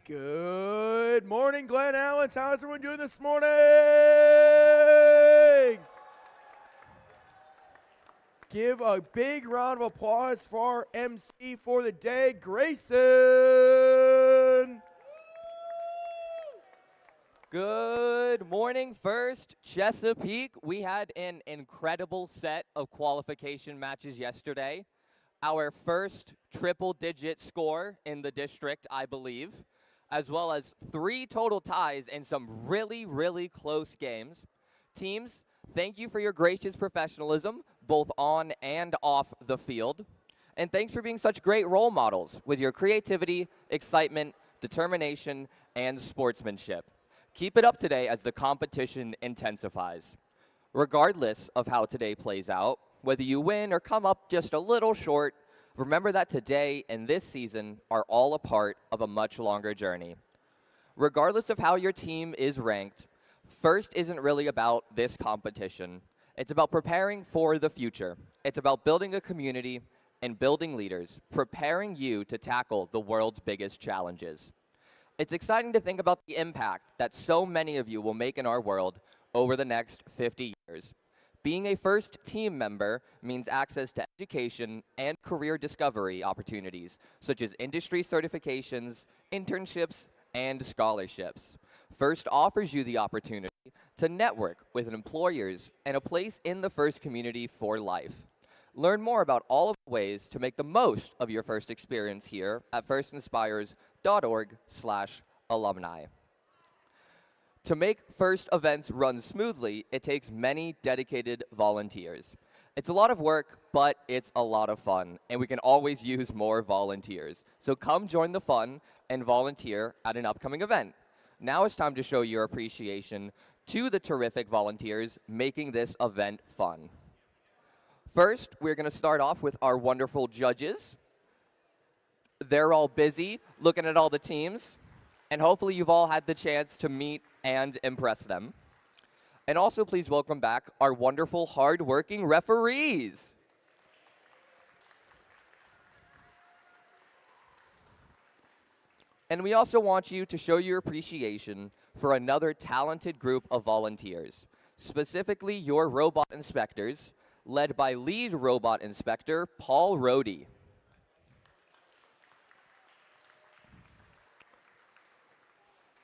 Good morning, Glen Allen. How's everyone doing this morning? Give a big round of applause for our MC for the day, Grayson. Good morning, first Chesapeake. We had an incredible set of qualification matches yesterday. Our first triple-digit score in the district, I believe, as well as 3 total ties and some really, really close games. Teams, thank you for your gracious professionalism, both on and off the field. And thanks for being such great role models with your creativity, excitement, determination, and sportsmanship. Keep it up today as the competition intensifies. Regardless of how today plays out, whether you win or come up just a little short, remember that today and this season are all a part of a much longer journey. Regardless of how your team is ranked, first isn't really about this competition. It's about preparing for the future. It's about building a community and building leaders, preparing you to tackle the world's biggest challenges. It's exciting to think about the impact that so many of you will make in our world over the next 50 years. Being a first team member means access to education and career discovery opportunities, such as industry certifications, internships, and scholarships. First offers you the opportunity to network with employers and a place in the First community for life. Learn more about all of the ways to make the most of your first experience here at firstinspires.org/alumni. To make FIRST events run smoothly, it takes many dedicated volunteers. It's a lot of work, but it's a lot of fun, and we can always use more volunteers. So come join the fun and volunteer at an upcoming event. Now it's time to show your appreciation to the terrific volunteers making this event fun. First, we're going to start off with our wonderful judges. They're all busy looking at all the teams, and hopefully you've all had the chance to meet and impress them. And also please welcome back our wonderful, hard-working referees. And we also want you to show your appreciation for another talented group of volunteers, specifically your robot inspectors, led by lead robot inspector Paul Rohde.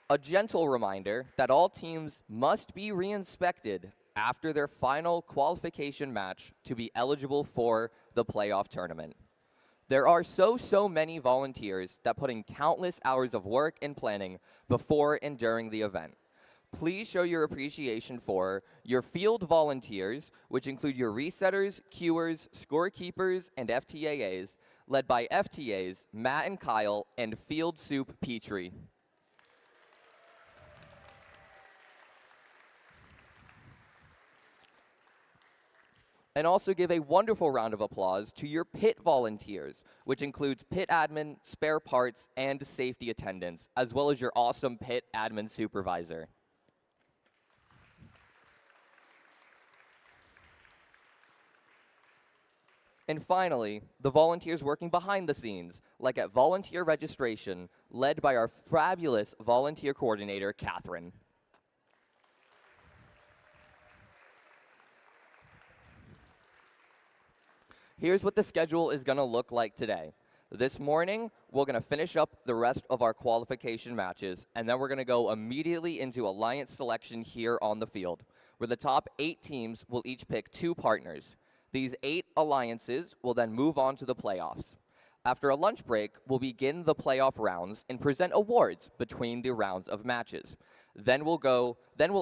A gentle reminder that all teams must be re-inspected after their final qualification match to be eligible for the playoff tournament. There are so many volunteers that put in countless hours of work and planning before and during the event. Please show your appreciation for your field volunteers, which include your resetters, queuers, scorekeepers, and FTAAs, led by FTAs Matt and Kyle and Field Soup Petrie. And also give a wonderful round of applause to your pit volunteers, which includes pit admin, spare parts, and safety attendants, as well as your awesome pit admin supervisor. And finally, the volunteers working behind the scenes, like at volunteer registration, led by our fabulous volunteer coordinator, Catherine. Here's what the schedule is going to look like today. This morning, we're going to finish up the rest of our qualification matches, and then we're going to go immediately into alliance selection here on the field, where the top 8 teams will each pick 2 partners. These 8 alliances will then move on to the playoffs. After a lunch break, we'll begin the playoff rounds and present awards between the rounds of matches. Then we'll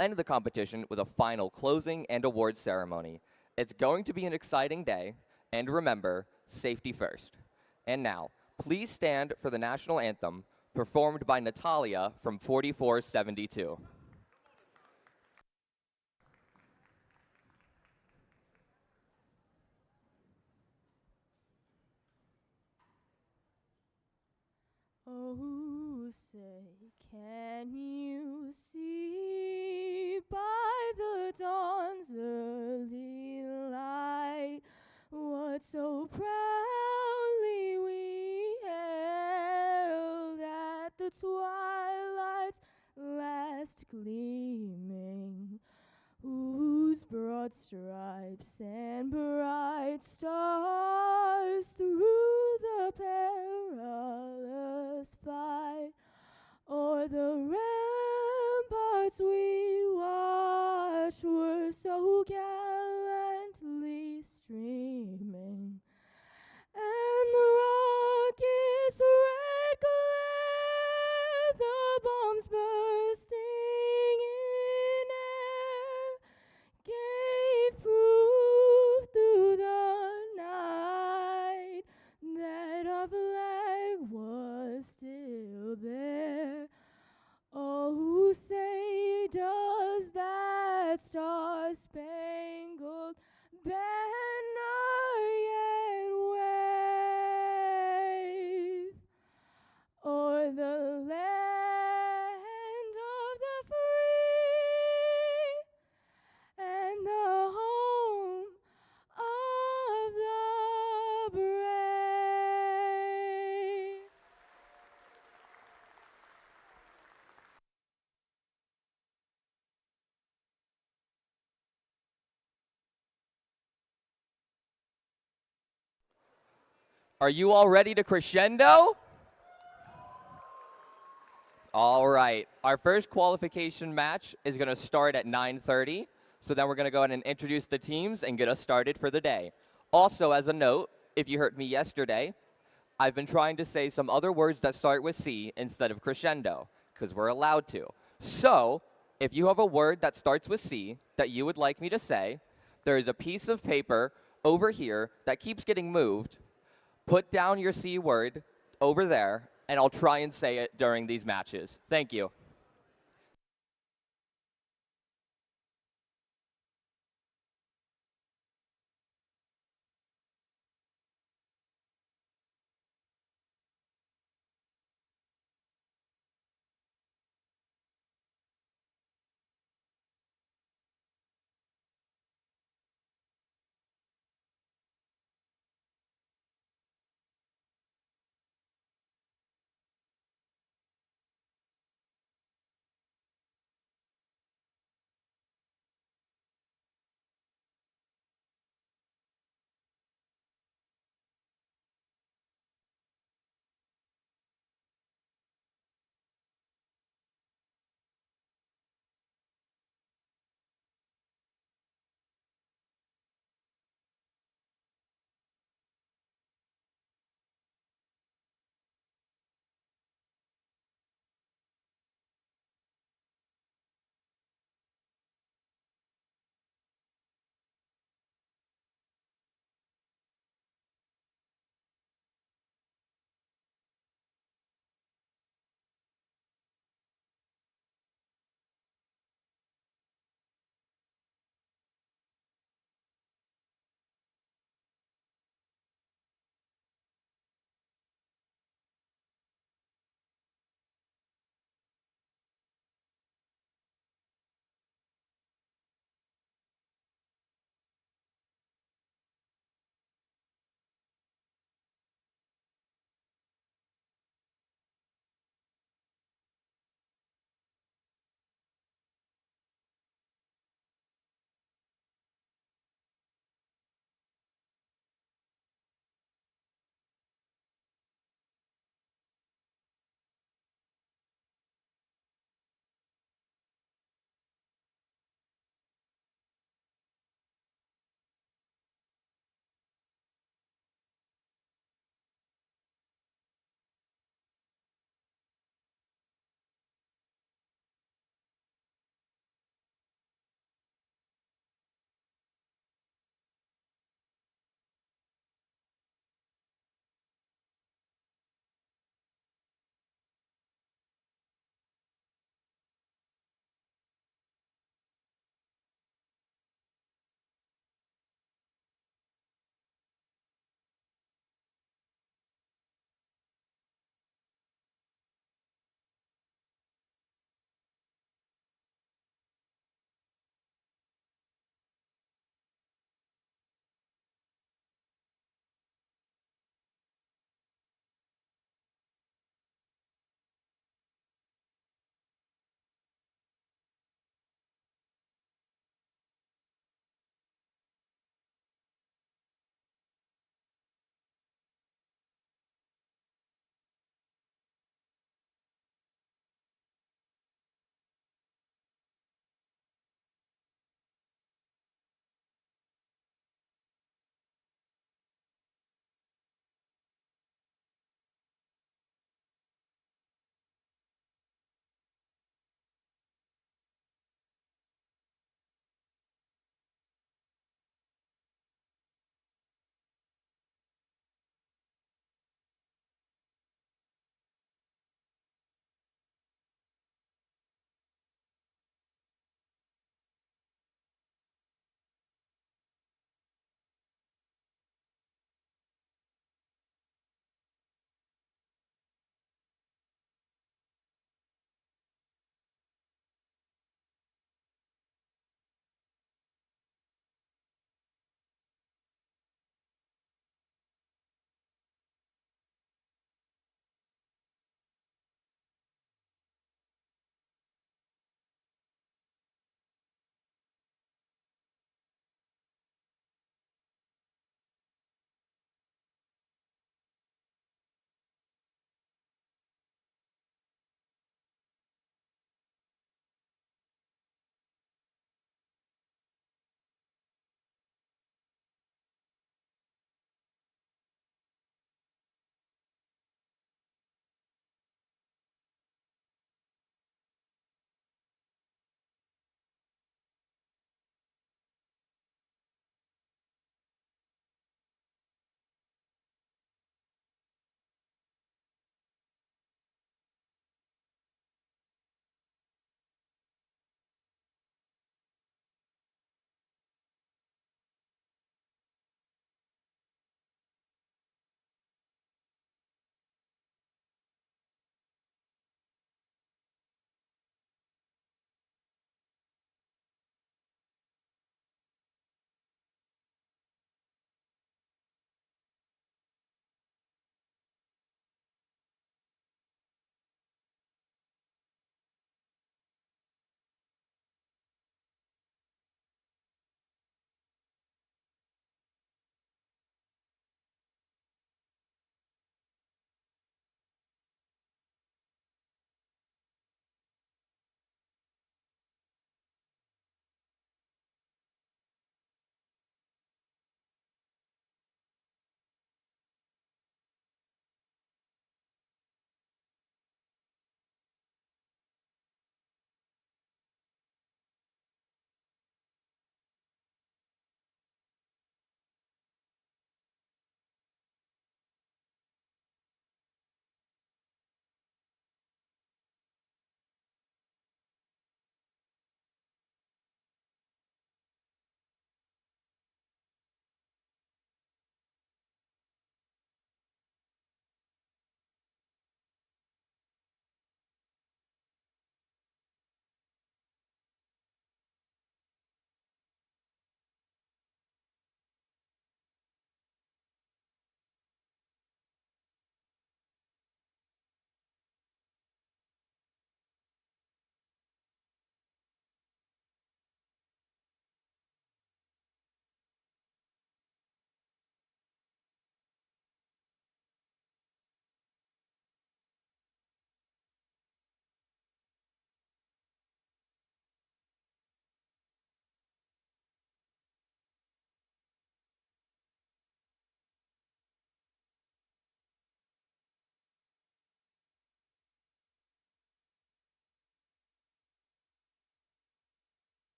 end the competition with a final closing and award ceremony. It's going to be an exciting day. And remember, safety first. And now, please stand for the national anthem, performed by Natalia from 4472. Oh, say, can you see by the dawn's early light what so proudly we held at the twilight gleaming, whose broad stripes and bright stars through the perilous fight o'er the ramparts we watched were so gallantly streaming, and the rocket's red glare, the bombs bursting in air, gave proof through the night that our flag was still there. Oh, who say does that star-spangled banner yet wave o'er the land of the free and the home of the brave? Are you all ready to crescendo? All right. Our first qualification match is going to start at 9:30. So then we're going to go ahead and introduce the teams and get us started for the day. Also, as a note, if you heard me yesterday, I've been trying to say some other words that start with C instead of crescendo, because we're allowed to. So, if you have a word that starts with C that you would like me to say, there is a piece of paper over here that keeps getting moved. Put down your C word over there, and I'll try and say it during these matches. Thank you.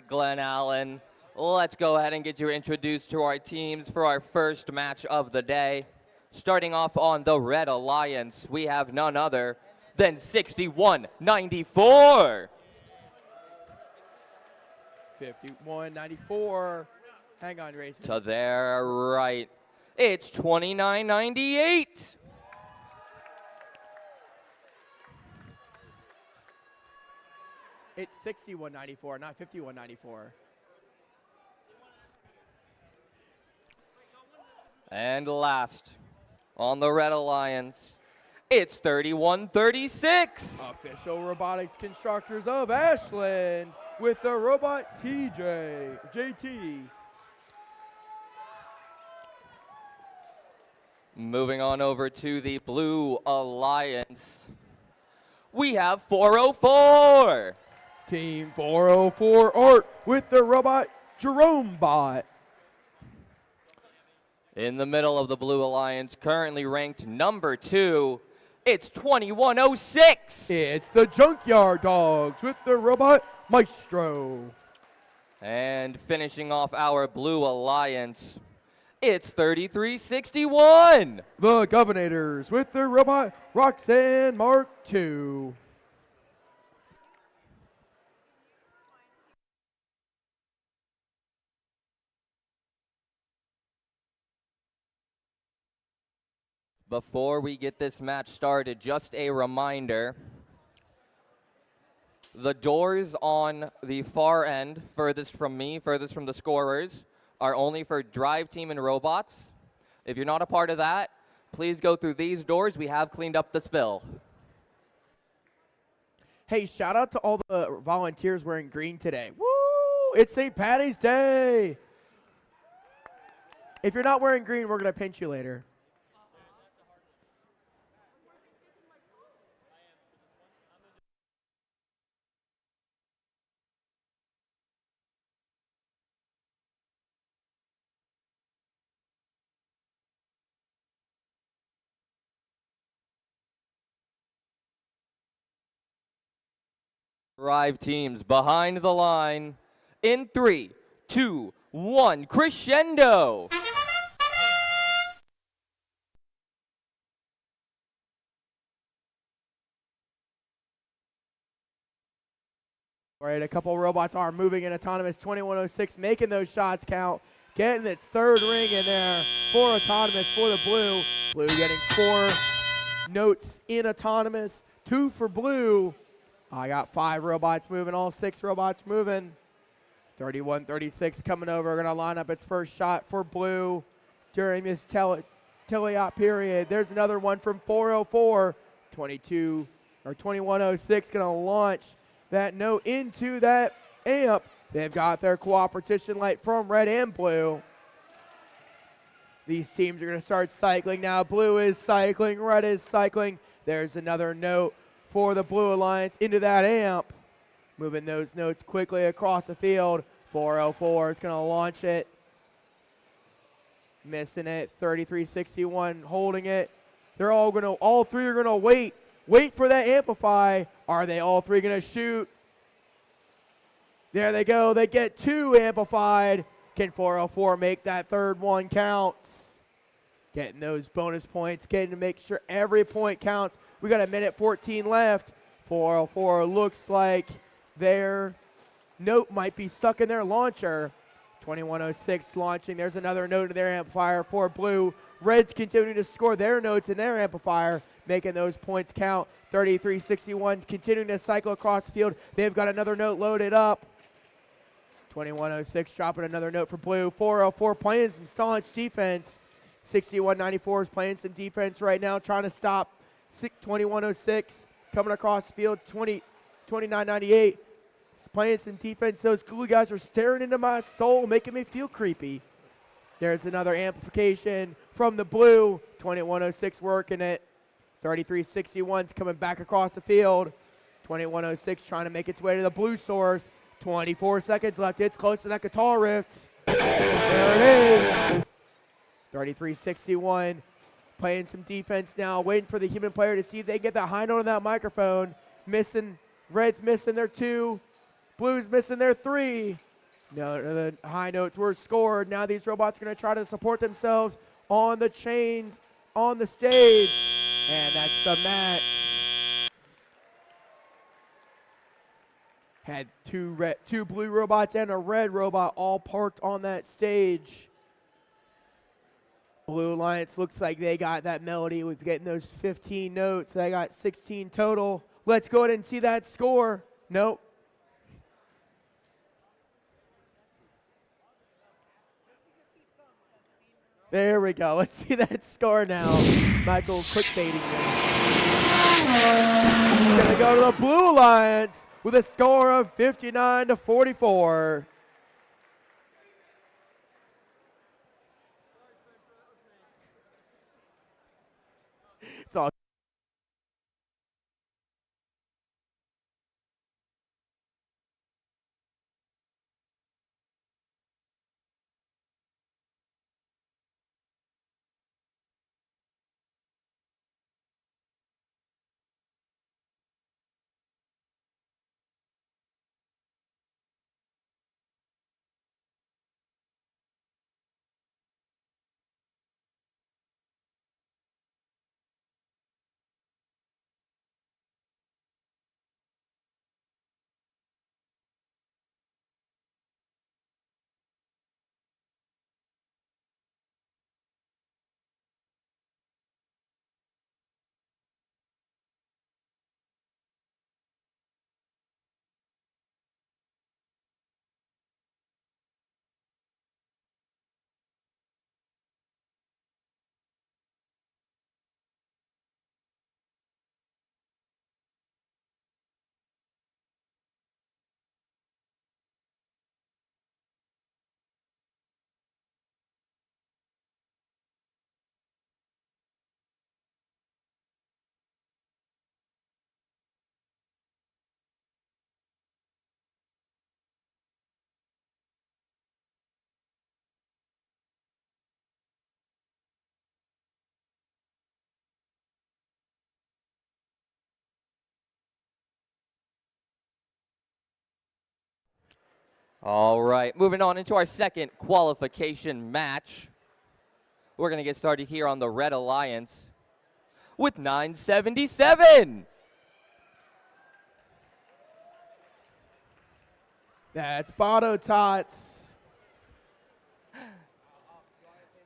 right, Glen Allen. Let's go ahead and get you introduced to our teams for our first match of the day. Starting off on the Red Alliance, we have none other than 6194. 51-94. Hang on, Grayson. To their right, it's 2998. It's 61-94, not 51-94. And last, on the Red Alliance, it's 3136. Official robotics constructors of Ashland with the robot JT. Moving on over to the Blue Alliance, we have 404. Team 404 Art with the robot Jerome Bot. In the middle of the Blue Alliance, currently ranked number 2, it's 2106. It's the Junkyard Dogs with the robot Maestro. And finishing off our Blue Alliance, it's 3361. The Governators with the robot Roxanne Mark II. Before we get this match started, just a reminder, the doors on the far end, furthest from me, furthest from the scorers, are only for drive team and robots. If you're not a part of that, please go through these doors. We have cleaned up the spill. Hey, shout out to all the volunteers wearing green today. Woo! It's St. Patty's Day. If you're not wearing green, we're going to pinch you later. Drive teams behind the line in 3, 2, 1, crescendo. All right, a couple robots are moving in autonomous. 2106 making those shots count, getting its third ring in there for autonomous for the blue. Blue getting 4 notes in autonomous, 2 for blue. I got 5 robots moving, all 6 robots moving. 3136 coming over, gonna line up its first shot for blue during this teleop period. There's another one from 404, 2106 gonna launch that note into that amp. They've got their cooperation light from red and blue. These teams are gonna start cycling now. Blue is cycling, red is cycling. There's another note for the Blue Alliance into that amp. Moving those notes quickly across the field. 404 is going to launch it. Missing it. 3361 holding it. All 3 are going to wait. Wait for that amplify. Are they all 3 going to shoot? There they go. They get 2 amplified. Can 404 make that third one count? Getting those bonus points, getting to make sure every point counts. We got 1:14 left. 404 looks like their note might be stuck in their launcher. 2106 launching. There's another note in their amplifier for blue. Reds continuing to score their notes in their amplifier, making those points count. 3361 continuing to cycle across the field. They've got another note loaded up. 2106 dropping another note for blue. 404 playing some staunch defense. 6194 is playing some defense right now, trying to stop 2106 coming across the field. 2998 is playing some defense. Those cool guys are staring into my soul, making me feel creepy. There's another amplification from the blue. 2106 working it. 3361's coming back across the field. 2106 trying to make its way to the blue source. 24 seconds left. It's close to that guitar rift. There it is. 3361 playing some defense now, waiting for the human player to see if they can get that high note on that microphone. Missing, Red's missing their 2, Blue's missing their 3. No, the high notes were scored. Now these robots are going to try to support themselves on the chains on the stage. And that's the match. Had two blue robots and a red robot all parked on that stage. Blue Alliance looks like they got that melody with getting those 15 notes. They got 16 total. Let's go ahead and see that score. Nope. There we go. Let's see that score now. Michael clickbaiting me. Gonna go to the Blue Alliance with a score of 59 to 44. It's all All right, moving on into our second qualification match. We're going to get started here on the Red Alliance with 977. That's Botto Tots.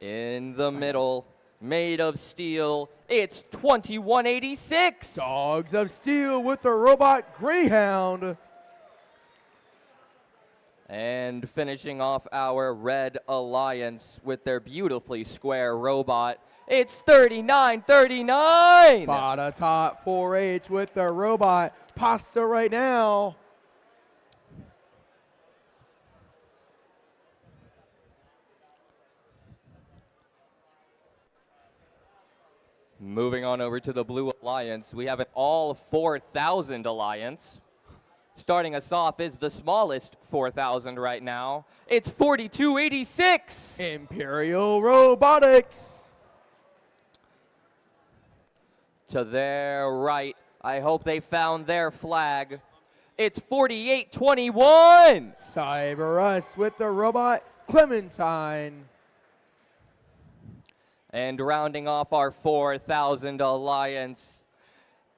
In the middle, made of steel, it's 2186. Dogs of Steel with the robot Greyhound. And finishing off our Red Alliance with their beautifully square robot, it's 3939. Botto Tot 4H with the robot Pasta right now. Moving on over to the Blue Alliance, we have an all 4,000 Alliance. Starting us off is the smallest 4,000 right now. It's 4286. Imperial Robotics. To their right, I hope they found their flag. It's 4821. Cyber Us with the robot Clementine. And rounding off our 4,000 Alliance,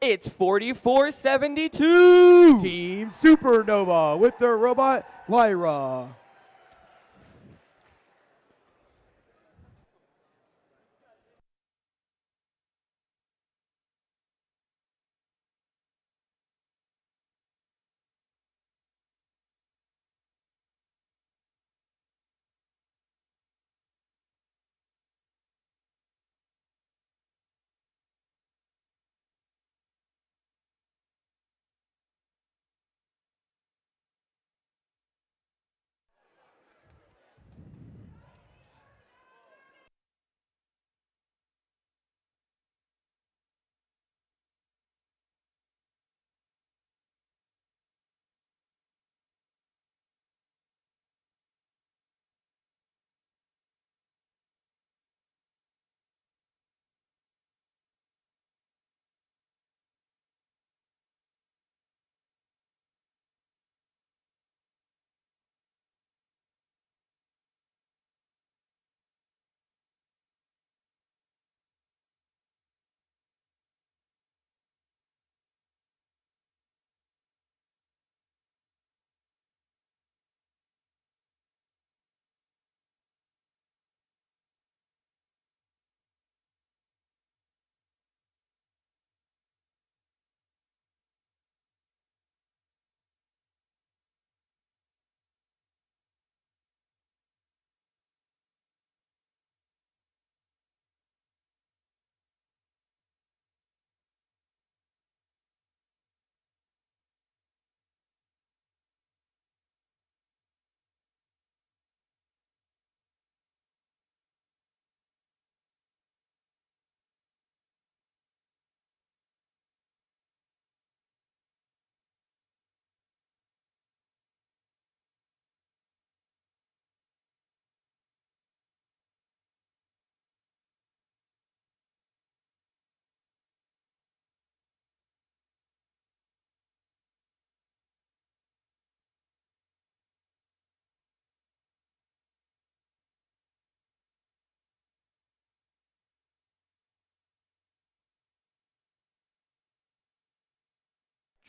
it's 4472. Team Supernova with the robot Lyra.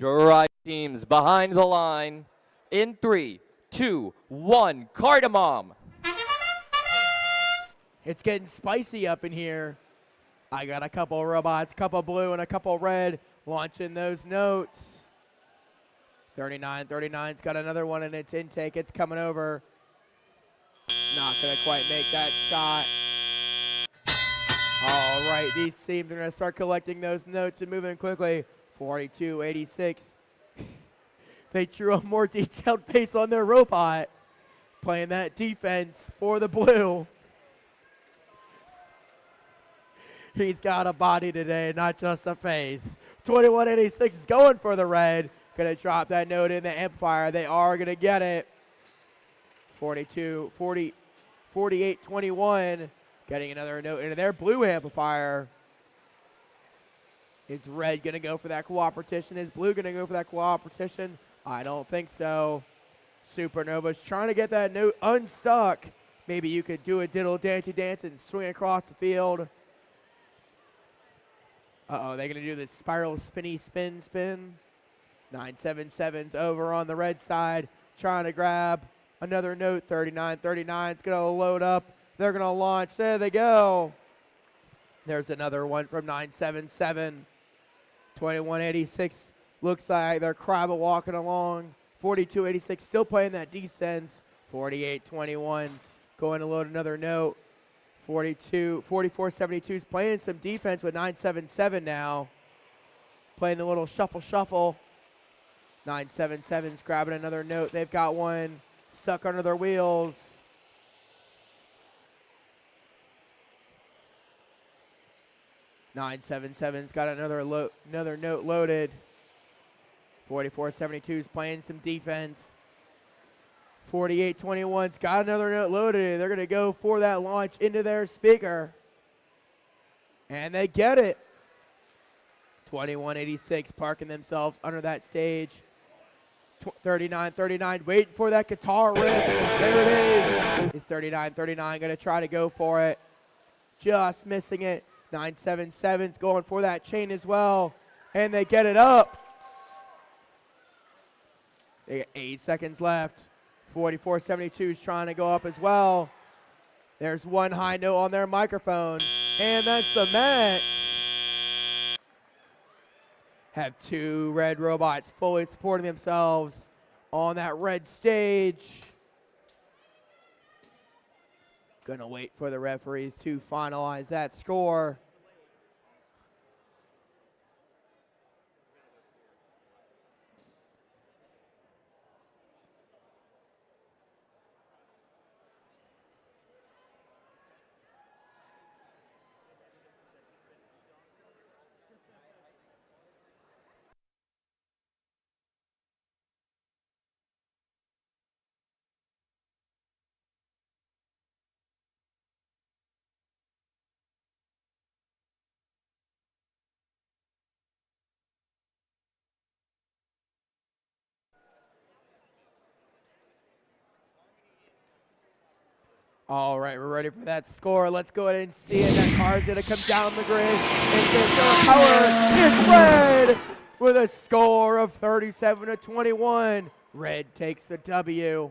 Drive teams behind the line in 3, 2, 1. Cardamom. It's getting spicy up in here. I got a couple robots, couple blue and a couple red launching those notes. 39's got another one in its intake. It's coming over. Not going to quite make that shot. All right, these teams are going to start collecting those notes and moving quickly. 42-86. They drew a more detailed face on their robot, playing that defense for the blue. He's got a body today, not just a face. 21-86 is going for the red. Going to drop that note in the amplifier. They are going to get it. 48-21. Getting another note into their blue amplifier. Is red going to go for that cooperation? Is blue going to go for that cooperation? I don't think so. Supernova's trying to get that note unstuck. Maybe you could do a diddle dancey dance and swing across the field. Uh-oh, they're going to do the spiral spinny spin. 977's over on the red side, trying to grab another note. 39's going to load up. They're going to launch. There they go. There's another one from 977. 21-86. Looks like they're crab walking along. 42-86 still playing that descents. 48-21's going to load another note. 44-72's playing some defense with 977 now. Playing the little shuffle. 977's grabbing another note. They've got one stuck under their wheels. Nine seven seven's got another note loaded. 44-72's playing some defense. 48-21's got another note loaded. They're going to go for that launch into their speaker. And they get it. 21-86 parking themselves under that stage. 39 waiting for that guitar riff. There it is. Is 39 going to try to go for it. Just missing it. 977's going for that chain as well. And they get it up. They got 8 seconds left. 44-72's trying to go up as well. There's one high note on their microphone. And that's the match. Have two red robots fully supporting themselves on that red stage. Gonna wait for the referees to finalize that score. All right, we're ready for that score. Let's go ahead and see it. That car's going to come down the grid. It's going to power. It's red with a score of 37-21. Red takes the W.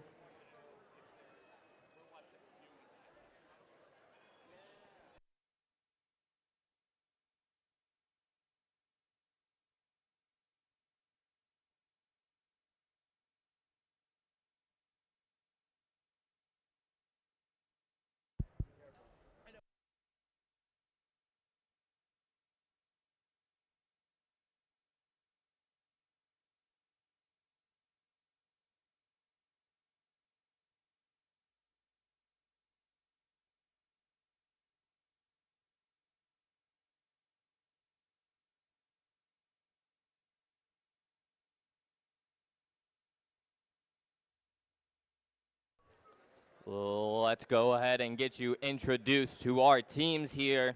Let's go ahead and get you introduced to our teams here.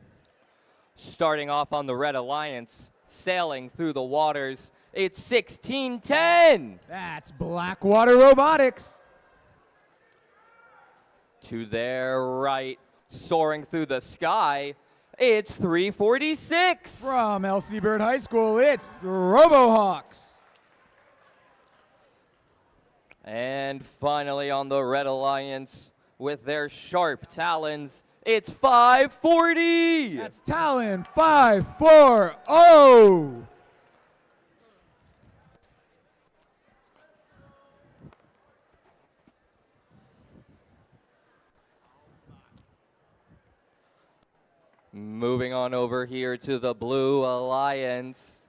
Starting off on the Red Alliance, sailing through the waters, it's 1610. That's Blackwater Robotics. To their right, soaring through the sky, it's 346. From LC Bird High School, it's RoboHawks. And finally on the Red Alliance with their sharp talons, it's 540. That's Talon 540. Moving on over here to the Blue Alliance.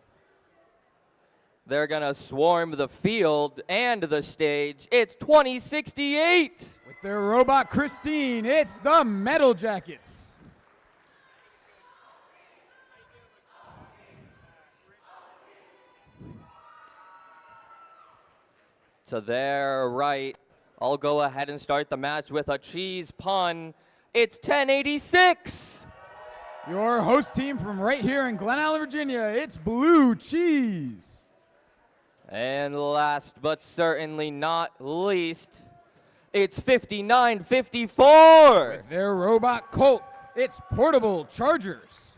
They're gonna swarm the field and the stage. It's 2068. With their robot Christine, it's the Metal Jackets. To their right, I'll go ahead and start the match with a cheese pun. It's 1086. Your host team from right here in Glen, Virginia, it's Blue Cheese. And last but certainly not least, it's 5954. With their robot Colt, it's Portable Chargers.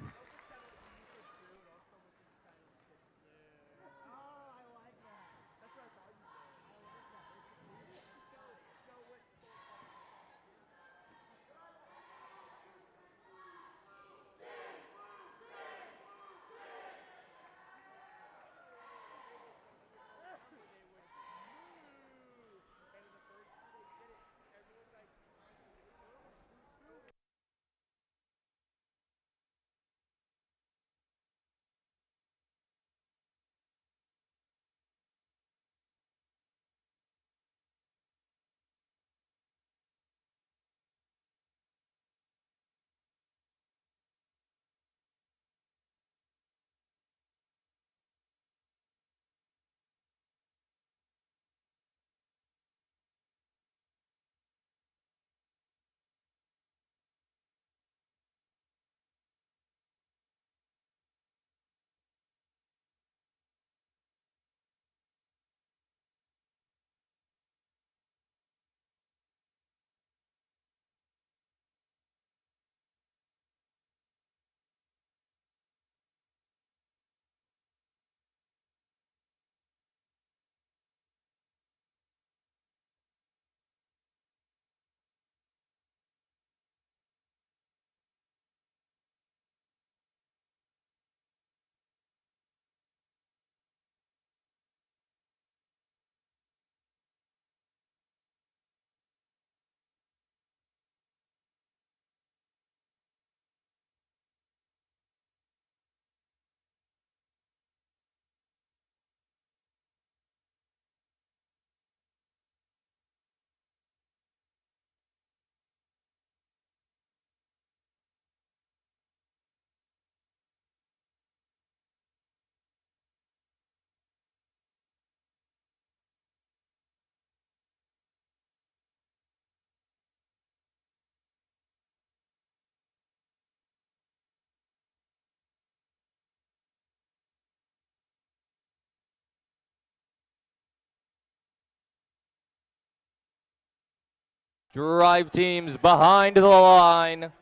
Drive teams behind the line.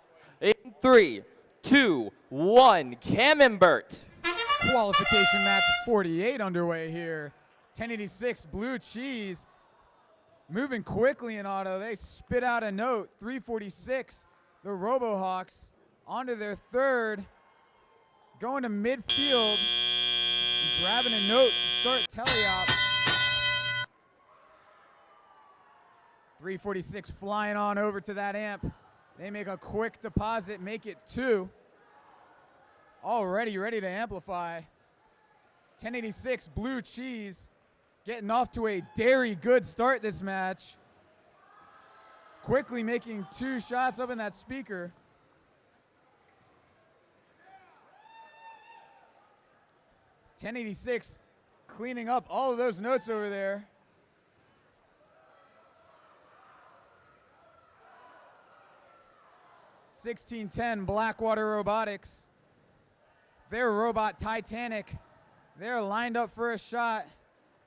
In 3, 2, 1, Camembert. Qualification match 48 underway here. 1086 Blue Cheese moving quickly in auto. They spit out a note. 346, the RoboHawks onto their third. Going to midfield and grabbing a note to start teleop. 346 flying on over to that amp. They make a quick deposit, make it 2. Already ready to amplify. 1086 Blue Cheese getting off to a very good start this match. Quickly making 2 shots up in that speaker. .1086 cleaning up all of those notes over there. .1610 Blackwater Robotics. Their robot Titanic. They're lined up for a shot,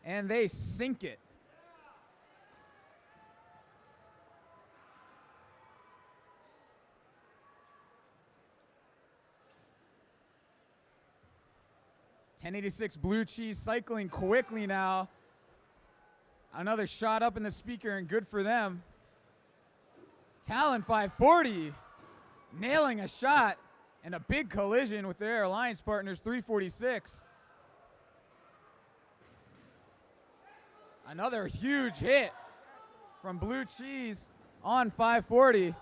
and they sink it. .1086 Blue Cheese cycling quickly now. Another shot up in the speaker and good for them. Talon 540 nailing a shot and a big collision with their alliance partners 346. Another huge hit from Blue Cheese on 540.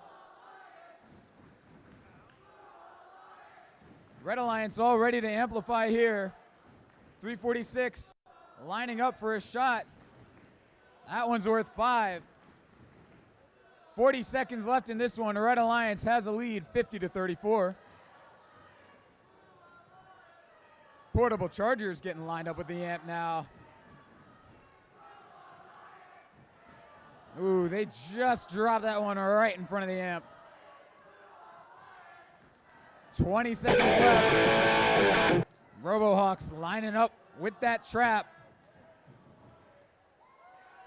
Red Alliance all ready to amplify here. 346 lining up for a shot. That one's worth 5. 40 seconds left in this one. The Red Alliance has a lead, 50-34. Portable Chargers getting lined up with the amp now. Ooh, they just dropped that one right in front of the amp. 20 seconds left. RoboHawks lining up with that trap.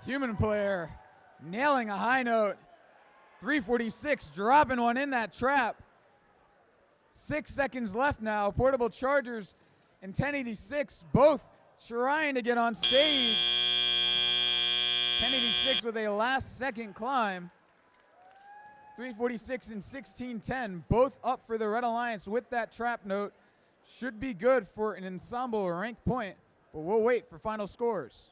Human player nailing a high note. 346 dropping one in that trap. 6 seconds left now. Portable Chargers and 1086 both trying to get on stage. 1086 with a last second climb. 346 and 1610 both up for the Red Alliance with that trap note. Should be good for an ensemble rank point, but we'll wait for final scores.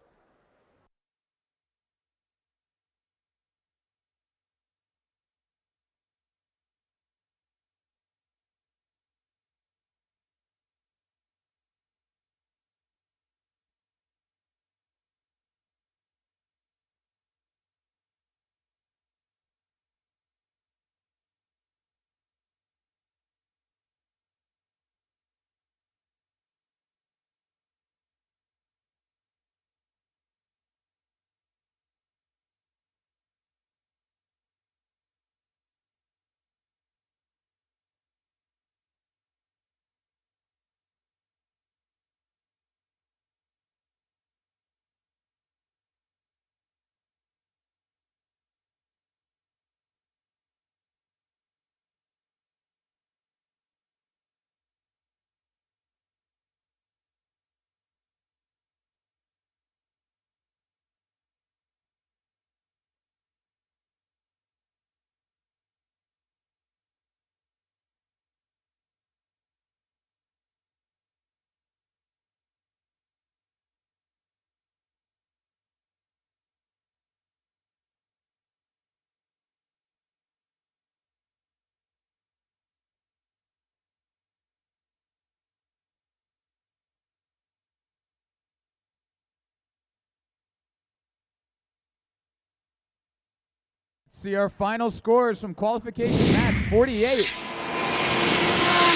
See our final scores from qualification match 48.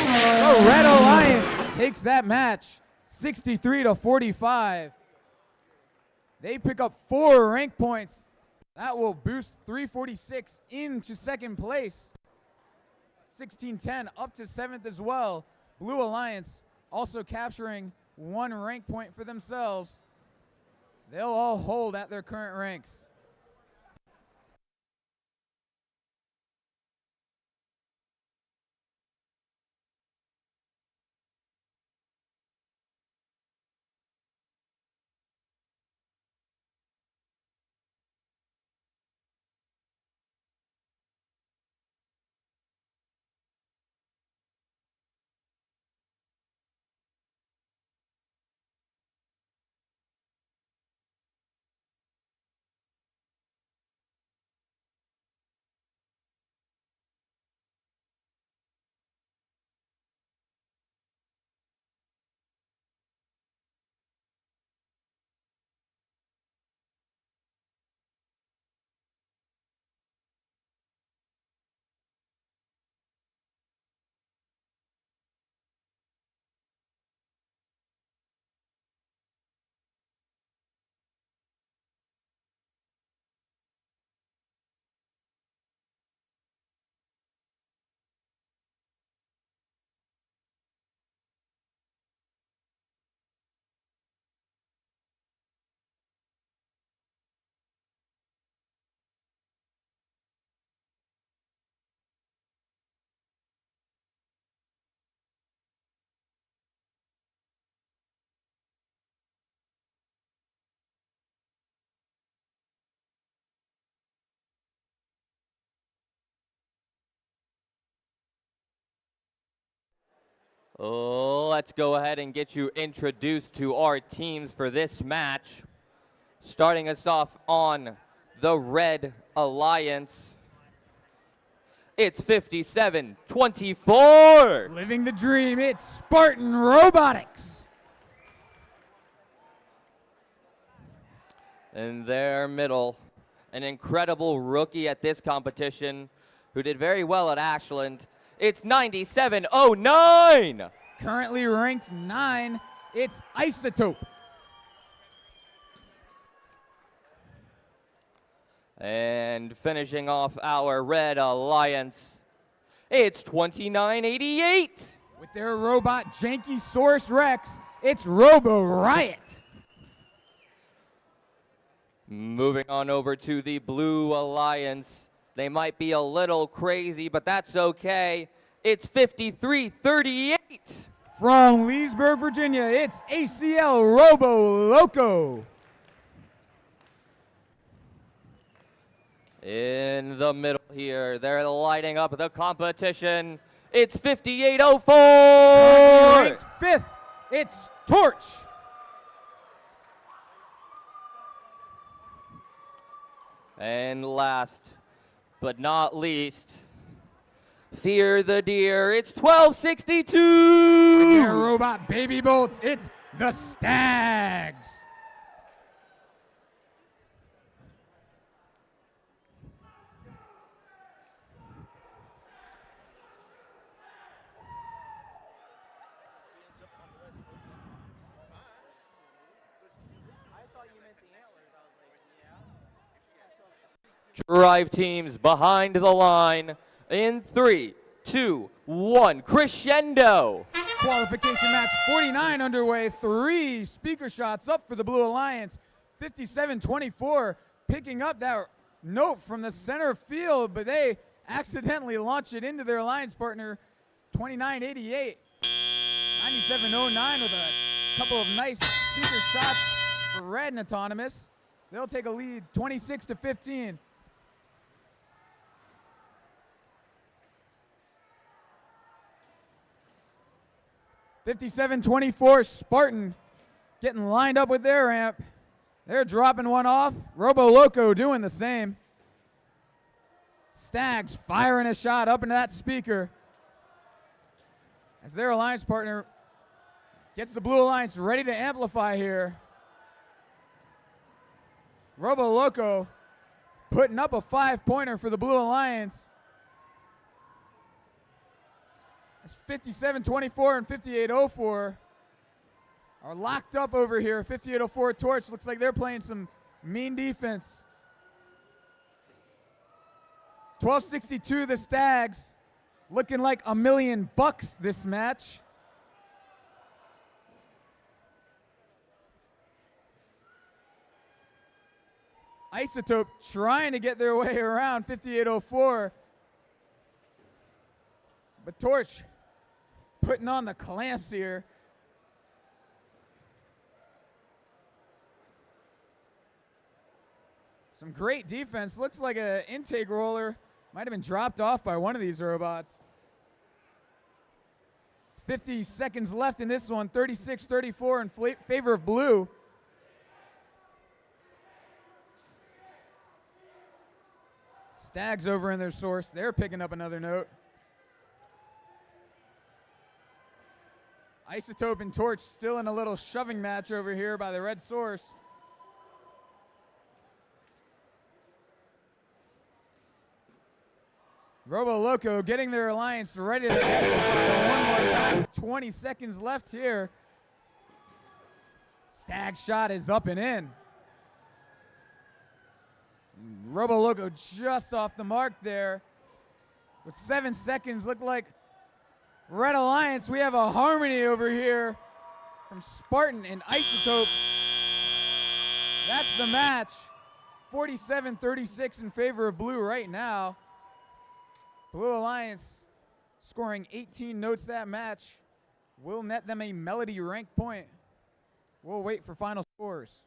The Red Alliance takes that match 63-45. They pick up 4 rank points. That will boost 346 into second place. 1610 up to 7th as well. Blue Alliance also capturing 1 rank point for themselves. They'll all hold at their current ranks. Let's go ahead and get you introduced to our teams for this match. Starting us off on the Red Alliance, it's 57-24. Living the dream, it's Spartan Robotics. In their middle, an incredible rookie at this competition who did very well at Ashland. It's 97-09. Currently ranked 9, it's Isotope. And finishing off our Red Alliance, it's 29-88. With their robot Janky Source Rex, it's Robo Riot. Moving on over to the Blue Alliance. They might be a little crazy, but that's okay. It's 53-38. From Leesburg, Virginia, it's ACL Robo Loco. In the middle here, they're lighting up the competition. It's 58-04. Ranked 5th, it's Torch. And last but not least, Fear the Deer. It's 12-62. Their robot Baby Bolts, it's the Stags. Drive teams behind the line in 3, 2, 1. Crescendo. Qualification match 49 underway. 3 speaker shots up for the Blue Alliance. 57-24, picking up that note from the center field, but they accidentally launched it into their alliance partner. 29-88. 97-09 with a couple of nice speaker shots for Red and Autonomous. They'll take a lead 26-15. (57-24) Spartan getting lined up with their ramp. They're dropping one off. Robo Loco doing the same. Stags firing a shot up into that speaker as their alliance partner gets the Blue Alliance ready to amplify here. Robo Loco putting up a 5-pointer for the Blue Alliance. That's 57-24 and 58-04 are locked up over here. 58-04 Torch looks like they're playing some mean defense. 12-62 the Stags, looking like $1 million this match. Isotope trying to get their way around 58-04. But Torch putting on the clamps here. Some great defense. Looks like an intake roller might have been dropped off by one of these robots. 50 seconds left in this one. 36-34 in favor of Blue. Stags over in their source. They're picking up another note. Isotope and Torch still in a little shoving match over here by the red source. Robo Loco getting their alliance ready to amplify one more time with 20 seconds left here. Stag shot is up and in. Robo Loco just off the mark there. With 7 seconds, look like Red Alliance, we have a harmony over here from Spartan and Isotope. That's the match. 47-36 in favor of Blue right now. Blue Alliance scoring 18 notes that match will net them a Melody rank point. We'll wait for final scores.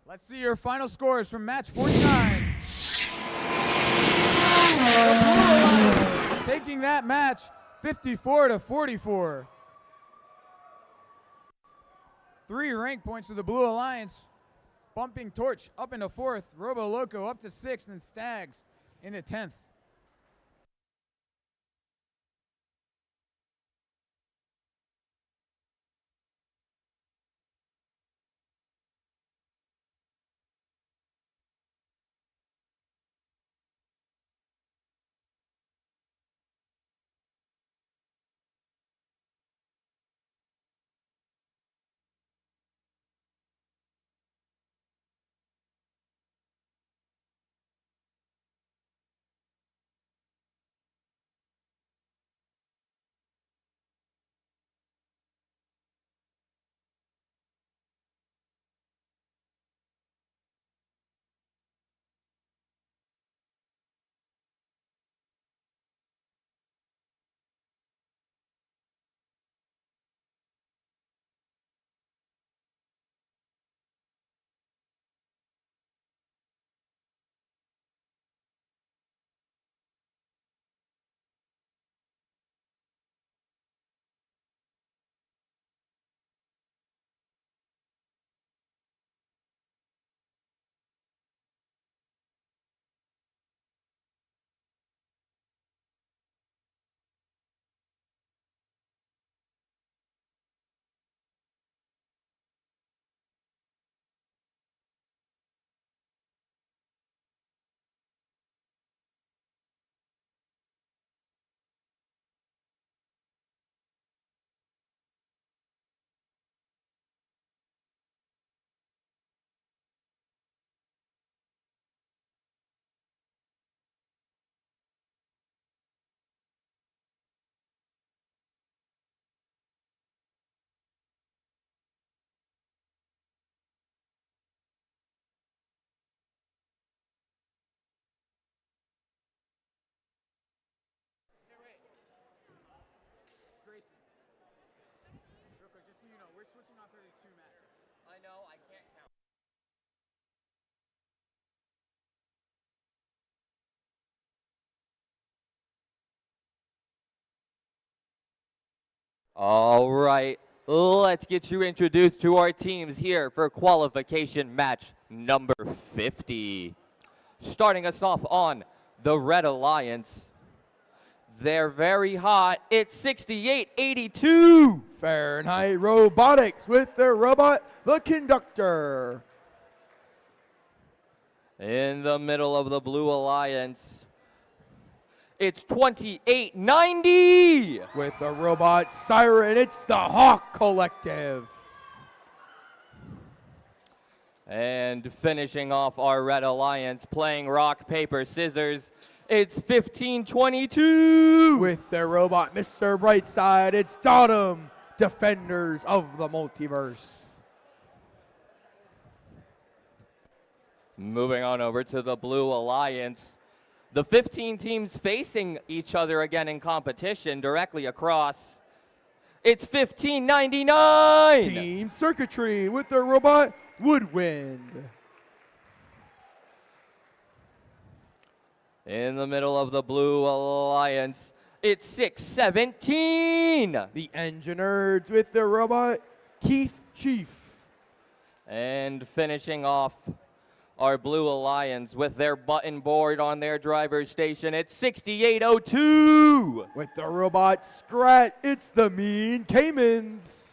Let's see your final scores from match 49. Taking that match 54-44. 3 rank points to the Blue Alliance. Bumping Torch up into 4th. Robo Loco up to 6th, and Stags into 10th. Real quick, just so you know, we're switching off every 2 matches. I know, I can't count. All right, let's get you introduced to our teams here for qualification match number 50. Starting us off on the Red Alliance. They're very hot. It's 68-82. Fahrenheit Robotics with their robot, the Conductor. In the middle of the Blue Alliance, it's 28-90. With the robot Siren, it's the Hawk Collective. And finishing off our Red Alliance, playing rock, paper, scissors, it's 15-22. With their robot Mr. Brightside, it's Dottum, Defenders of the Multiverse. Moving on over to the Blue Alliance. The 15 teams facing each other again in competition directly across. It's 15-99. Team Circuitry with their robot Woodwind. In the middle of the Blue Alliance, it's 6-17. The Engineers with their robot Keith Chief. And finishing off our Blue Alliance with their button board on their driver's station, it's 68-02. With the robot Scrat, it's the Mean Caimans.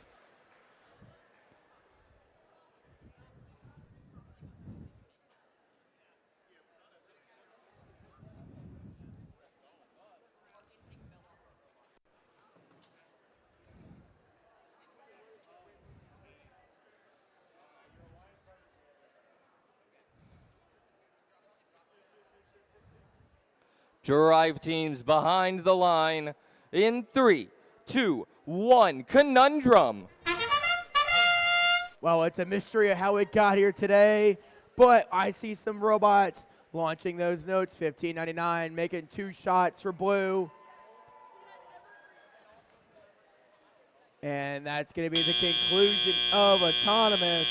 Drive teams behind the line in 3, 2, 1. Conundrum. Well, it's a mystery of how it got here today, but I see some robots launching those notes. 1599, making 2 shots for blue. And that's going to be the conclusion of Autonomous.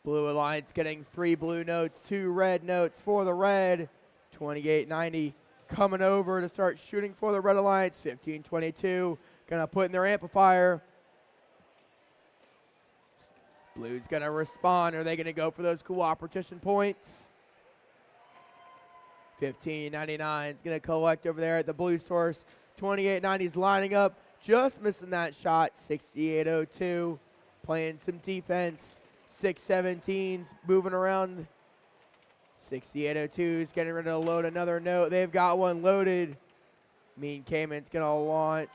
Blue Alliance getting 3 blue notes, 2 red notes for the red. 2890 coming over to start shooting for the Red Alliance. 1522 gonna put in their amplifier. Blue's gonna respond. Are they gonna go for those cooperation points? 1599 is gonna collect over there at the blue source. 2890 is lining up, just missing that shot. 6802 playing some defense. 617's moving around. 6802 is getting ready to load another note. They've got one loaded. Mean Cayman's going to launch,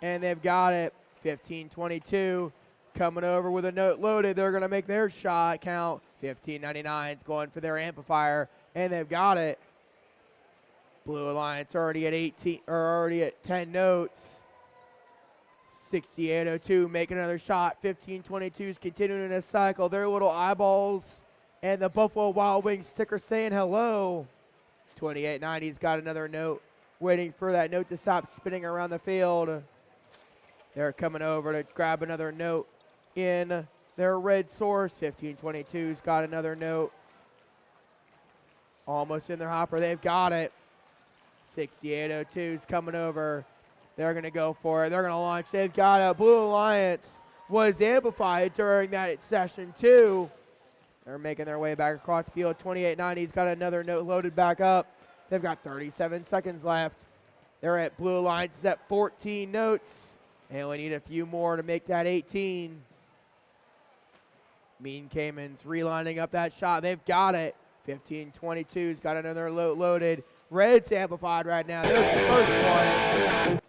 and they've got it. 1522 coming over with a note loaded. They're going to make their shot count. 1599's going for their amplifier, and they've got it. Blue Alliance already at 18 or already at 10 notes. 6802 making another shot. 1522 is continuing to cycle their little eyeballs, and the Buffalo Wild Wings sticker saying hello. 2890's got another note, waiting for that note to stop spinning around the field. They're coming over to grab another note in their red source. 1522's got another note. Almost in their hopper. They've got it. 6802's coming over. They're going to go for it. They're going to launch. They've got it. Blue Alliance was amplified during that session, too. They're making their way back across the field. 2890's got another note loaded back up. They've got 37 seconds left. They're at Blue Alliance at 14 notes. And we need a few more to make that 18. Mean Cayman's relining up that shot. They've got it. 1522's got another note loaded. Red's amplified right now. There's the first one.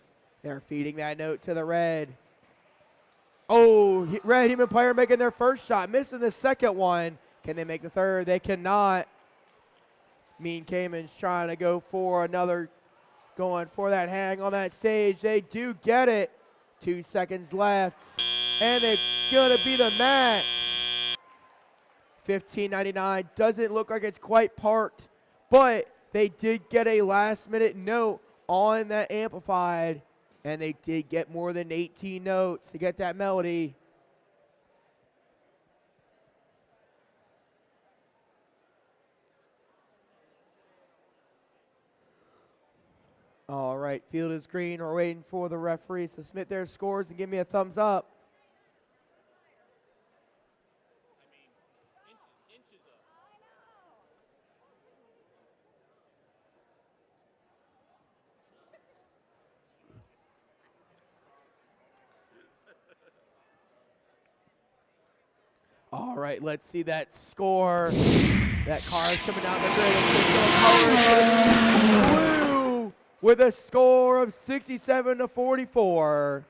They're feeding that note to the red. Oh, red human player making their first shot, missing the second one. Can they make the third? They cannot. Mean Cayman's trying to go for another, going for that hang on that stage. They do get it. 2 seconds left, and they're gonna be the match. 1599 doesn't look like it's quite parked, but they did get a last-minute note on that amplified, and they did get more than 18 notes to get that melody. All right, field is green. We're waiting for the referees to submit their scores and give me a thumbs up. All right, let's see that score. That car is coming down the grid. Blue with a score of 67-44.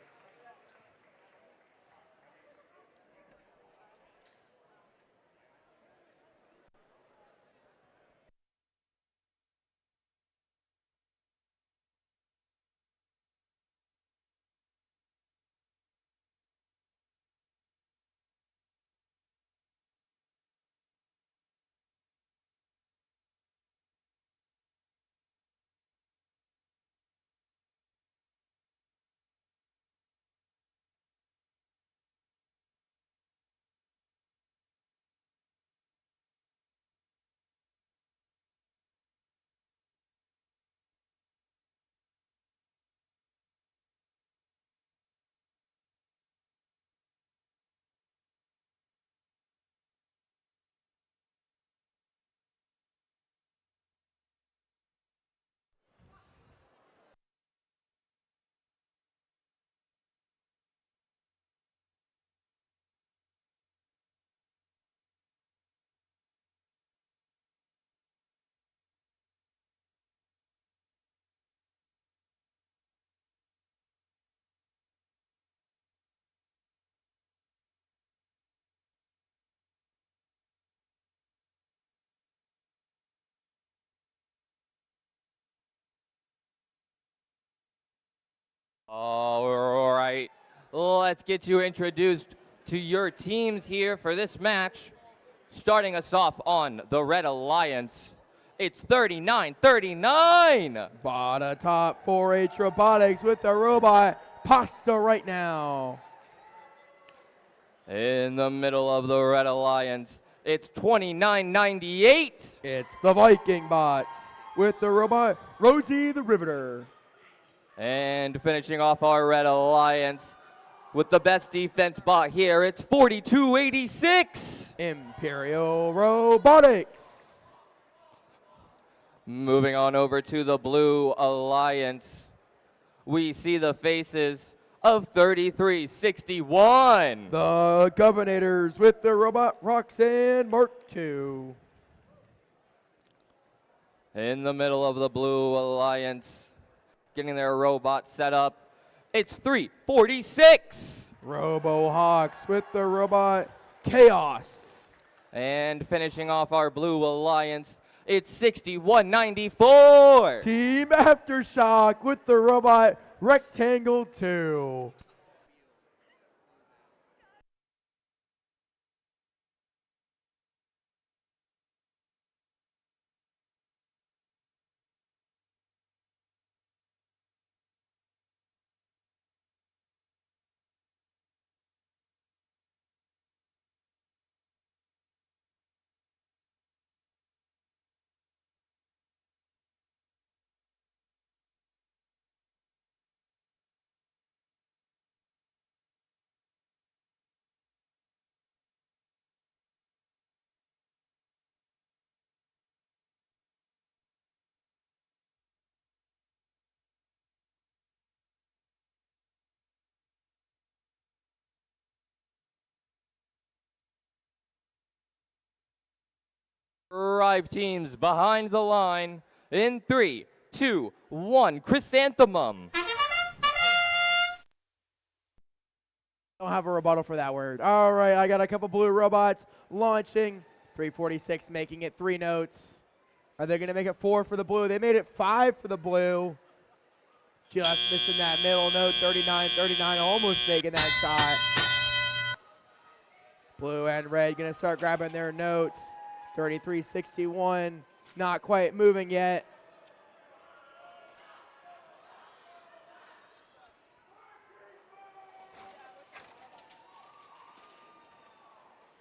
All right, let's get you introduced to your teams here for this match. Starting us off on the Red Alliance, it's 39-39. Bada top 4H Robotics with the robot Pasta right now. In the middle of the Red Alliance, It's 29.98. It's the Viking bots with the robot Rosie the Riveter. And finishing off our Red Alliance with the best defense bot here, it's 42.86. Imperial Robotics. Moving on over to the Blue Alliance, we see the faces of 3361. The Governators with the robot Roxanne Mark II. In the middle of the Blue Alliance, getting their robot set up, it's 346. RoboHawks with the robot Chaos. And finishing off our Blue Alliance, it's 61.94. Team Aftershock with the robot Rectangle 2. Drive teams behind the line in 3, 2, 1. Chrysanthemum. Don't have a rebuttal for that word. All right, I got a couple blue robots launching. 346 making it 3 notes. Are they going to make it 4 for the blue? They made it 5 for the blue. Just missing that middle note. 39-39, almost making that shot. Blue and red going to start grabbing their notes. 33-61, not quite moving yet.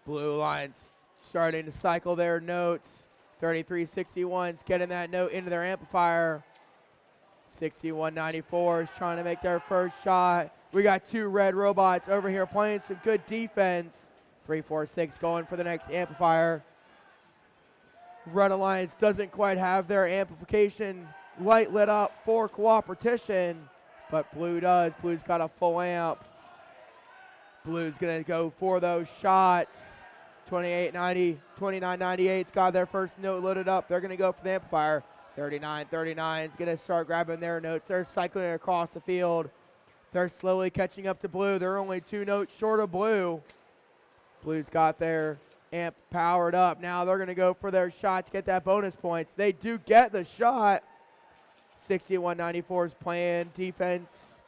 Blue lines starting to cycle their notes. 33-61's getting that note into their amplifier. 61-94 is trying to make their first shot. We got 2 red robots over here playing some good defense. 346 going for the next amplifier. Red Alliance doesn't quite have their amplification light lit up for cooperation, but Blue does. Blue's got a full amp. Blue's going to go for those shots. 28-90, 29-98's got their first note loaded up. They're going to go for the amplifier. 39-39 is going to start grabbing their notes. They're cycling across the field. They're slowly catching up to Blue. They're only 2 notes short of Blue. Blue's got their amp powered up. Now they're going to go for their shot to get that bonus points. They do get the shot. 61-94 is playing defense.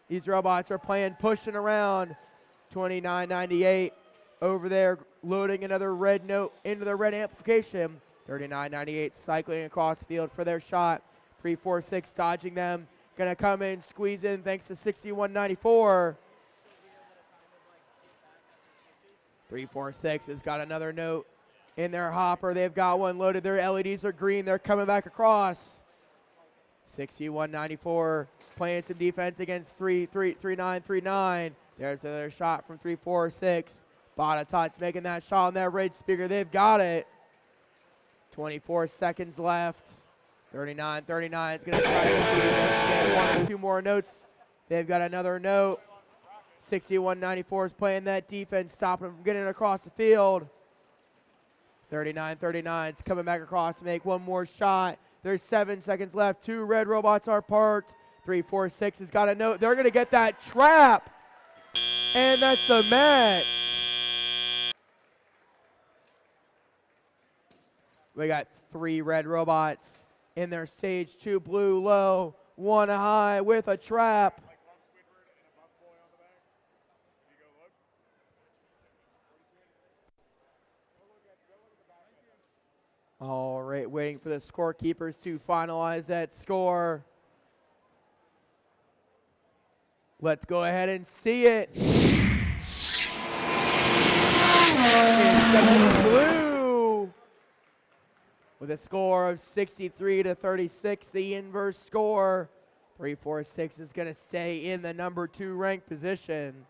These robots are playing, pushing around. 29-98 over there, loading another red note into the red amplification. 39-98 cycling across the field for their shot. 346 dodging them. Going to come in, squeeze in thanks to 61-94. 346 has got another note in their hopper. They've got one loaded. Their LEDs are green. They're coming back across. 61-94 playing some defense against 39-39. There's another shot from 346. Bonatat's making that shot on that red speaker. They've got it. 24 seconds left. 39-39 is going to try to get 1 or 2 more notes. They've got another note. 61-94 is playing that defense, stopping them from getting across the field. 39-39 is coming back across to make 1 more shot. There's 7 seconds left. 2 red robots are parked. 346 has got a note. They're going to get that trap. And that's the match. We got 3 red robots in their stage 2 blue low, 1 high with a trap. All right, waiting for the scorekeepers to finalize that score. Let's go ahead and see it. It's the blue with a score of 63-36, the inverse score. 346 is going to stay in the number 2 ranked position.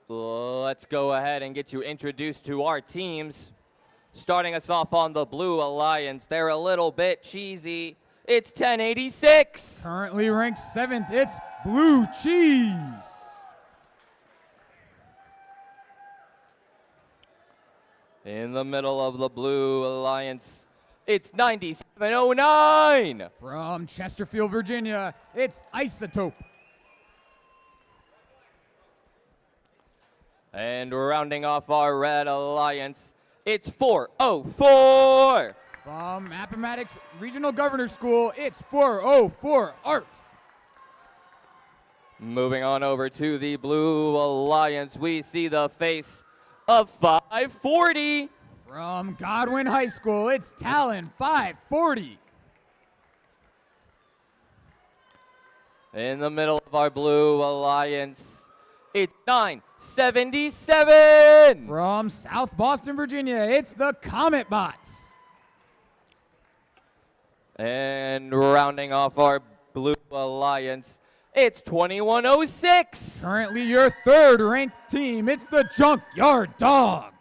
Let's go ahead and get you introduced to our teams. Starting us off on the Blue Alliance, they're a little bit cheesy. It's 1086. Currently ranked 7th, it's Blue Cheese. In the middle of the Blue Alliance, it's 9709. From Chesterfield, Virginia, it's Isotope. And rounding off our Red Alliance, it's 404. From Appomattox Regional Governor School, it's 404 Art. Moving on over to the Blue Alliance, we see the face of 540. From Godwin High School, it's Talon 540. In the middle of our Blue Alliance, it's 977. From South Boston, Virginia, it's the Comet Bots. And rounding off our Blue Alliance, it's 2106. Currently your 3rd ranked team, it's the Junkyard Dogs.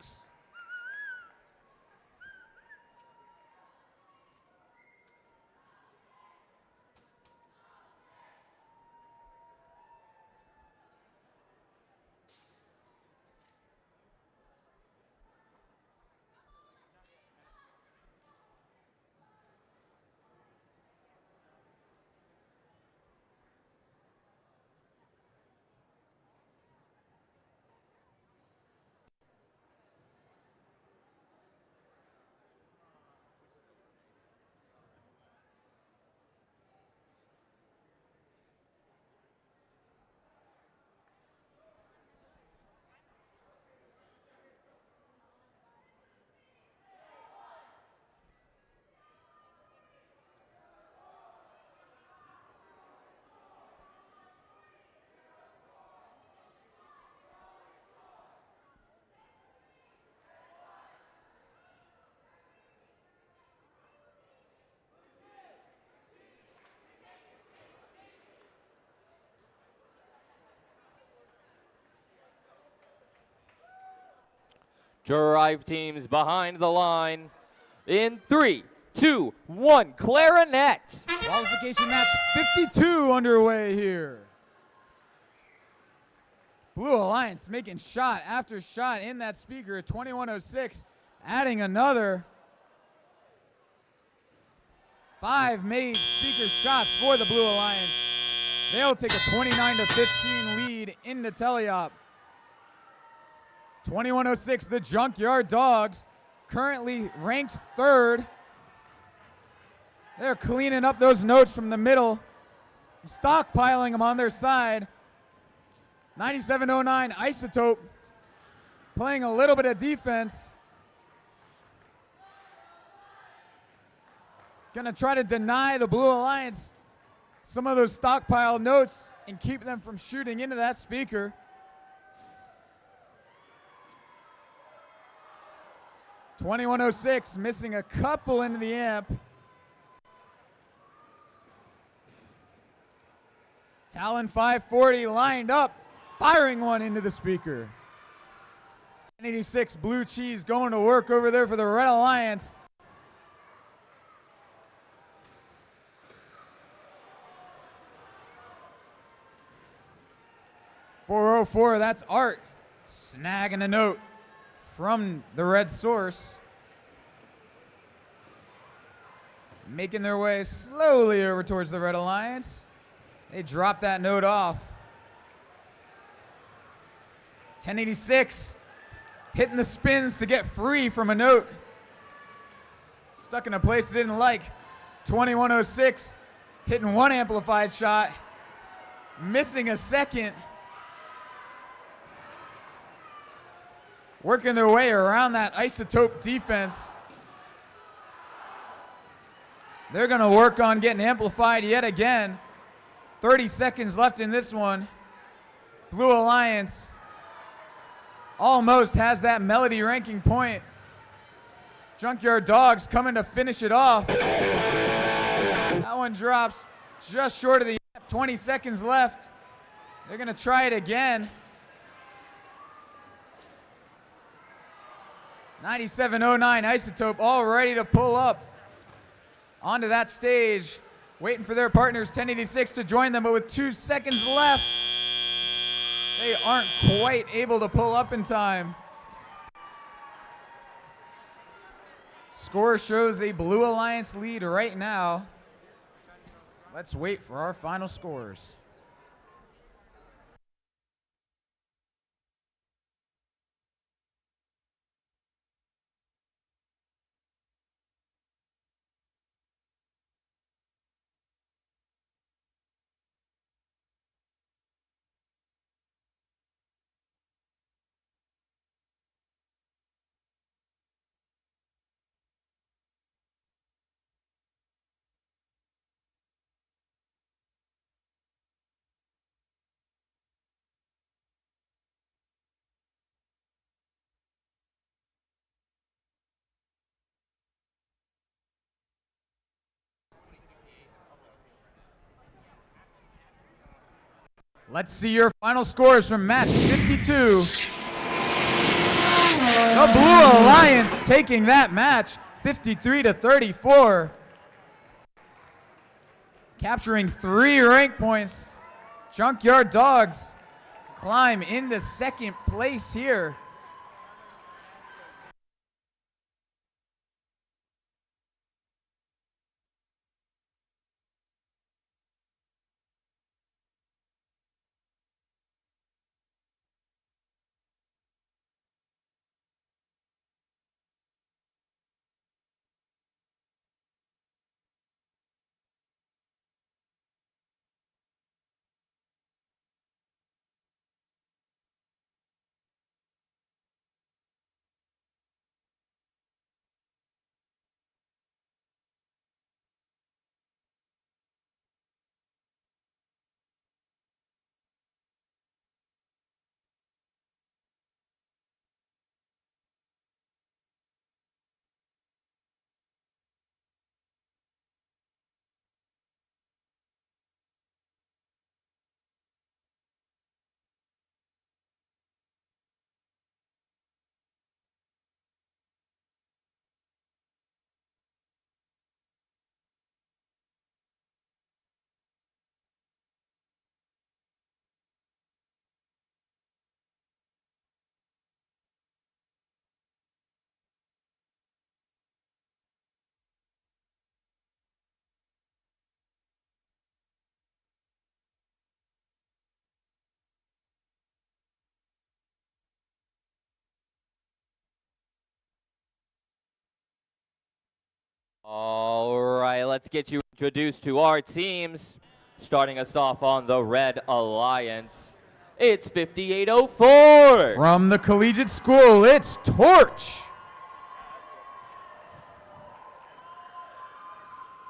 Drive teams behind the line in 3, 2, 1, clarinet. Qualification match 52 underway here. Blue Alliance making shot after shot in that speaker. 2106 adding another. 5 made speaker shots for the Blue Alliance. They'll take a 29-15 lead into Teleop. 2106, the Junkyard Dogs, currently ranked 3rd. They're cleaning up those notes from the middle, stockpiling them on their side. 9709 Isotope playing a little bit of defense. Gonna try to deny the Blue Alliance some of those stockpile notes and keep them from shooting into that speaker. .2106 missing a couple into the amp. Talon 540 lined up, firing one into the speaker. 1086 Blue Cheese going to work over there for the Red Alliance. .404, that's Art snagging a note from the red source. Making their way slowly over towards the Red Alliance. They drop that note off. 1086 hitting the spins to get free from a note. Stuck in a place they didn't like. 2106 hitting one amplified shot, missing a second. Working their way around that Isotope defense. They're going to work on getting amplified yet again. 30 seconds left in this one. Blue Alliance almost has that melody ranking point. Junkyard Dogs coming to finish it off. That one drops just short of the 20 seconds left. They're going to try it again. 9709 Isotope all ready to pull up onto that stage. Waiting for their partners, 1086, to join them, but with 2 seconds left, they aren't quite able to pull up in time. Score shows a Blue Alliance lead right now. Let's wait for our final scores. Let's see your final scores from match 52. The Blue Alliance taking that match 53-34. Capturing 3 rank points. Junkyard Dogs climb into second place here. All right, let's get you introduced to our teams. Starting us off on the Red Alliance, it's 5804. From the collegiate school, it's Torch.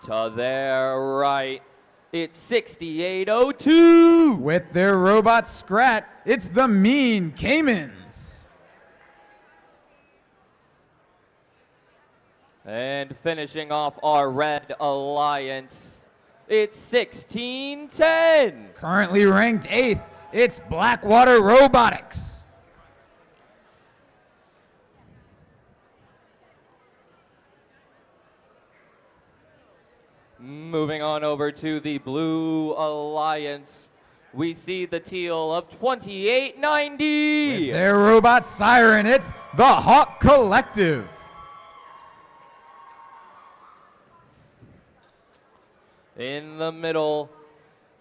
To their right, it's 6802. With their robot Scrat, it's the Mean Caimans. And finishing off our Red Alliance, it's 1610. Currently ranked 8th, it's Blackwater Robotics. Moving on over to the Blue Alliance, we see the teal of 2890. With their robot Siren, it's the Hawk Collective. In the middle,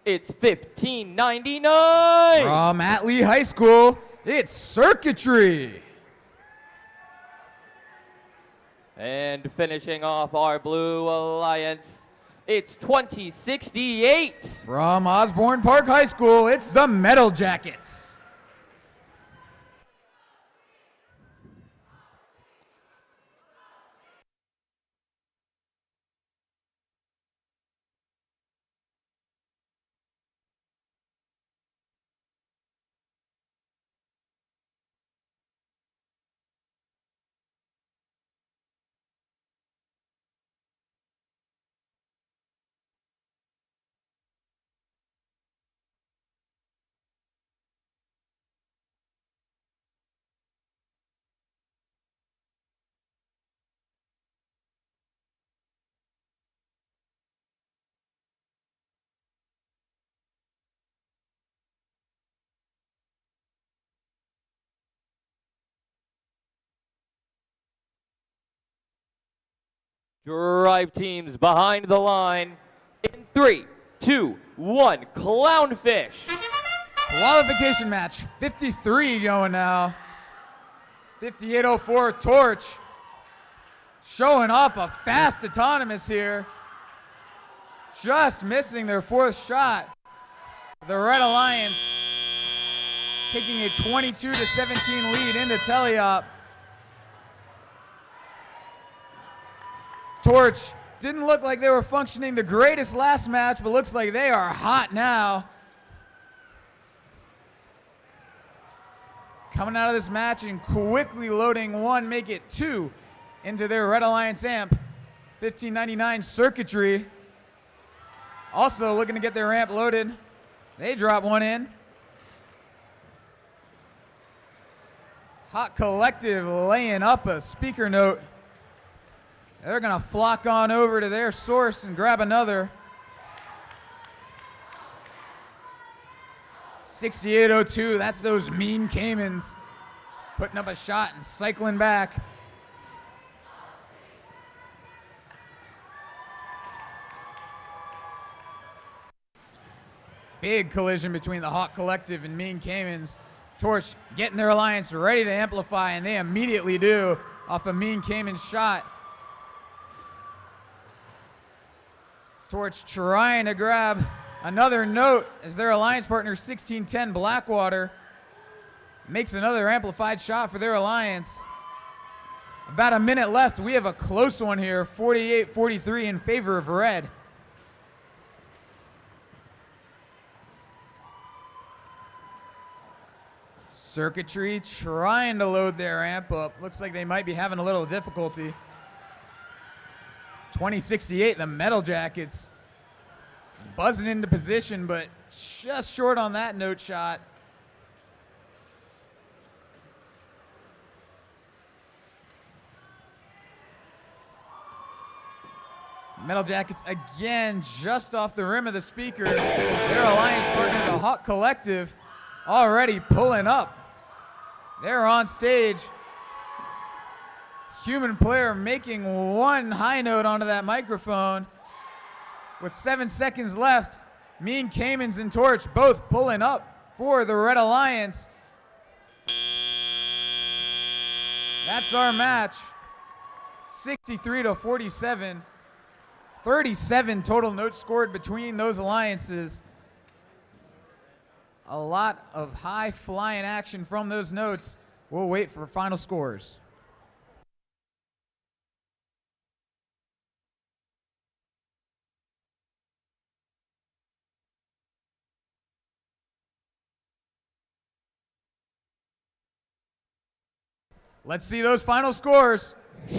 it's 1599. From Atlee High School, it's Circuitry. And finishing off our Blue Alliance, it's 2068. From Osborne Park High School, it's the Metal Jackets. Drive teams behind the line in 3, 2, 1. Clownfish. Qualification match 53 going now. 5804 Torch showing off a fast autonomous here. Just missing their 4th shot. The Red Alliance taking a 22-17 lead into Teleop. Torch didn't look like they were functioning the greatest last match, but looks like they are hot now. Coming out of this match and quickly loading 1, make it 2 into their Red Alliance amp. 1599 Circuitry. Also looking to get their amp loaded. They drop 1 in. Hot Collective laying up a speaker note. They're going to flock on over to their source and grab another. 6802, that's those Mean Caimans putting up a shot and cycling back. Big collision between the Hawk Collective and Mean Caimans. Torch getting their alliance ready to amplify, and they immediately do off a Mean Caiman's shot. Torch trying to grab another note as their alliance partner 1610 Blackwater makes another amplified shot for their alliance. About a minute left. We have a close one here, 48-43 in favor of Red. Circuitry trying to load their amp up. Looks like they might be having a little difficulty. 2068, the Metal Jackets buzzing into position, but just short on that note shot. Metal Jackets again just off the rim of the speaker. Their alliance partner, the Hawk Collective, already pulling up. They're on stage. Human player making 1 high note onto that microphone. With 7 seconds left, Mean Caimans and Torch both pulling up for the Red Alliance. That's our match. 63-47. 37 total notes scored between those alliances. A lot of high flying action from those notes. We'll wait for final scores. Let's see those final scores. The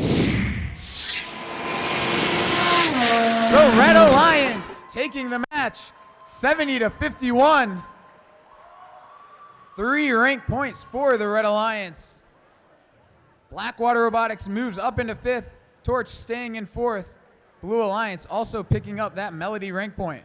Red Alliance taking the match 70-51. 3 rank points for the Red Alliance. Blackwater Robotics moves up into 5th. Torch staying in 4th. Blue Alliance also picking up that Melody rank point.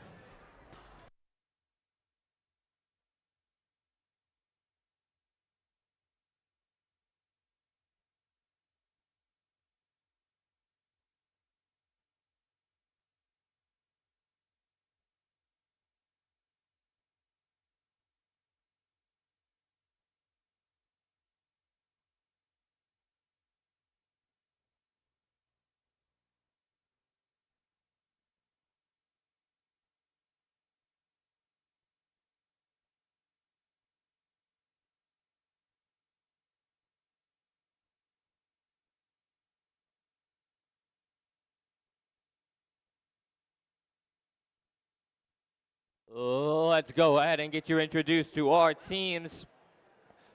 Let's go ahead and get you introduced to our teams.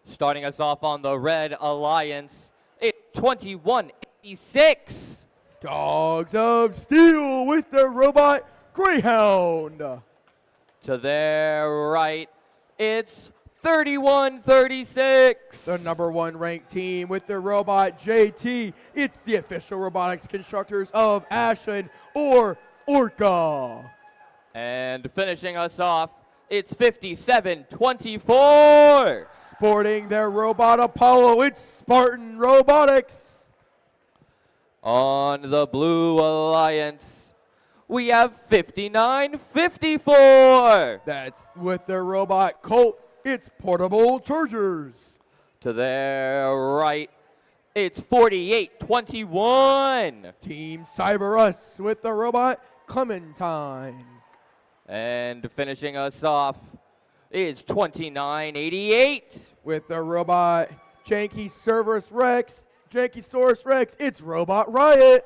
Starting us off on the Red Alliance, it's 2186. Dogs of Steel with the robot Greyhound. To their right, it's 3136. The #1 ranked team with the robot JT. It's the official robotics constructors of Ashen or Orca. And finishing us off, it's 5724. Sporting their robot Apollo, it's Spartan Robotics. On the Blue Alliance, we have 5954. That's with their robot Colt, it's Portable Chargers. To their right, it's 4821. Team Cyber Us with the robot Clementine. And finishing us off is 2988. With the robot Jankysaurus Rex, it's Robot Riot.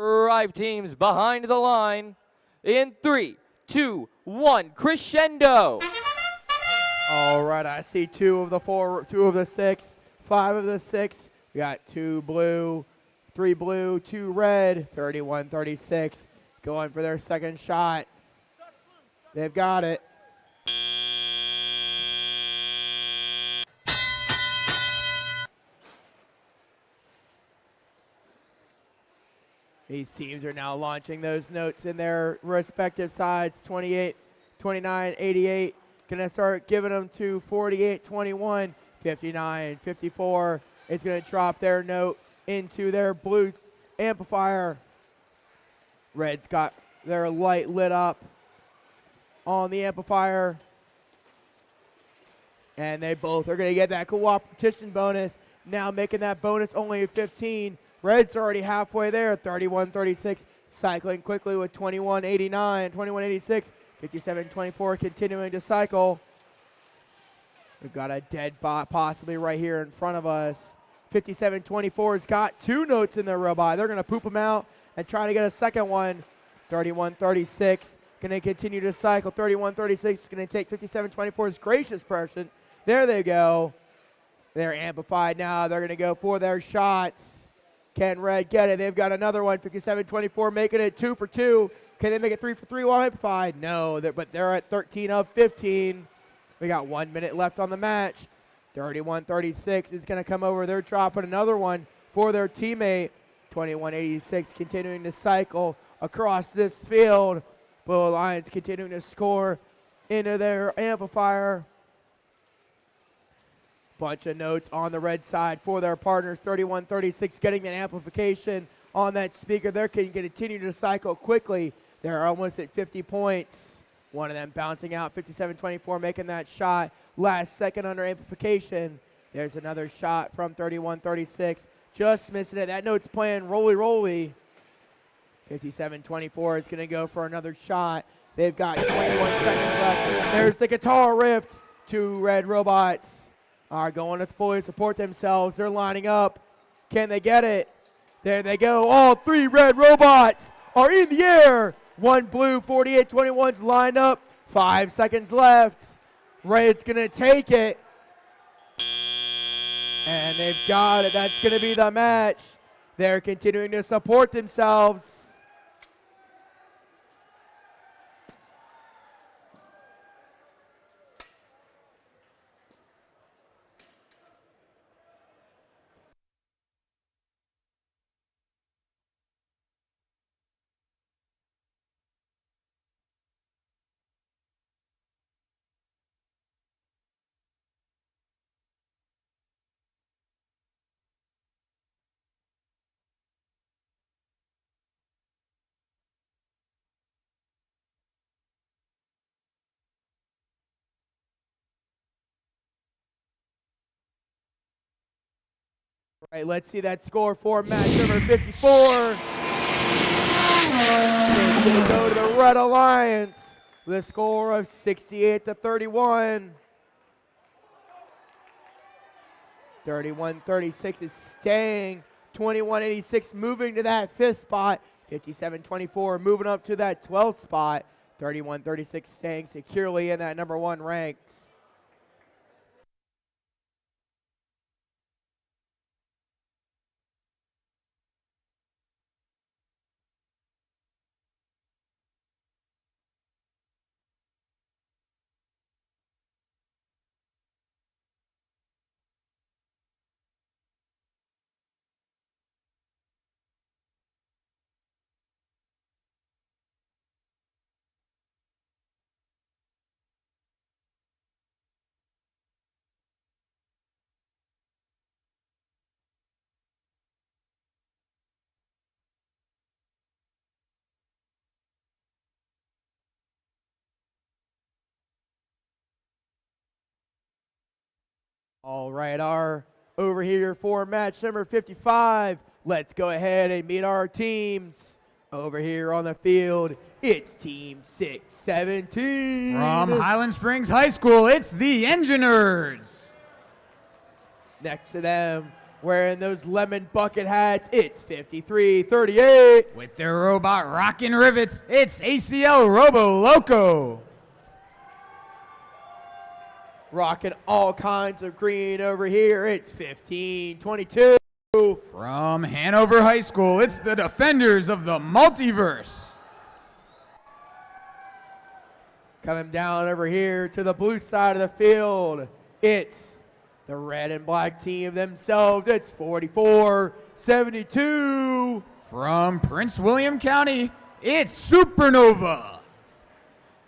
Drive teams behind the line in 3, 2, 1, crescendo. All right, I see 2 of the 4, 2 of the 6, 5 of the 6. We got 2 blue, 3 blue, 2 red, 31-36. Going for their second shot. They've got it. These teams are now launching those notes in their respective sides. 28, 29, 88. Gonna start giving them to 48, 21, 59, 54. It's gonna drop their note into their blue amplifier. Red's got their light lit up on the amplifier. And they both are gonna get that cooperation bonus. Now making that bonus only 15. Red's already halfway there, 31-36, cycling quickly with 21-89, 21-86, 57-24, continuing to cycle. We've got a dead bot possibly right here in front of us. 57-24's got 2 notes in their robot. They're going to poop them out and try to get a second one. 31-36, going to continue to cycle. 31-36 is going to take 57-24's gracious person. There they go. They're amplified now. They're going to go for their shots. Can Red get it? They've got another one. 57-24 making it 2 for 2. Can they make it 3 for 3 while amplified? No, but they're at 13 of 15. We got 1 minute left on the match. 31-36 is going to come over. They're dropping another one for their teammate. 21-86 continuing to cycle across this field. Blue Alliance continuing to score into their amplifier. Bunch of notes on the red side for their partners. 31-36 getting that amplification on that speaker. They're going to continue to cycle quickly. They're almost at 50 points. One of them bouncing out. 57-24 making that shot. Last second under amplification. There's another shot from 31-36. Just missing it. That note's playing roly-roly. 57-24 is going to go for another shot. They've got 21 seconds left. There's the guitar rift. 2 red robots are going to fully support themselves. They're lining up. Can they get it? There they go. All 3 red robots are in the air. 1 blue, 48-21's lined up. 5 seconds left. Red's going to take it. And they've got it. That's going to be the match. They're continuing to support themselves. All right, let's see that score for match number 54. It's going to go to the Red Alliance with a score of 68-31. 31-36 is staying. 21-86 moving to that 5th spot. 57-24 moving up to that 12th spot. 31-36 staying securely in that number 1 ranked. All right, our over here for match number 55. Let's go ahead and meet our teams over here on the field. It's Team 617. From Highland Springs High School, it's the Engineers. Next to them, wearing those lemon bucket hats. It's 53-38. With their robot rockin' rivets, it's ACL Robo Loco. Rocking all kinds of green over here. It's 15-22. From Hanover High School, it's the defenders of the multiverse. Coming down over here to the blue side of the field, it's the red and black team themselves. It's 44-72. From Prince William County, it's Supernova.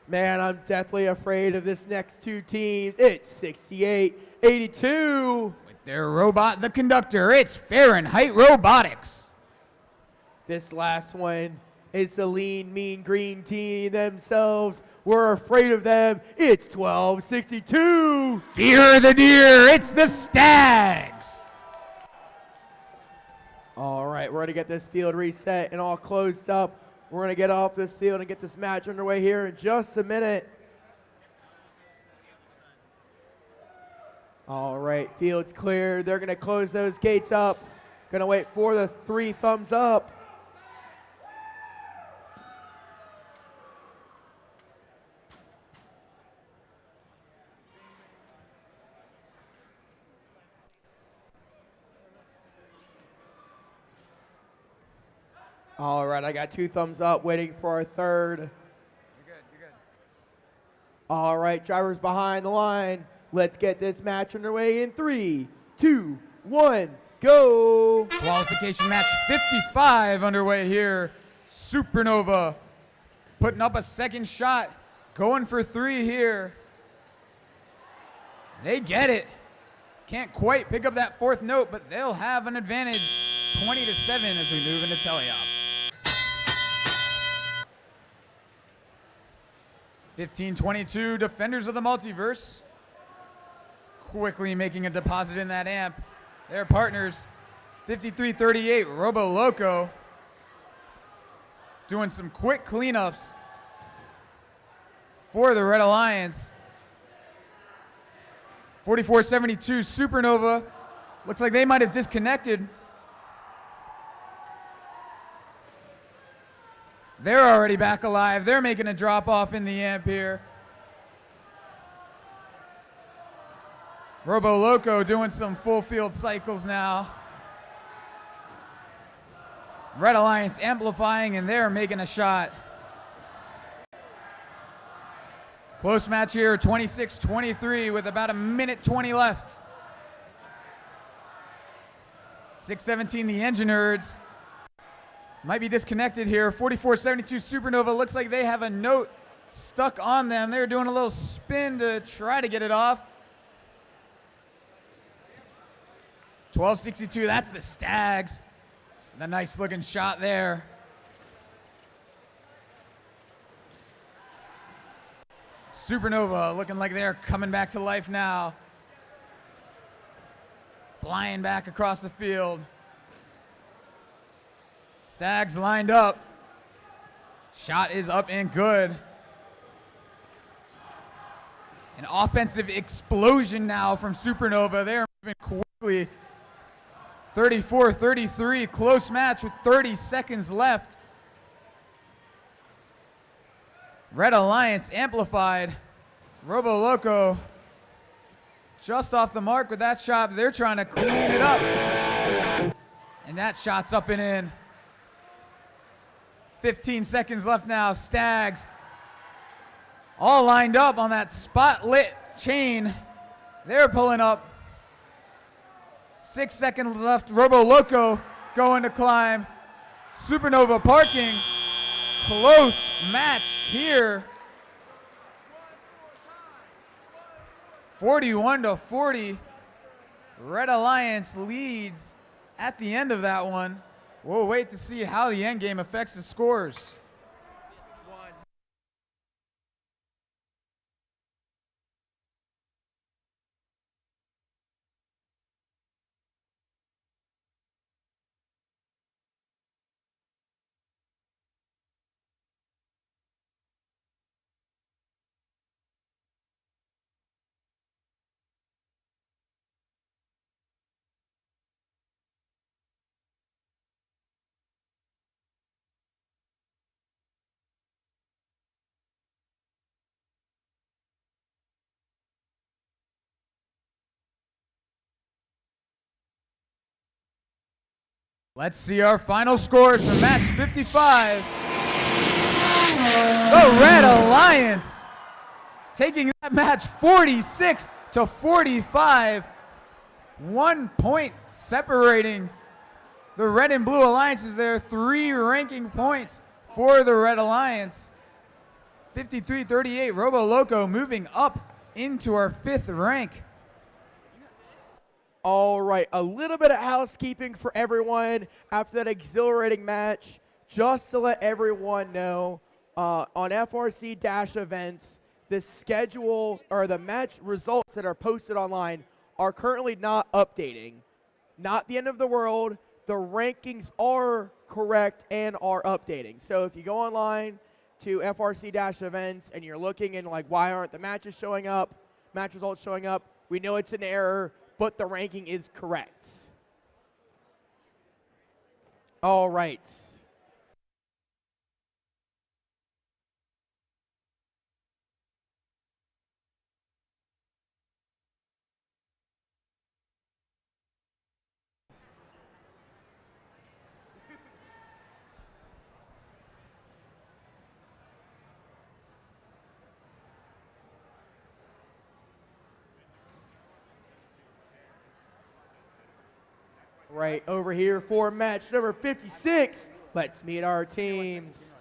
Man, I'm deathly afraid of this next two teams. It's 68-82. With their robot, the conductor, it's Fahrenheit Robotics. This last one is the lean, mean green team themselves. We're afraid of them. It's 12-62. Fear the deer, it's the Stags. All right, we're going to get this field reset and all closed up. We're going to get off this field and get this match underway here in just a minute. All right, field's clear. They're going to close those gates up. Going to wait for the 3 thumbs up. All right, I got 2 thumbs up, waiting for our third. You're good. All right, drivers behind the line. Let's get this match underway in 3, 2, 1, go. Qualification match 55 underway here. Supernova putting up a second shot, going for 3 here. They get it. Can't quite pick up that 4th note, but they'll have an advantage 20-7 as we move into teleop. 15-22, defenders of the multiverse. Quickly making a deposit in that amp. Their partners, 53-38, Robo Loco. Doing some quick cleanups for the Red Alliance. 44-72, Supernova. Looks like they might have disconnected. They're already back alive. They're making a drop off in the amp here. Robo Loco doing some full field cycles now. Red Alliance amplifying, and they're making a shot. Close match here, 26-23 with about 1:20 left. 6:17 the Engine Nerds. Might be disconnected here. 44-72 Supernova. Looks like they have a note stuck on them. They're doing a little spin to try to get it off. 12-62, that's the Stags. The nice looking shot there. Supernova looking like they're coming back to life now. Flying back across the field. Stags lined up. Shot is up and good. An offensive explosion now from Supernova. They're moving quickly. 34-33, close match with 30 seconds left. Red Alliance amplified. Robo Loco just off the mark with that shot. They're trying to clean it up. And that shot's up and in. 15 seconds left now. Stags all lined up on that spot-lit chain. They're pulling up. 6 seconds left. Robo Loco going to climb. Supernova parking. Close match here. 41-40. Red Alliance leads at the end of that one. We'll wait to see how the end game affects the scores. Let's see our final scores for match 55. The Red Alliance taking that match 46-45. 1 point separating the Red and Blue Alliances there. 3 ranking points for the Red Alliance. 53-38, Robo Loco moving up into our 5th rank. All right, a little bit of housekeeping for everyone after that exhilarating match. Just to let everyone know, on FRC-events, the schedule or the match results that are posted online are currently not updating. Not the end of the world. The rankings are correct and are updating. So if you go online to FRC-events and you're looking and like, why aren't the matches showing up, match results showing up, we know it's an error, but the ranking is correct. All right. Right over here for match number 56. Let's meet our teams.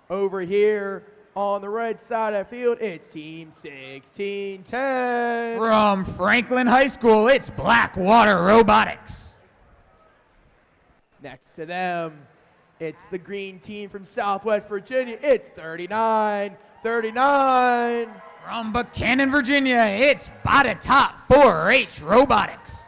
Over here on the red side of the field, it's Team 1610. From Franklin High School, it's Blackwater Robotics. Next to them, it's the green team from Southwest Virginia. It's 39. From Buchanan, Virginia, it's Bada Top 4-H Robotics.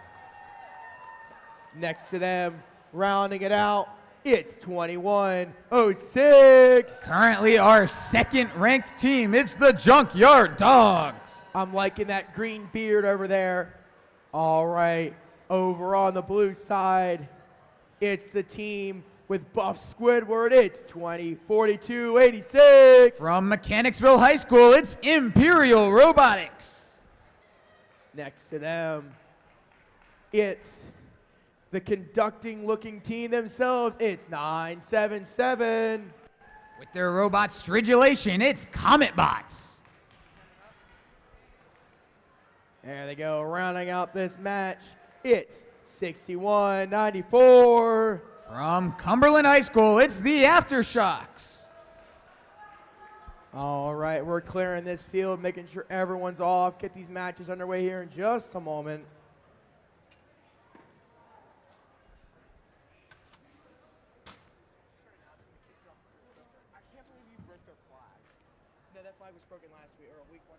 Next to them, rounding it out, it's 2106. Currently our 2nd ranked team, it's the Junkyard Dogs. I'm liking that green beard over there. All right, over on the blue side, it's the team with Buff Squidward. It's 204286. From Mechanicsville High School, it's Imperial Robotics. Next to them, it's the conducting-looking team themselves. It's 977. With their robot stridulation, it's Comet Bots. There they go, rounding out this match. It's 6194. From Cumberland High School, it's the Aftershocks. All right, we're clearing this field, making sure everyone's off. Get these matches underway here in just a moment. That flag was broken last week or week 1.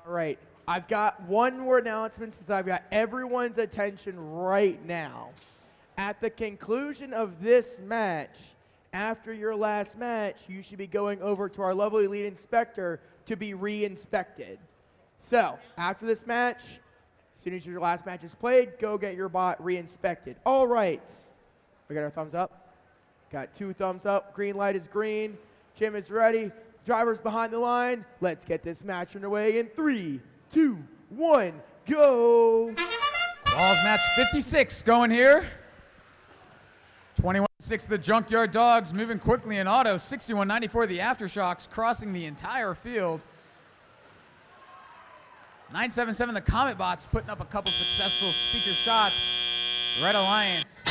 All right, I've got one more announcement since I've got everyone's attention right now. At the conclusion of this match, after your last match, you should be going over to our lovely lead inspector to be re-inspected. So, after this match, as soon as your last match is played, go get your bot re-inspected. All right. We got our thumbs up. Got 2 thumbs up. Green light is green. Jim is ready. Driver's behind the line. Let's get this match underway in 3, 2, 1, go. Balls match 56 going here. 21-6 the Junkyard Dogs moving quickly in auto. 61-94 the Aftershocks crossing the entire field. 977 the Comet Bots putting up a couple successful speaker shots. Red Alliance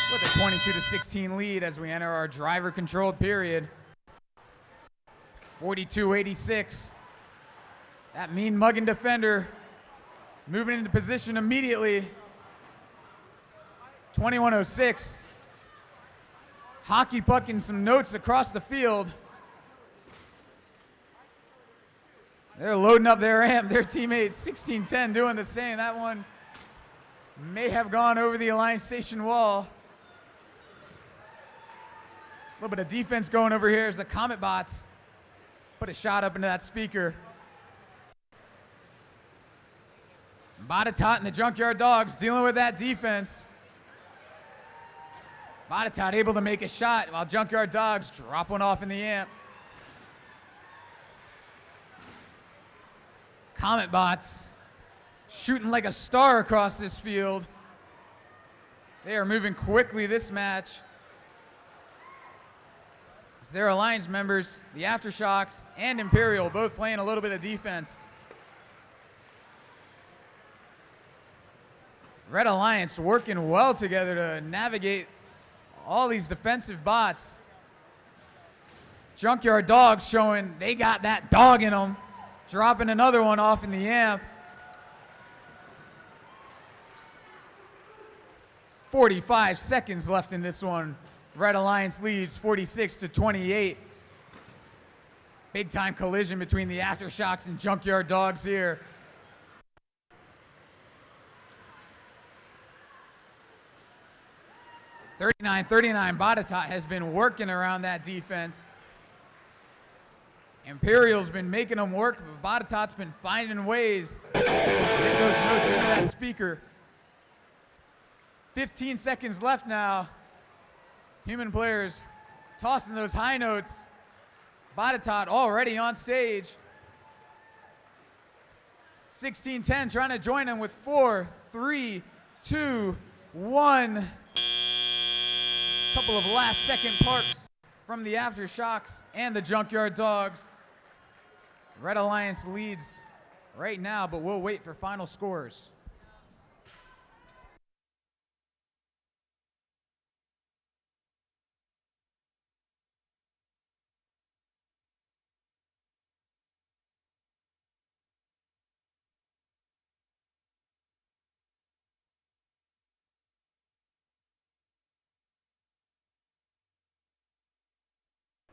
with a 22-16 lead as we enter our driver-controlled period. 42-86. That mean mugging defender moving into position immediately. 21-06. Hockey pucking some notes across the field. They're loading up their amp. Their teammate 1610 doing the same. That one may have gone over the Alliance Station wall. A little bit of defense going over here as the Comet Bots put a shot up into that speaker. Badatot and the Junkyard Dogs dealing with that defense. Botetourt able to make a shot while Junkyard Dogs drop one off in the amp. Comet Bots shooting like a star across this field. They are moving quickly this match. As their alliance members, the Aftershocks and Imperial, both playing a little bit of defense. Red Alliance working well together to navigate all these defensive bots. Junkyard Dogs showing they got that dog in them. Dropping another one off in the amp. 45 seconds left in this one. Red Alliance leads 46-28. Big time collision between the Aftershocks and Junkyard Dogs here. (39-39). Botetourt has been working around that defense. Imperial's been making them work, but Botetourt's been finding ways to get those notes into that speaker. 15 seconds left now. Human players tossing those high notes. Botetourt already on stage. 16-10 trying to join them with 4, 3, 2, 1. Couple of last second parks from the Aftershocks and the Junkyard Dogs. Red Alliance leads right now, but we'll wait for final scores.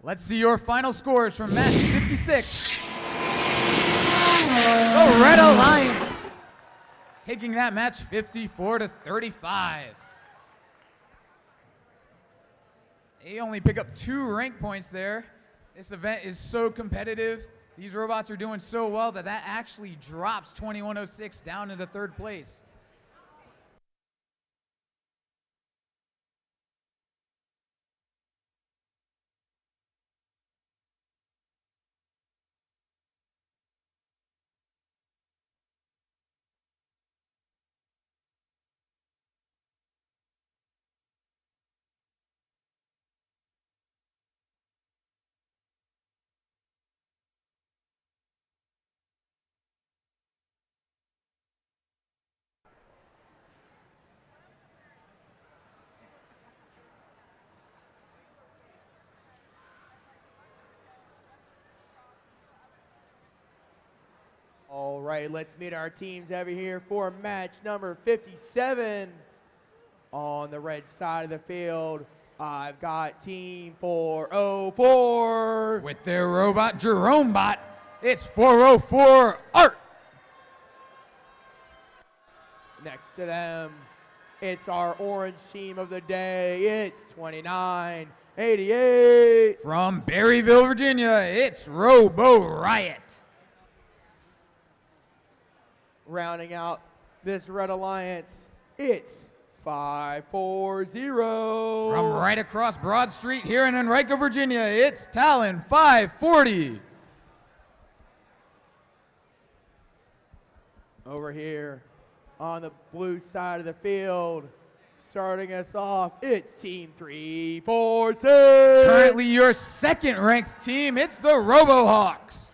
Let's see your final scores from match 56. The Red Alliance taking that match 54-35. They only pick up 2 rank points there. This event is so competitive. These robots are doing so well that actually drops 2106 down into 3rd place. All right, let's meet our teams over here for match number 57. On the red side of the field, I've got Team 404. With their robot Jerome Bot, it's 404 Art. Next to them, it's our orange team of the day. It's 2988. From Berryville, Virginia, it's Robo Riot. Rounding out this Red Alliance, it's 540. From right across Broad Street here in Henrico, Virginia, it's Talon 540. Over here on the blue side of the field, starting us off, it's Team 346. Currently your 2nd ranked team, it's the RoboHawks.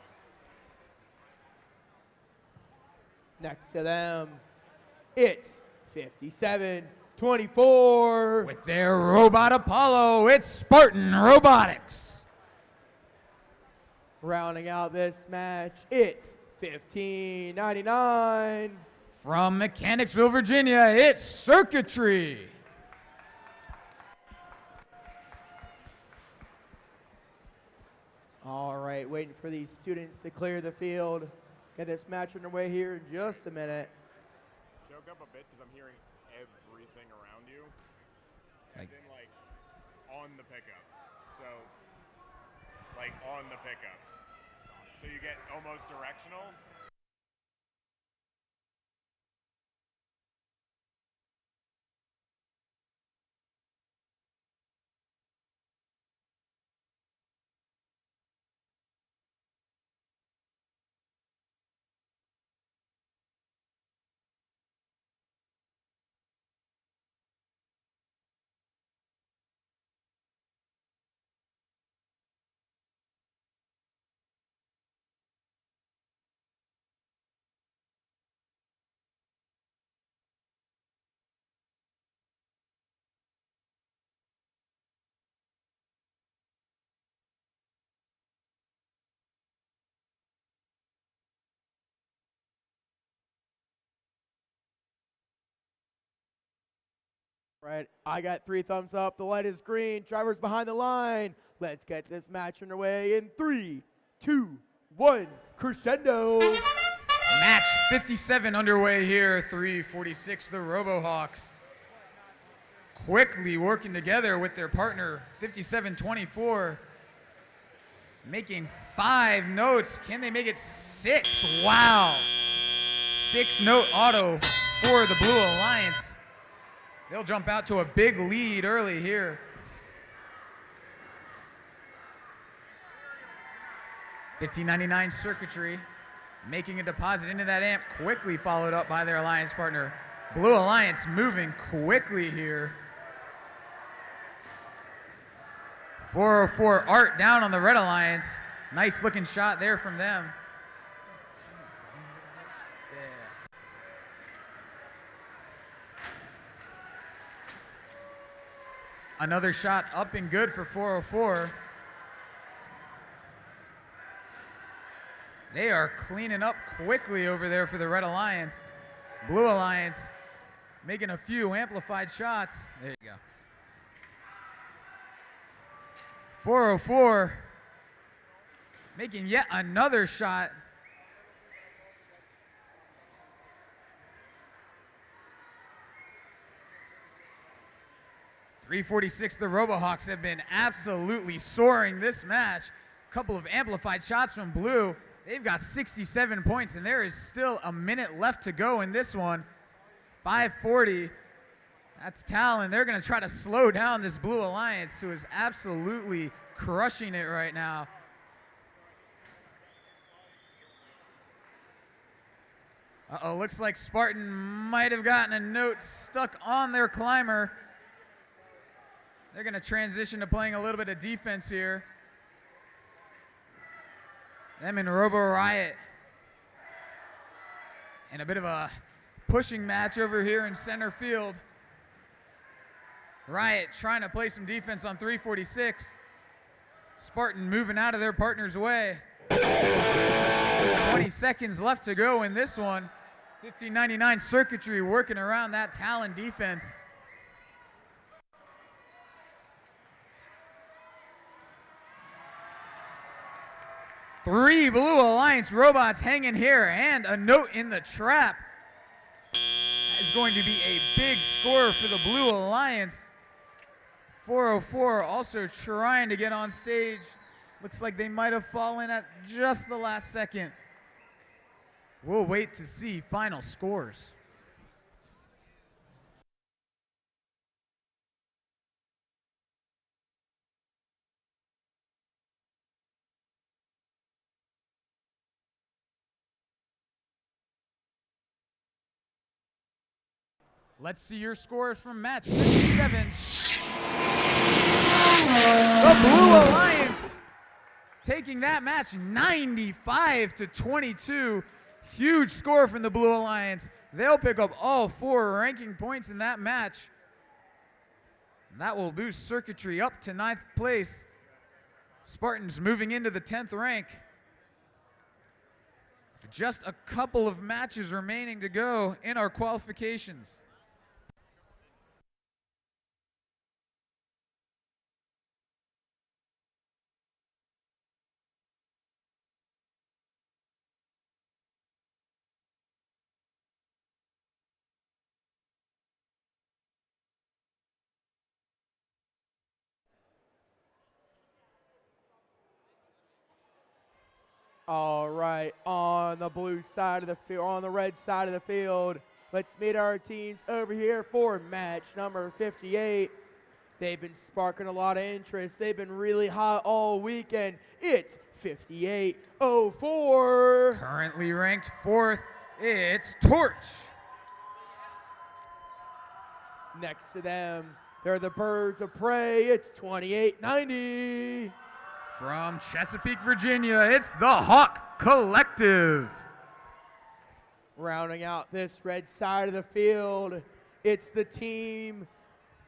Next to them, it's 5724. With their robot Apollo, it's Spartan Robotics. Rounding out this match, it's 1599. From Mechanicsville, Virginia, it's Circuitry. All right, waiting for these students to clear the field. Get this match underway here in just a minute. Joke up a bit because I'm hearing everything around you. As in, like, on the pickup. So, like, on the pickup. So you get almost directional. Right, I got 3 thumbs up. The light is green. Drivers behind the line. Let's get this match underway in 3, 2, 1. Crescendo. Match 57 underway here. 3:46. The RoboHawks quickly working together with their partner 57-24. Making 5 notes. Can they make it 6? Wow. 6-note auto for the Blue Alliance. They'll jump out to a big lead early here. 1599 circuitry making a deposit into that amp, quickly followed up by their alliance partner. Blue Alliance moving quickly here. 404 Art down on the Red Alliance. Nice looking shot there from them. Another shot up and good for 404. They are cleaning up quickly over there for the Red Alliance. Blue Alliance making a few amplified shots. There you go. 404 making yet another shot. .346, the RoboHawks have been absolutely soaring this match. Couple of amplified shots from Blue. They've got 67 points, and there is still a minute left to go in this one. 5:40. That's Talon. They're going to try to slow down this Blue Alliance, who is absolutely crushing it right now. Uh-oh, looks like Spartan might have gotten a note stuck on their climber. They're going to transition to playing a little bit of defense here. Them and Robo Riot. And a bit of a pushing match over here in center field. Riot trying to play some defense on 346. Spartan moving out of their partner's way. 20 seconds left to go in this one. 1599 circuitry working around that Talon defense. Three Blue Alliance robots hanging here, and a note in the trap. That is going to be a big score for the Blue Alliance. 404 also trying to get on stage. Looks like they might have fallen at just the last second. We'll wait to see final scores. Let's see your scores from match 57. The Blue Alliance taking that match 95-22. Huge score from the Blue Alliance. They'll pick up all 4 ranking points in that match. That will boost circuitry up to 9th place. Spartans moving into the 10th rank. Just a couple of matches remaining to go in our qualifications. All right, on the blue side of the field, on the red side of the field, let's meet our teams over here for match number 58. They've been sparking a lot of interest. They've been really hot all weekend. It's 58-04. Currently ranked 4th, it's Torch. Next to them, they're the Birds of Prey. It's 28-90. From Chesapeake, Virginia, it's the Hawk Collective. Rounding out this red side of the field, it's the team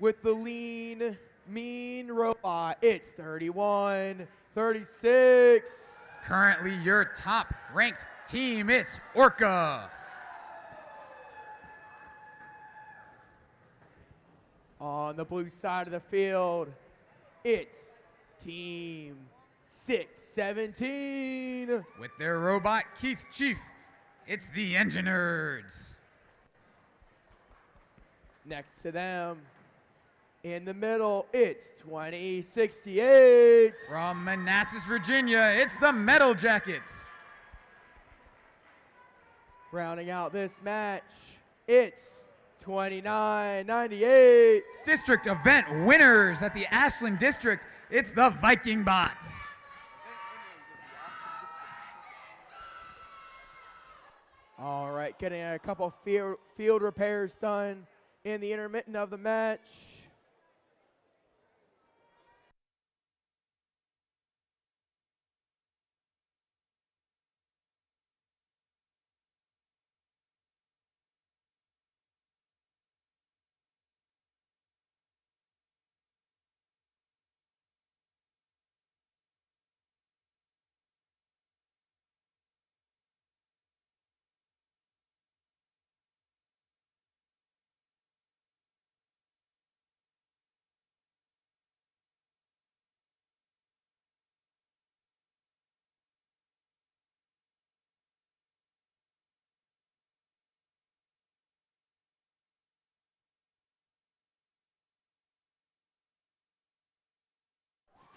with the lean, mean robot. It's 31-36. Currently your top ranked team, it's Orca. On the blue side of the field, it's Team 617. With their robot, Keith Chief, it's the Engineers. Next to them, in the middle, it's 2068. From Manassas, Virginia, it's the Metal Jackets. Rounding out this match, it's 2998. District event winners at the Ashland District, it's the Viking Bots. All right, getting a couple field repairs done in the intermittent of the match.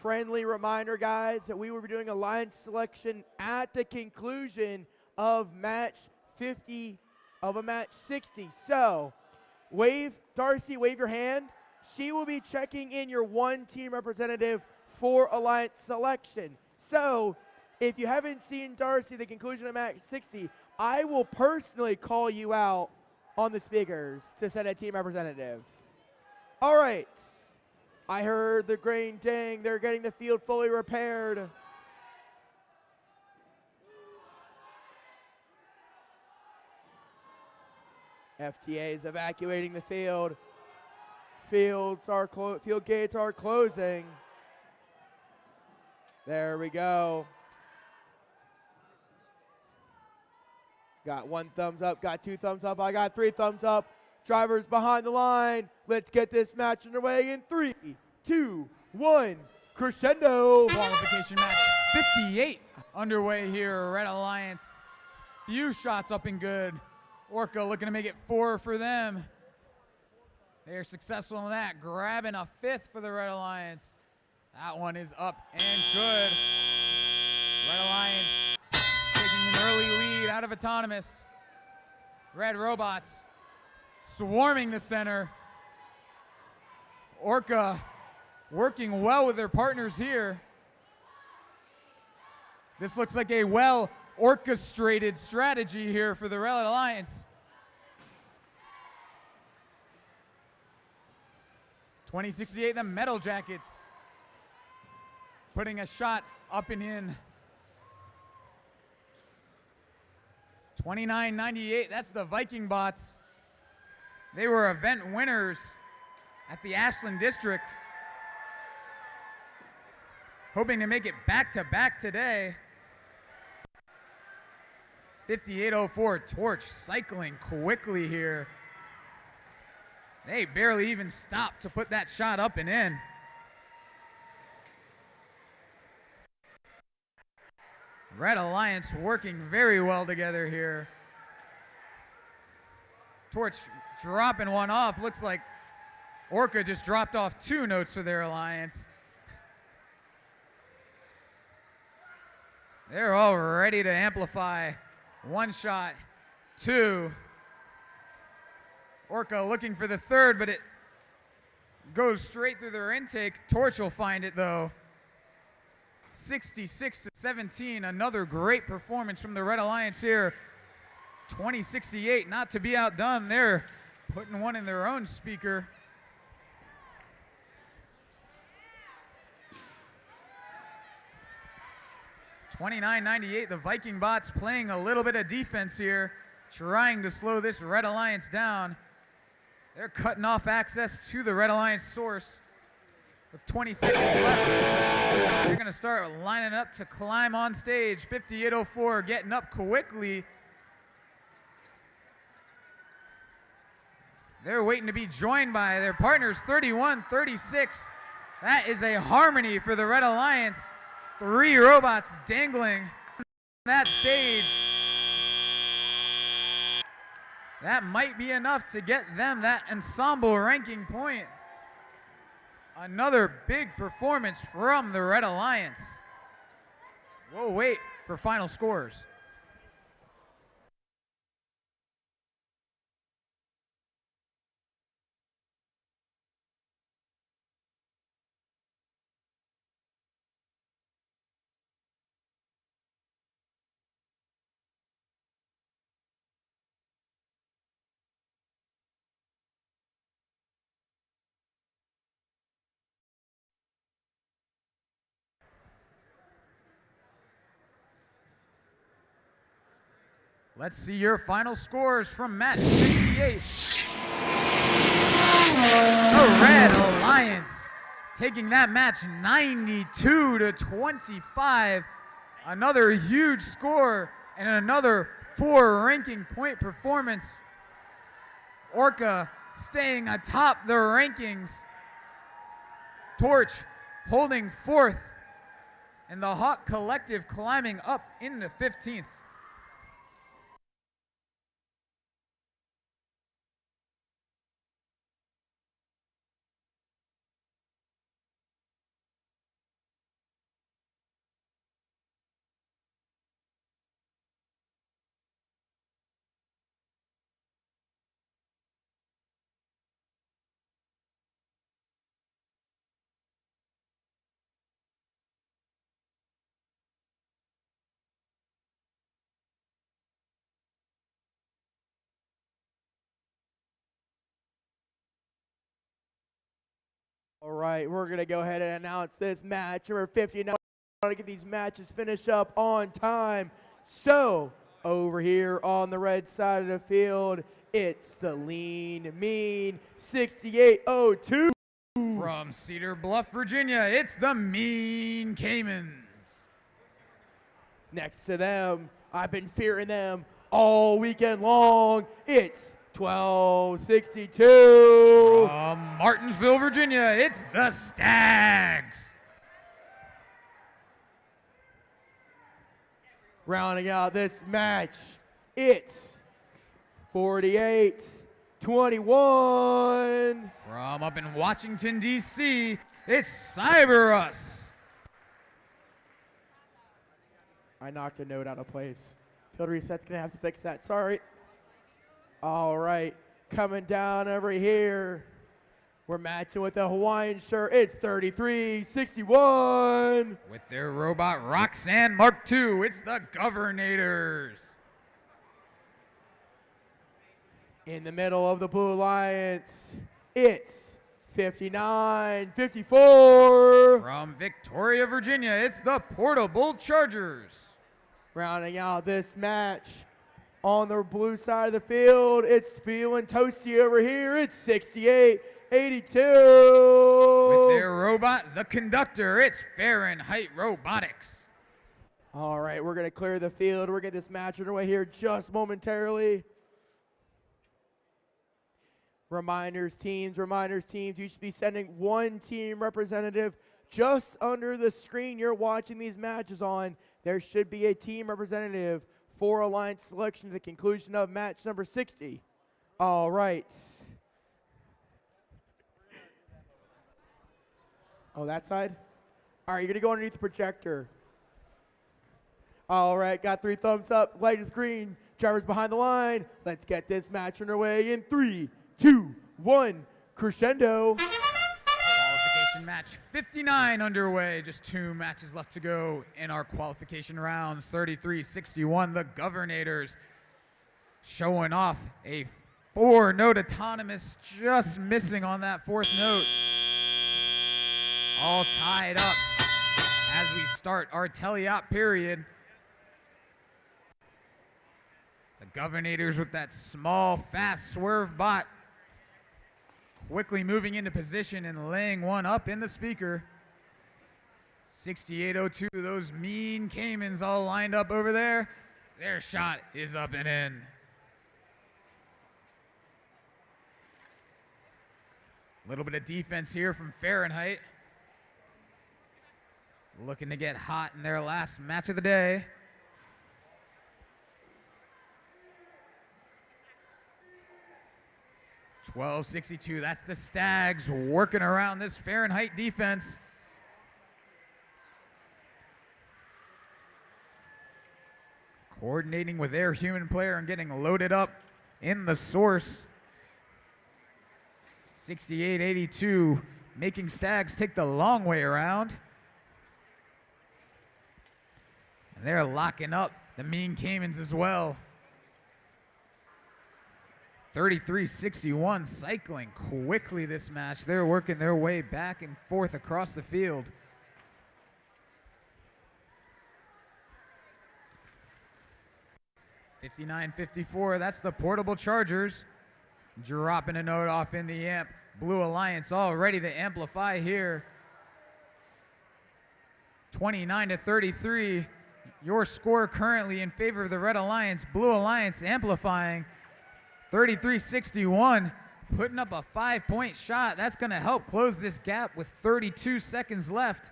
Friendly reminder, guys, that we will be doing a line selection at the conclusion of match 50 of a match 60. So, Darcy, wave your hand. She will be checking in your one team representative for alliance selection. So, if you haven't seen Darcy at the conclusion of match 60, I will personally call you out on the speakers to send a team representative. All right. I heard the grain ding. They're getting the field fully repaired. FTA is evacuating the field. Field gates are closing. There we go. Got one thumbs up, got two thumbs up, I got three thumbs up. Drivers behind the line. Let's get this match underway in 3, 2, 1. Crescendo. Qualification match 58 underway here. Red Alliance, few shots up and good. Orca looking to make it 4 for them. They are successful in that, grabbing a 5th for the Red Alliance. That one is up and good. Red Alliance taking an early lead out of Autonomous. Red Robots swarming the center. Orca working well with their partners here. This looks like a well orchestrated strategy here for the Red Alliance. 2068, the Metal Jackets putting a shot up and in. 2998, that's the Viking Bots. They were event winners at the Ashland District. Hoping to make it back-to-back today. 5804, Torch cycling quickly here. They barely even stopped to put that shot up and in. Red Alliance working very well together here. Torch dropping one off. Looks like Orca just dropped off 2 notes for their alliance. They're all ready to amplify. 1 shot, 2. Orca looking for the 3rd, but it goes straight through their intake. Torch will find it though. 66-17, another great performance from the Red Alliance here. 2068, not to be outdone. They're putting one in their own speaker. $29.98, the Viking Bots playing a little bit of defense here, trying to slow this Red Alliance down. They're cutting off access to the Red Alliance source with 20 seconds left. They're going to start lining up to climb on stage. 5804 getting up quickly. They're waiting to be joined by their partners, 31-36. That is a harmony for the Red Alliance. 3 robots dangling on that stage. That might be enough to get them that ensemble ranking point. Another big performance from the Red Alliance. We'll wait for final scores. Let's see your final scores from match 58. The Red Alliance taking that match 92-25. Another huge score and another 4 ranking point performance. Orca staying atop the rankings. Torch holding 4th. And the Hawk Collective climbing up in the 15th. All right, we're going to go ahead and announce this match. Number 59, I want to get these matches finished up on time. So, over here on the red side of the field, it's the Lean Mean 6802. From Cedar Bluff, Virginia, it's the Mean Caimans. Next to them, I've been fearing them all weekend long. It's 1262. From Martinsville, Virginia, it's the Stags. Rounding out this match, it's 48-21. From up in Washington, D.C., it's Cyber Us. I knocked a note out of place. Field reset's going to have to fix that. Sorry. All right. Coming down over here. We're matching with the Hawaiian shirt. It's 33-61. With their robot Roxanne Mark II, it's the Governators. In the middle of the Blue Alliance, it's 59-54. From Victoria, Virginia, it's the Portable Chargers. Rounding out this match on the blue side of the field, it's feeling toasty over here. It's 68-82. With their robot, the Conductor, it's Fahrenheit Robotics. All right, we're going to clear the field. We're going to get this match underway here just momentarily. Reminders, teams, you should be sending 1 team representative just under the screen you're watching these matches on. There should be a team representative for Alliance selection at the conclusion of match number 60. All right. Oh, that side? All right, you're going to go underneath the projector. All right, got 3 thumbs up. Light is green. Drivers behind the line. Let's get this match underway in 3, 2, 1. Crescendo. Qualification match 59 underway. Just 2 matches left to go in our qualification rounds. 33-61, the Governators showing off a 4-note autonomous, just missing on that 4th note. All tied up as we start our teleop period. The Governators with that small, fast swerve bot, quickly moving into position and laying one up in the speaker. 6802, those Mean Caimans all lined up over there. Their shot is up and in. A little bit of defense here from Fahrenheit. Looking to get hot in their last match of the day. .1262, that's the Stags working around this Fahrenheit defense. Coordinating with their human player and getting loaded up in the source. 68-82, making Stags take the long way around. And they're locking up the Mean Caimans as well. 33-61, cycling quickly this match. They're working their way back and forth across the field. .59-54, that's the Portable Chargers. Dropping a note off in the amp. Blue Alliance all ready to amplify here. 29-33, your score currently in favor of the Red Alliance. Blue Alliance amplifying. 33-61, putting up a 5-point shot. That's going to help close this gap with 32 seconds left.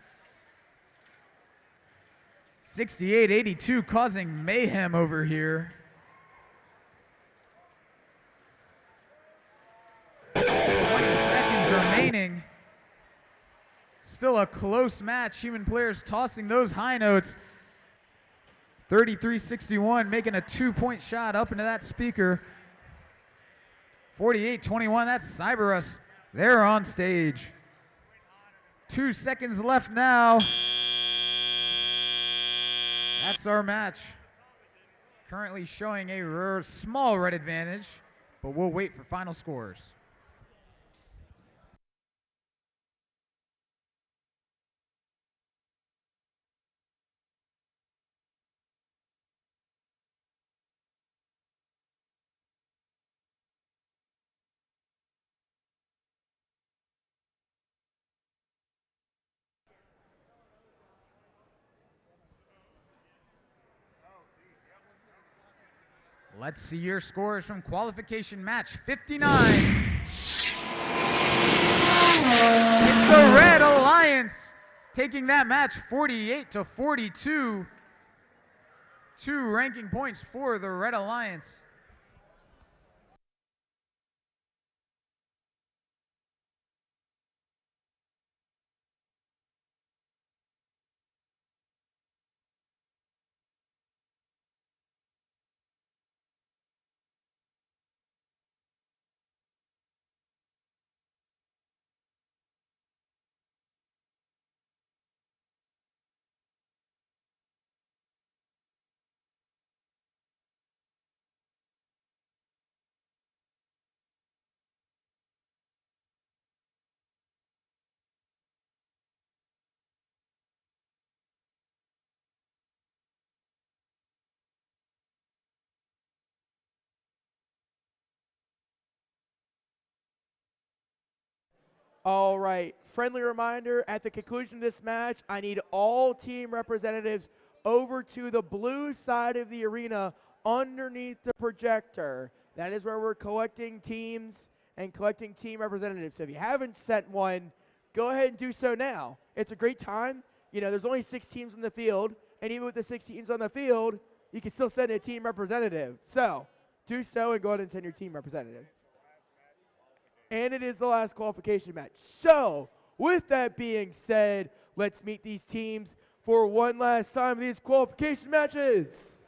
68-82, causing mayhem over here. 20 seconds remaining. Still a close match. Human players tossing those high notes. 33-61, making a 2-point shot up into that speaker. 48-21, that's Cyberus. They're on stage. 2 seconds left now. That's our match. Currently showing a small red advantage, but we'll wait for final scores. Let's see your scores from qualification match 59. It's the Red Alliance taking that match 48-42. 2 ranking points for the Red Alliance. All right, friendly reminder, at the conclusion of this match, I need all team representatives over to the blue side of the arena underneath the projector. That is where we're collecting teams and collecting team representatives. So if you haven't sent one, go ahead and do so now. It's a great time. You know, there's only 6 teams in the field, and even with the 6 teams on the field, you can still send a team representative. So do so and go ahead and send your team representative. And it is the last qualification match. So, with that being said, let's meet these teams for one last time of these qualification matches.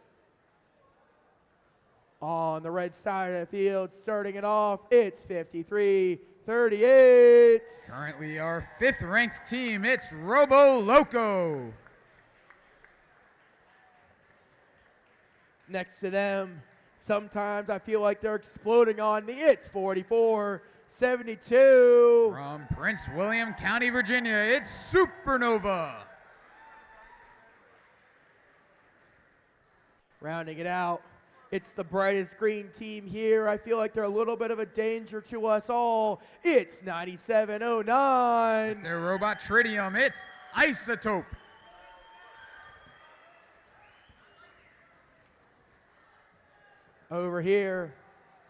On the red side of the field, starting it off, it's 53-38. Currently our 5th ranked team, it's Robo Loco. Next to them, sometimes I feel like they're exploding on me. It's 44-72. From Prince William County, Virginia, it's Supernova. Rounding it out, it's the brightest green team here. I feel like they're a little bit of a danger to us all. It's 9709. Their robot Tritium, it's Isotope. Over here,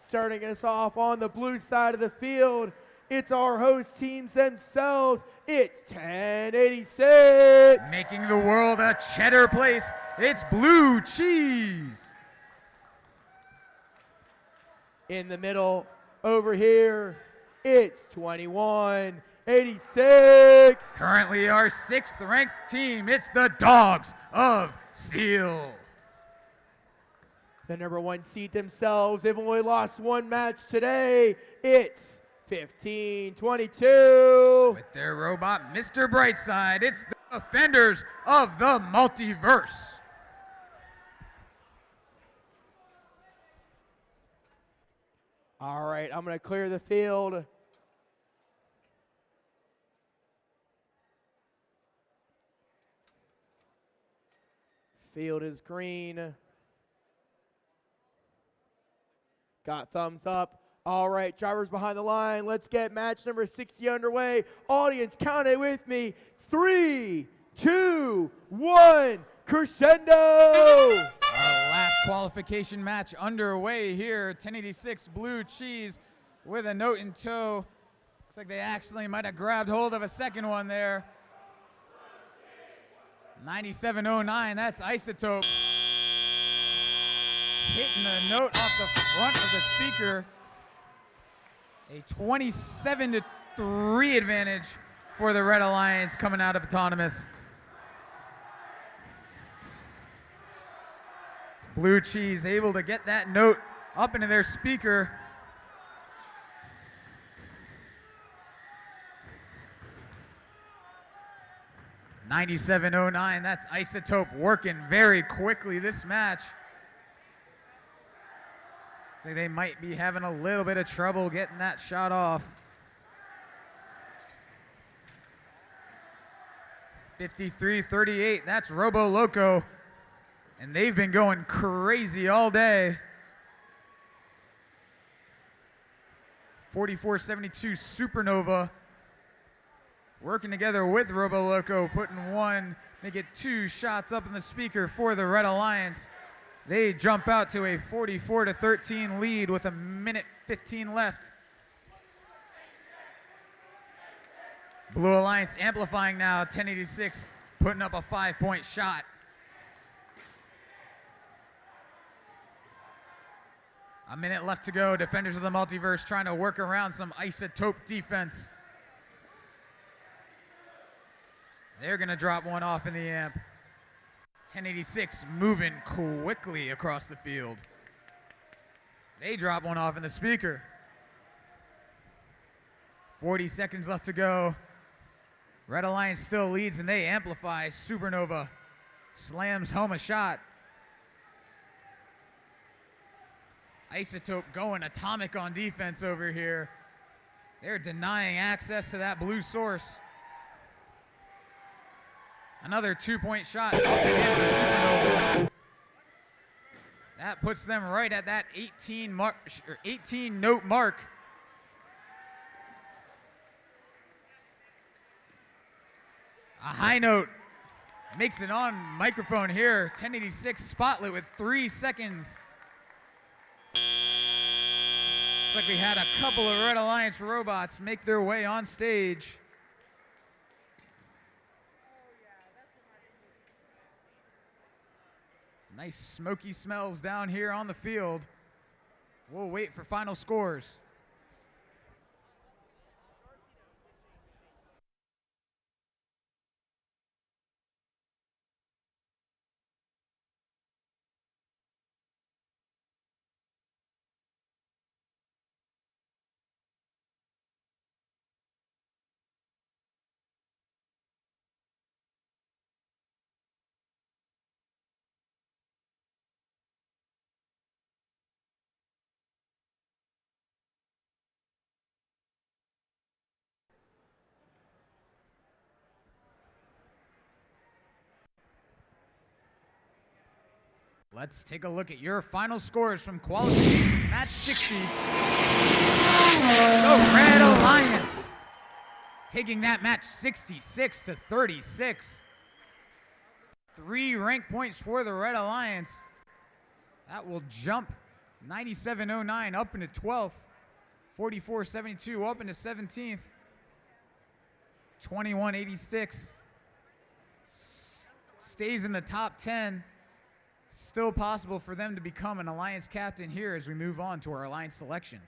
starting us off on the blue side of the field, It's our host teams themselves. It's 1086. Making the world a cheddar place, it's Blue Cheese. In the middle over here, it's 2186. Currently our 6th ranked team, it's the Dogs of Steel. The number 1 seed themselves, they've only lost 1 match today. It's 1522. With their robot, Mr. Brightside, it's the Defenders of the Multiverse. All right, I'm going to clear the field. Field is green. Got thumbs up. All right, drivers behind the line. Let's get match number 60 underway. Audience, count it with me. 3, 2, 1, crescendo! Our last qualification match underway here. 1086 Blue Cheese with a note in tow. Looks like they accidentally might have grabbed hold of a second one there. 9709, that's Isotope. Hitting the note off the front of the speaker. A 27-3 advantage for the Red Alliance coming out of Autonomous. Blue Cheese able to get that note up into their speaker. $97.09, that's Isotope working very quickly this match. So they might be having a little bit of trouble getting that shot off. 53-38, that's Robo Loco. And they've been going crazy all day. 44-72 Supernova. Working together with Robo Loco, putting 1, make it 2 shots up in the speaker for the Red Alliance. They jump out to a 44-13 lead with 1:15 left. Blue Alliance amplifying now, 1086 putting up a 5-point shot. A minute left to go. Defenders of the Multiverse trying to work around some Isotope defense. They're going to drop one off in the amp. 1086 moving quickly across the field. They drop one off in the speaker. 40 seconds left to go. Red Alliance still leads and they amplify. Supernova slams home a shot. Isotope going atomic on defense over here. They're denying access to that blue source. Another 2-point shot up and in for Supernova. That puts them right at that 18 note mark. A high note makes it on microphone here. 1086 spotlit with 3 seconds. Looks like we had a couple of Red Alliance robots make their way on stage. Nice smoky smells down here on the field. We'll wait for final scores. Let's take a look at your final scores from Qualification Match 60. The Red Alliance taking that match 66-36. 3 rank points for the Red Alliance. That will jump 97.09 up into 12th 44.72 up into 17th. 21.86. Stays in the top 10. Still possible for them to become an Alliance captain here as we move on to our Alliance selection.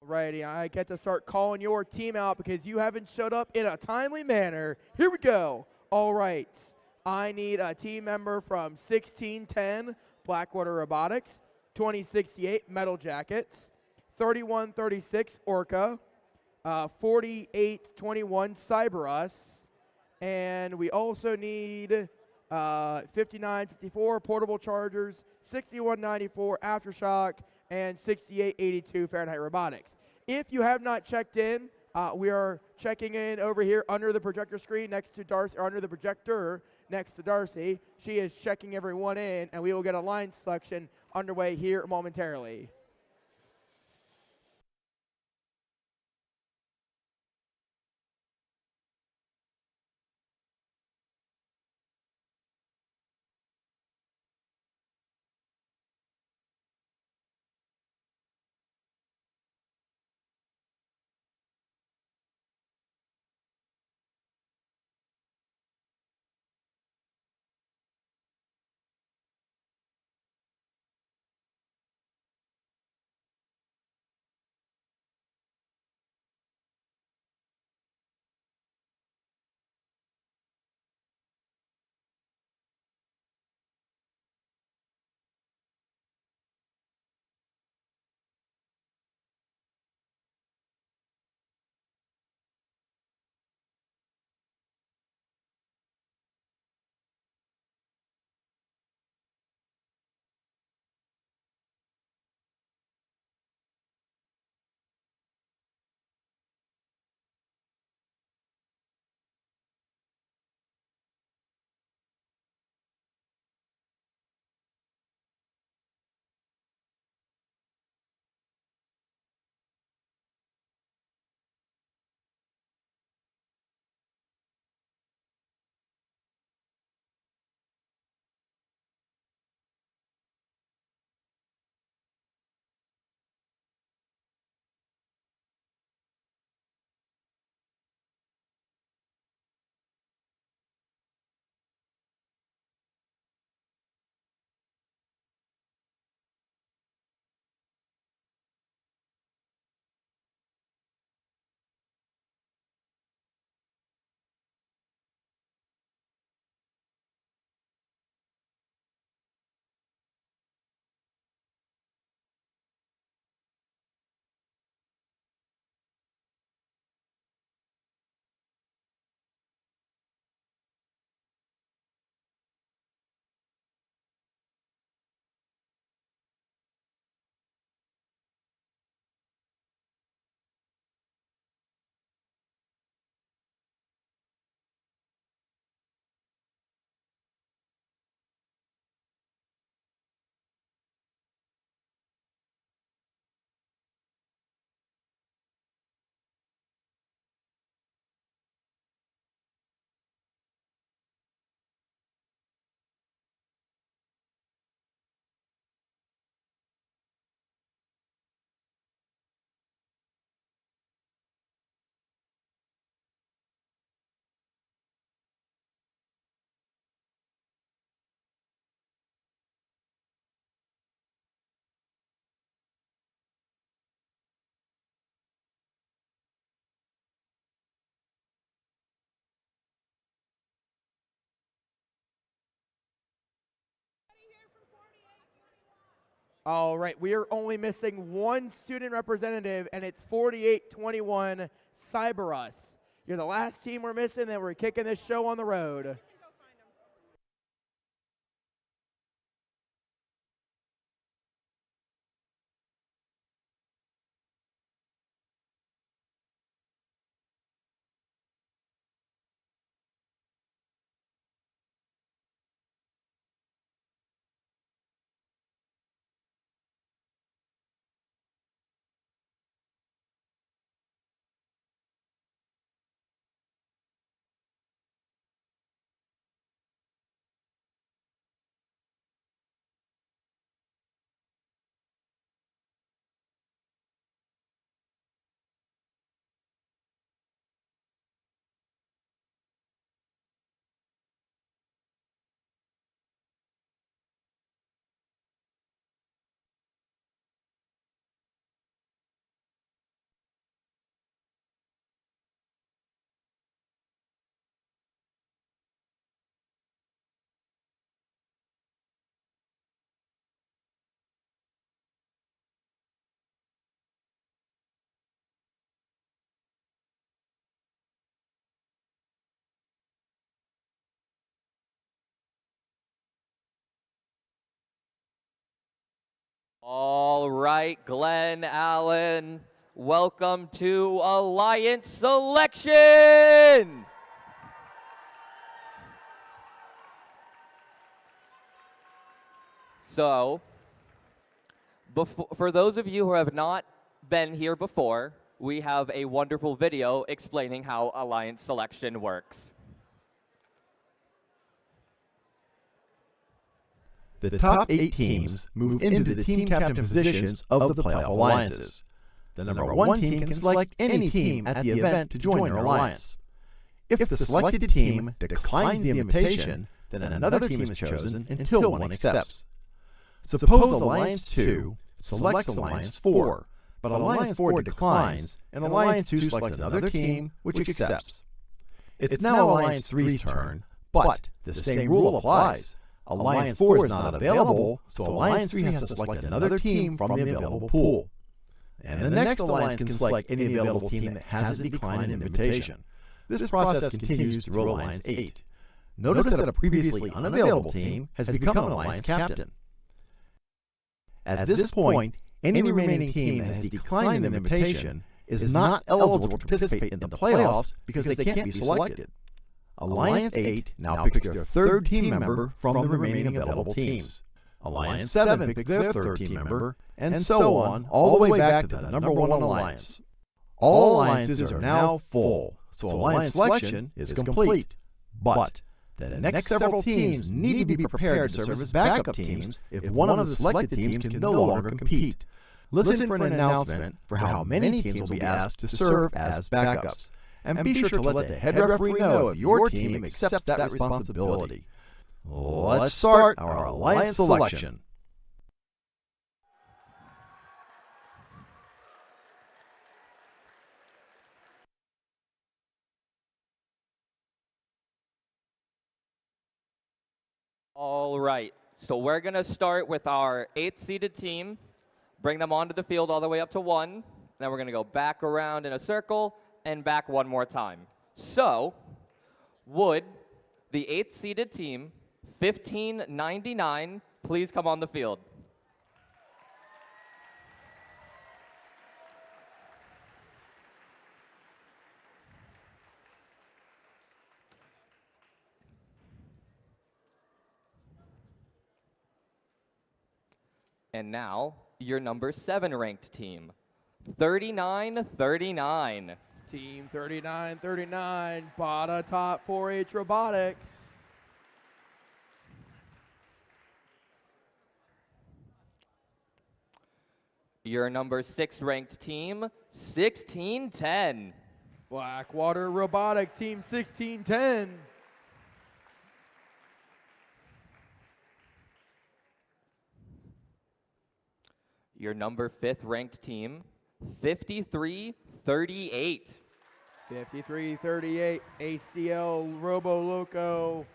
Alrighty, I get to start calling your team out because you haven't showed up in a timely manner. Here we go. All right, I need a team member from 1610 Blackwater Robotics, 2068 Metal Jackets, 3136 Orca, 4821 Cyberus, and we also need 5954 Portable Chargers, 6194 Aftershock, and 6882 Fahrenheit Robotics. If you have not checked in, we are checking in over here under the projector screen next to Darcy, or under the projector next to Darcy. She is checking everyone in, and we will get a line selection underway here momentarily. All right, we are only missing one student representative, and it's 4821 Cyberus. You're the last team we're missing, then we're kicking this show on the road. All right, Glen, Allen, welcome to Alliance Selection. So, for those of you who have not been here before, we have a wonderful video explaining how Alliance Selection works. The top 8 teams move into the team captain positions of the playoff alliances. The number 1 team can select any team at the event to join their alliance. If the selected team declines the invitation, then another team is chosen until one accepts. Suppose Alliance 2 selects Alliance 4, but Alliance 4 declines, and Alliance 2 selects another team which accepts. It's now Alliance 3's turn, but the same rule applies. Alliance 4 is not available, so Alliance 3 has to select another team from the available pool. And the next alliance can select any available team that hasn't declined an invitation. This process continues through Alliance 8. Notice that a previously unavailable team has become an alliance captain. At this point, any remaining team that has declined an invitation is not eligible to participate in the playoffs because they can't be selected. Alliance 8 now picks their third team member from the remaining available teams. Alliance 7 picks their third team member, and so on, all the way back to the number 1 alliance. All alliances are now full, so alliance selection is complete. But the next several teams need to be prepared to serve as backup teams if one of the selected teams can no longer compete. Listen for an announcement for how many teams will be asked to serve as backups. And be sure to let the head referee know if your team accepts that responsibility. Let's start our alliance selection. All right, so we're going to start with our 8th-seeded team, bring them onto the field all the way up to 1, then we're going to go back around in a circle, and back one more time. So, would the 8th-seeded team, 1599, please come on the field? And now, your number 7 ranked team, 3939. Team 3939, Bada Top 4-H Robotics. Your number 6 ranked team, 1610. Blackwater Robotics, Team 1610. Your number 5th ranked team, 5338. 5338, ACL Robo Loco.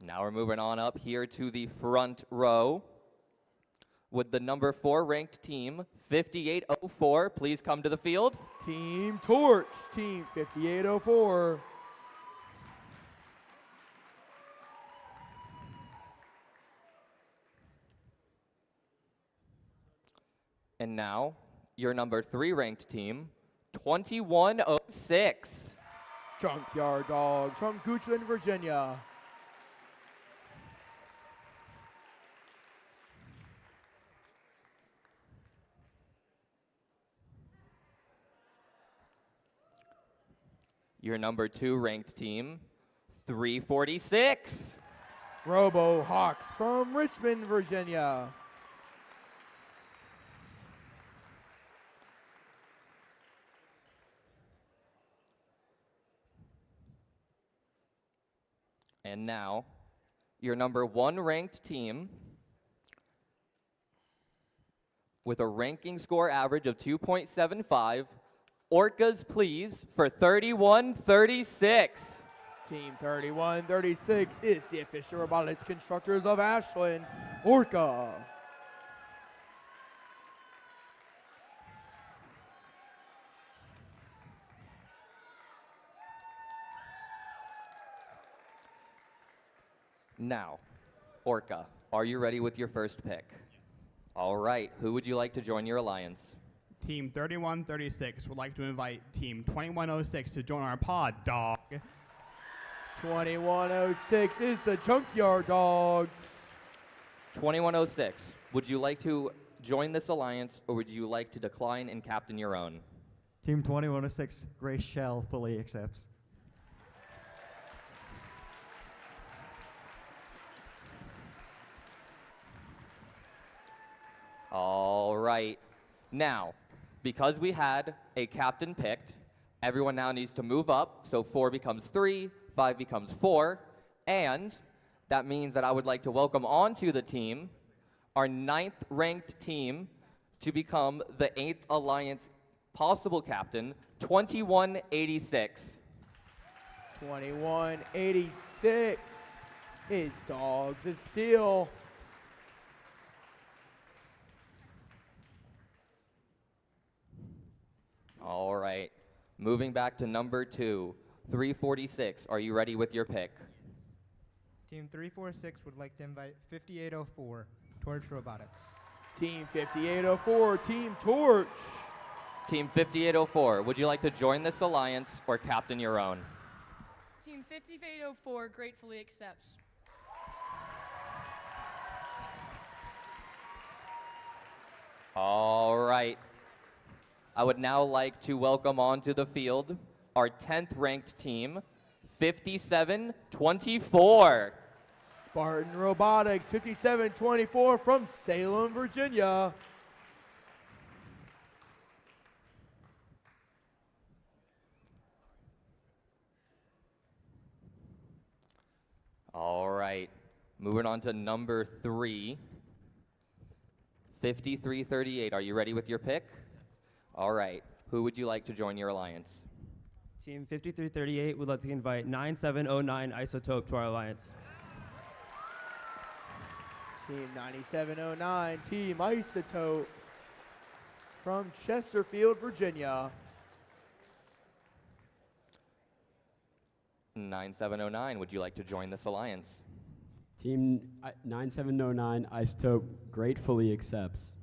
Now we're moving on up here to the front row with the number 4 ranked team, 5804. Please come to the field. Team Torch, Team 5804. And now, your number 3 ranked team, 2106. Junkyard Dogs from Goochland, Virginia. Your number 2 ranked team, 346. Robo Hawks from Richmond, Virginia. And now, your number 1 ranked team with a ranking score average of 2.75, Orcas, please, for 3136. Team 3136 is the official robotics constructors of Ashland, Orca. Now, Orca, are you ready with your first pick? All right, who would you like to join your alliance? Team 3136 would like to invite Team 2106 to join our pod, dog. 2106 is the Junkyard Dogs. 2106, would you like to join this alliance or would you like to decline and captain your own? Team 2106, Grace Shell fully accepts. All right. Now, because we had a captain picked, everyone now needs to move up. So 4 becomes 3, 5 becomes 4, and that means that I would like to welcome onto the team our 9th ranked team to become the 8th Alliance possible captain, 2186. 2186 is Dogs of Steel. All right. Moving back to number 2, 346. Are you ready with your pick? Team 346 would like to invite 5804, Torch Robotics. Team 5804, Team Torch. Team 5804, would you like to join this alliance or captain your own? Team 5804 gratefully accepts. All right. I would now like to welcome onto the field our 10th ranked team, 5724. Spartan Robotics, 5724 from Salem, Virginia. All right. Moving on to number 3, 5338. Are you ready with your pick? All right. Who would you like to join your alliance? Team 5338 would like to invite 9709 Isotope to our alliance. Team 9709, Team Isotope from Chesterfield, Virginia. 9709, would you like to join this alliance? Team 9709 Isotope gratefully accepts.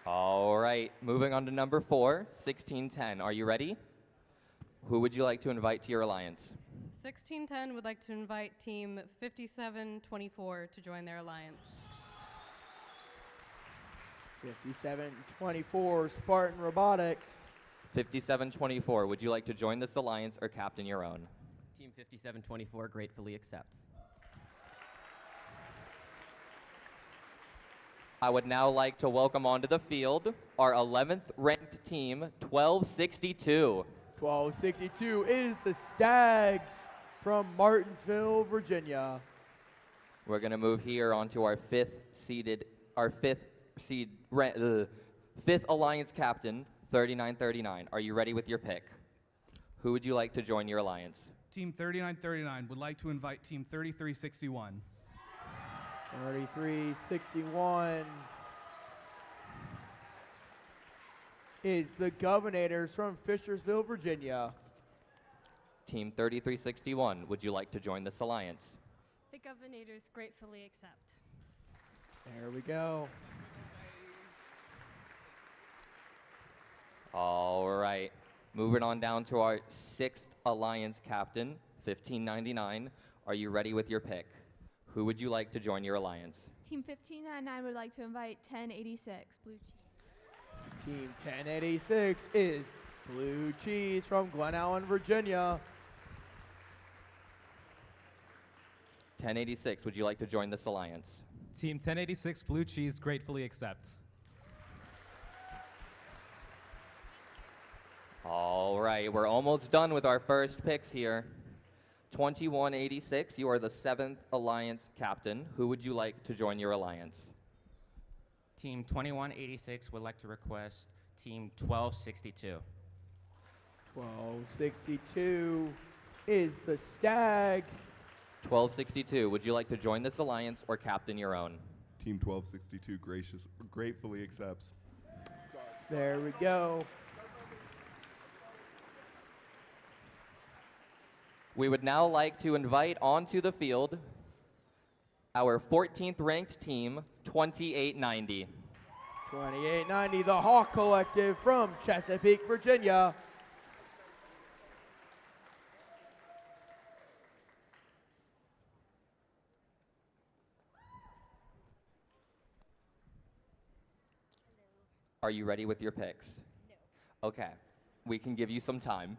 All right, moving on to number 4, 1610. Are you ready? Who would you like to invite to your alliance? 1610 would like to invite Team 5724 to join their alliance. 5724, Spartan Robotics. 5724, would you like to join this alliance or captain your own? Team 5724 gratefully accepts. I would now like to welcome onto the field our 11th ranked team, 1262. 1262 is the Stags from Martinsville, Virginia. We're going to move here onto our fifth alliance captain, 3939. Are you ready with your pick? Who would you like to join your alliance? Team 3939 would like to invite Team 3361. 3361 is the Governators from Fishersville, Virginia. Team 3361, would you like to join this alliance? The Governators gratefully accept. There we go. All right. Moving on down to our 6th alliance captain, 1599. Are you ready with your pick? Who would you like to join your alliance? Team 1599 would like to invite 1086 Blue Cheese. Team 1086 is Blue Cheese from Glen, Virginia. 1086, would you like to join this alliance? Team 1086 Blue Cheese gratefully accepts. All right, we're almost done with our first picks here. 2186, you are the 7th alliance captain. Who would you like to join your alliance? Team 2186 would like to request Team 1262. 1262 is the Stag. 1262, would you like to join this alliance or captain your own? Team 1262 gratefully accepts. There we go. We would now like to invite onto the field our 14th ranked team, 2890. 2890, the Hawk Collective from Chesapeake, Virginia. Are you ready with your picks? No. Okay, we can give you some time.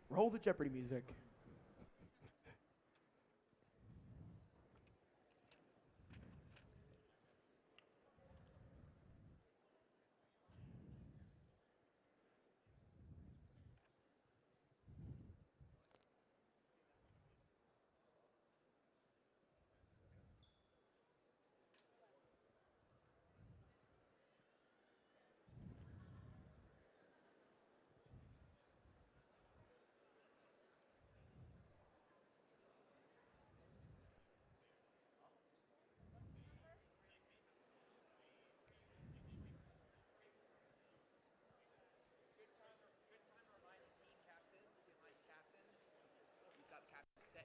Roll the Jeopardy music.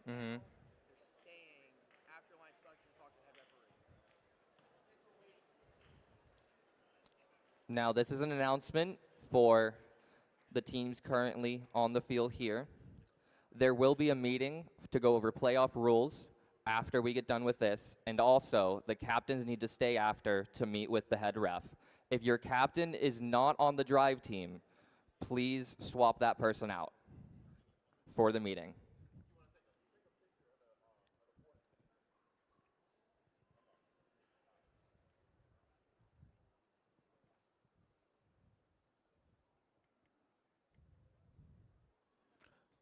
Mm-hmm. Now, this is an announcement for the teams currently on the field here. There will be a meeting to go over playoff rules after we get done with this, and also the captains need to stay after to meet with the head ref. If your captain is not on the drive team, please swap that person out for the meeting.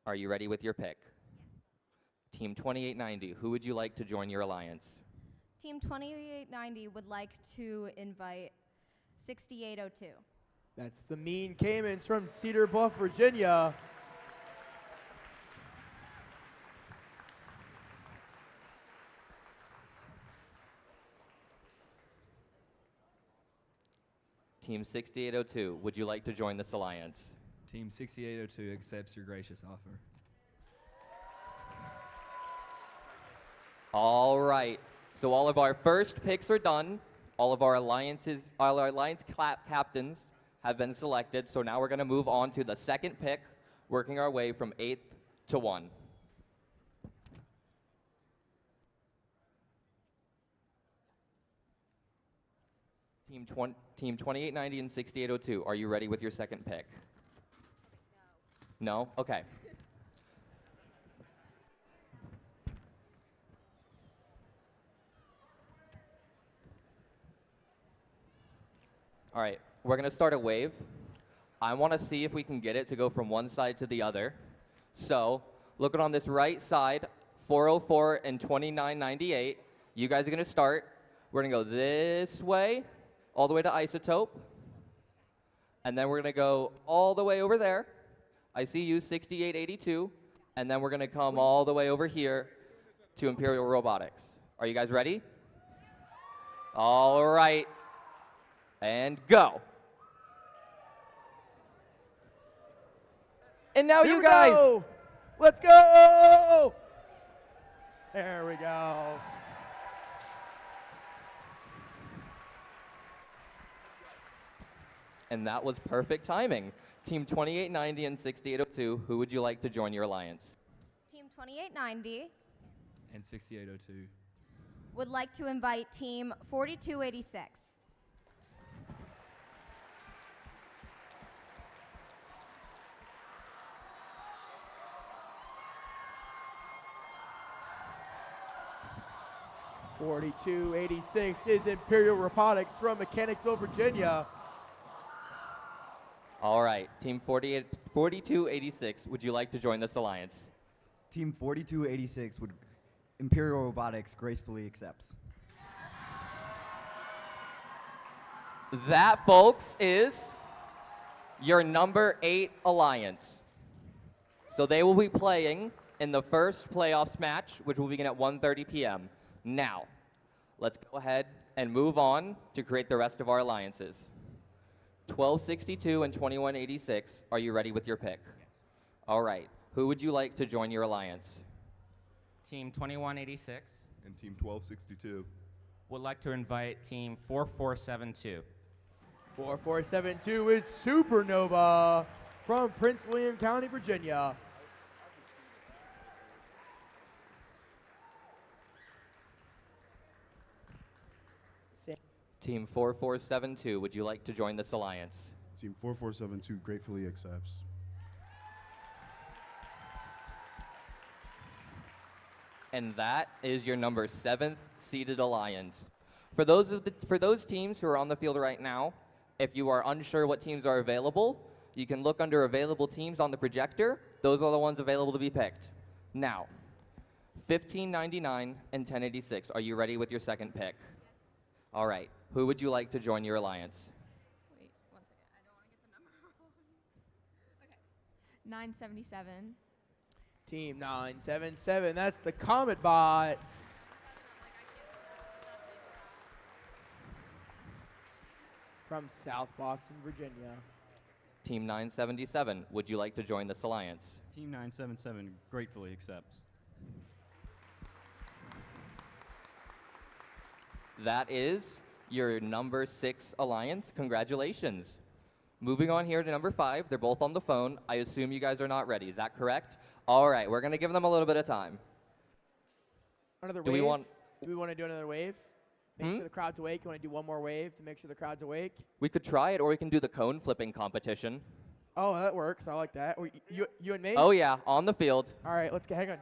Are you ready with your pick? Team 2890, who would you like to join your alliance? Team 2890 would like to invite 6802. That's the Mean Caymans from Cedar Bluff, Virginia. Team 6802, would you like to join this alliance? Team 6802 accepts your gracious offer. All right, so all of our first picks are done. All of our alliance captains have been selected, so now we're going to move on to the second pick, working our way from 8th to 1. Team 2890 and 6802, are you ready with your second pick? No? Okay. All right, we're going to start a wave. I want to see if we can get it to go from one side to the other. So, looking on this right side, 404 and 2998, you guys are going to start. We're going to go this way, all the way to Isotope. And then we're going to go all the way over there. I see you, 6882. And then we're going to come all the way over here to Imperial Robotics. Are you guys ready? All right. And go. And now Here you we guys. go. Let's go. There we go. And that was perfect timing. Team 2890 and 6802, who would you like to join your alliance? Team 2890 And 6802. would like to invite Team 4286. $42.86 is Imperial Robotics from Mechanicsville, Virginia. All right, Team 4286, would you like to join this alliance? Team 4286 would Imperial Robotics gracefully accepts. That, folks, is your number 8 alliance. So they will be playing in the first playoffs match, which will begin at 1:30 p.m. Now, let's go ahead and move on to create the rest of our alliances. 1262 and 2186, are you ready with your pick? All right, who would you like to join your alliance? Team 2186 And Team 1262. would like to invite Team 4472. 4472 is Supernova from Prince William County, Virginia. Team 4472, would you like to join this alliance? Team 4472 gratefully accepts. And that is your number 7th seeded alliance. For those teams who are on the field right now, if you are unsure what teams are available, you can look under available teams on the projector. Those are the ones available to be picked. Now, 1599 and 1086, are you ready with your second pick? All right, who would you like to join your alliance? Wait, 1 second. I don't want to get the number wrong. Okay. 977. Team 977, that's the Comet Bots. From South Boston, Virginia. Team 977, would you like to join this alliance? Team 977 gratefully accepts. That is your number 6 alliance. Congratulations. Moving on here to number 5. They're both on the phone. I assume you guys are not ready. Is that correct? All right, we're going to give them a little bit of time. Another Do wave? we want? Do we want to do another wave? Make sure the crowd's awake. You want to do one more wave to make sure the crowd's awake? We could try it, or we can do the cone flipping competition. Oh, that works. I like that. You and me? Oh, yeah, on the field. All right, let's get, hang on.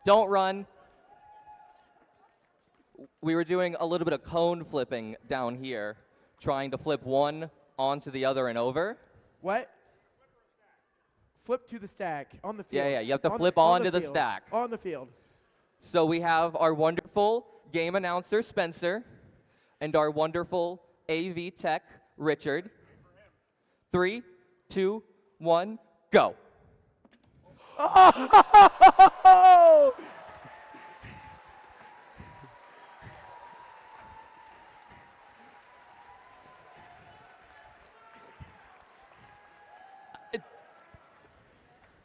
Don't run. We were doing a little bit of cone flipping down here, trying to flip one onto the other and over. What? Flip to the stack on the field. Yeah, you have to flip onto the field. stack. On the field. So we have our wonderful game announcer, Spencer, and our wonderful AV tech, Richard. 3, 2, 1, go. Oh!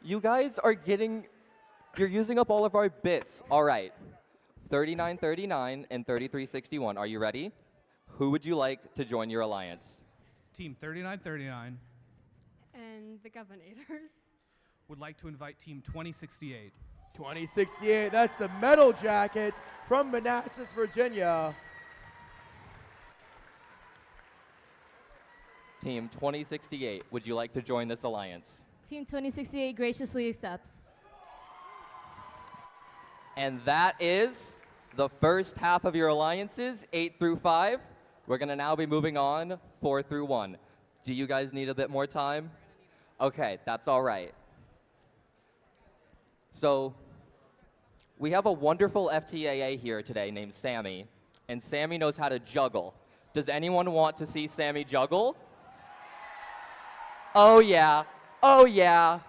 You guys are you're using up all of our bits. All right, 3939 and 3361. Are you ready? Who would you like to join your alliance? Team 3939 And the Governators would like to invite Team 2068. 2068, that's the Metal Jackets from Manassas, Virginia. Team 2068, would you like to join this alliance? Team 2068 graciously accepts. And that is the first half of your alliances, 8 through 5. We're going to now be moving on 4 through 1. Do you guys need a bit more time? Okay, that's all right. So we have a wonderful FTAA here today named Sammy, and Sammy knows how to juggle. Does anyone want to see Sammy juggle? Oh, yeah. Oh, yeah.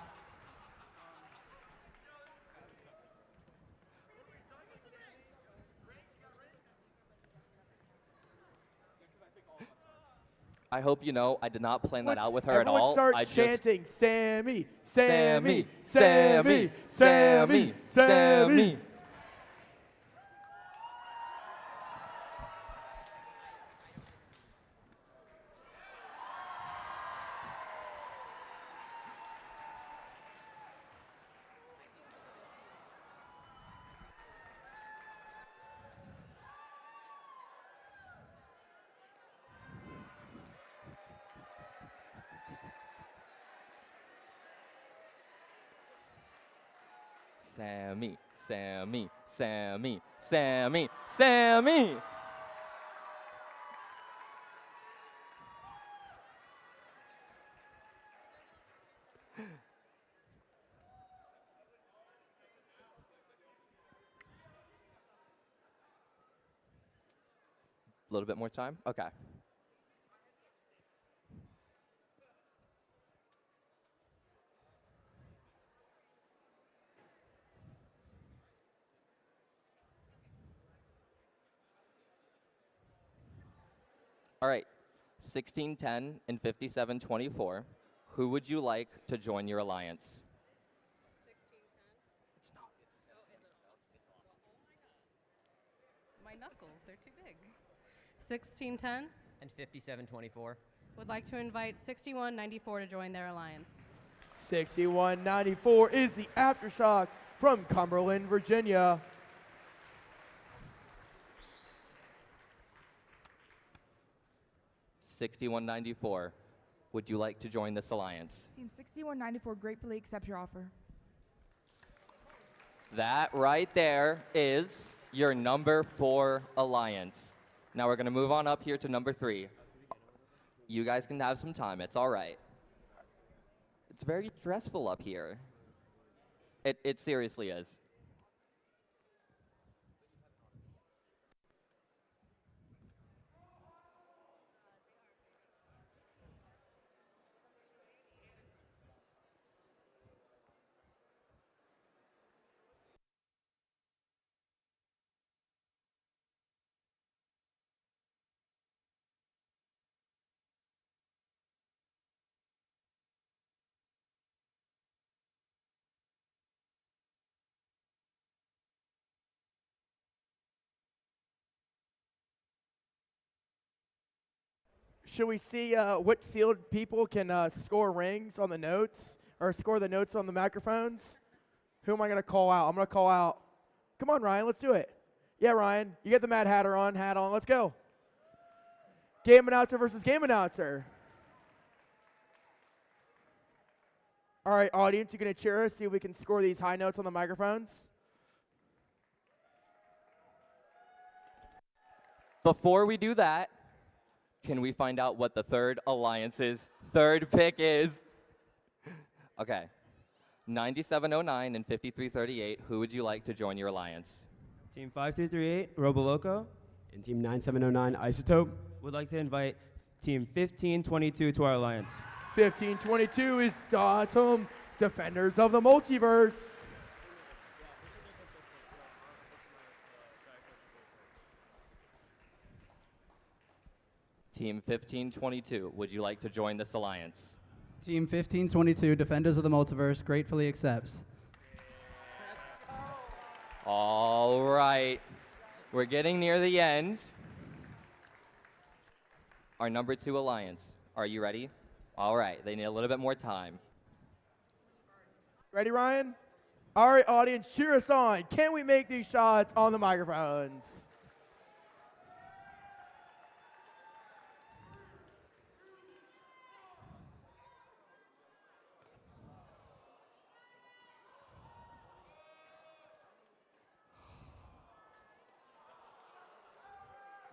I hope you know I did not plan that out with her at Everyone all. start I just chanting, Sammy, Sammy, Sammy, Sammy, Sammy, Sammy, Sammy. Sammy, Sammy, Sammy, Sammy, Sammy. A little bit more time? Okay. All right, 1610 and 5724. Who would you like to join your alliance? My knuckles, they're too big. 1610 And 5724. would like to invite 6194 to join their alliance. 6194 is the Aftershock from Cumberland, Virginia. $61.94. Would you like to join this alliance? Team 6194 gratefully accepts your offer. That right there is your number 4 alliance. Now we're going to move on up here to number 3. You guys can have some time. It's all right. It's very stressful up here. It seriously is. Should we see what field people can score rings on the notes or score the notes on the microphones? Who am I going to call out? I'm going to call out. Come on, Ryan, let's do it. Yeah, Ryan, you get the Mad Hatter on, hat on. Let's go. Game announcer versus game announcer. All right, audience, you going to cheer us, see if we can score these high notes on the microphones? Before we do that, can we find out what the third alliance's third pick is? Okay. 9709 and 5338. Who would you like to join your alliance? Team 5338, Roboloco. And Team 9709, Isotope. Would like to invite Team 1522 to our alliance. 1522 is Datum, Defenders of the Multiverse. Team 1522, would you like to join this alliance? Team 1522, Defenders of the Multiverse, gratefully accepts. All right. We're getting near the end. Our number 2 alliance. Are you ready? All right. They need a little bit more time. Ready, Ryan? All right, audience, cheer us on. Can we make these shots on the microphones?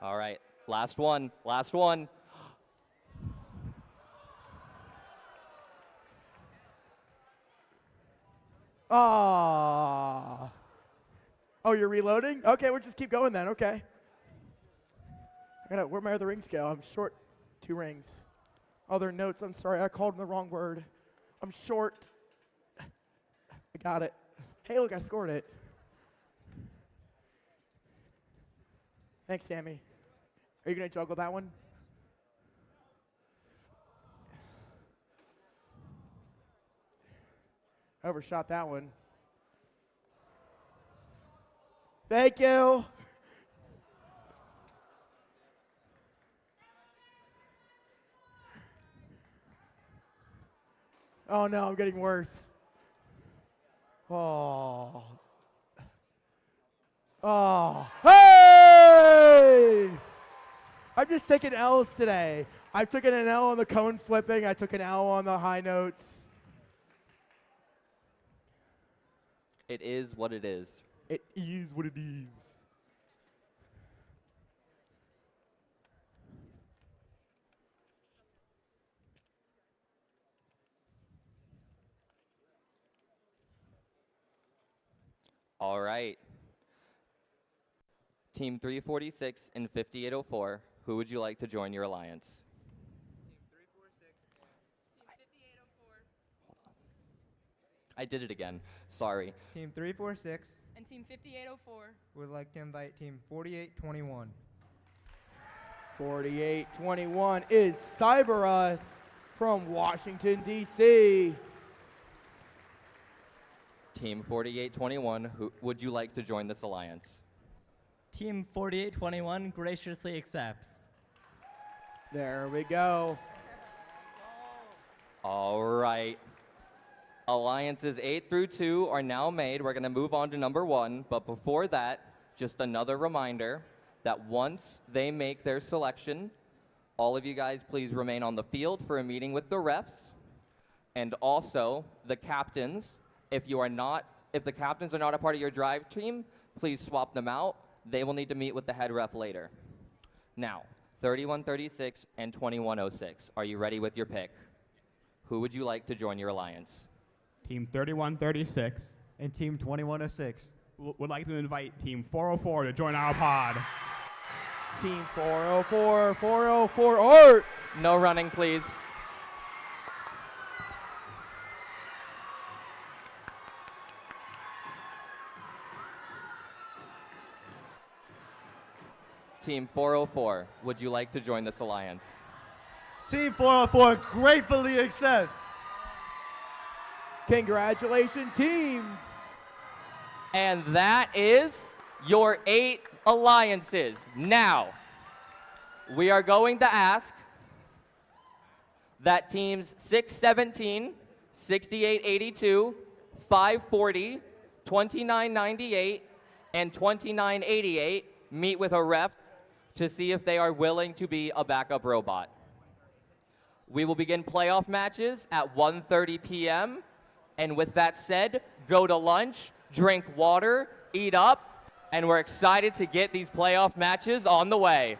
All right. Last one. Last one. Ah. Oh, you're reloading? Okay, we'll just keep going then. Okay. Where'd my other rings go? I'm short 2 rings. Other notes. I'm sorry. I called them the wrong word. I'm short. I got it. Hey, look, I scored it. Thanks, Sammy. Are you going to juggle that one? Overshot that one. Thank you. Oh no, I'm getting worse. Oh. Oh. Hey! I'm just taking L's today. I've taken an L on the cone flipping. I took an L on the high notes. It is what it is. It is what it is. All right. Team 346 and 5804, who would you like to join your alliance? I did it again. Sorry. Team 346 And Team 5804 would like to invite Team 4821. 4821 is Cyber Us from Washington, D.C. Team 4821, who would you like to join this alliance? Team 4821 graciously accepts. There we go. All right. Alliances 8 through 2 are now made. We're going to move on to number 1. But before that, just another reminder that once they make their selection, all of you guys please remain on the field for a meeting with the refs. And also, the captains, if the captains are not a part of your drive team, please swap them out. They will need to meet with the head ref later. Now, 3136 and 2106. Are you ready with your pick? Who would you like to join your alliance? Team 3136 And Team 2106 would like to invite Team 404 to join our pod. Team 404, 404 Arts. No running, please. Team 404, would you like to join this alliance? Team 404 gratefully accepts. Congratulations, teams. And that is your 8 alliances. Now, we are going to ask that teams 617, 6882, 540, 2998, and 2988 meet with a ref to see if they are willing to be a backup robot. We will begin playoff matches at 1:30 p.m. And with that said, go to lunch, drink water, eat up, and we're excited to get these playoff matches on the way.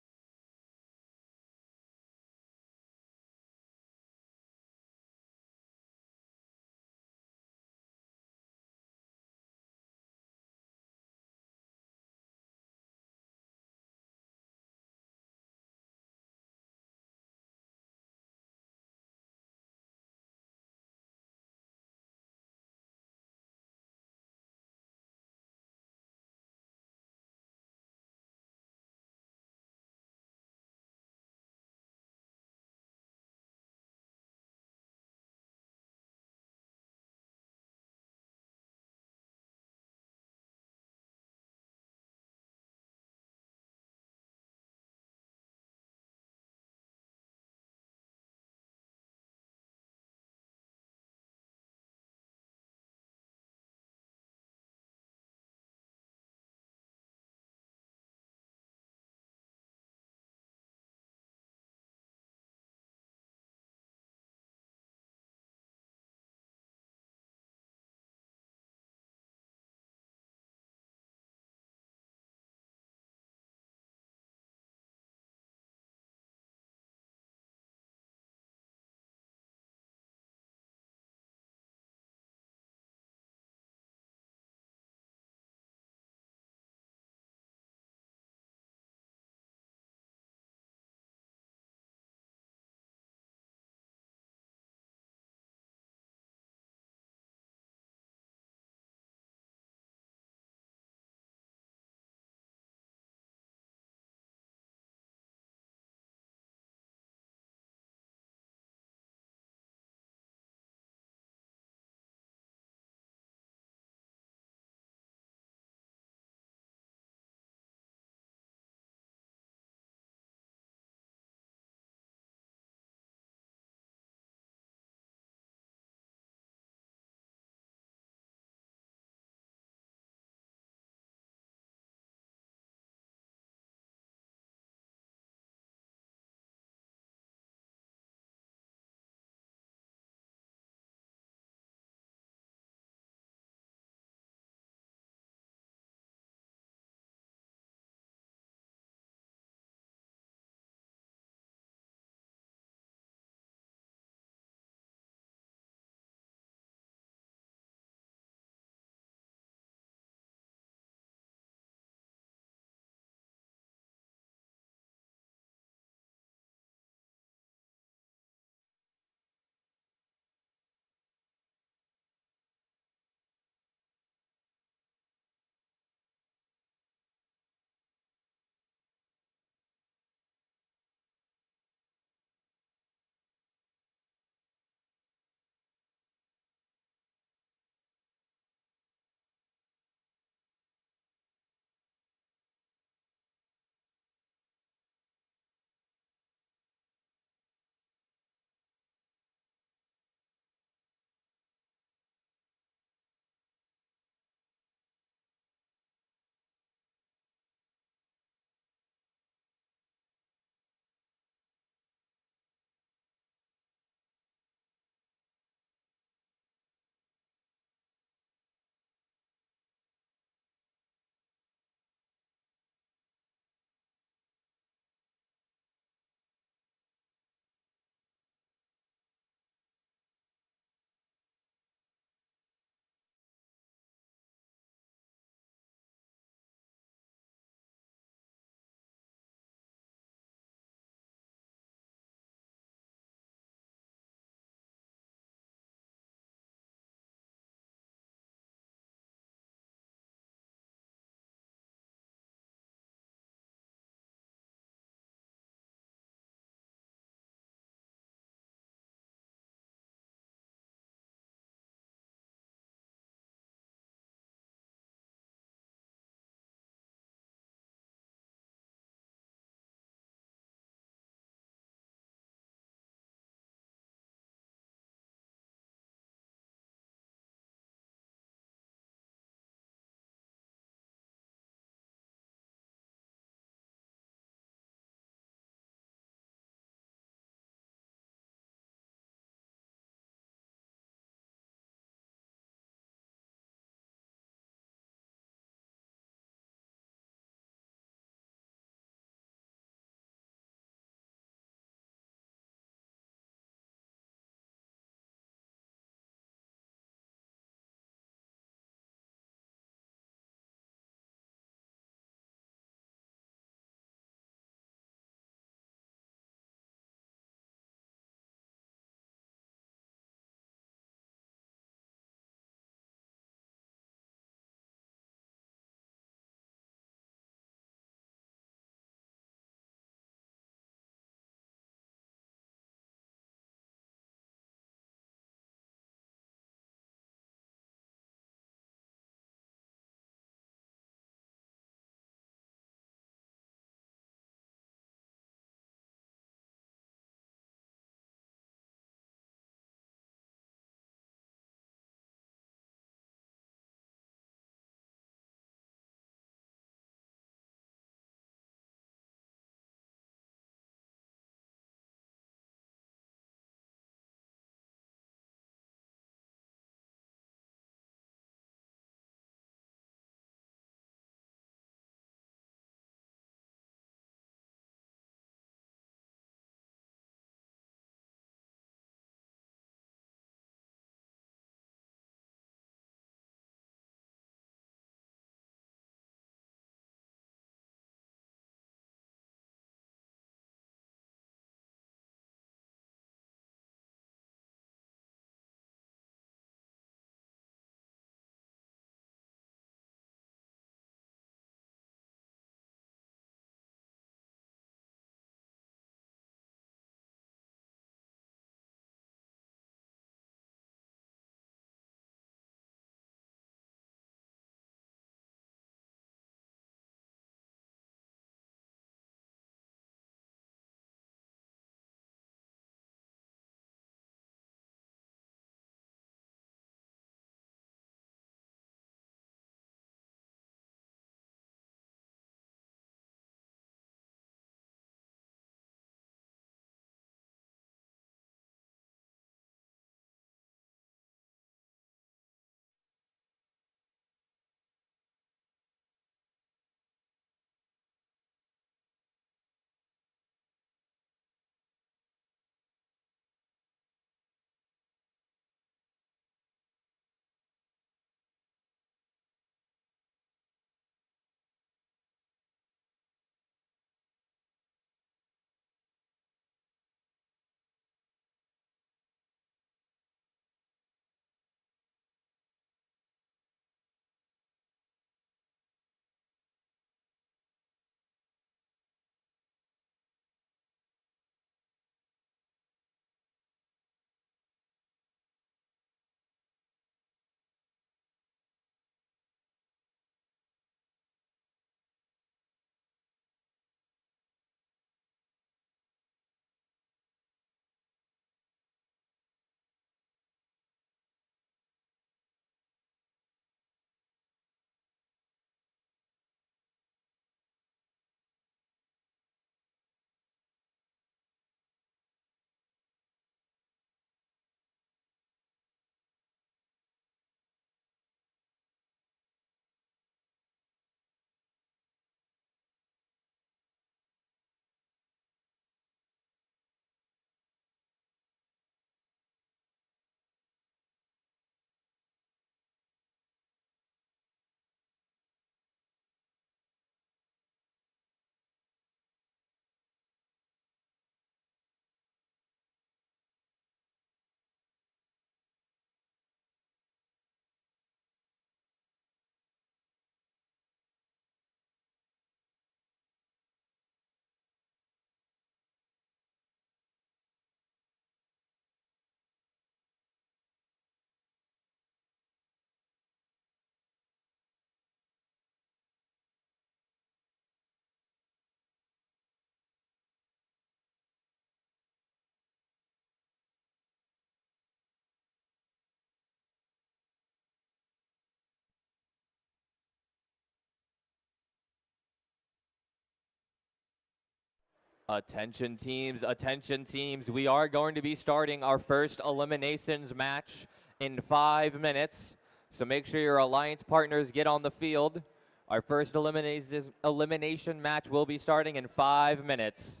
Attention teams, we are going to be starting our first eliminations match in 5 minutes. So make sure your alliance partners get on the field. Our first elimination match will be starting in 5 minutes.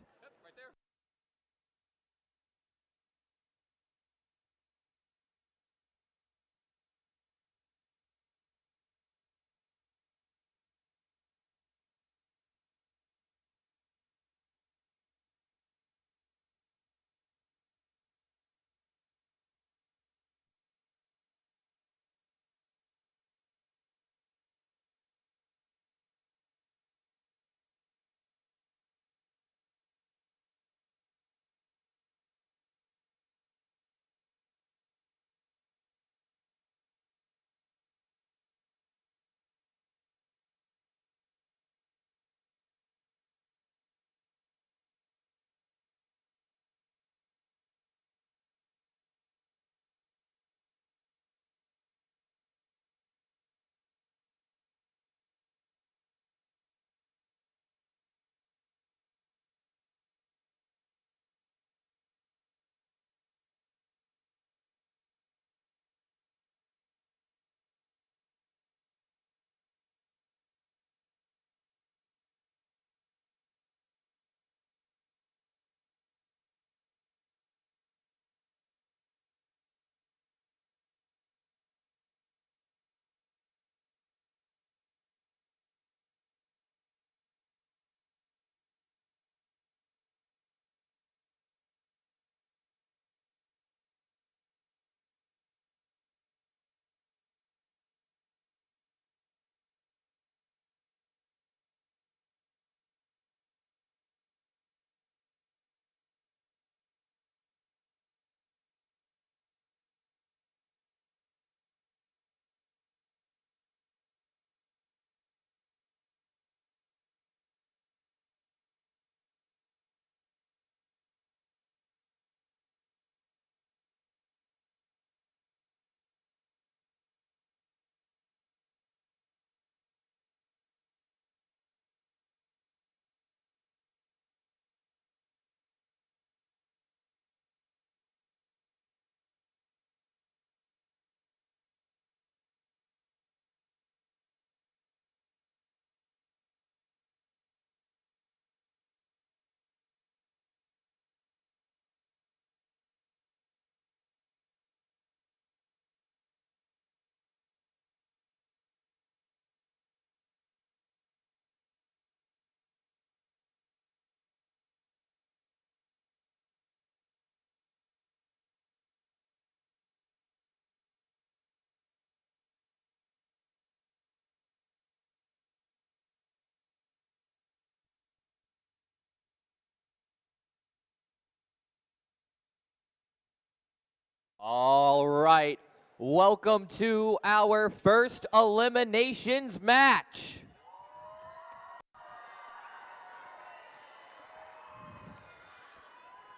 All right, welcome to our first eliminations match.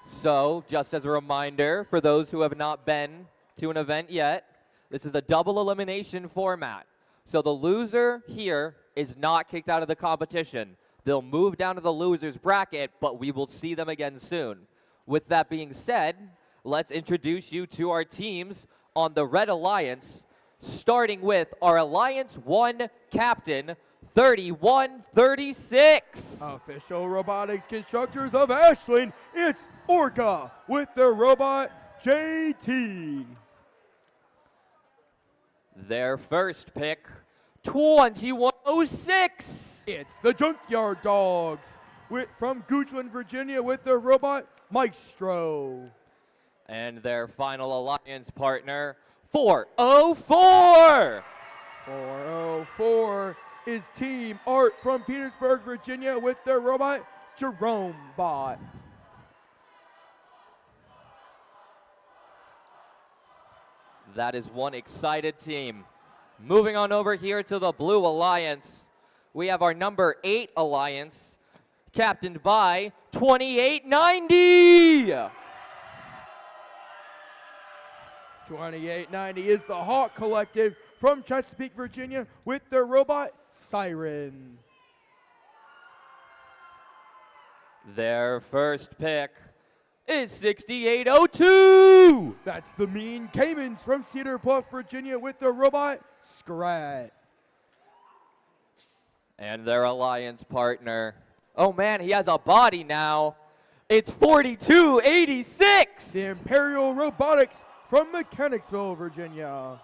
So, just as a reminder, for those who have not been to an event yet, this is a double elimination format. So the loser here is not kicked out of the competition. They'll move down to the loser's bracket, but we will see them again soon. With that being said, let's introduce you to our teams on the Red Alliance, starting with our Alliance 1 captain, 3136. Official robotics constructors of Ashland, it's Orca with their robot JT. Their first pick, 2106. It's the Junkyard Dogs from Goochland, Virginia with their robot Maestro. And their final alliance partner, 404. 404 is Team Art from Petersburg, Virginia with their robot Jerome Bot. That is one excited team. Moving on over here to the Blue Alliance, we have our number 8 Alliance, captained by 2890. 2890 is the Hawk Collective from Chesapeake, Virginia with their robot Siren. Their first pick is 6802. That's the Mean Caymans from Cedar Bluff, Virginia with the robot Scrat. And their alliance partner. Oh man, he has a body now. It's 4286. The Imperial Robotics from Mechanicsville, Virginia.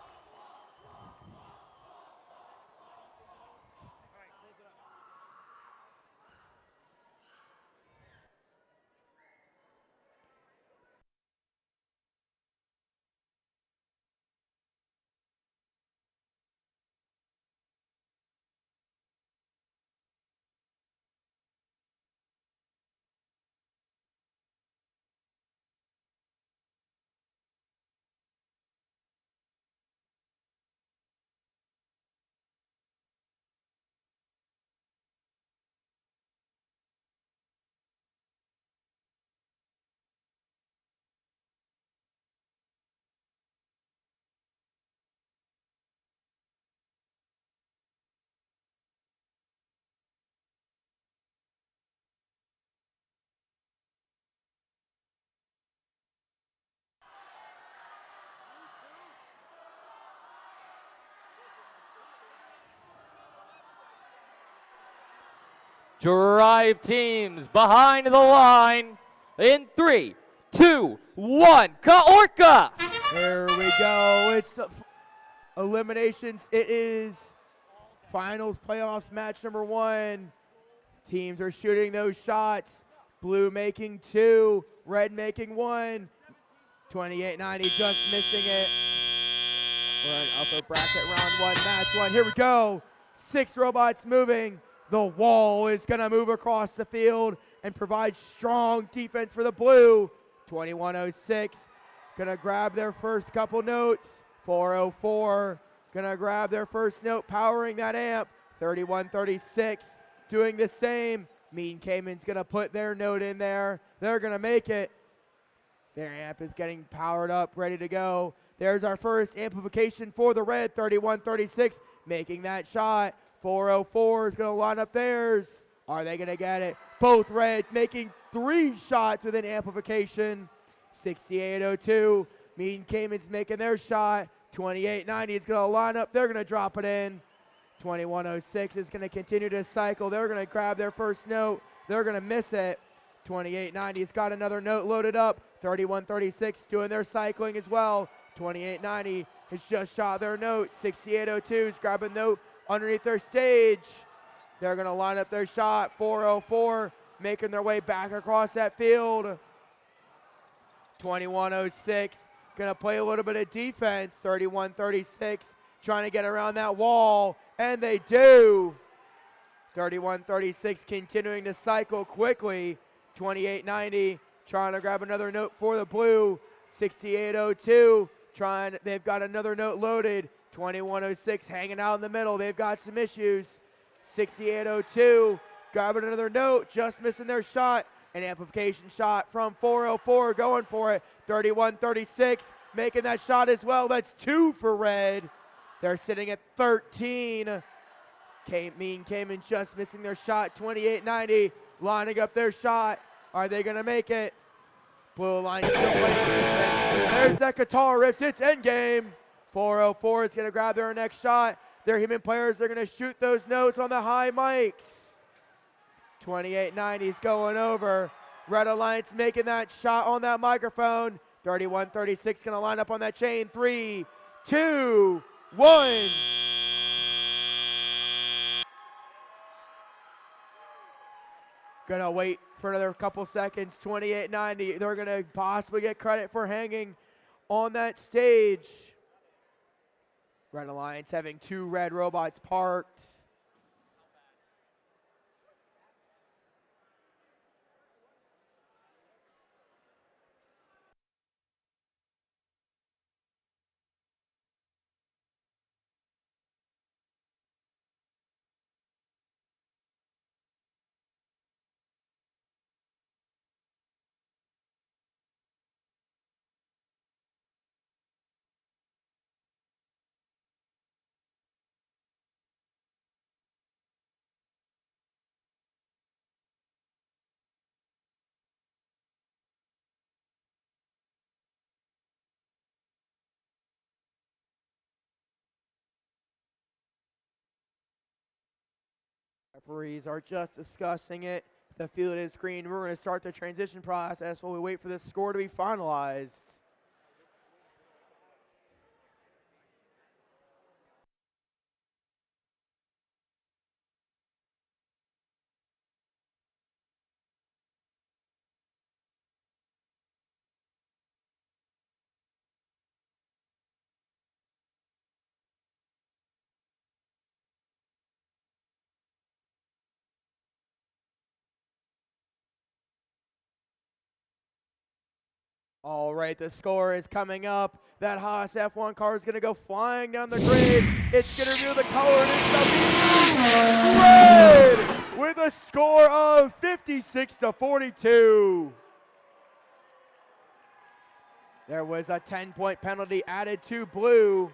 Drive teams behind the line in 3, 2, 1. Kaorka! There we go. It's eliminations. It is finals playoffs match number 1. Teams are shooting those shots. Blue making 2, red making 1. 28-90 just missing it. We're in upper bracket round 1, match 1. Here we go. 6 robots moving. The wall is going to move across the field and provide strong defense for the blue. 2106 going to grab their first couple notes. 404 going to grab their first note, powering that amp. 3136 doing the same. Mean Cayman's going to put their note in there. They're going to make it. Their amp is getting powered up, ready to go. There's our first amplification for the red. 3136 making that shot. 404 is going to line up theirs. Are they going to get it? Both reds making 3 shots with an amplification. 6802, Mean Cayman's making their shot. 2890 is going to line up. They're going to drop it in. 2106 is going to continue to cycle. They're going to grab their first note. They're going to miss it. 2890's got another note loaded up. 3136 doing their cycling as well. 2890 has just shot their note. 6802 is grabbing note underneath their stage. They're going to line up their shot. 404 making their way back across that field. 2106 going to play a little bit of defense. 3136 trying to get around that wall, and they do. 3136 continuing to cycle quickly. 2890 trying to grab another note for the blue. 6802 they've got another note loaded. 2106 hanging out in the middle. They've got some issues. 6802 grabbing another note, just missing their shot. An amplification shot from 404 going for it. 3136 making that shot as well. That's 2 for red. They're sitting at 13. Mean Cayman just missing their shot. 2890 lining up their shot. Are they going to make it? Blue line still playing defense. There's that guitar rift. It's endgame. 404 is going to grab their next shot. Their human players are going to shoot those notes on the high mics. 2890 is going over. Red Alliance making that shot on that microphone. 3136 going to line up on that chain. 3, 2, 1. Gonna wait for another couple seconds. 2890. They're gonna possibly get credit for hanging on that stage. Red Alliance having 2 red robots parked. Referees are just discussing it. The field is green. We're going to start the transition process while we wait for this score to be finalized. All right, the score is coming up. That Haas F1 car is going to go flying down the grid. It's going to reveal the color, and it's red with a score of 56-42. There was a 10-point penalty added to blue.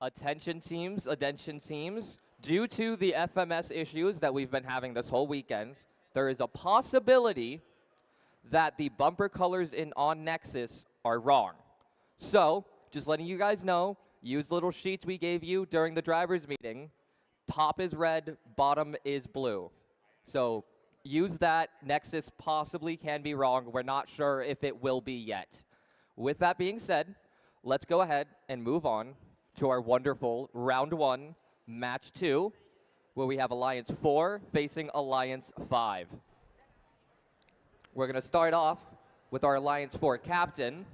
Attention teams. Due to the FMS issues that we've been having this whole weekend, there is a possibility that the bumper colors on Nexus are wrong. So, just letting you guys know, use little sheets we gave you during the driver's meeting. Top is red, bottom is blue. So, use that. Nexus possibly can be wrong. We're not sure if it will be yet. With that being said, let's go ahead and move on to our wonderful round 1, match 2, where we have Alliance 4 facing Alliance 5. We're going to start off with our Alliance 4 captain.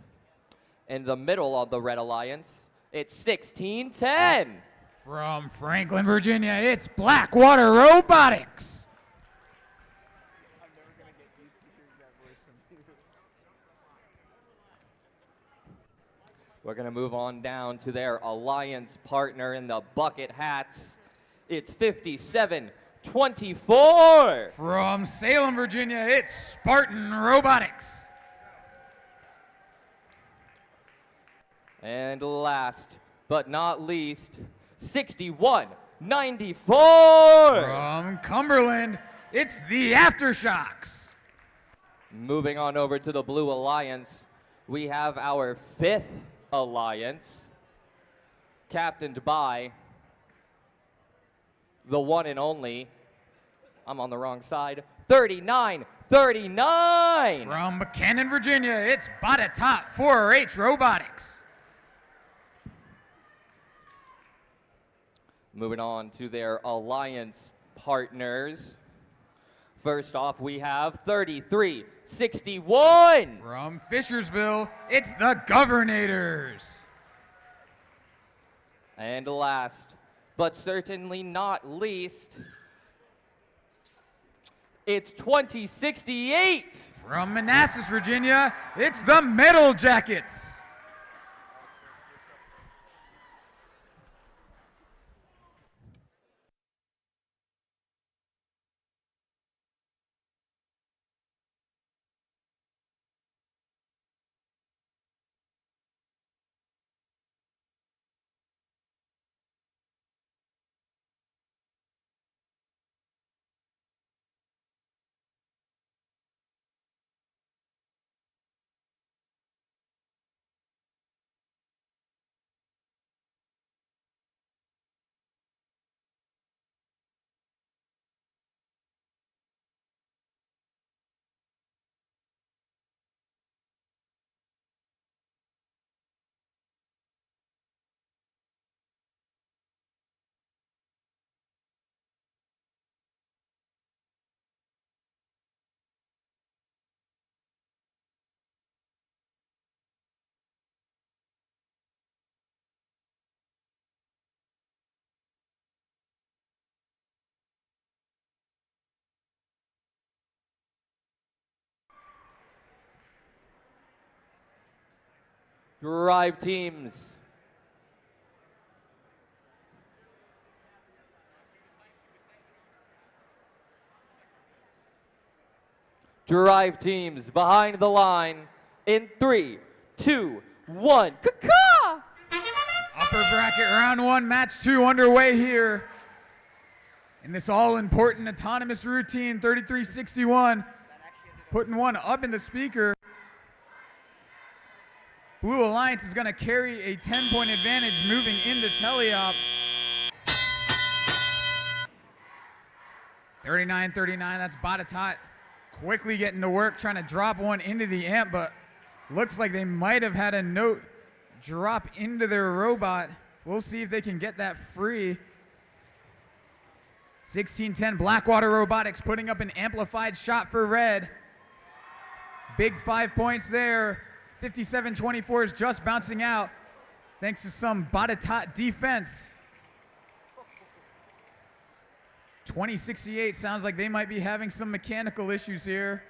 In the middle of the Red Alliance, it's 1610. From Franklin, Virginia, it's Blackwater Robotics. We're going to move on down to their alliance partner in the bucket hats. It's 5724. From Salem, Virginia, it's Spartan Robotics. And last but not least, 6194. From Cumberland, it's the Aftershocks. Moving on over to the Blue Alliance, we have our 5th Alliance, captained by the one and only, I'm on the wrong side, 3939. From Buchanan, Virginia, it's Bottom 4H Robotics. Moving on to their alliance partners. First off, we have 3361. From Fishersville, it's the Governators. And last, but certainly not least, it's 2068. From Manassas, Virginia, it's the Metal Jackets. Drive teams. Drive teams behind the line in 3, 2, 1. Caw-caw! Upper bracket round 1, match 2 underway here. In this all-important autonomous routine, 3361, putting one up in the speaker. Blue Alliance is gonna carry a 10-point advantage moving into teleop. 39-39, that's Batatat quickly getting to work, trying to drop one into the amp, but looks like they might have had a note drop into their robot. We'll see if they can get that free. 1610 Blackwater Robotics putting up an amplified shot for red. Big 5 points there. 57-24 is just bouncing out thanks to some Batatat defense. 2068 sounds like they might be having some mechanical issues here.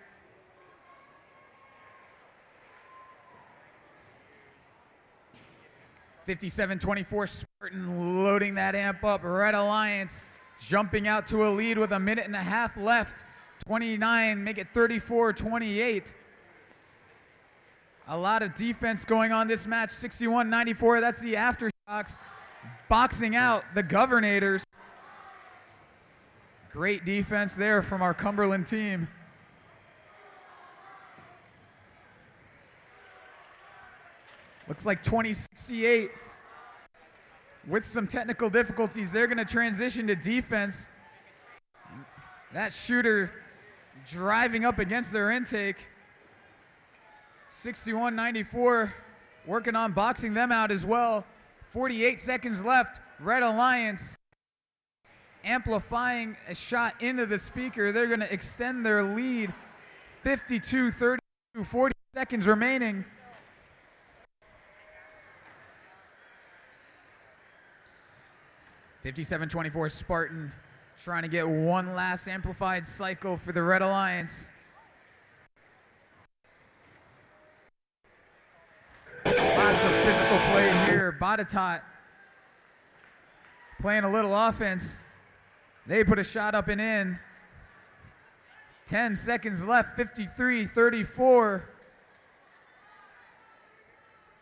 $57-24 Spartan loading that amp up. Red Alliance jumping out to a lead with 1.5 minutes left. 29, make it 34-28. A lot of defense going on this match. 61-94, that's the Aftershocks boxing out the Governators. Great defense there from our Cumberland team. Looks like 2068 with some technical difficulties. They're going to transition to defense. That shooter driving up against their intake. 61-94 working on boxing them out as well. 48 seconds left. Red Alliance amplifying a shot into the speaker. They're going to extend their lead. 52-32, 40 seconds remaining. $57-24 Spartan trying to get one last amplified cycle for the Red Alliance. Lots of physical play here. Batatat playing a little offense. They put a shot up and in. 10 seconds left, 53-34.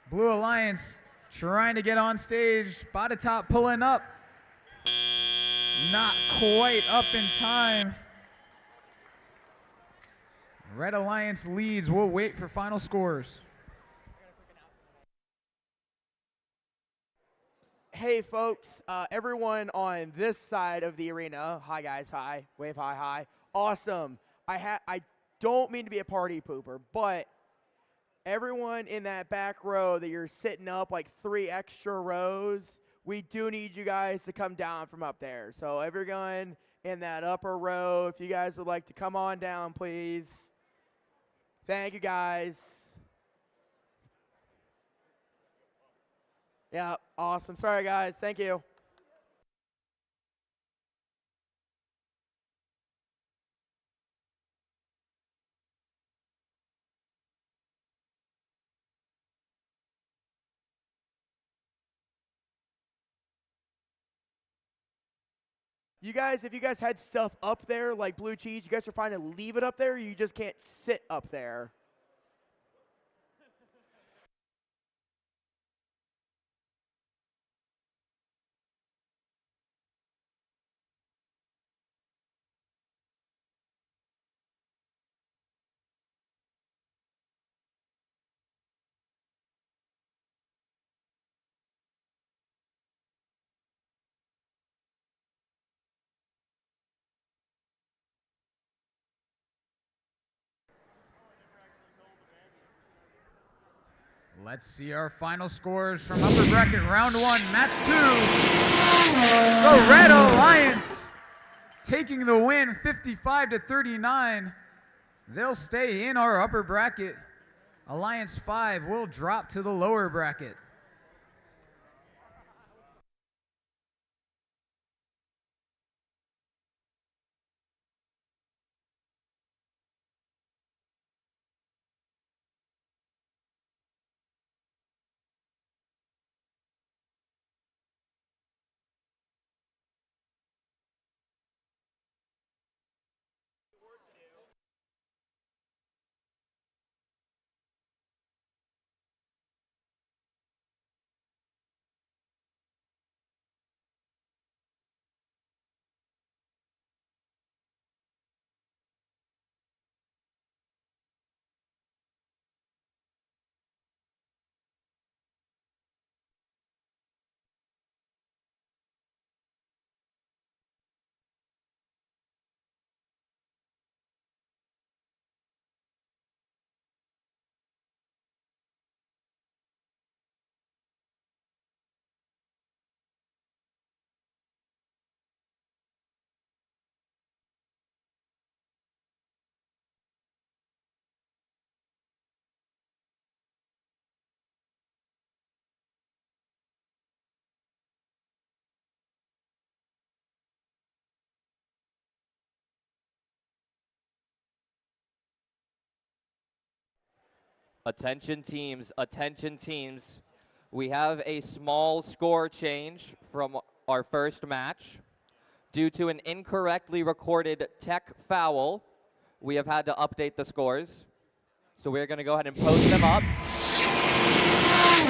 Blue Alliance trying to get on stage. Batatat pulling up. Not quite up in time. Red Alliance leads. We'll wait for final scores. Hey folks, everyone on this side of the arena, hi guys, hi, wave hi, hi, awesome. I don't mean to be a party pooper, but everyone in that back row that you're sitting up like 3 extra rows, we do need you guys to come down from up there. So everyone in that upper row, if you guys would like to come on down, please. Thank you guys. Yeah, awesome. Sorry, guys. Thank you. You guys, if you guys had stuff up there like blue cheese, you guys are fine to leave it up there, or you just can't sit up there. Let's see our final scores from upper bracket round 1, match 2. The Red Alliance taking the win 55-39. They'll stay in our upper bracket. Alliance 5 will drop to the lower bracket. Attention teams, attention teams. We have a small score change from our first match. Due to an incorrectly recorded tech foul, we have had to update the scores. So we're going to go ahead and post them up.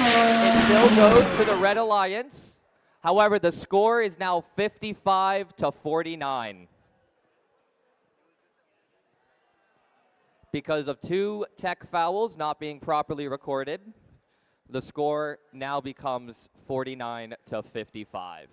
It still goes to the Red Alliance. However, the score is now 55-49. Because of 2 tech fouls not being properly recorded, the score now becomes 49-55.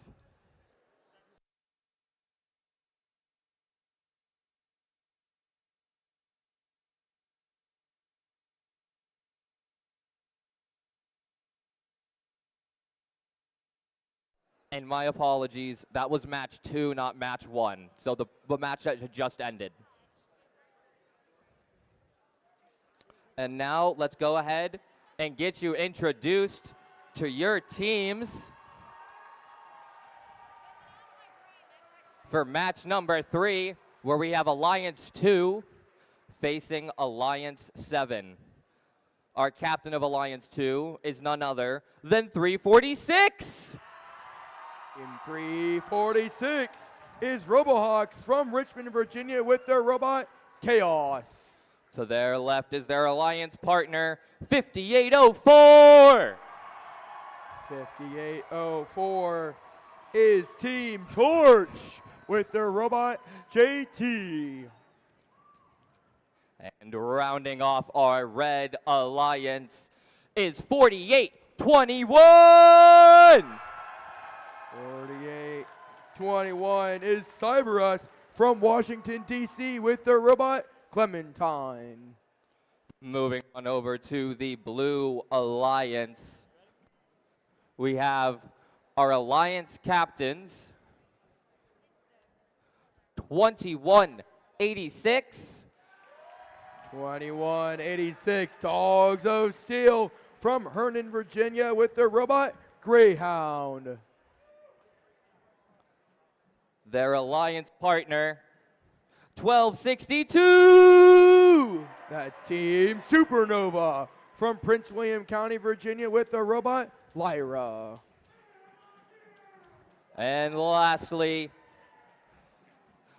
And my apologies, that was match 2, not match 1. So the match that had just ended. And now let's go ahead and get you introduced to your teams for match number 3, where we have Alliance 2 facing Alliance 7. Our captain of Alliance 2 is none other than 346. In 346 is RoboHawks from Richmond, Virginia with their robot, Chaos. To their left is their alliance partner, 5804. 5804 is Team Torch with their robot, JT. And rounding off our red alliance is 4821. 4821 is Cyberus from Washington, D.C. with their robot, Clementine. Moving on over to the Blue Alliance, we have our Alliance captains, 2186. 2186, Dogs of Steel from Herndon, Virginia with their robot, Greyhound. Their alliance partner, 1262. That's Team Supernova from Prince William County, Virginia with the robot, Lyra. And lastly,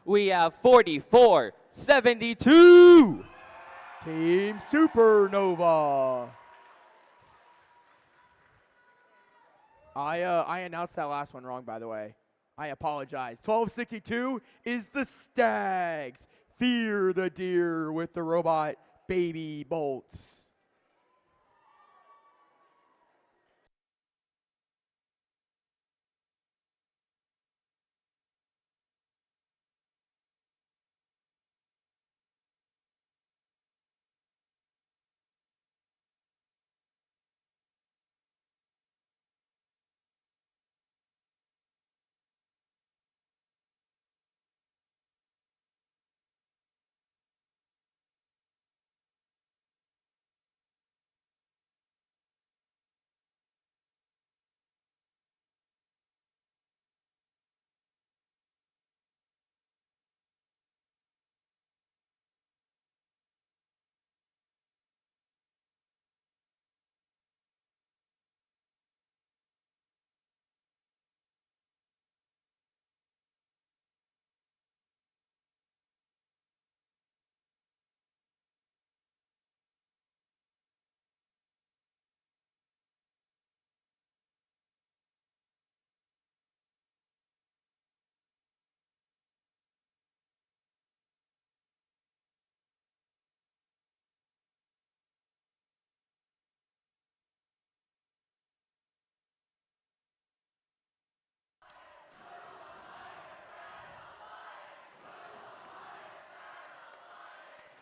we have 4472. Team Supernova. I announced that last one wrong, by the way. I apologize. 1262 is the Stags. Fear the Deer with the robot, Baby Bolts.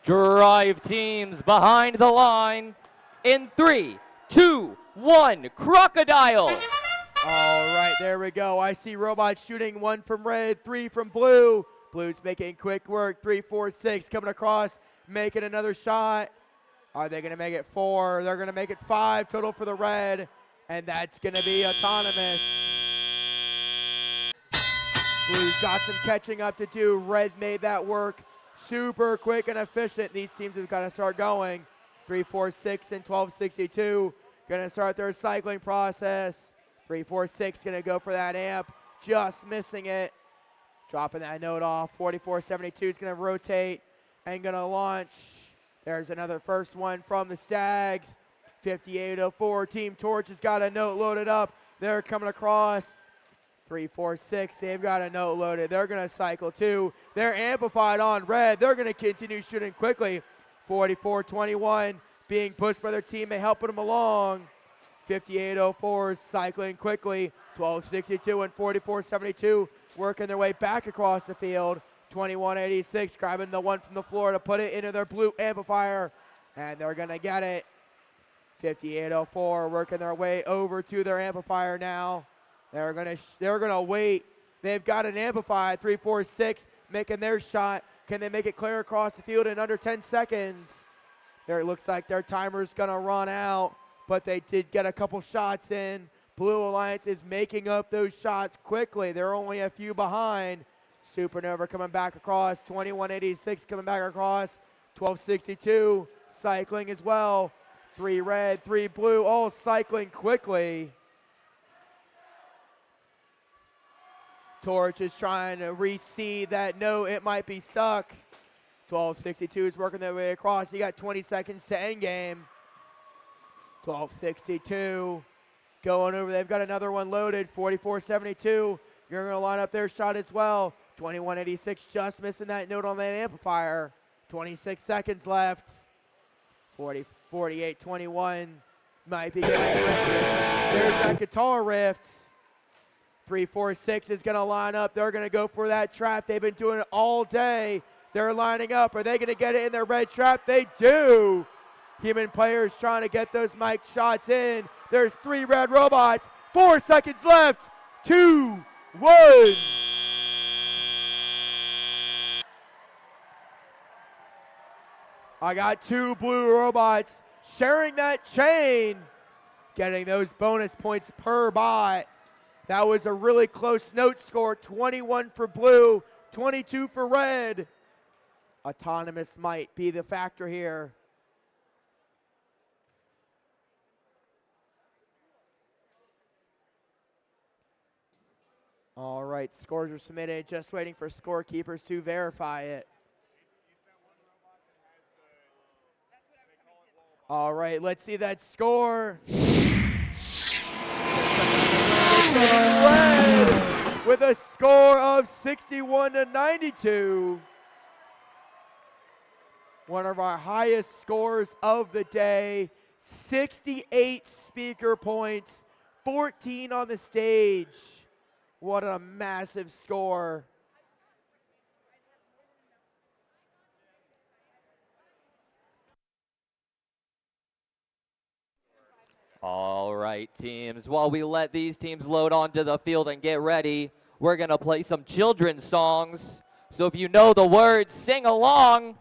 Drive teams behind the line in 3, 2, 1, Crocodile. All right, there we go. I see robots shooting, 1 from red, 3 from blue. Blue's making quick work, 3, 4, 6 coming across, making another shot. Are they going to make it 4? They're going to make it 5 total for the red, and that's going to be autonomous. Blue's got some catching up to do. Red made that work super quick and efficient. These teams have got to start going. 346 and 1262 going to start their cycling process. 346 going to go for that amp, just missing it. Dropping that note off. 4472 is going to rotate and going to launch. There's another first one from the Stags. 5804, Team Torch has got a note loaded up. They're coming across. 346, they've got a note loaded. They're going to cycle too. They're amplified on red. They're going to continue shooting quickly. 4421 being pushed by their teammate, helping them along. 5804 is cycling quickly. 1262 and 4472 working their way back across the field. 2186 grabbing the one from the floor to put it into their blue amplifier, and they're going to get it. 5804 working their way over to their amplifier now. They're gonna wait. They've got an amplifier. 346 making their shot. Can they make it clear across the field in under 10 seconds? There, it looks like their timer's gonna run out, but they did get a couple shots in. Blue Alliance is making up those shots quickly. They're only a few behind. Supernova coming back across. 2186 coming back across. 1262 cycling as well. 3 red, 3 blue, all cycling quickly. Torch is trying to reseed that note. It might be stuck. 1262 is working their way across. You got 20 seconds to end game. 1262 going over. They've got another one loaded. 4472. You're going to line up their shot as well. 2186 just missing that note on that amplifier. 26 seconds left. 4821 might be getting there's that guitar rift. 346 is going to line up. They're going to go for that trap. They've been doing it all day. They're lining up. Are they going to get it in their red trap? They do. Human players trying to get those mic shots in. There's 3 red robots. 4 seconds left. 2, 1. I got 2 blue robots sharing that chain, getting those bonus points per bot. That was a really close note score. 21 for blue, 22 for red. Autonomous might be the factor here. All right, scores are submitted. Just waiting for scorekeepers to verify it. All right, let's see that score. Red with a score of 61-92. One of our highest scores of the day. 68 speaker points, 14 on the stage. What a massive score. All right, teams. While we let these teams load onto the field and get ready, we're going to play some children's songs. So if you know the words, sing along.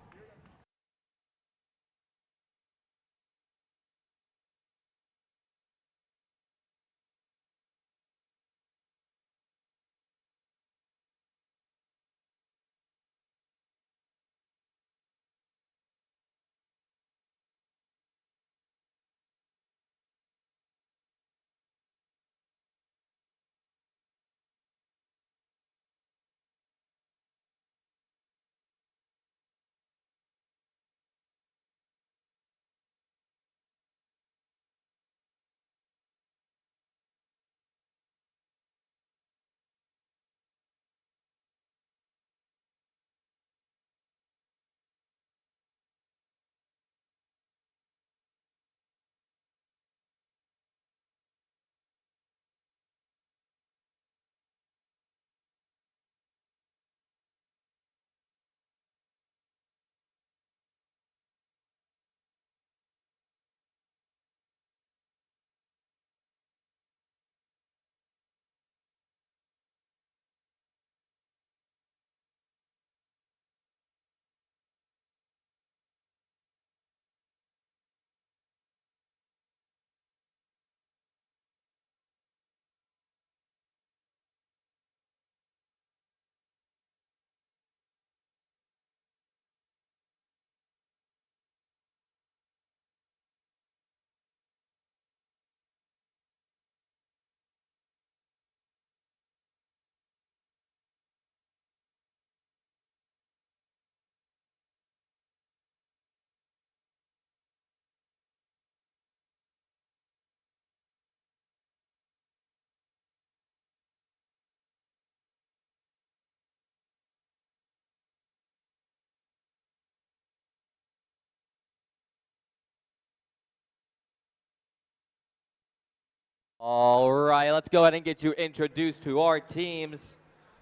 All right, let's go ahead and get you introduced to our teams.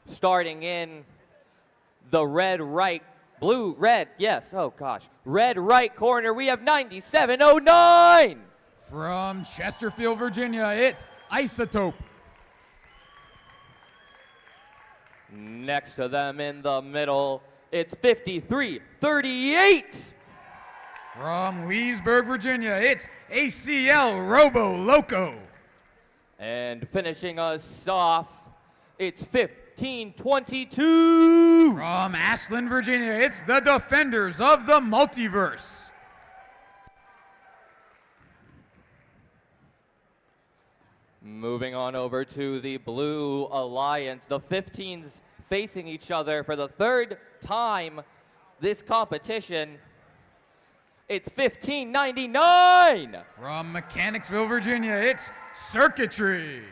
Starting in the red right, blue, red, yes, oh gosh. Red right corner, we have 9709. From Chesterfield, Virginia, it's Isotope. Next to them in the middle, it's 5338. From Leesburg, Virginia, it's ACL Robo Loco. And finishing us off, it's 1522. From Ashland, Virginia, it's the Defenders of the Multiverse. Moving on over to the Blue Alliance, the 15s facing each other for the third time this competition. It's 1599. From Mechanicsville, Virginia, it's Circuitry.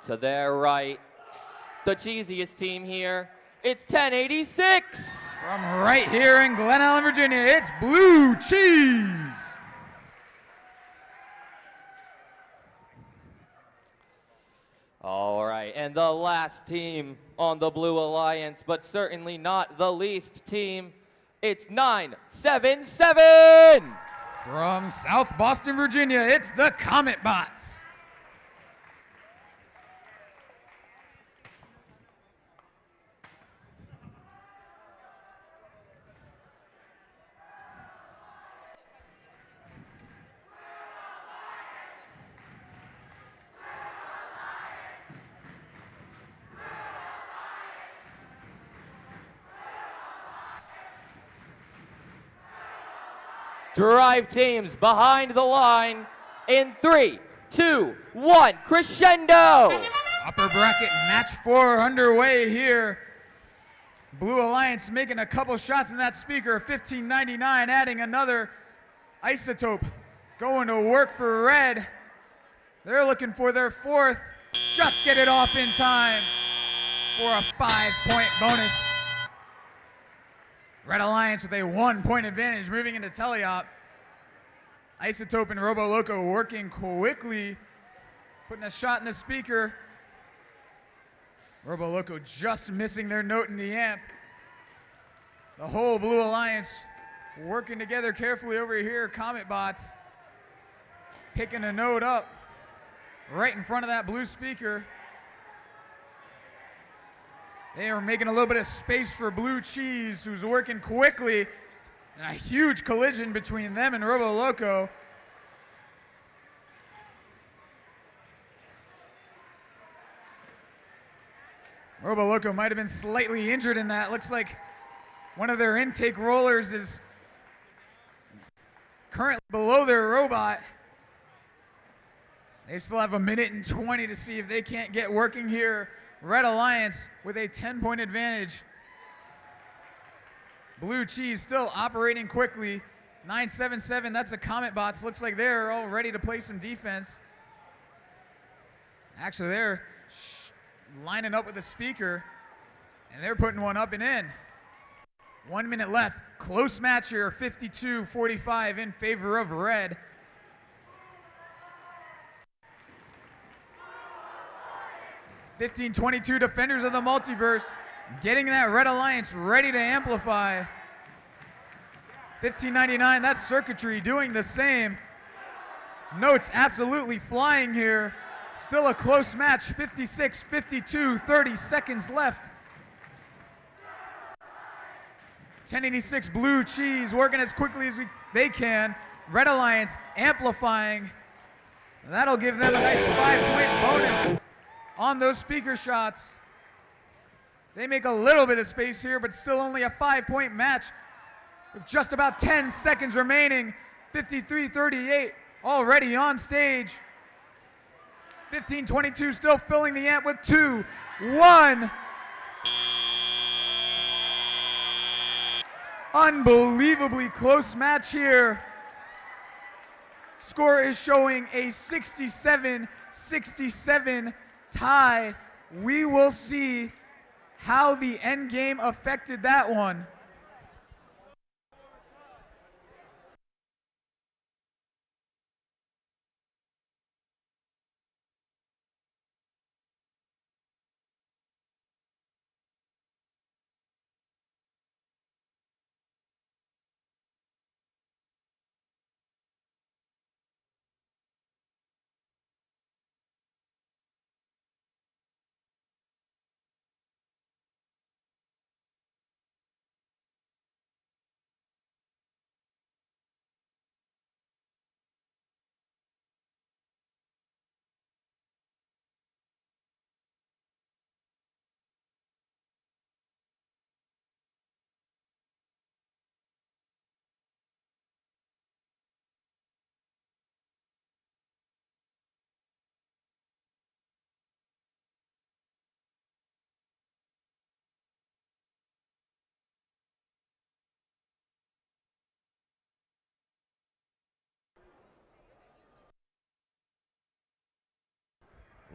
To their right, the cheesiest team here, it's 1086. From right here in Glen Allen, Virginia, it's Blue Cheese. All right, and the last team on the Blue Alliance, but certainly not the least team, it's 977. From South Boston, Virginia, it's the Comet Bots. Drive teams behind the line in 3, 2, 1, crescendo! Upper bracket match 4 underway here. Blue Alliance making a couple shots in that speaker, 1599, adding another Isotope. Going to work for red. They're looking for their fourth. Just get it off in time for a 5-point bonus. Red Alliance with a 1-point advantage moving into teleop. Isotope and Robo Loco working quickly, putting a shot in the speaker. Robo Loco just missing their note in the amp. The whole Blue Alliance working together carefully over here. Comet Bots picking a note up right in front of that blue speaker. They are making a little bit of space for Blue Cheese, who's working quickly. And a huge collision between them and Robo Loco. Robo Loco might have been slightly injured in that. Looks like one of their intake rollers is currently below their robot. They still have 1:20 to see if they can't get working here. Red Alliance with a 10-point advantage. Blue Cheese still operating quickly. 977, that's the Comet Bots. Looks like they're all ready to play some defense. Actually, they're lining up with the speaker, and they're putting one up and in. 1 minute left. Close match here, 52-45 in favor of red. (1522) Defenders of the Multiverse getting that Red Alliance ready to amplify. 1599, that's Circuitry doing the same. Notes absolutely flying here. Still a close match, 56-52, 30 seconds left. 1086 Blue Cheese working as quickly as they can. Red Alliance amplifying. That'll give them a nice 5-point bonus on those speaker shots. They make a little bit of space here, but still only a 5-point match with just about 10 seconds remaining. 53-38 already on stage. 1522 still filling the amp with 2, 1. Unbelievably close match here. Score is showing a 67-67 tie. We will see how the end game affected that one.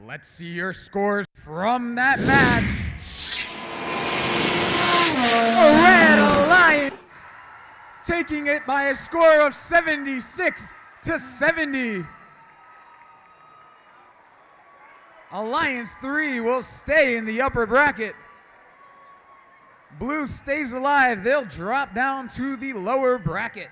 Let's see your scores from that match. The Red Alliance taking it by a score of 76 to 70. Alliance 3 will stay in the upper bracket. Blue stays alive. They'll drop down to the lower bracket.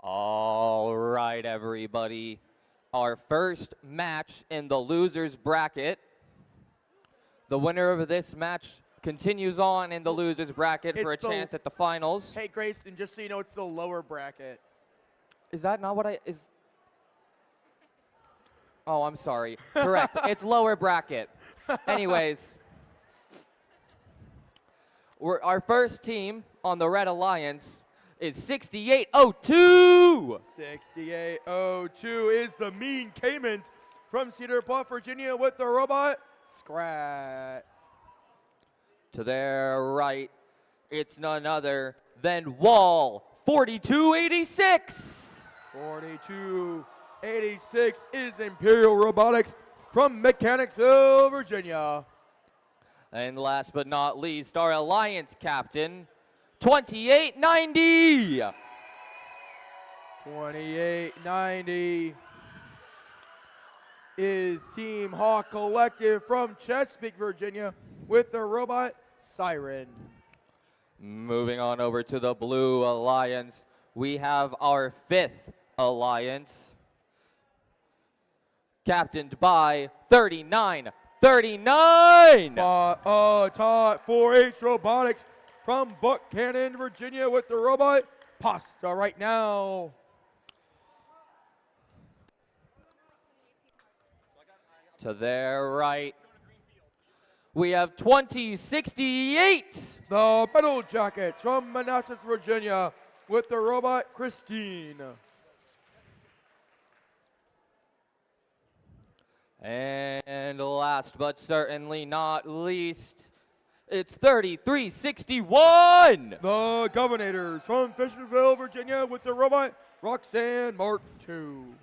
All right, everybody. Our first match in the losers bracket. The winner of this match continues on in the losers bracket for a chance at the finals. Hey, Grayson, just so you know, it's the lower bracket. Is that not what is? Oh, I'm sorry. Correct. It's lower bracket. Anyways, our first team on the Red Alliance is 6802. 6802 is the Mean Caymans from Cedar Bluff, Virginia, with the robot Scrat. To their right, it's none other than Wall 4286. 4286 is Imperial Robotics from Mechanicsville, Virginia. And last but not least, our Alliance captain, 2890. 2890 is Team Hawk Collective from Chesapeake, Virginia, with the robot Siren. Moving on over to the Blue Alliance, we have our fifth Alliance, captained by 3939. Top 4H Robotics from Buchanan, Virginia with the robot pasta right now. To their right, we have 2068. The Metal Jackets from Manassas, Virginia with the robot Christine. And last but certainly not least, it's 3361. The Governors from Fishersville, Virginia with the robot Roxanne Mark II.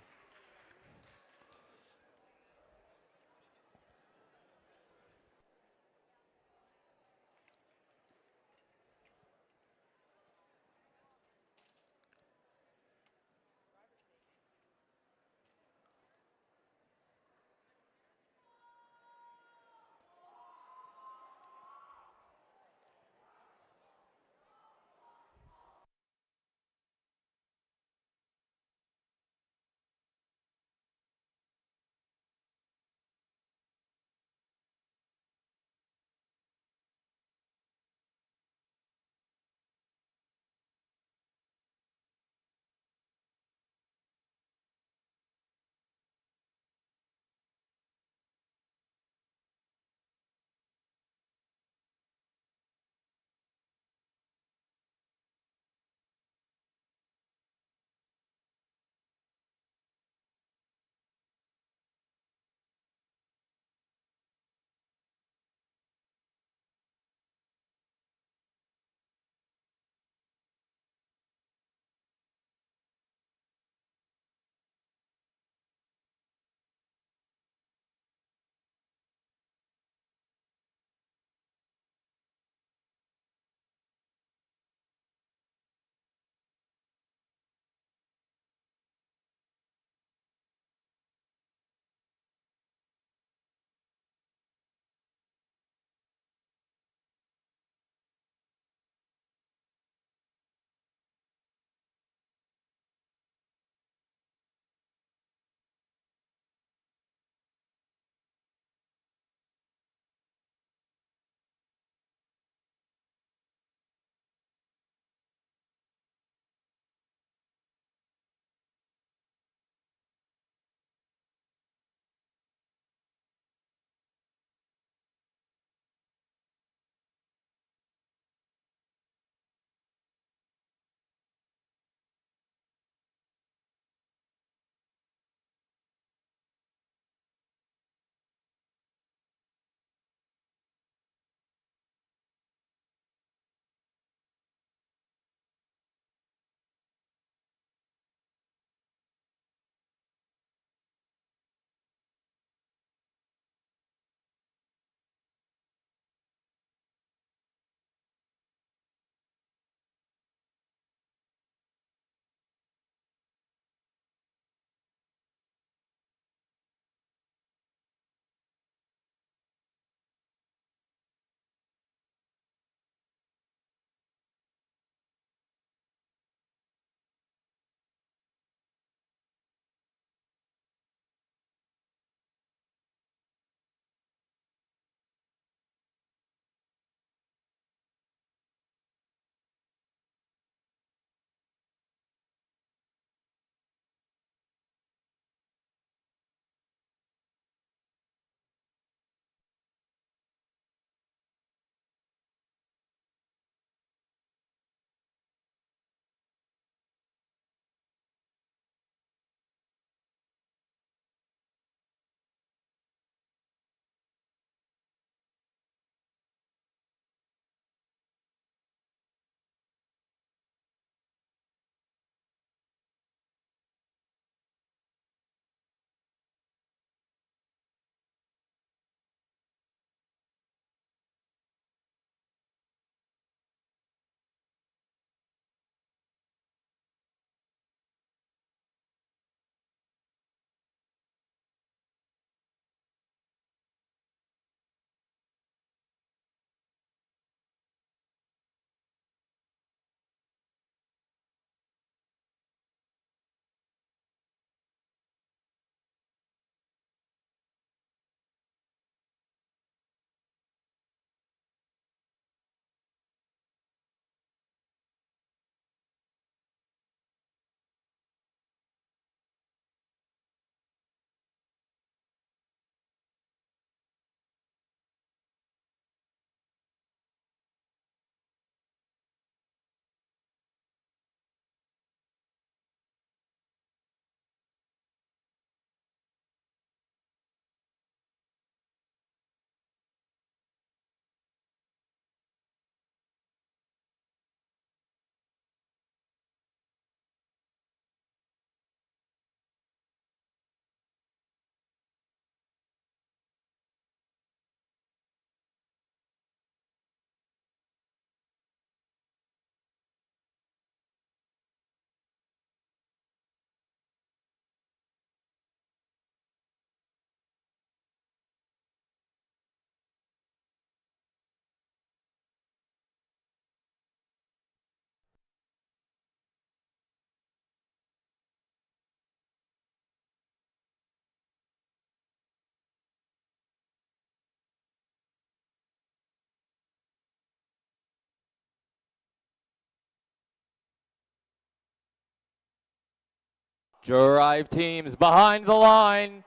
Drive teams behind the line.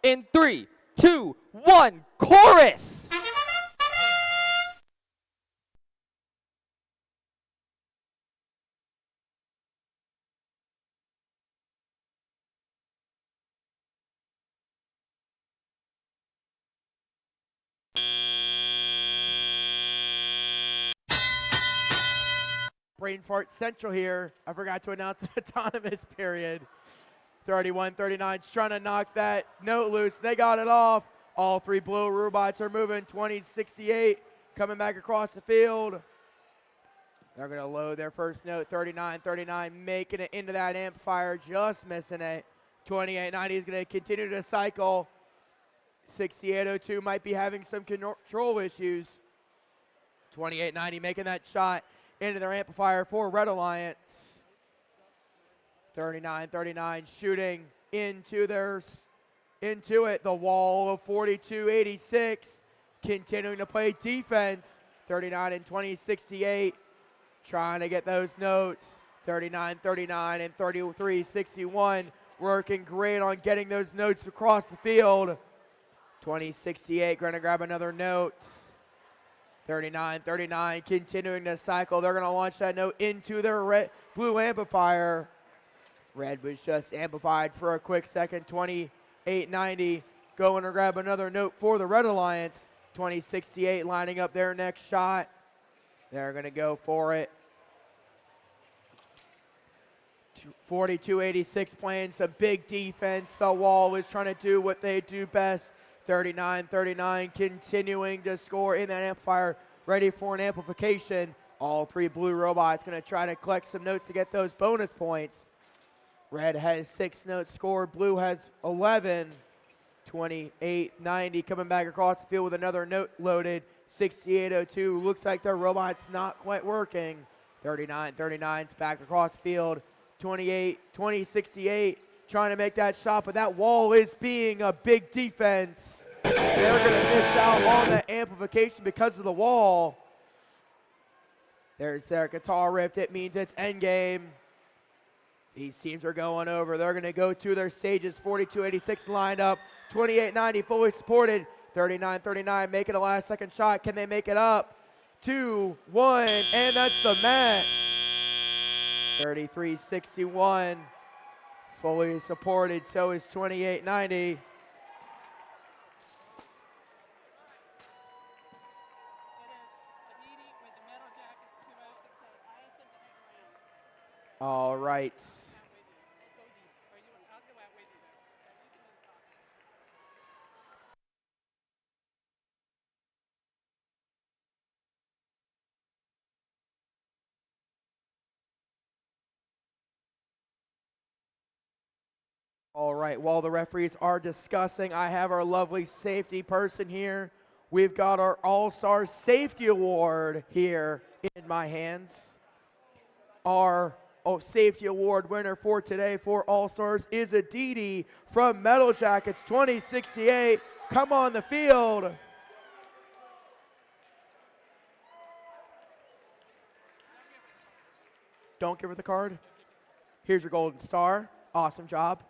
In 3, 2, 1, chorus! Brain fart central here. I forgot to announce the autonomous period. 31-39, trying to knock that note loose. They got it off. All three blue robots are moving. 20-68, coming back across the field. They're going to load their first note. 39-39, making it into that amplifier, just missing it. 28-90 is going to continue to cycle. 68-02 might be having some control issues. 28-90 making that shot into their amplifier for Red Alliance. 39-39 shooting into it. The wall of 42-86 continuing to play defense. 39 and 20-68 trying to get those notes. 39-39 and 33-61 working great on getting those notes across the field. 20-68 going to grab another note. 39-39 continuing to cycle. They're going to launch that note into their blue amplifier. Red was just amplified for a quick second. 28-90 going to grab another note for the Red Alliance. 20-68 lining up their next shot. They're going to go for it. 42-86 playing some big defense. The wall is trying to do what they do best. 39-39 continuing to score in that amplifier, ready for an amplification. All three blue robots going to try to collect some notes to get those bonus points. Red has 6 notes scored, blue has 11. 28-90 coming back across the field with another note loaded. 68-02, looks like their robot's not quite working. 39-39's back across the field. 20-68 trying to make that shot, but that wall is being a big defense. They're going to miss out on the amplification because of the wall. There's their guitar riff. It means it's endgame. These teams are going over. They're going to go to their stages. 42-86 lined up. 28-90 fully supported. 39-39 making a last second shot. Can they make it up? 2-1, and that's the match. 33-61 fully supported. So is 28-90. All right. All right, while the referees are discussing, I have our lovely safety person here. We've got our All-Star Safety Award here in my hands. Our Safety Award winner for today for All-Stars is Aditi from Metal Jackets 2068. Come on the field. Don't give her the card. Here's your golden star. Awesome job.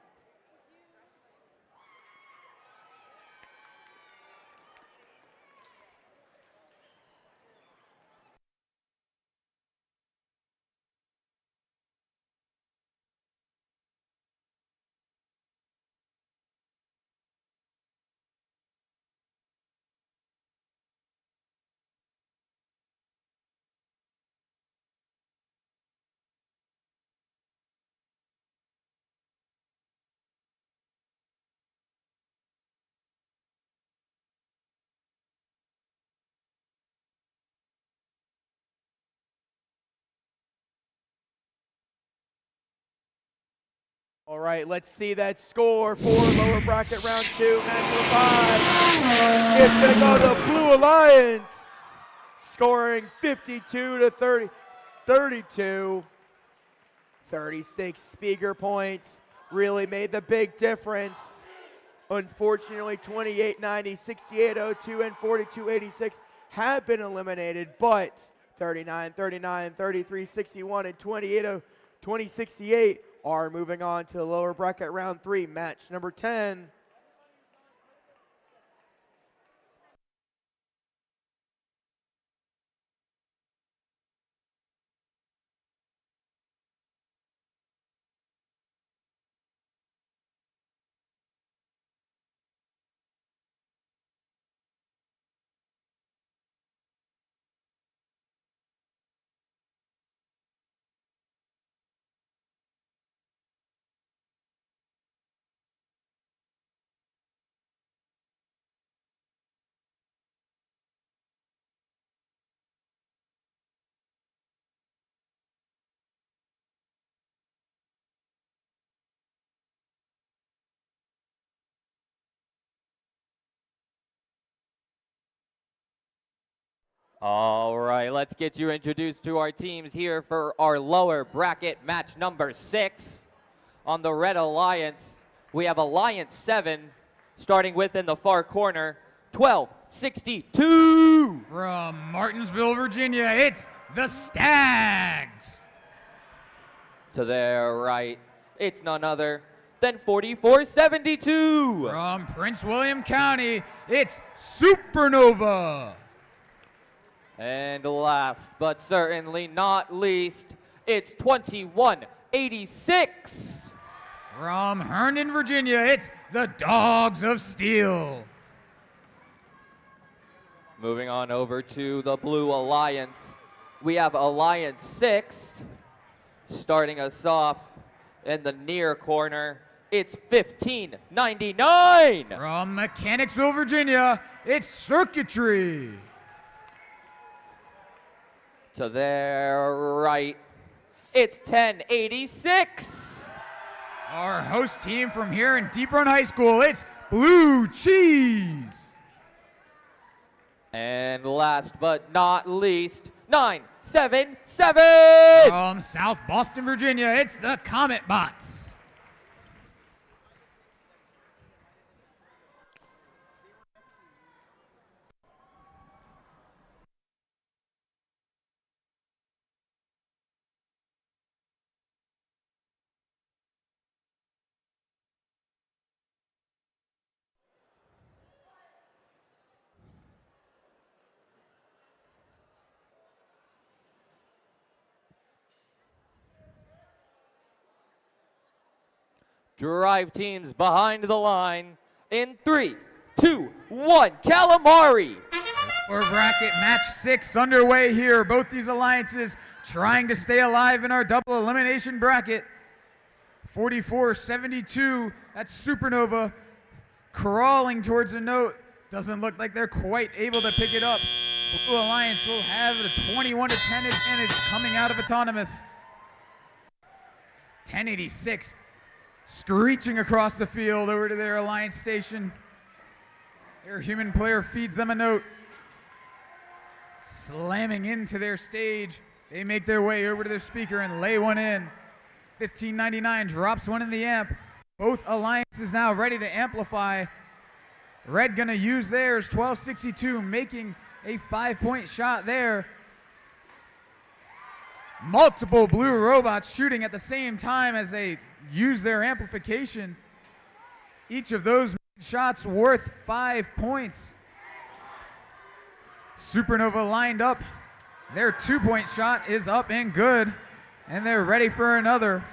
All right, let's see that score for lower bracket round 2, match 5. It's going to go to Blue Alliance, scoring 52-32. 36 speaker points really made the big difference. Unfortunately, 28-90, 68-02, and 42-86 have been eliminated, but 39-39, 33-61, and 20-68 are moving on to the lower bracket round 3, match number 10. All right, let's get you introduced to our teams here for our lower bracket match number 6. On the Red Alliance, we have Alliance 7, starting with in the far corner, 1262. From Martinsville, Virginia, it's the Stags. To their right, it's none other than 4472. From Prince William County, it's Supernova. And last but certainly not least, it's 2186. From Herndon, Virginia, it's the Dogs of Steel. Moving on over to the Blue Alliance, we have Alliance 6. Starting us off in the near corner, it's 1599. From Mechanicsville, Virginia, it's Circuitry. To their right, it's 1086. Our host team from here in Deep Run High School, it's Blue Cheese. And last but not least, 977. From South Boston, Virginia, it's the Comet Bots. Drive teams behind the line in 3, 2, 1, Calamari. We're bracket match 6 underway here. Both these alliances trying to stay alive in our double elimination bracket. 4472, that's Supernova, crawling towards the note. Doesn't look like they're quite able to pick it up. Blue Alliance will have a 21-10 advantage coming out of Autonomous. 1086. Screeching across the field over to their alliance station. Their human player feeds them a note. Slamming into their stage. They make their way over to their speaker and lay one in. 1599 drops one in the amp. Both alliances now ready to amplify. Red gonna use theirs, 1262, making a 5-point shot there. Multiple blue robots shooting at the same time as they use their amplification. Each of those shots worth 5 points. Supernova lined up. Their 2-point shot is up and good, and they're ready for another.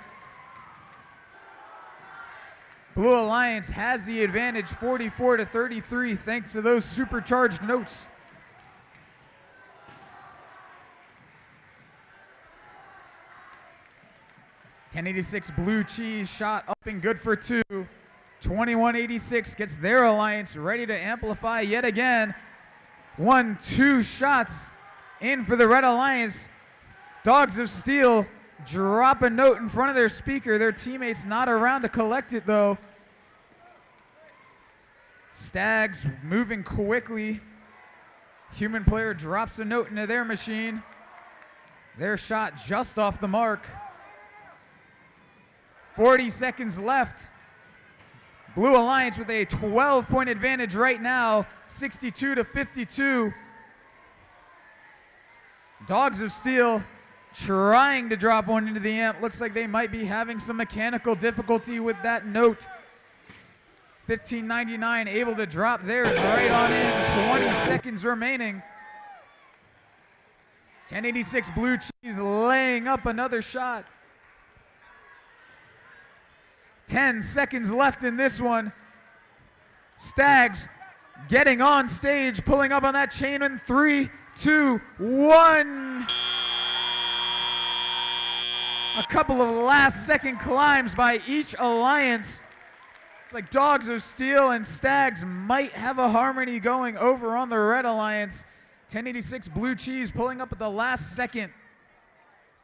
Blue Alliance has the advantage 44-33 thanks to those supercharged notes. .1086 Blue Cheese shot up and good for 2. 2186 gets their alliance ready to amplify yet again. 1-2 shots in for the Red Alliance. Dogs of Steel drop a note in front of their speaker. Their teammates not around to collect it though. Stags moving quickly. Human player drops a note into their machine. Their shot just off the mark. 40 seconds left. Blue Alliance with a 12-point advantage right now, 62-52. Dogs of Steel trying to drop one into the amp. Looks like they might be having some mechanical difficulty with that note. 1599 able to drop theirs right on in. 20 seconds remaining. 1086 Blue Cheese laying up another shot. 10 seconds left in this one. Stags getting on stage, pulling up on that chain in 3, 2, 1. A couple of last second climbs by each alliance. It's like Dogs of Steel and Stags might have a harmony going over on the Red Alliance. 1086 Blue Cheese pulling up at the last second.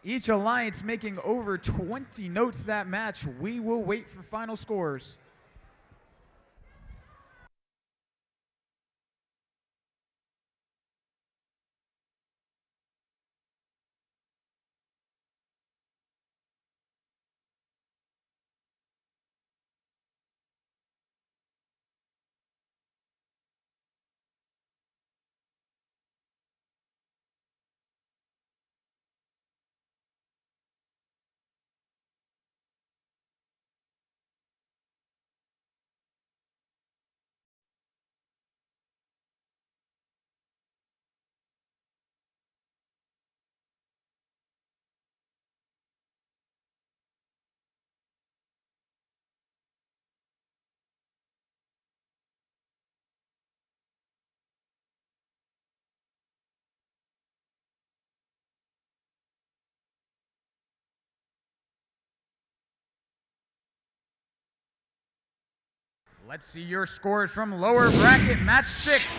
Each alliance making over 20 notes that match. We will wait for final scores. Let's see your scores from lower bracket match 6. It's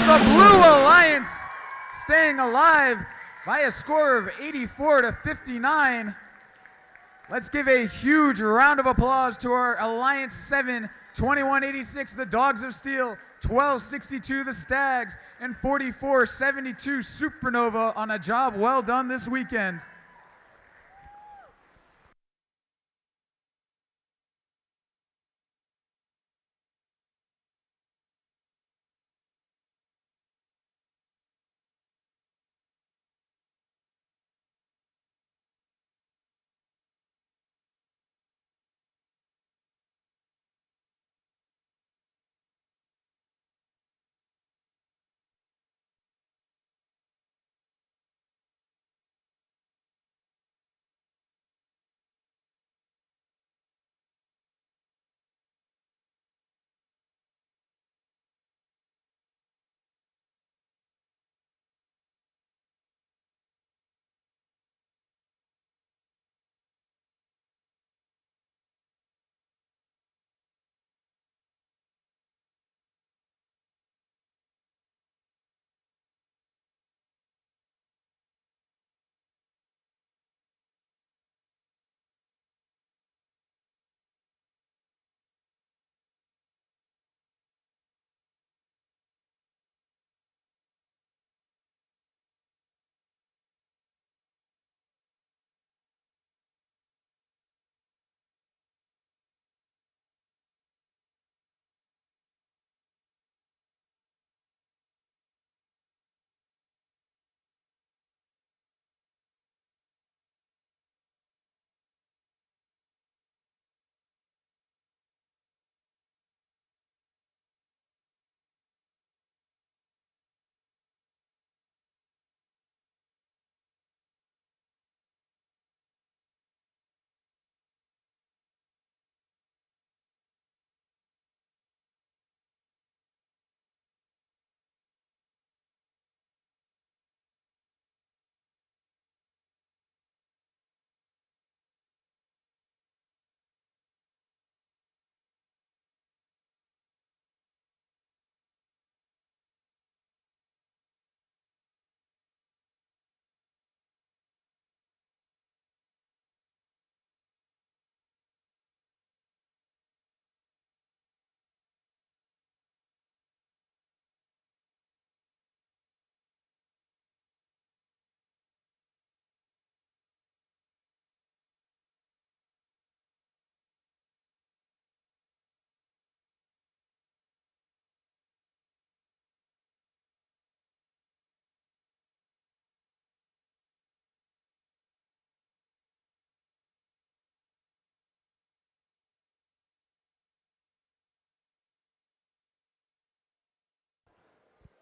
the Blue Alliance staying alive by a score of 84 to 59. Let's give a huge round of applause to our Alliance 7, 2186, the Dogs of Steel, 1262, the Stags, and 4472 Supernova on a job well done this weekend.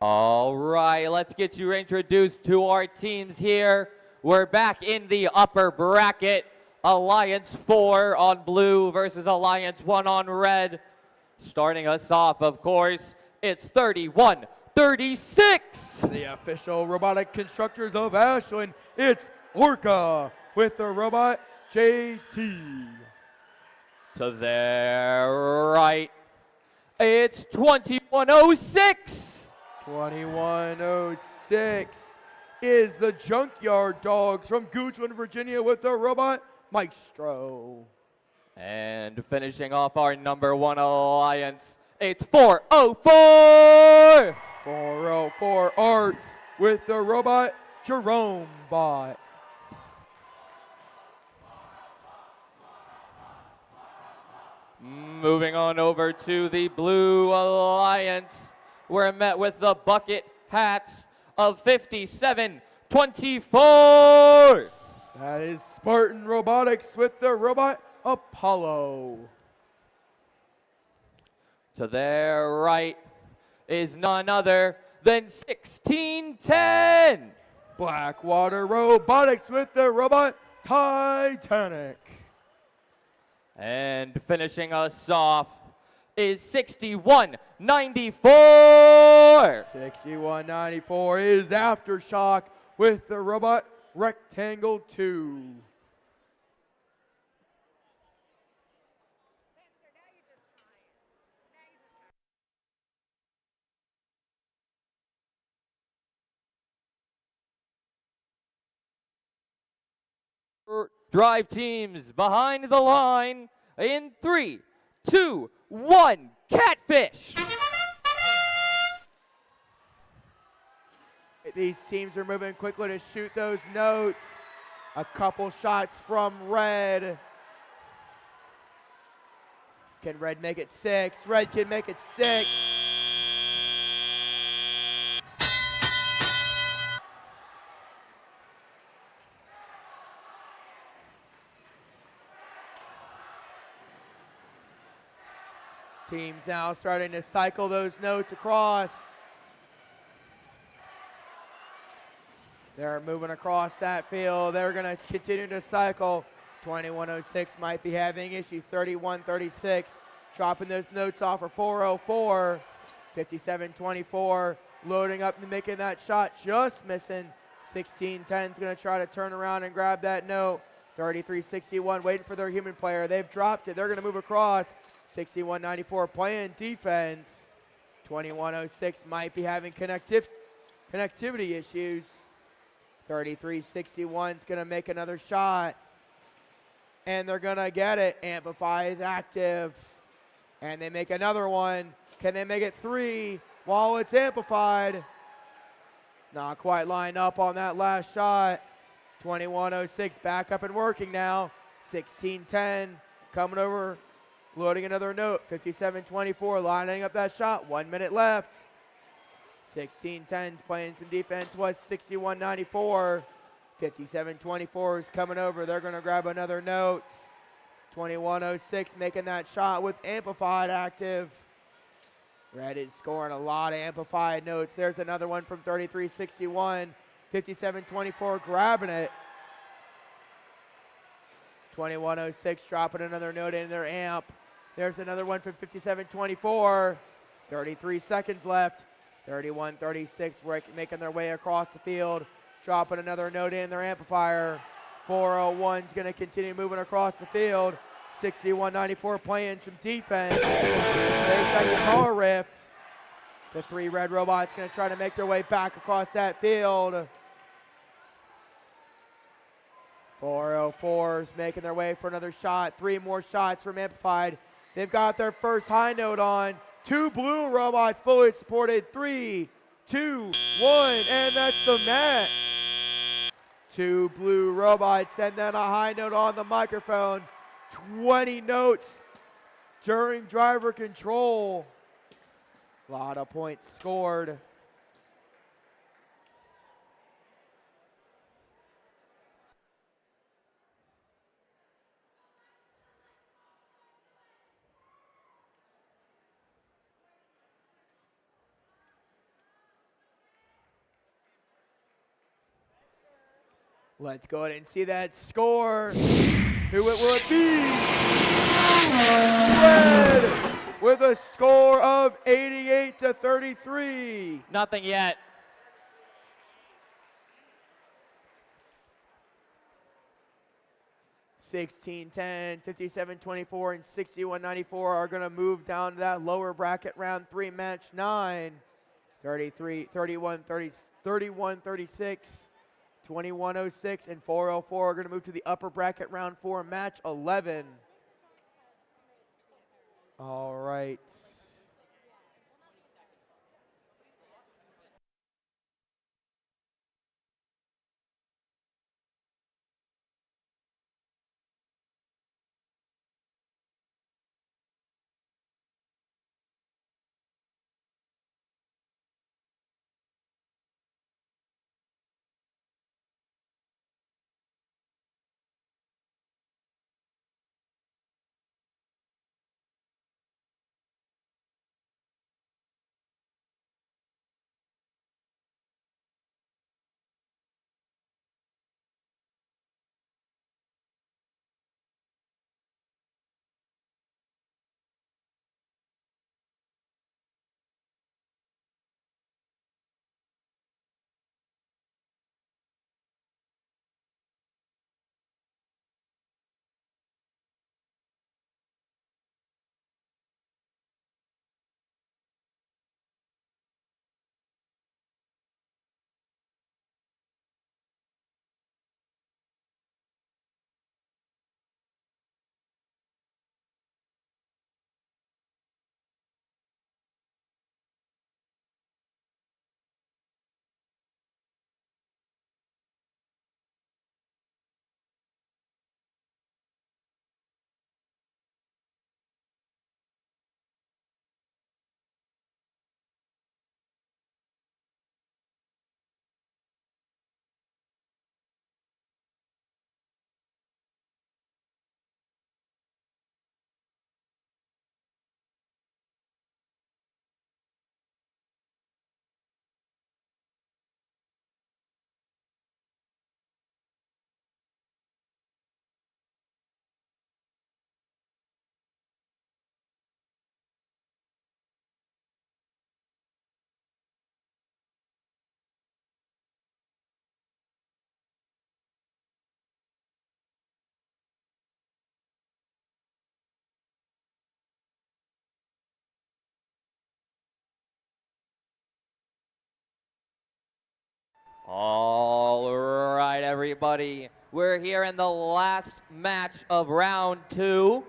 All right, let's get you introduced to our teams here. We're back in the upper bracket. Alliance 4 on blue versus Alliance 1 on red. Starting us off, of course, it's 31-36. The official robotic constructors of Ashland, it's Orca with the robot JT. To their right, it's 2106. 2106 is the Junkyard Dogs from Goochland, Virginia with the robot Maestro. And finishing off our number 1 alliance, it's 404. 404 Arts with the robot Jerome Bot. Moving on over to the Blue Alliance, we're met with the Bucket Hats of 5724. That is Spartan Robotics with the robot Apollo. To their right is none other than 1610. Blackwater Robotics with the robot Titanic. And finishing us off is 6194. 6194 is Aftershock with the robot Rectangle 2. Drive teams behind the line in 3, 2, 1, catfish. These teams are moving quickly to shoot those notes. A couple shots from Red. Can Red make it 6? Red can make it 6. Teams now starting to cycle those notes across. They're moving across that field. They're going to continue to cycle. 2106 might be having issues. 3136 dropping those notes off for 404. 5724 loading up and making that shot, just missing. 1610 is going to try to turn around and grab that note. 3361 waiting for their human player. They've dropped it. They're going to move across. 6194 playing defense. 2106 might be having connectivity issues. 3361 is going to make another shot. And they're going to get it. Amplify is active. And they make another one. Can they make it 3 while it's amplified? Not quite lined up on that last shot. 2106 back up and working now. 1610 coming over. Loading another note, 5724 lining up that shot, 1 minute left. 1610's playing some defense, was 6194. 5724 is coming over, they're gonna grab another note. 2106 making that shot with amplified active. Red is scoring a lot of amplified notes. There's another one from 3361. 5724 grabbing it. 2106 dropping another note in their amp. There's another one from 5724. 33 seconds left. 3136 making their way across the field. Dropping another note in their amplifier. 401's going to continue moving across the field. 6194 playing some defense. There's that guitar rift. The 3 red robots going to try to make their way back across that field. 404's making their way for another shot. 3 more shots from Amplified. They've got their first high note on. 2 blue robots fully supported. 3, 2, 1, and that's the match. 2 blue robots and then a high note on the microphone. 20 notes during driver control. A lot of points scored. Let's go ahead and see that score. Who it will be? Red with a score of 88-33. Nothing yet. $16-10, $57-24, and $61-94 are going to move down to that lower bracket round 3 match 9. 33, 31, 30, 31, 36, 21-06, and 404 are going to move to the upper bracket round 4 match 11. All right. All right, everybody. We're here in the last match of round 2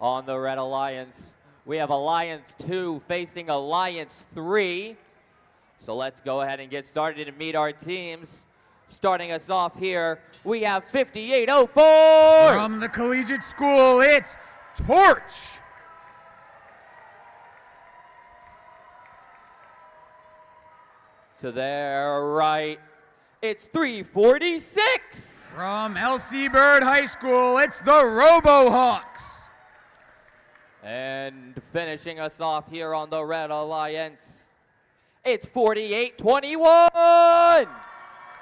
on the Red Alliance. We have Alliance 2 facing Alliance 3. So let's go ahead and get started and meet our teams. Starting us off here, we have 5804. From the collegiate school, it's Torch. To their right, it's 346. From LC Bird High School, it's the RoboHawks. And finishing us off here on the Red Alliance, it's 4821.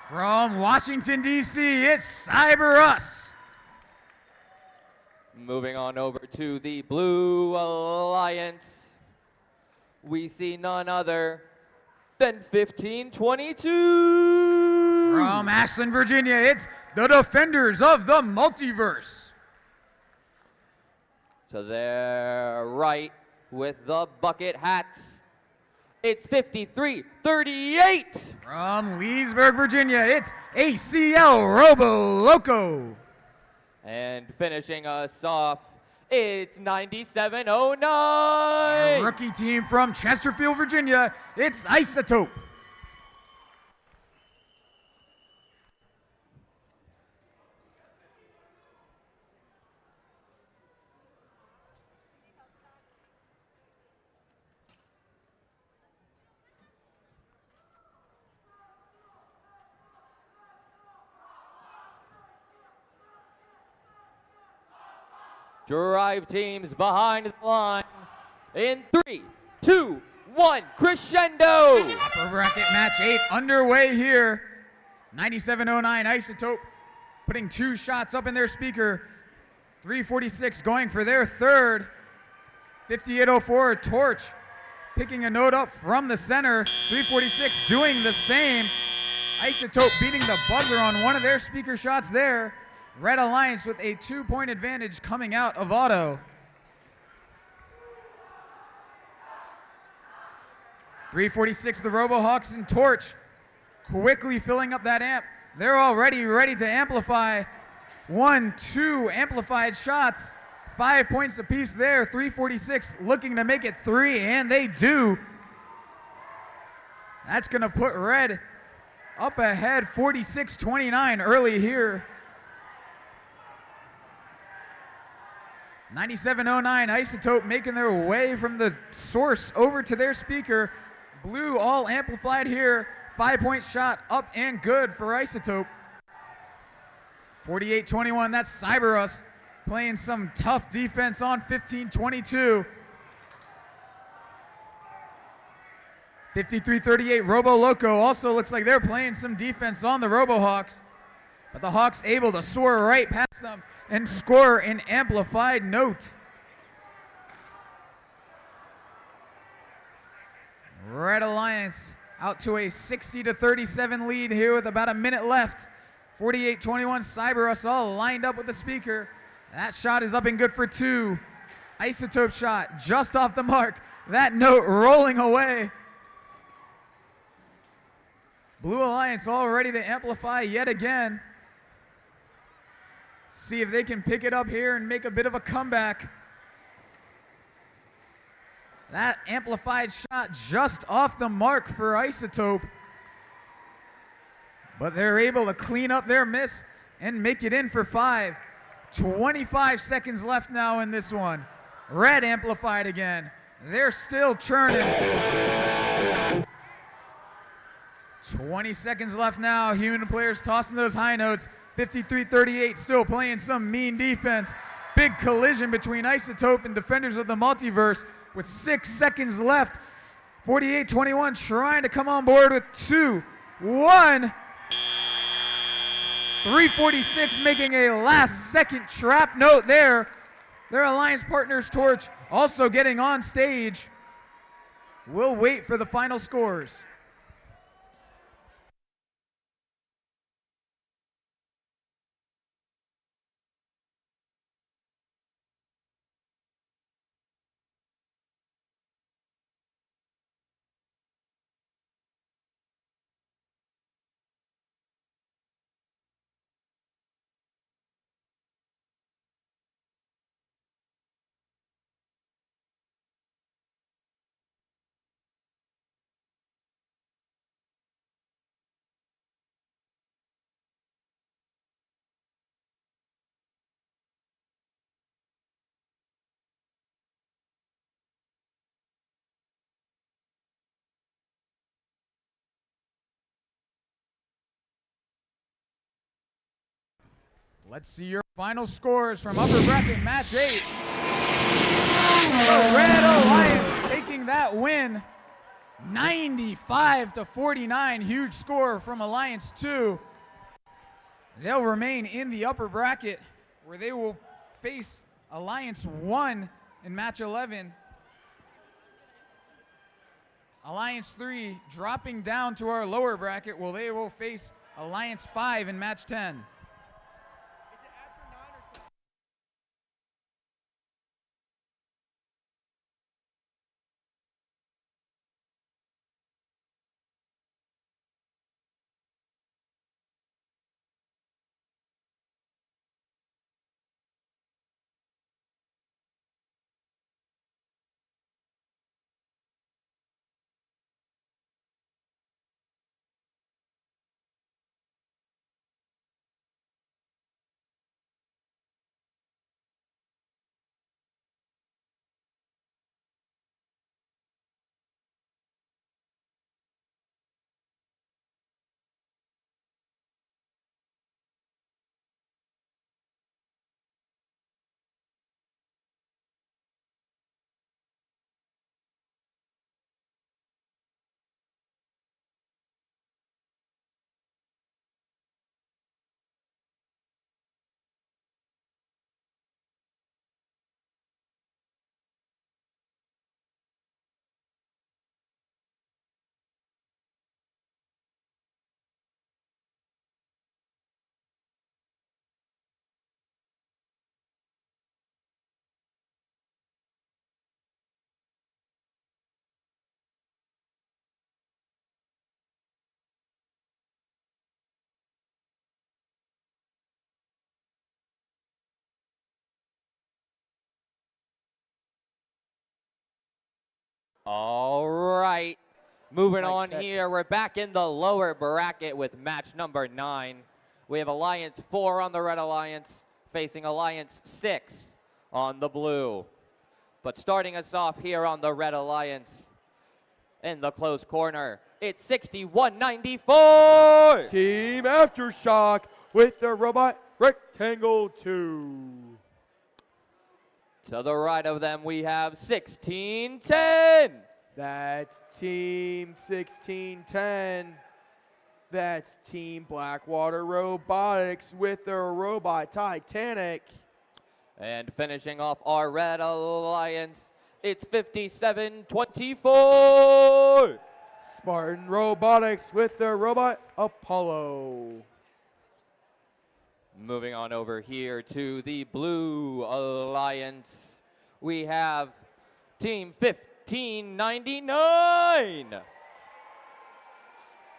From Washington, D.C., it's Cyber Us. Moving on over to the Blue Alliance, we see none other than 1522. From Ashland, Virginia, it's the Defenders of the Multiverse. To their right with the bucket hats, it's 5338. From Leesburg, Virginia, it's ACL Robo Loco. And finishing us off, it's 9709. Our rookie team from Chesterfield, Virginia, it's Isotope. Drive teams behind the line in 3, 2, 1, crescendo. Upper bracket match 8 underway here. 9709 Isotope putting 2 shots up in their speaker. 346 going for their third. 5804 Torch picking a note up from the center. 346 doing the same. Isotope beating the buzzer on one of their speaker shots there. Red Alliance with a 2-point advantage coming out of auto. 346 the RoboHawks and Torch quickly filling up that amp. They're already ready to amplify. 1, 2 amplified shots. 5 points apiece there. 346 looking to make it 3, and they do. That's going to put Red up ahead 46-29 early here. 9709 Isotope making their way from the source over to their speaker. Blue all amplified here. 5-point shot up and good for Isotope. 48-21, that's Cyberus playing some tough defense on 15-22. 53-38 Robo Loco also looks like they're playing some defense on the RoboHawks. But the Hawks able to soar right past them and score an amplified note. Red Alliance out to a 60-37 lead here with about a minute left. 48-21 Cyberus all lined up with the speaker. That shot is up and good for 2. Isotope shot just off the mark. That note rolling away. Blue Alliance all ready to amplify yet again. See if they can pick it up here and make a bit of a comeback. That amplified shot just off the mark for Isotope. But they're able to clean up their miss and make it in for 5. 25 seconds left now in this one. Red amplified again. They're still churning. 20 seconds left now. Human players tossing those high notes. 53-38 still playing some mean defense. Big collision between Isotope and Defenders of the Multiverse with 6 seconds left. 48-21 trying to come on board with 2, 1. 346 making a last second trap note there. Their alliance partners Torch also getting on stage. We'll wait for the final scores. Let's see your final scores from upper bracket match 8. The Red Alliance taking that win 95-49. Huge score from Alliance 2. They'll remain in the upper bracket where they will face Alliance 1 in match 11. Alliance 3 dropping down to our lower bracket where they will face Alliance 5 in match 10. All right. Moving on here, we're back in the lower bracket with match number 9. We have Alliance 4 on the Red Alliance facing Alliance 6 on the blue. But starting us off here on the Red Alliance in the close corner, it's 61-94. Team Aftershock with the Robot Rectangle 2. To the right of them, we have 1610. That's Team 1610. That's Team Blackwater Robotics with their Robot Titanic. And finishing off our Red Alliance, it's 57-24. Spartan Robotics with their Robot Apollo. Moving on over here to the Blue Alliance, we have Team 1599.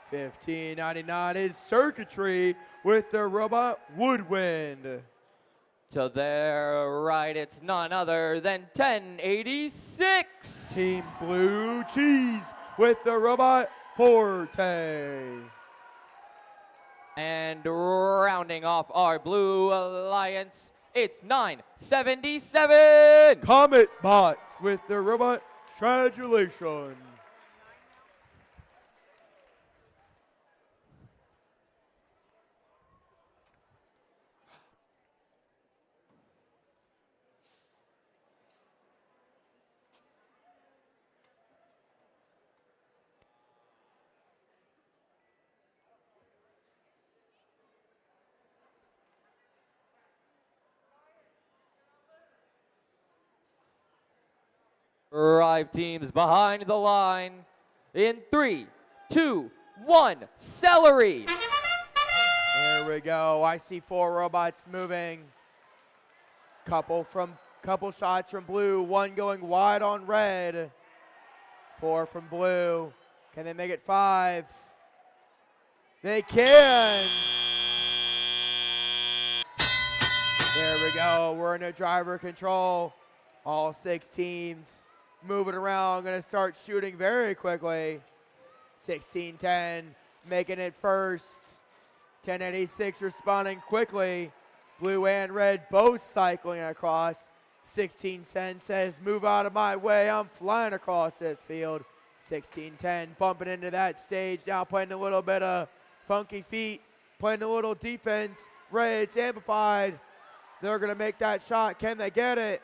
1599 is Circuitry with their Robot Woodwind. To their right, it's none other than 1086. Team Blue Cheese with the Robot Forte. And rounding off our Blue Alliance, it's 977. Comet Bots with their Robot Stradulation. Drive teams behind the line in 3, 2, 1, celery. Here we go. I see 4 robots moving. Couple shots from blue, 1 going wide on red. 4 from blue. Can they make it 5? They can. There we go. We're in a driver control. All 6 teams moving around, going to start shooting very quickly. 1610 making it first. 1086 responding quickly. Blue and red both cycling across. 1610 says, move out of my way, I'm flying across this field. 1610 bumping into that stage, now playing a little bit of funky feet, playing a little defense. Red's amplified. They're going to make that shot. Can they get it?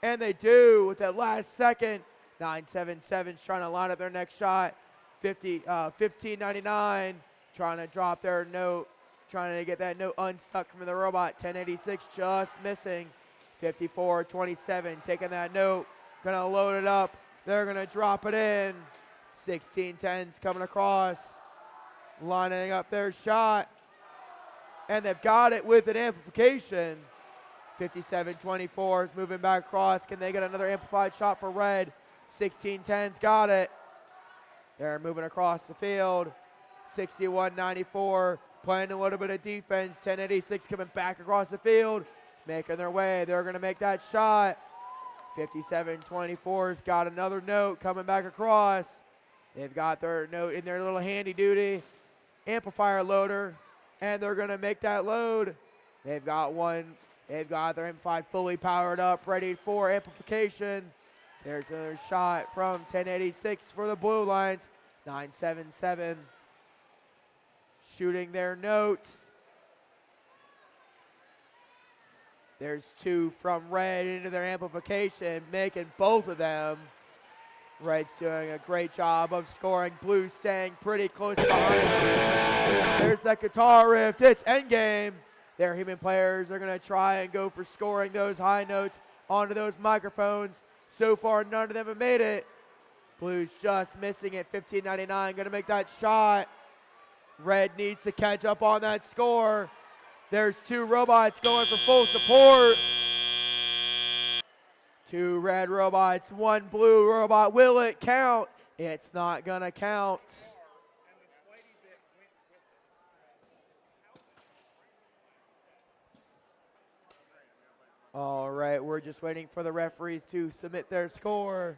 And they do with that last second. 977's trying to line up their next shot. 1599 trying to drop their note, trying to get that note unstuck from the robot. 1086 just missing. 5427 taking that note, gonna load it up. They're gonna drop it in. 1610's coming across, lining up their shot, and they've got it with an amplification. 5724 is moving back across. Can they get another amplified shot for red? 1610's got it. They're moving across the field. 6194 playing a little bit of defense. 1086 coming back across the field, making their way. They're going to make that shot. 5724's got another note coming back across. They've got their note in their little handy duty amplifier loader, and they're going to make that load. They've got one. They've got their amplified fully powered up, ready for amplification. There's another shot from 1086 for the Blue Alliance. 977 shooting their notes. There's 2 from red into their amplification, making both of them. Red's doing a great job of scoring. Blue staying pretty close behind them. There's that guitar riff. It's endgame. Their human players are going to try and go for scoring those high notes onto those microphones. So far, none of them have made it. Blue's just missing at 1599. Going to make that shot. Red needs to catch up on that score. There's 2 robots going for full support. 2 red robots, 1 blue robot. Will it count? It's not going to count. All right, we're just waiting for the referees to submit their score.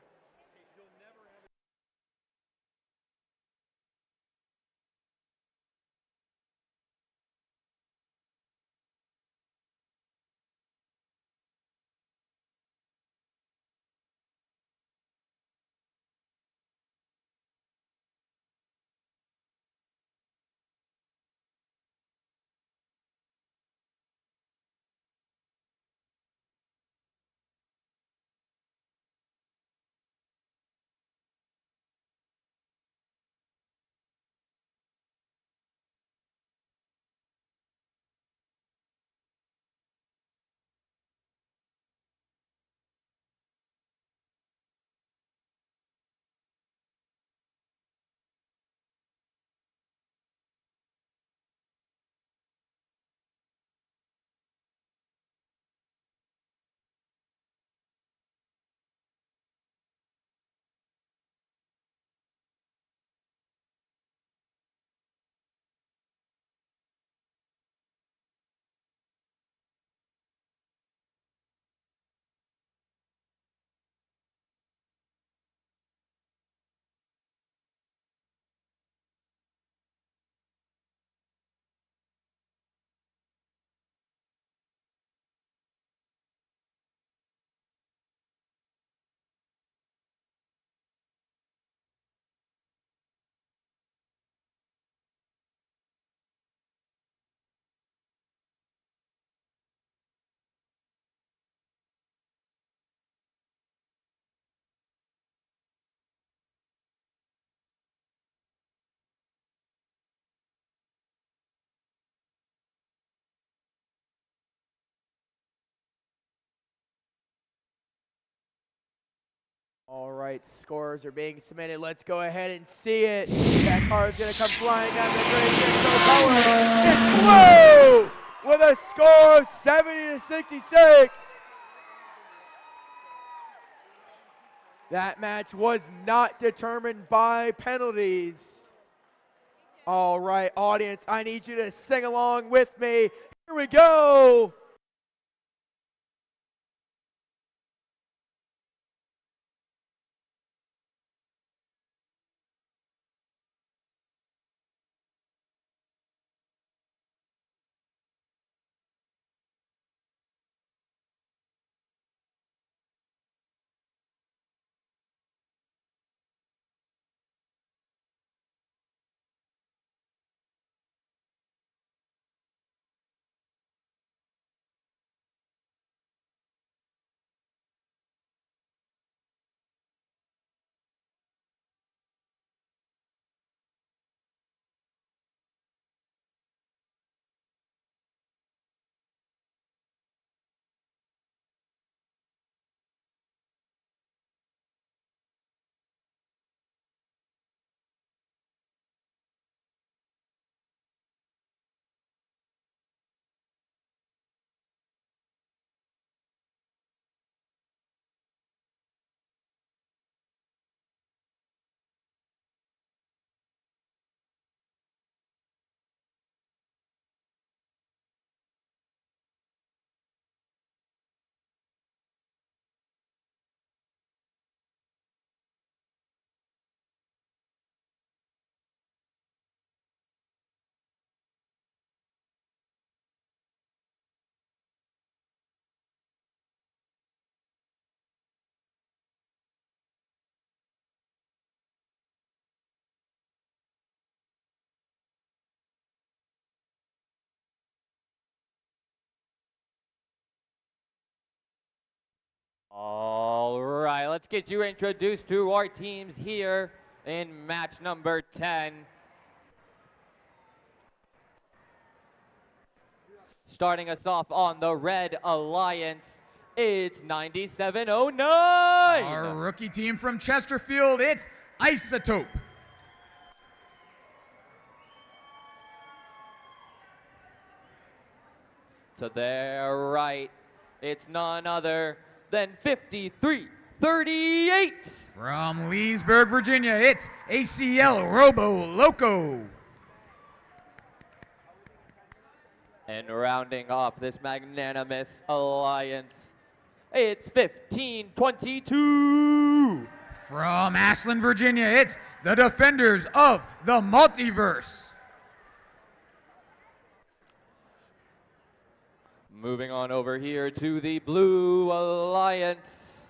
All right, scores are being submitted. Let's go ahead and see it. That car is going to come flying down the green. It's blue with a score of 70-66. That match was not determined by penalties. All right, audience, I need you to sing along with me. Here we go. All right, let's get you introduced to our teams here in match number 10. Starting us off on the Red Alliance, it's 9709. Our rookie team from Chesterfield, it's Isotope. To their right, it's none other than 5338. From Leesburg, Virginia, it's ACL Robo Loco. And rounding off this magnanimous alliance, it's 1522. From Ashland, Virginia, it's the Defenders of the Multiverse. Moving on over here to the Blue Alliance,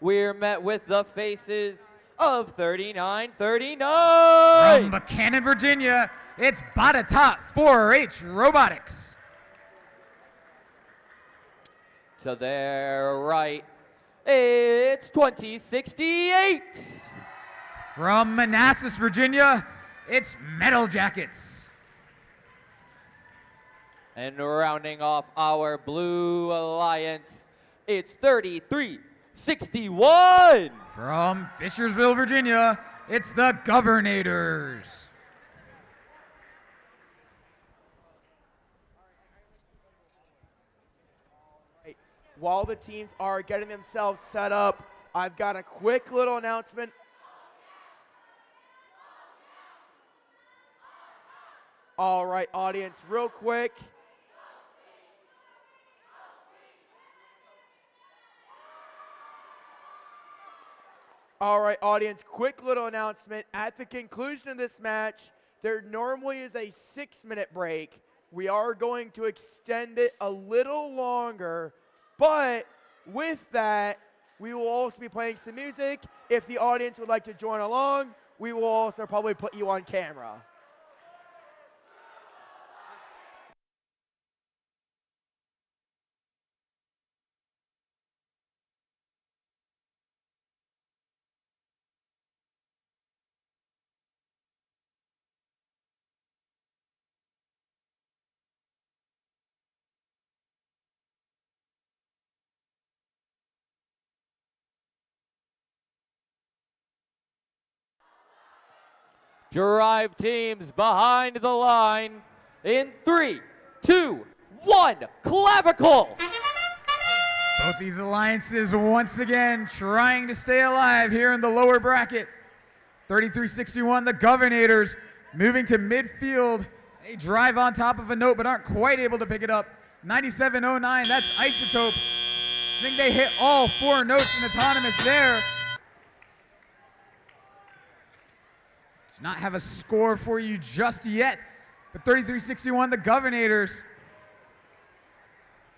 we're met with the faces of 3939. From Buchanan, Virginia, it's Batatot 4-H Robotics. To their right, it's 2068. From Manassas, Virginia, it's Metal Jackets. And rounding off our Blue Alliance, it's 3361. From Fishersville, Virginia, it's the Governators. While the teams are getting themselves set up, I've got a quick little announcement. All right, audience, real quick. All right, audience, quick little announcement. At the conclusion of this match, there normally is a 6-minute break. We are going to extend it a little longer, but with that, we will also be playing some music. If the audience would like to join along, we will also probably put you on camera. Drive teams behind the line in 3, 2, 1, clavicle! Both these alliances once again trying to stay alive here in the lower bracket. 3361, the Governators, moving to midfield. They drive on top of a note but aren't quite able to pick it up. 9709, that's Isotope. I think they hit all 4 notes in autonomous there. Does not have a score for you just yet, but 3361, the Governators,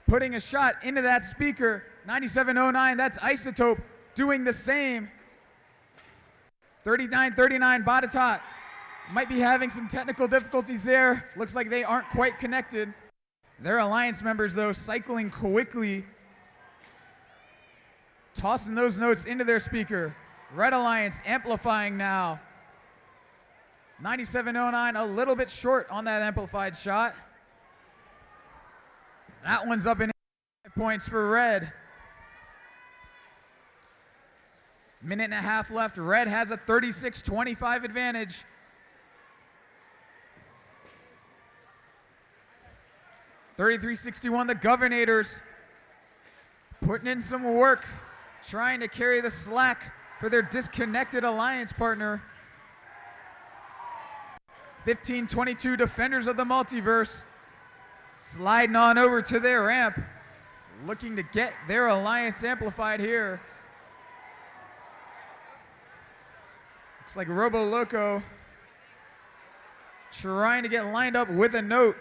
putting a shot into that speaker. 9709, that's Isotope, doing the same. 3939, Batatot might be having some technical difficulties there. Looks like they aren't quite connected. Their alliance members, though, cycling quickly, tossing those notes into their speaker. Red Alliance amplifying now. 9709, a little bit short on that amplified shot. That one's up in 5 points for Red. Minute and a half left. Red has a 36-25 advantage. .3361, the Governators, putting in some work, trying to carry the slack for their disconnected alliance partner. 1522, Defenders of the Multiverse, sliding on over to their ramp, looking to get their alliance amplified here. Looks like Robo Loco trying to get lined up with a note.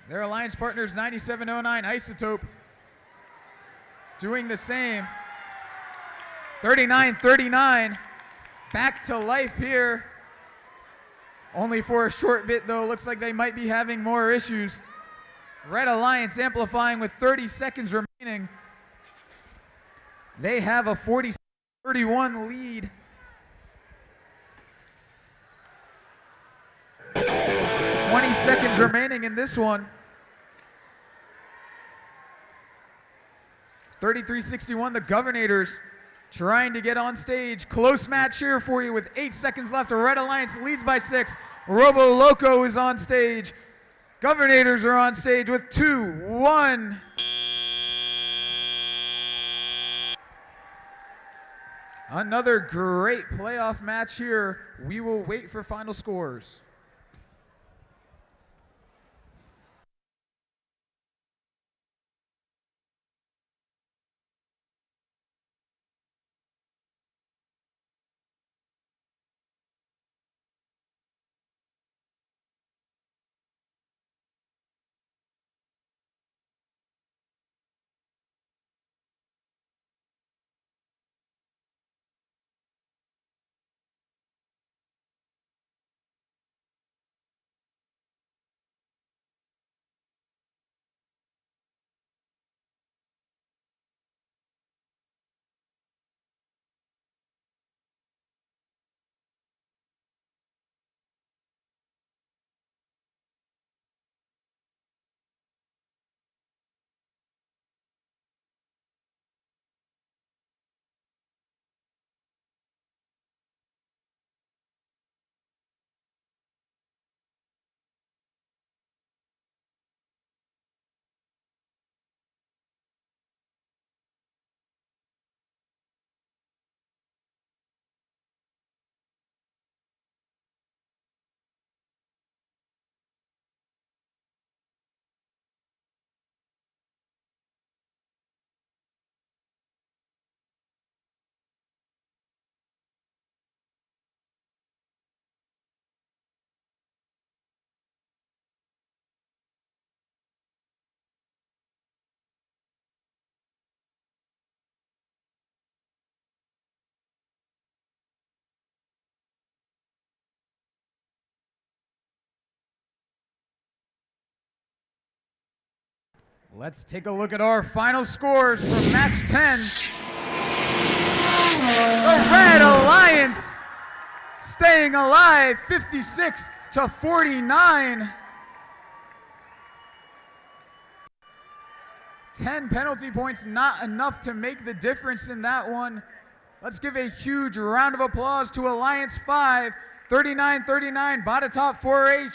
Their alliance partners, 9709, Isotope, doing the same. 3939, back to life here. Only for a short bit, though. Looks like they might be having more issues. Red Alliance amplifying with 30 seconds remaining. They have a 40-31 lead. 20 seconds remaining in this one. 3361, the Governators trying to get on stage. Close match here for you with 8 seconds left. The Red Alliance leads by 6. Robo Loco is on stage. Governators are on stage with 2, 1. Another great playoff match here. We will wait for final scores. Let's take a look at our final scores from match 10. The Red Alliance staying alive, 56-49. 10 penalty points, not enough to make the difference in that one. Let's give a huge round of applause to Alliance 5, 39-39, Bottom 4H,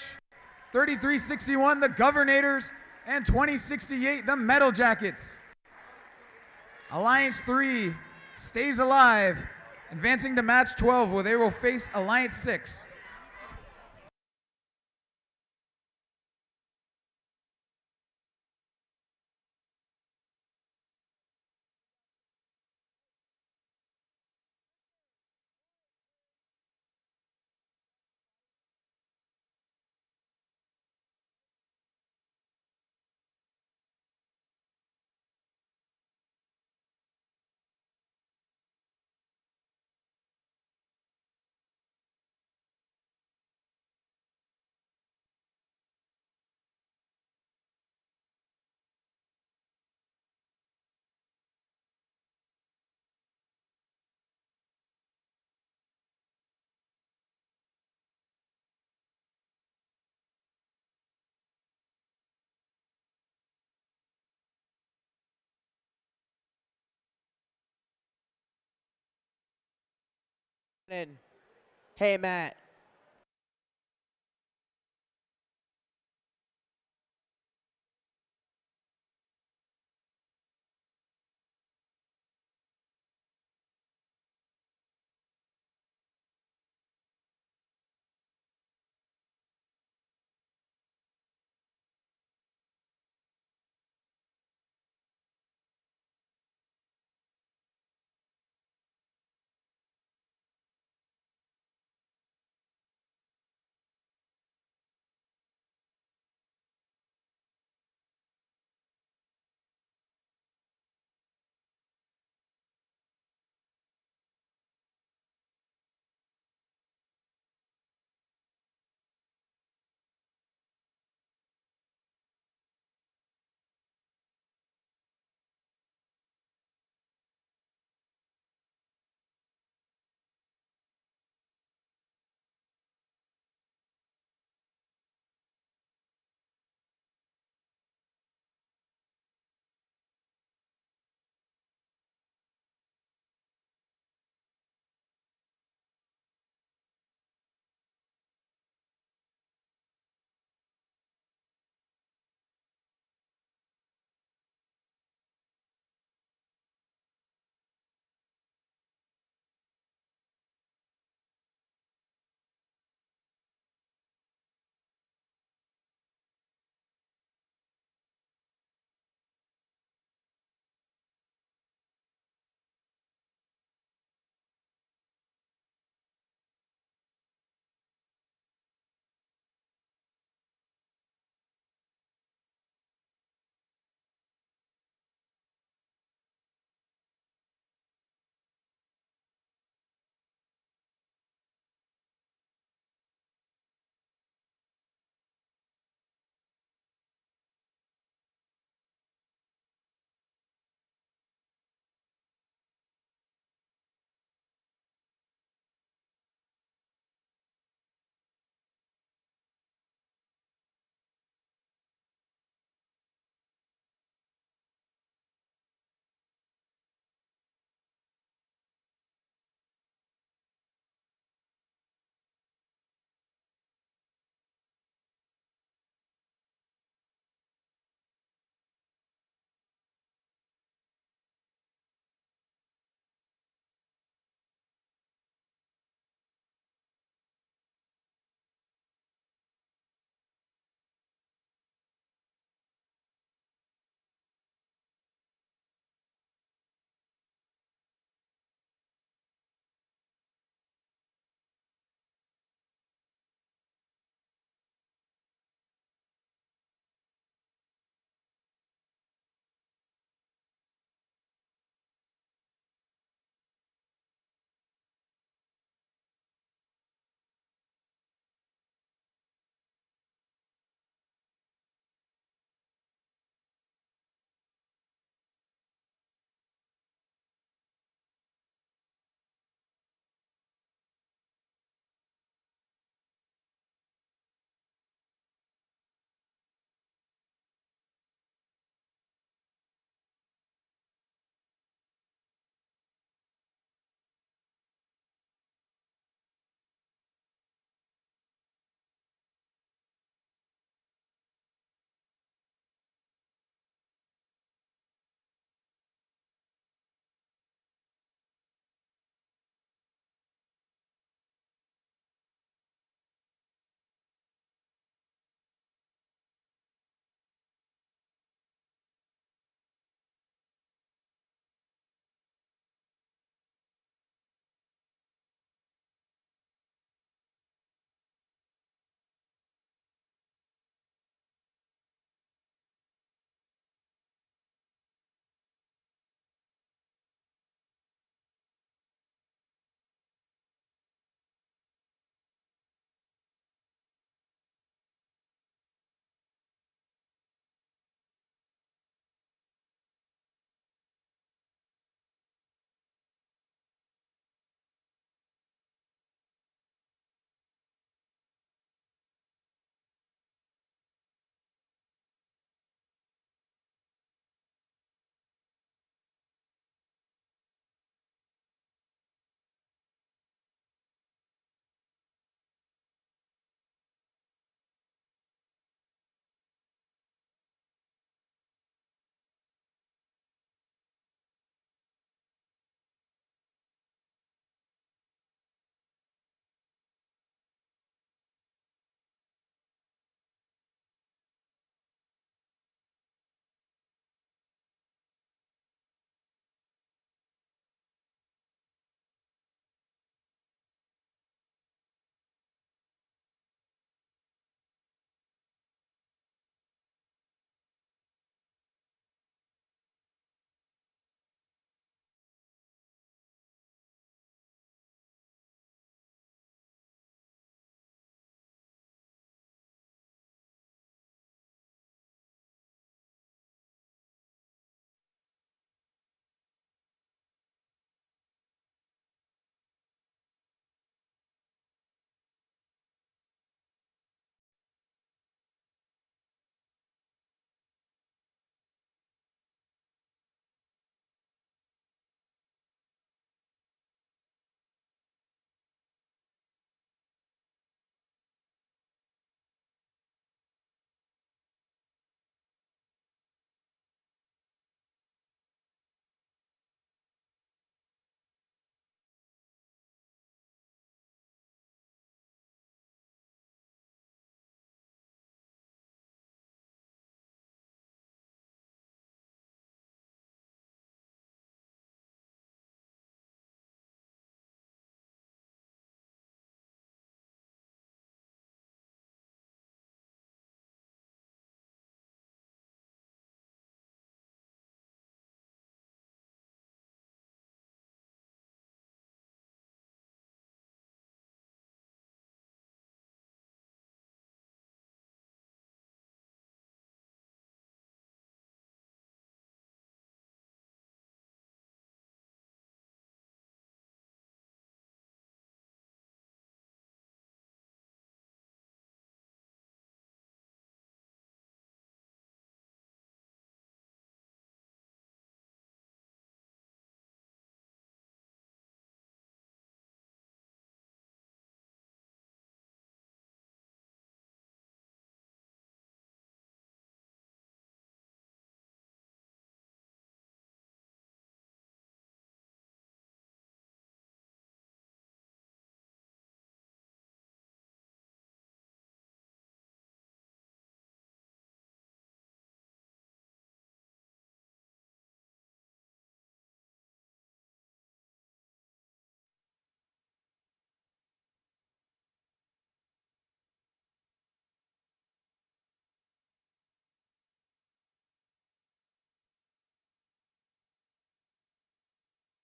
33-61, the Governators, and 20-68, the Metal Jackets. Alliance 3 stays alive, advancing to match 12, where they will face Alliance 6. Hey, Matt.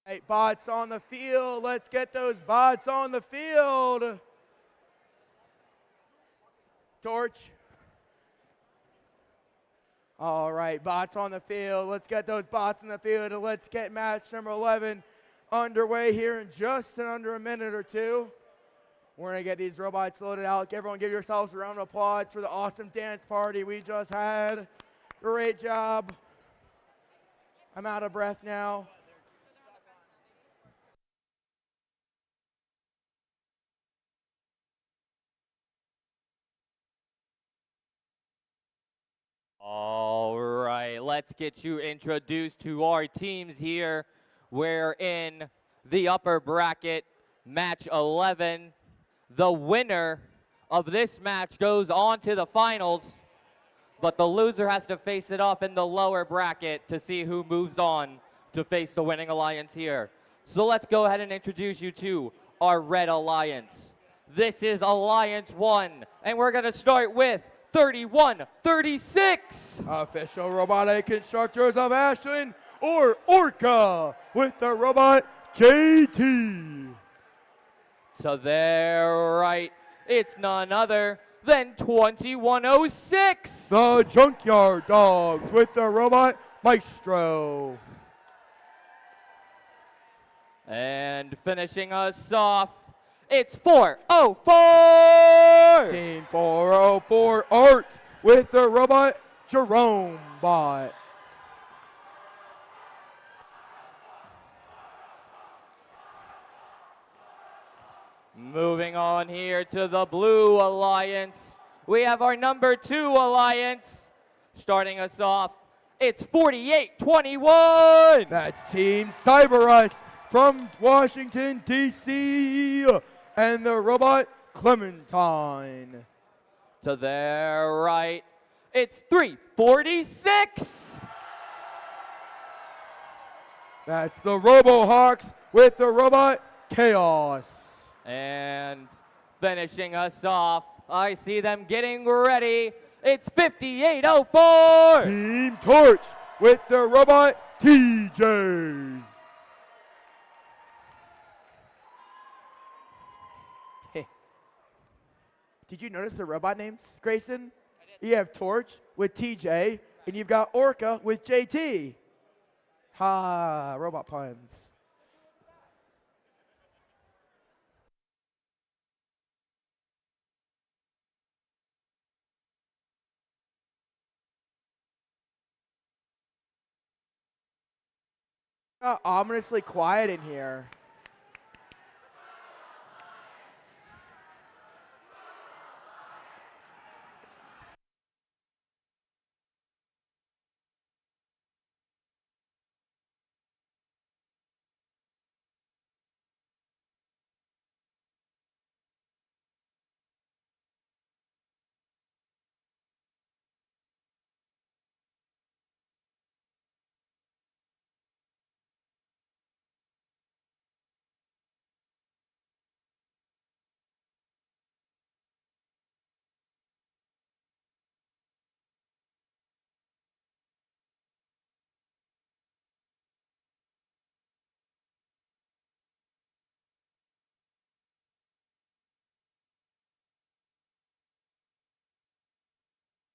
Hey, bots on the field. Let's get those bots on the field. Torch. All right, bots on the field. Let's get those bots in the field, and let's get match number 11 underway here in just under a minute or two. We're going to get these robots loaded out. Everyone give yourselves a round of applause for the awesome dance party we just had. Great job. I'm out of breath now. All right, let's get you introduced to our teams here. We're in the upper bracket, match 11. The winner of this match goes on to the finals, but the loser has to face it off in the lower bracket to see who moves on to face the winning alliance here. So let's go ahead and introduce you to our Red Alliance. This is Alliance 1, and we're going to start with 3136. Official robotic instructors of Ashland, or Orca, with the robot JT. To their right, it's none other than 2106. The Junkyard Dogs with the robot Maestro. And finishing us off, it's 404. Team 404 Art with the robot Jerome Bot. Moving on here to the Blue Alliance, we have our number 2 Alliance. Starting us off, it's 4821. That's Team Cyberus from Washington, D.C. and the robot Clementine. To their right, it's 346. That's the RoboHawks with the robot Chaos. And finishing us off, I see them getting ready. It's 5804. Team Torch with the robot TJ. Did you notice the robot names, Grayson? You have Torch with TJ, and you've got Orca with JT. Ha, robot puns. Ominously quiet in here.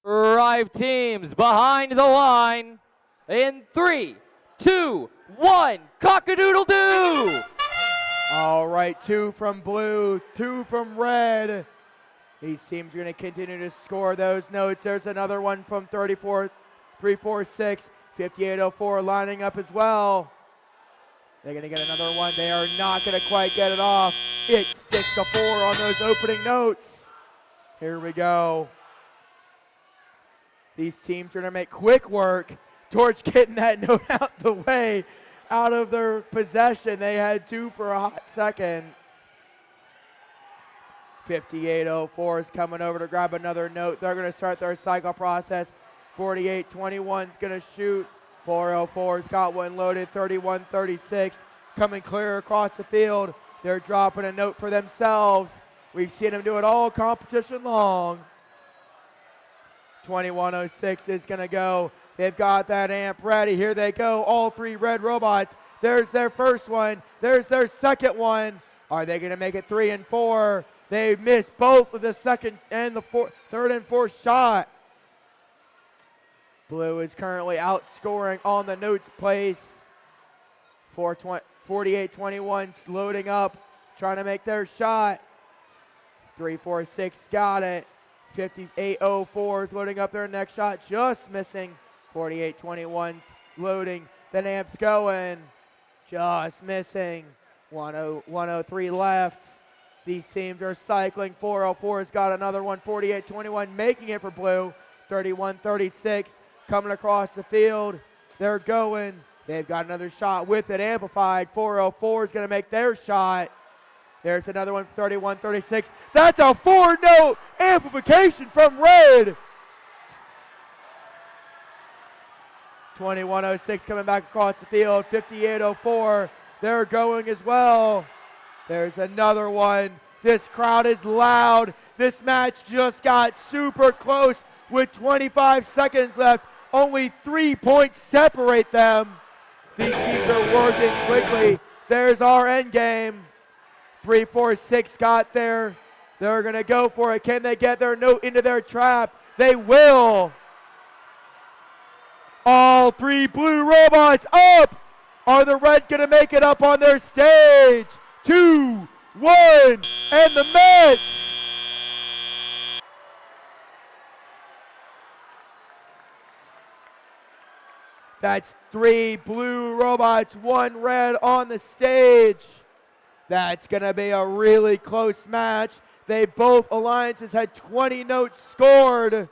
Drive teams behind the line in 3, 2, 1, cock-a-doodle-doo! All right, 2 from blue, 2 from red. These teams are going to continue to score those notes. There's another one from 346, 5804 lining up as well. They're going to get another one. They are not going to quite get it off. It's 6-4 on those opening notes. Here we go. These teams are going to make quick work. Torch getting that note out the way, out of their possession. They had 2 for a hot second. 5804 is coming over to grab another note. They're going to start their cycle process. 4821 is going to shoot. 404's got one loaded. 3136 coming clear across the field. They're dropping a note for themselves. We've seen them do it all competition long. 2106 is going to go They've got that amp ready. Here they go, all three red robots. There's their first one. There's their second one. Are they going to make it 3 and 4? They missed both of the second and the third and fourth shot. Blue is currently outscoring on the notes place. 48-21, loading up, trying to make their shot. 3-4-6 got it. 58-04 is loading up their next shot, just missing. 48-21 loading. The amp's going, just missing. 103 left. These teams are cycling. 404 has got another one. 48-21 making it for Blue. 31-36 coming across the field. They're going. They've got another shot with it amplified. 404 is going to make their shot. There's another one, 31-36. That's a 4-note amplification from Red. 21-06 coming back across the field. 58-04. They're going as well. There's another one. This crowd is loud. This match just got super close with 25 seconds left. Only 3 points separate them. These teams are working quickly. There's our end game. 3-4-6 got there. They're going to go for it. Can they get their note into their trap? They will. All three blue robots up. Are the red going to make it up on their stage? 2, 1, and the match. That's 3 blue robots, 1 red on the stage. That's going to be a really close match. Both alliances had 20 notes scored.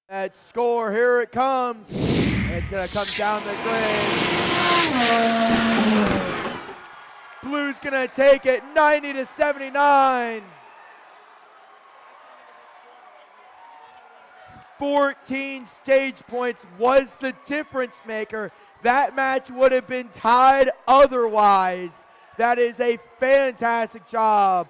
That score, here it comes. It's going to come down the grid. Blue's going to take it 90-79. 14 stage points was the difference maker. That match would have been tied otherwise. That is a fantastic job.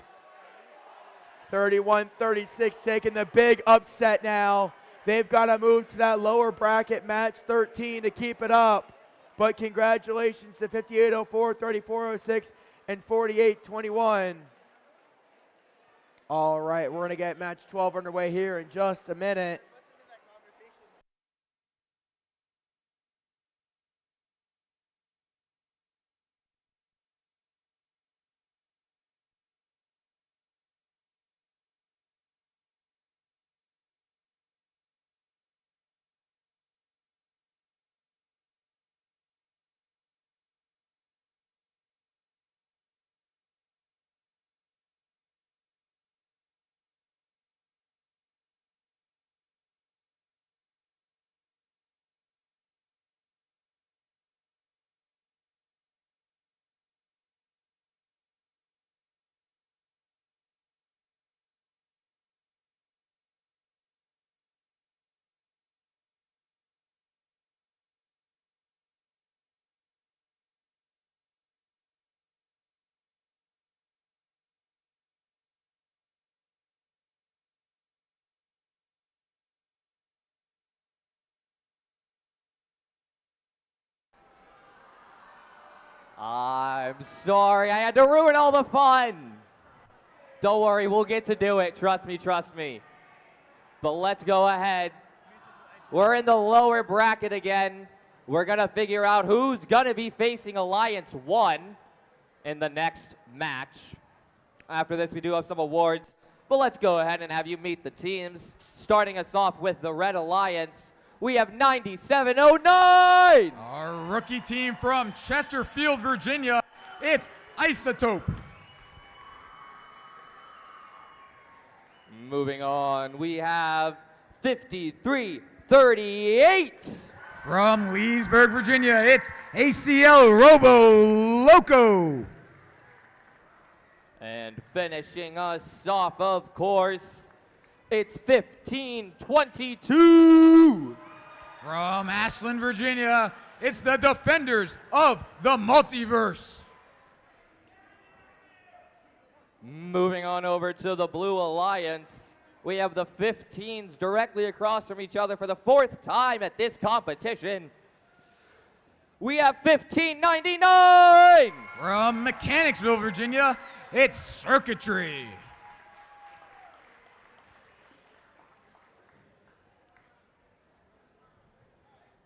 31-36 taking the big upset now. They've got to move to that lower bracket, match 13, to keep it up. But congratulations to 58-04, 34-06, and 48-21. All right, we're going to get match 12 underway here in just a minute. I'm sorry, I had to ruin all the fun. Don't worry, we'll get to do it. Trust me, trust me. But let's go ahead. We're in the lower bracket again. We're going to figure out who's going to be facing Alliance 1 in the next match. After this, we do have some awards. But let's go ahead and have you meet the teams. Starting us off with the Red Alliance, we have 9709! Our rookie team from Chesterfield, Virginia, it's Isotope. Moving on, we have 5338. From Leesburg, Virginia, it's ACL Robo Loco. And finishing us off, of course, it's 1522. From Ashland, Virginia, it's the Defenders of the Multiverse. Moving on over to the Blue Alliance, we have the 15s directly across from each other for the 4th time at this competition. We have 1599! From Mechanicsville, Virginia, it's Circuitry.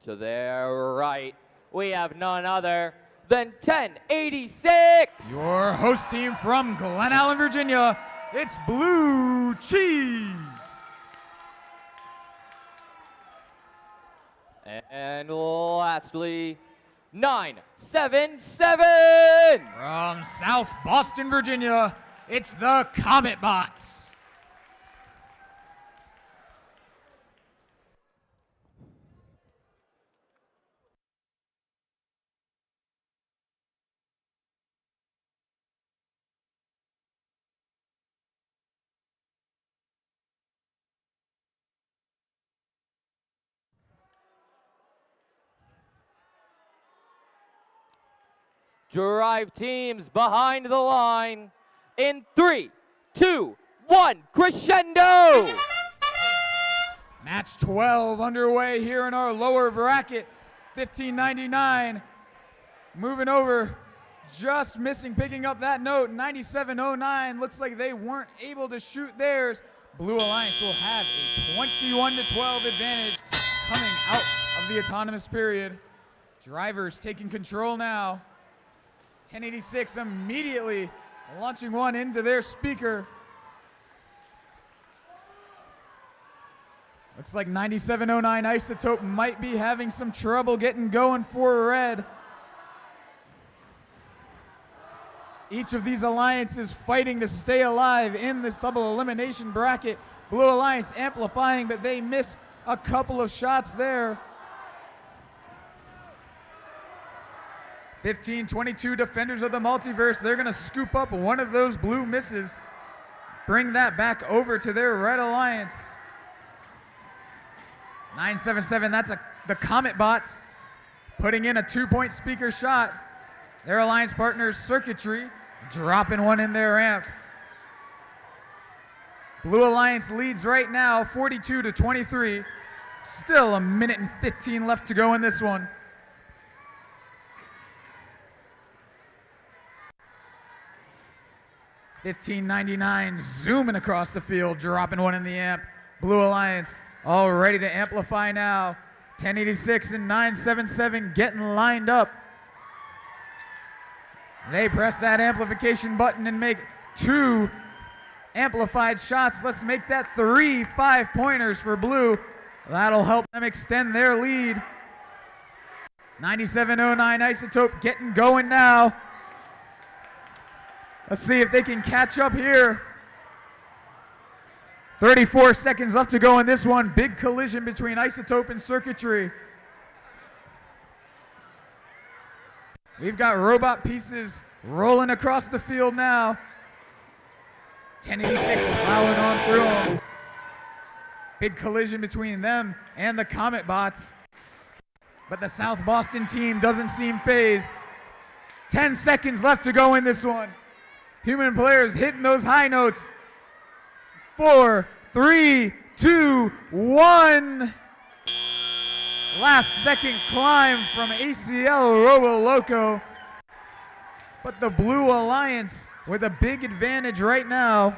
To their right, we have none other than 1086! Your host team from Glen Allen, Virginia, it's Blue Cheese. And lastly, 977! From South Boston, Virginia, it's the Comet Bots. Drive teams behind the line in 3, 2, 1, crescendo! Match 12 underway here in our lower bracket. 1599 moving over, just missing picking up that note. 9709 looks like they weren't able to shoot theirs. Blue Alliance will have a 21-12 advantage coming out of the autonomous period. Drivers taking control now. 1086 immediately launching one into their speaker. Looks like 9709 Isotope might be having some trouble getting going for red. Each of these alliances fighting to stay alive in this double elimination bracket. Blue Alliance amplifying, but they miss a couple of shots there. 1522 Defenders of the Multiverse, they're going to scoop up one of those blue misses, bring that back over to their Red Alliance. 977, that's the Comet Bots putting in a 2-point speaker shot. Their alliance partners, Circuitry, dropping one in their amp. Blue Alliance leads right now 42-23. Still a minute and 15 left to go in this one. 1599 zooming across the field, dropping one in the amp. Blue Alliance all ready to amplify now. 1086 and 977 getting lined up. They press that amplification button and make 2 amplified shots. Let's make that 3 5-pointers for Blue. That'll help them extend their lead. 9709 Isotope getting going now. Let's see if they can catch up here. 34 seconds left to go in this one. Big collision between Isotope and Circuitry. We've got robot pieces rolling across the field now. 1086 plowing on through them. Big collision between them and the Comet Bots. But the South Boston team doesn't seem phased. 10 seconds left to go in this one. Human players hitting those high notes. 4, 3, 2, 1. Last second climb from ACL Robo Loco. But the Blue Alliance with a big advantage right now.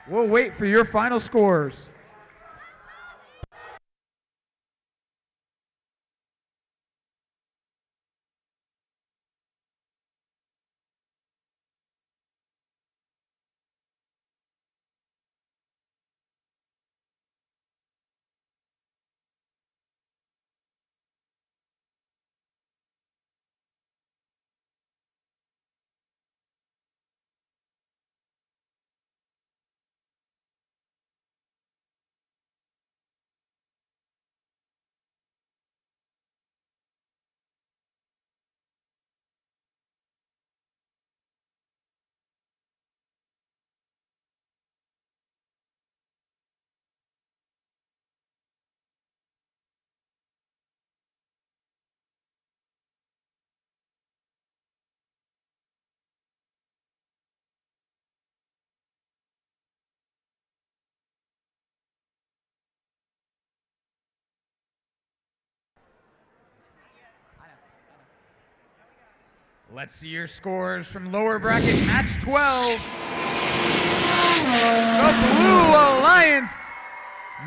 We'll wait for your final scores. Let's see your scores from lower bracket match 12. The Blue Alliance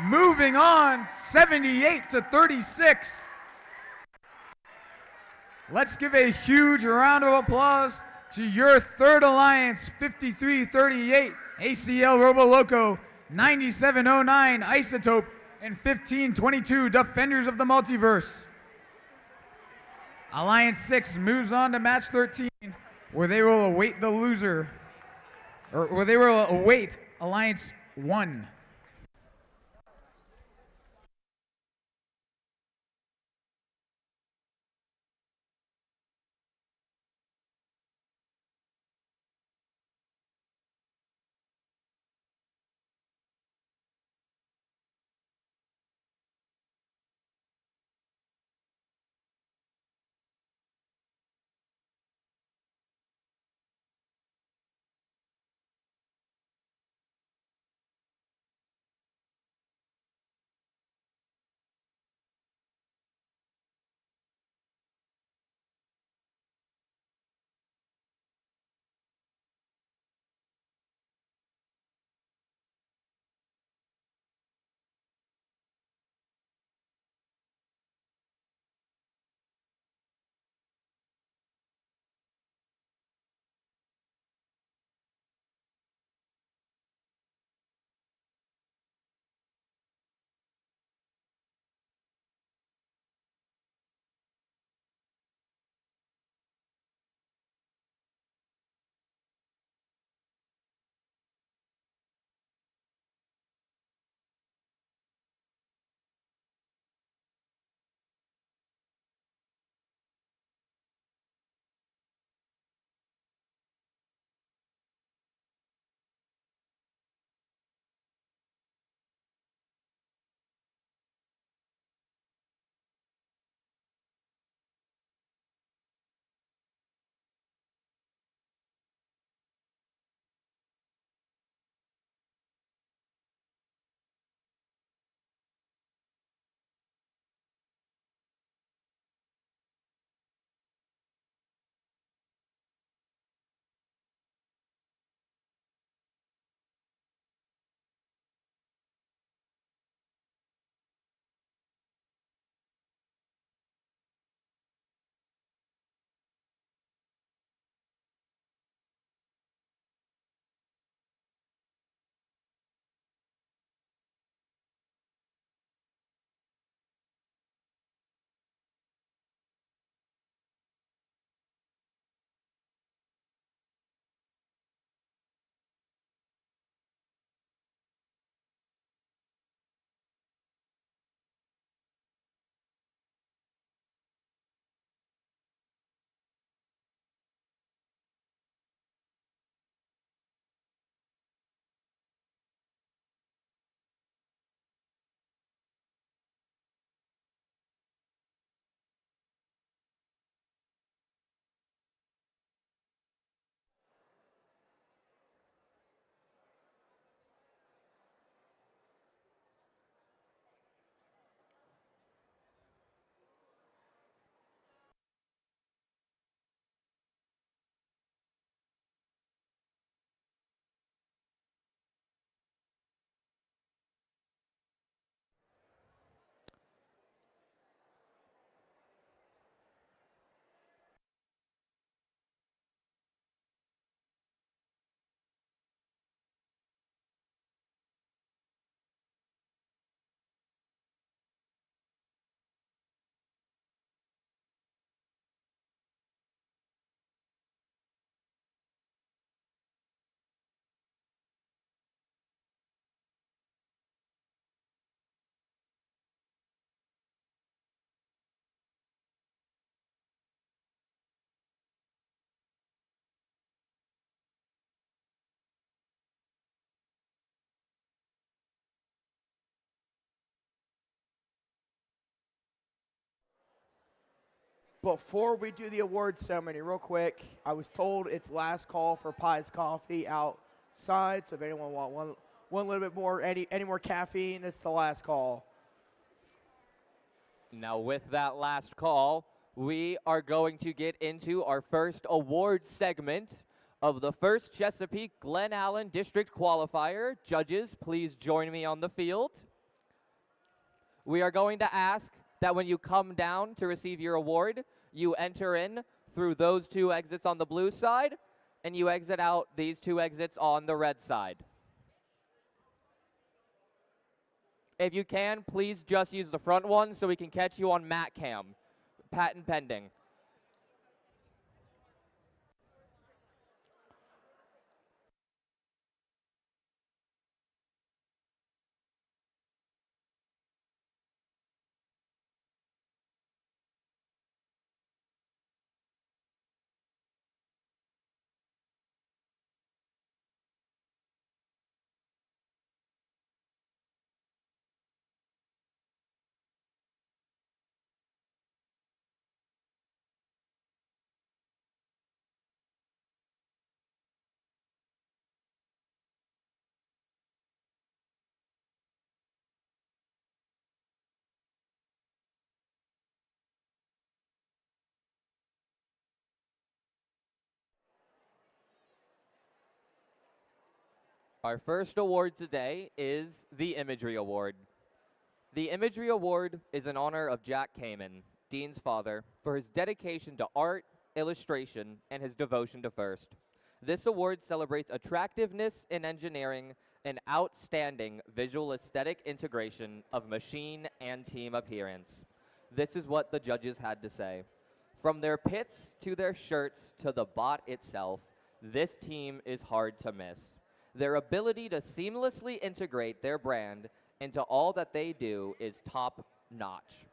moving on 78-36. Let's give a huge round of applause to your third alliance, 5338 ACL Roboloco, 9709 Isotope, and 1522 Defenders of the Multiverse. Alliance 6 moves on to match 13, where they will await the loser, or where they will await Alliance 1. Before we do the award ceremony, real quick, I was told it's last call for Pies Coffee outside. So if anyone want one little bit more, any more caffeine, it's the last call. Now, with that last call, we are going to get into our first award segment of the first Chesapeake Glen Allen District Qualifier. Judges, please join me on the field. We are going to ask that when you come down to receive your award, you enter in through those two exits on the blue side, and you exit out these two exits on the red side. If you can, please just use the front one so we can catch you on Mat Cam. Patent pending. Our first award today is the Imagery Award. The Imagery Award is in honor of Jack Kamen, Dean's father, for his dedication to art, illustration, and his devotion to FIRST. This award celebrates attractiveness in engineering and outstanding visual aesthetic integration of machine and team appearance. This is what the judges had to say. From their pits to their shirts to the bot itself, this team is hard to miss. Their ability to seamlessly integrate their brand into all that they do is top notch.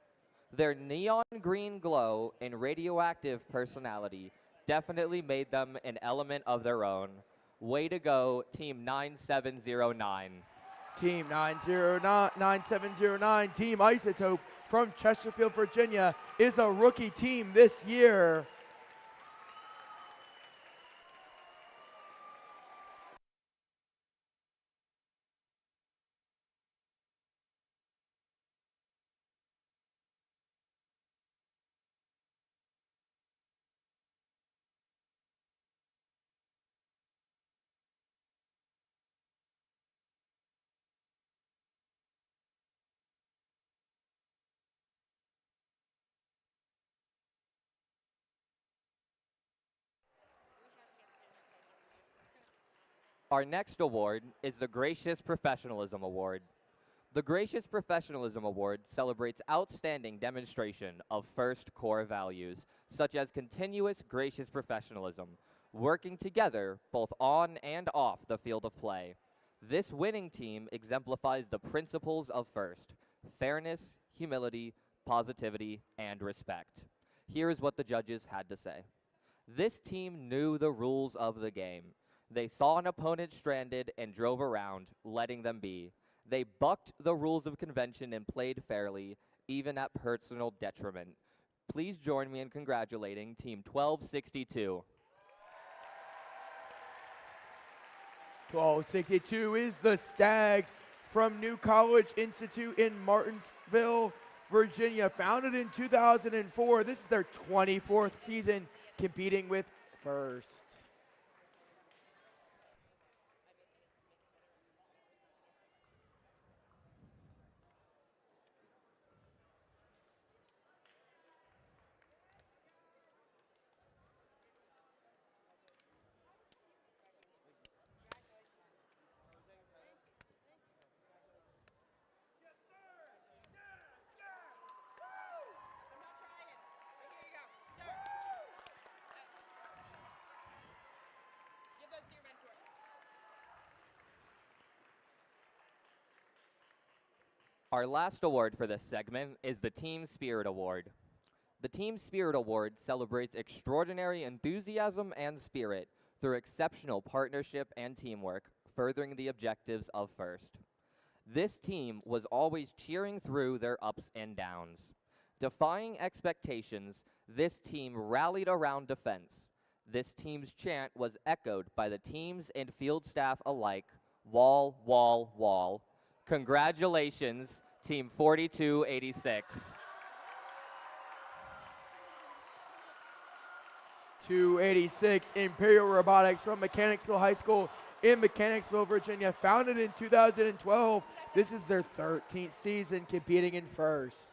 Their neon green glow and radioactive personality definitely made them an element of their own. Way to go, Team 9709. Team 9709, Team Isotope from Chesterfield, Virginia, is a rookie team this year. Our next award is the Gracious Professionalism Award. The Gracious Professionalism Award celebrates outstanding demonstration of FIRST core values, such as continuous gracious professionalism, working together both on and off the field of play. This winning team exemplifies the principles of FIRST: fairness, humility, positivity, and respect. Here is what the judges had to say. This team knew the rules of the game. They saw an opponent stranded and drove around, letting them be. They bucked the rules of convention and played fairly, even at personal detriment. Please join me in congratulating Team 1262. 1262 is the Stags from New College Institute in Martinsville, Virginia. Founded in 2004, this is their 24th season competing with FIRST. Our last award for this segment is the Team Spirit Award. The Team Spirit Award celebrates extraordinary enthusiasm and spirit through exceptional partnership and teamwork, furthering the objectives of FIRST. This team was always cheering through their ups and downs. Defying expectations, this team rallied around defense. This team's chant was echoed by the teams and field staff alike. Wall, wall, wall. Congratulations, Team 4286. 286 Imperial Robotics from Mechanicsville High School in Mechanicsville, Virginia. Founded in 2012, this is their 13th season competing in first.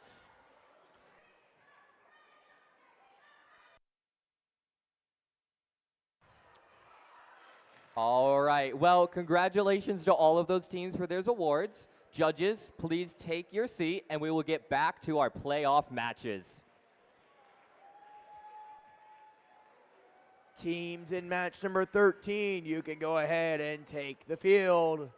All right, well, congratulations to all of those teams for their awards. Judges, please take your seat and we will get back to our playoff matches. Teams in match number 13, you can go ahead and take the field.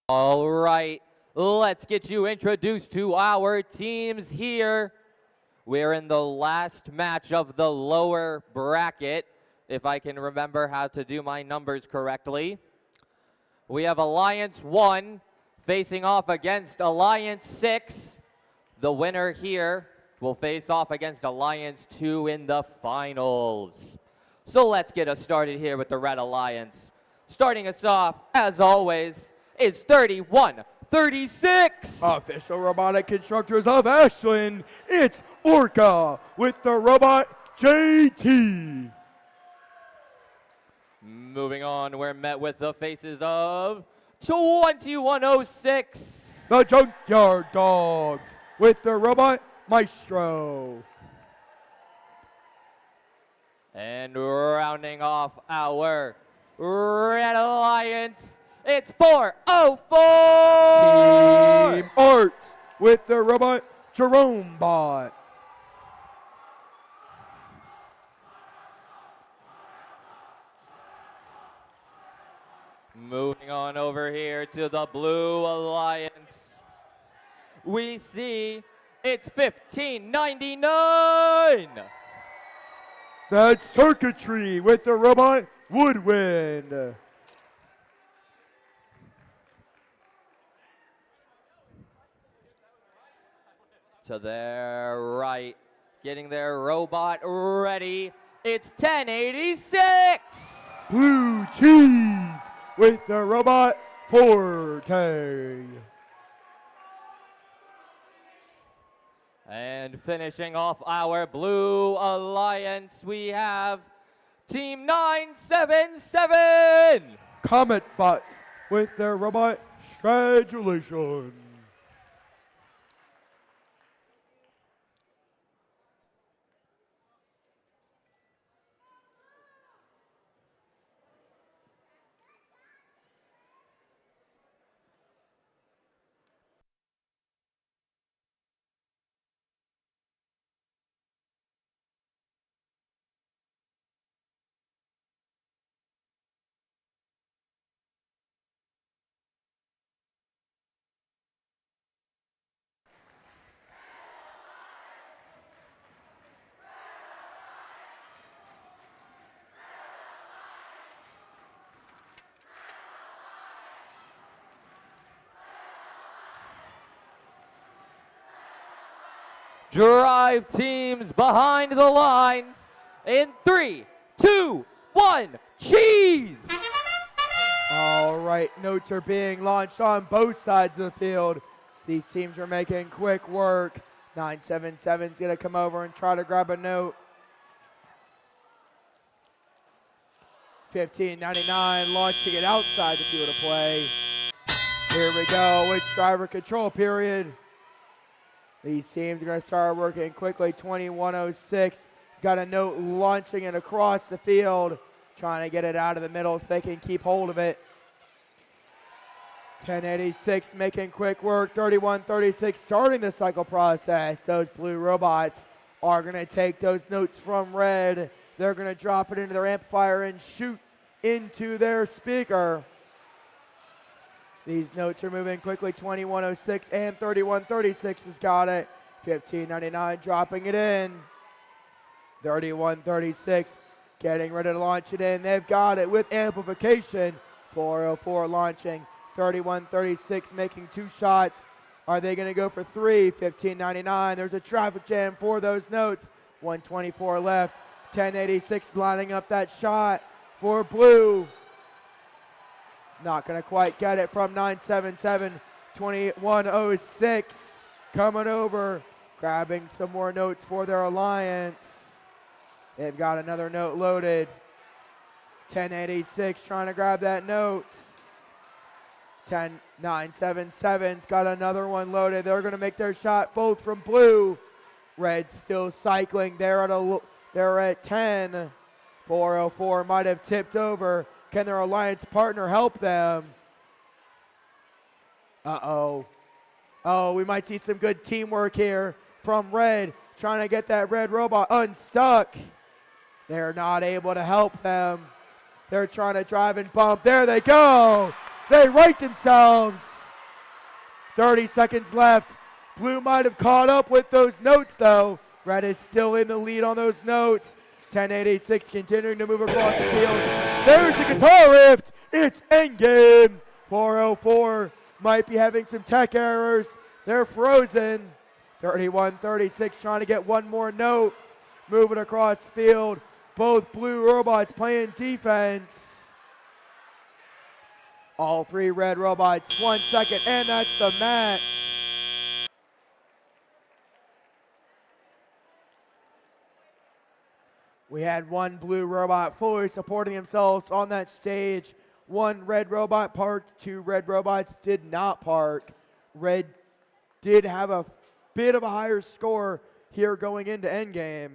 All right, let's get you introduced to our teams here. We're in the last match of the lower bracket, if I can remember how to do my numbers correctly. We have Alliance 1 facing off against Alliance 6. The winner here will face off against Alliance 2 in the finals. So let's get us started here with the Red Alliance. Starting us off, as always, is 3136. Official robotic constructors of Ashland, it's Orca with the robot JT. Moving on, we're met with the faces of 2106. The Junkyard Dogs with the robot Maestro. And rounding off our Red Alliance, it's 404. Team Arts with the robot Jerome Bot. Moving on over here to the Blue Alliance, we see it's 1599. That's Circuitry with the robot Woodwind. To their right, getting their robot ready, it's 1086. Blue Cheese with the robot Forte. And finishing off our Blue Alliance, we have Team 977. Comet Bots with their robot Stradulation. Drive teams behind the line in 3, 2, 1, cheese! All right, notes are being launched on both sides of the field. These teams are making quick work. 977 is going to come over and try to grab a note. 1599 launching it outside the field of play. Here we go, it's driver control period. These teams are going to start working quickly. 2106 has got a note launching it across the field, trying to get it out of the middle so they can keep hold of it. 1086 making quick work. 3136 starting the cycle process. Those blue robots are going to take those notes from red. They're going to drop it into their amplifier and shoot into their speaker. These notes are moving quickly. 2106 and 3136 has got it. 1599 dropping it in. 3136 getting ready to launch it in. They've got it with amplification. 404 launching. 3136 making 2 shots. Are they going to go for 3? 1599. There's a traffic jam for those notes. 124 left. 1086 lining up that shot for blue. Not going to quite get it from 977. 2106 coming over, grabbing some more notes for their alliance. They've got another note loaded. 1086 trying to grab that note. 977's got another one loaded. They're going to make their shot both from blue. Red still cycling. They're at 10. 404 might have tipped over. Can their alliance partner help them? Uh-oh. Oh, we might see some good teamwork here from red, trying to get that red robot unstuck. They're not able to help them. They're trying to drive and bump. There they go. They right themselves. 30 seconds left. Blue might have caught up with those notes, though. Red is still in the lead on those notes. 10:86 continuing to move across the field. There's the guitar rift. It's endgame. 404 might be having some tech errors. They're frozen. 31-36 trying to get one more note. Moving across the field. Both blue robots playing defense. All three red robots, 1 second, and that's the match. We had one blue robot fully supporting themselves on that stage. One red robot parked, two red robots did not park. Red did have a bit of a higher score here going into endgame.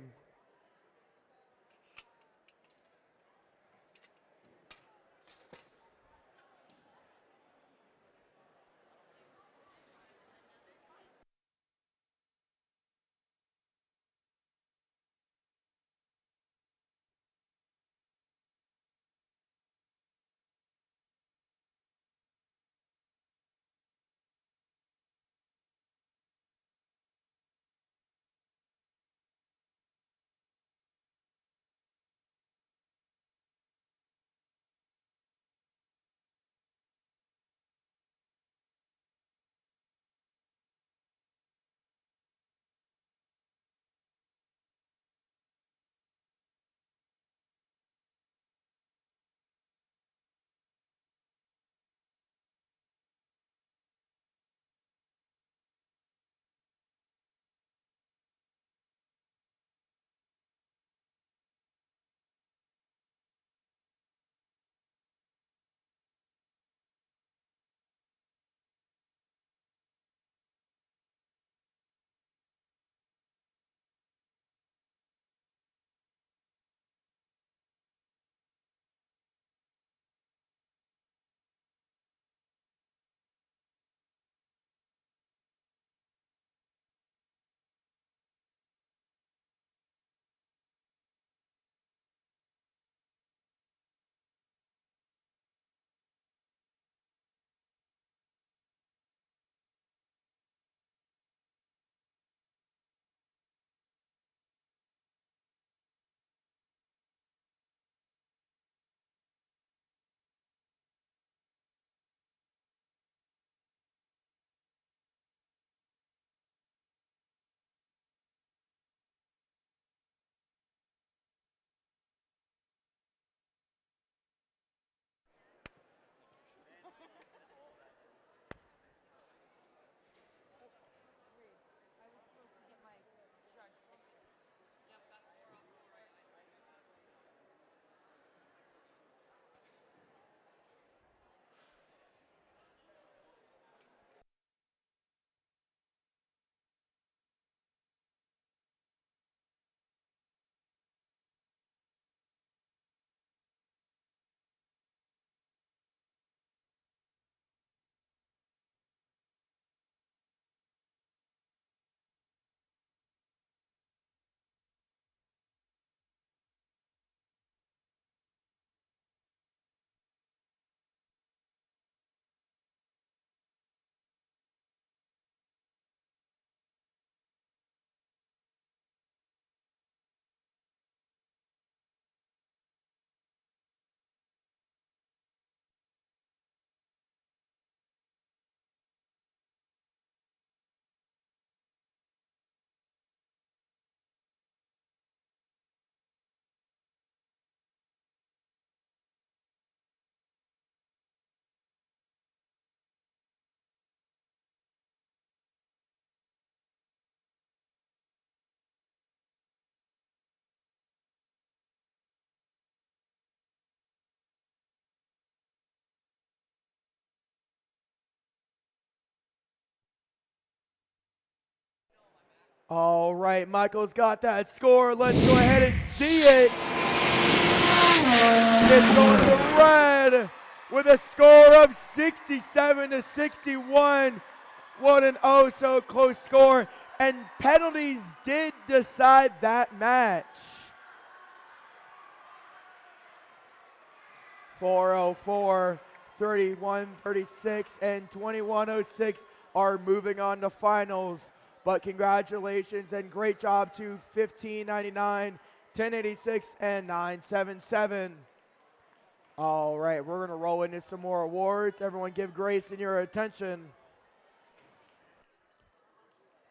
All right, Michael's got that score. Let's go ahead and see it. It's going to the red with a score of 67-61. What an oh so close score. And penalties did decide that match. 404, 31-36, and 21-06 are moving on to finals. But congratulations and great job to 1599, 1086, and 977. All right, we're going to roll into some more awards. Everyone give Grayson your attention.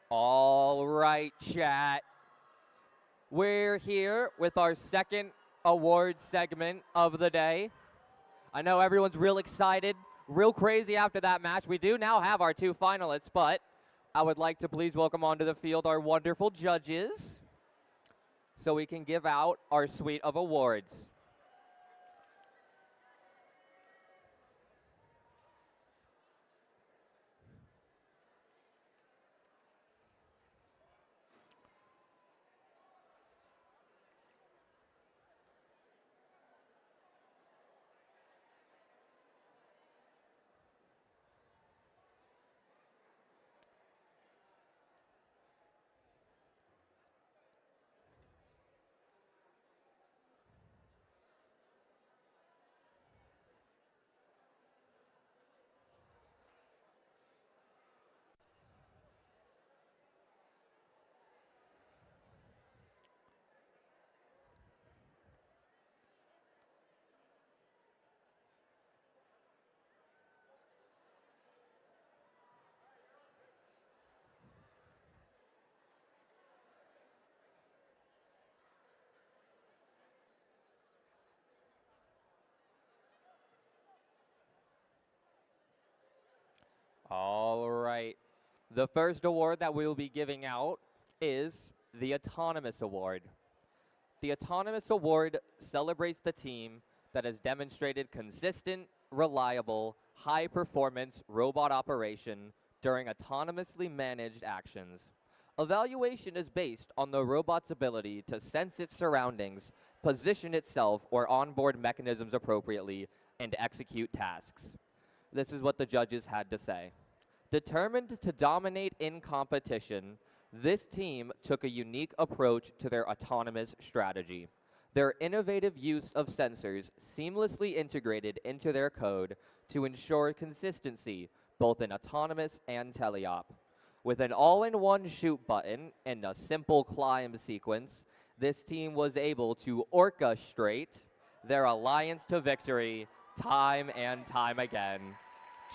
All right, chat. We're here with our second award segment of the day. I know everyone's real excited, real crazy after that match. We do now have our two finalists, but I would like to please welcome onto the field our wonderful judges so we can give out our suite of awards. All right. The first award that we will be giving out is the Autonomous Award. The Autonomous Award celebrates the team that has demonstrated consistent, reliable, high-performance robot operation during autonomously managed actions. Evaluation is based on the robot's ability to sense its surroundings, position itself or onboard mechanisms appropriately, and execute tasks. This is what the judges had to say. Determined to dominate in competition, this team took a unique approach to their autonomous strategy. Their innovative use of sensors seamlessly integrated into their code to ensure consistency both in autonomous and teleop. With an all-in-one shoot button and a simple climb sequence, this team was able to orchestrate their alliance to victory time and time again.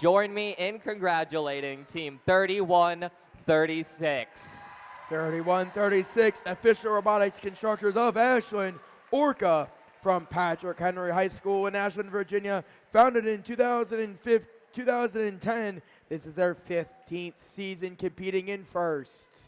Join me in congratulating Team 3136. 3136, official robotics constructors of Ashland, Orca, from Patrick Henry High School in Ashland, Virginia, founded in 2010. This is their 15th season competing in FIRST.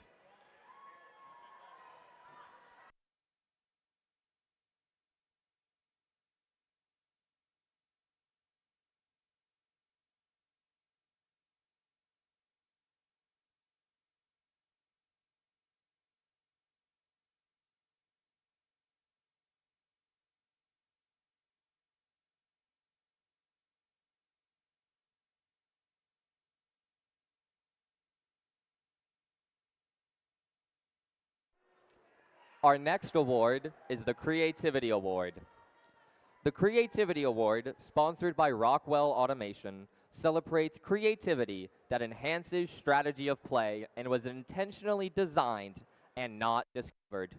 Our next award is the Creativity Award. The Creativity Award, sponsored by Rockwell Automation, celebrates creativity that enhances strategy of play and was intentionally designed and not discovered.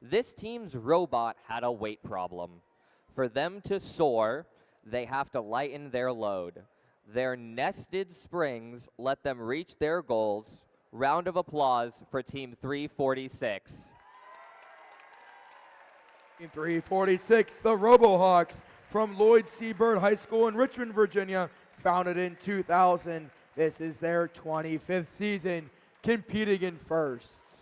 This team's robot had a weight problem. For them to soar, they have to lighten their load. Their nested springs let them reach their goals. Round of applause for Team 346. Team 346, the RoboHawks from Lloyd Seabird High School in Richmond, Virginia, founded in 2000. This is their 25th season competing in FIRST.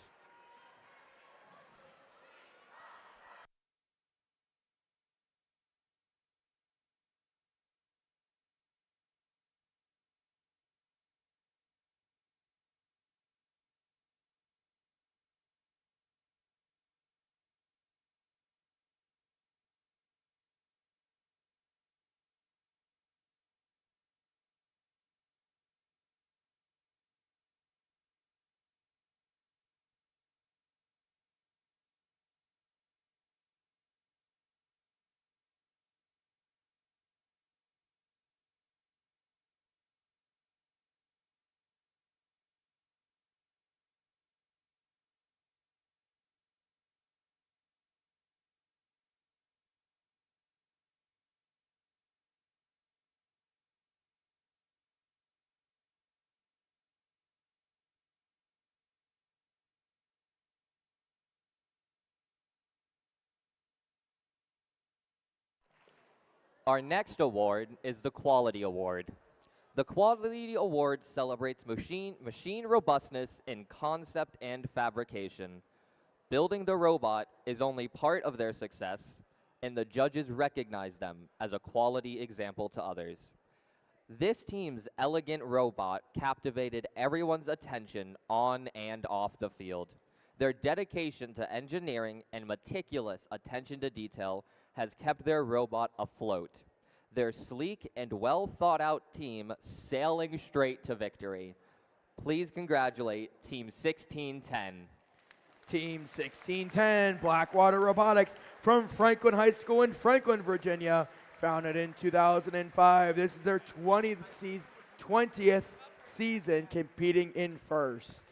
Our next award is the Quality Award. The Quality Award celebrates machine robustness in concept and fabrication. Building the robot is only part of their success, and the judges recognize them as a quality example to others. This team's elegant robot captivated everyone's attention on and off the field. Their dedication to engineering and meticulous attention to detail has kept their robot afloat. Their sleek and well thought out team sailing straight to victory. Please congratulate Team 1610. Team 1610, Blackwater Robotics from Franklin High School in Franklin, Virginia, founded in 2005. This is their 20th season competing in first.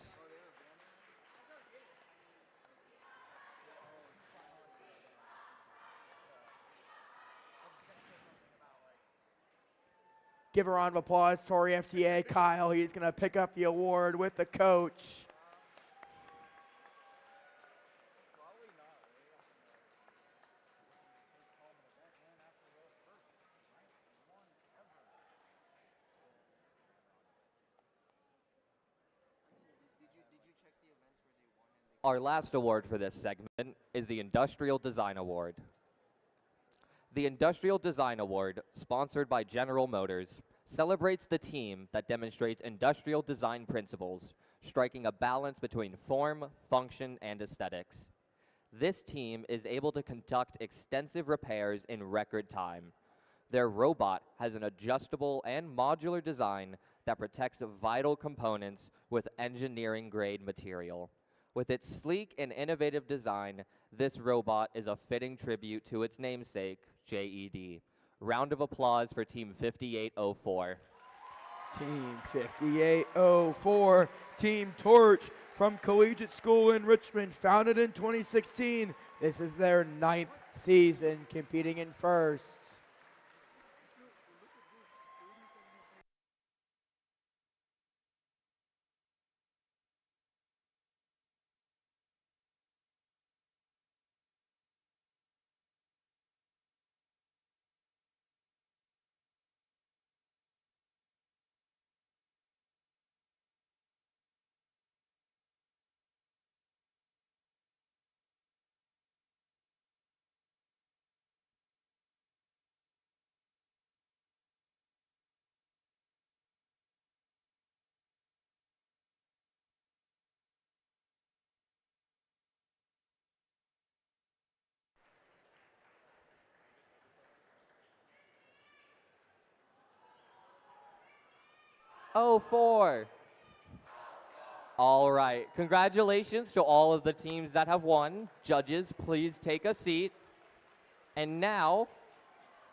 Give a round of applause to our FTA, Kyle. He's going to pick up the award with the coach. Our last award for this segment is the Industrial Design Award. The Industrial Design Award, sponsored by General Motors, celebrates the team that demonstrates industrial design principles, striking a balance between form, function, and aesthetics. This team is able to conduct extensive repairs in record time. Their robot has an adjustable and modular design that protects vital components with engineering-grade material. With its sleek and innovative design, this robot is a fitting tribute to its namesake, JED. Round of applause for Team 5804. Team 5804, Team Torch from Collegiate School in Richmond, founded in 2016. This is their 9th season competing in first. Oh, 4. All right. Congratulations to all of the teams that have won. Judges, please take a seat. And now,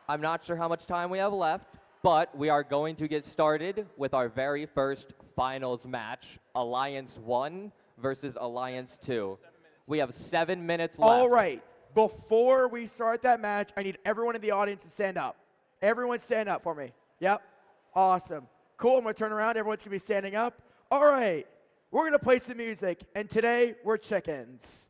I'm not sure how much time we have left, but we are going to get started with our very first finals match, Alliance 1 versus Alliance 2. We have 7 minutes left. All right. Before we start that match, I need everyone in the audience to stand up. Everyone stand up for me. Yep. Awesome. Cool. I'm going to turn around. Everyone's going to be standing up. All right. We're going to play some music. And today, we're chickens.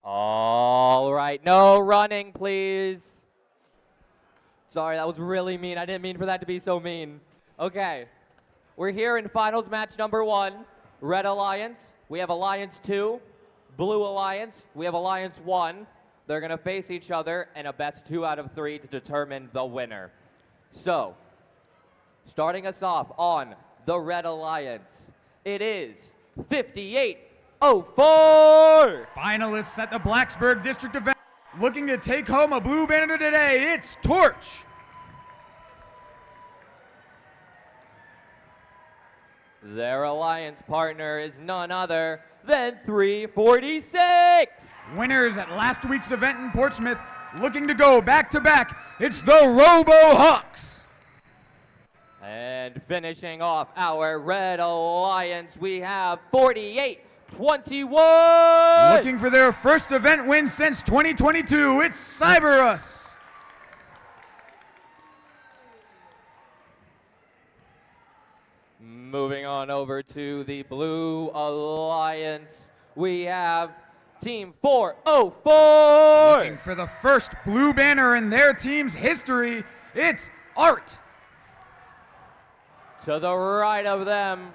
All right, no running, please. Sorry, that was really mean. I didn't mean for that to be so mean. Okay, we're here in finals match number 1. Red Alliance, we have Alliance 2. Blue Alliance, we have Alliance 1. They're gonna face each other in a best 2 out of 3 to determine the winner. So, starting us off on the Red Alliance, it is 58-04. Finalists at the Blacksburg District event looking to take home a blue banner today. It's Torch. Their alliance partner is none other than 346. Winners at last week's event in Portsmouth looking to go back-to-back. It's the Robo Hawks. And finishing off our Red Alliance, we have 48-21. Looking for their first event win since 2022, it's Cyberus. Moving on over to the Blue Alliance, we have Team 404. Looking for the first blue banner in their team's history, it's Art. To the right of them,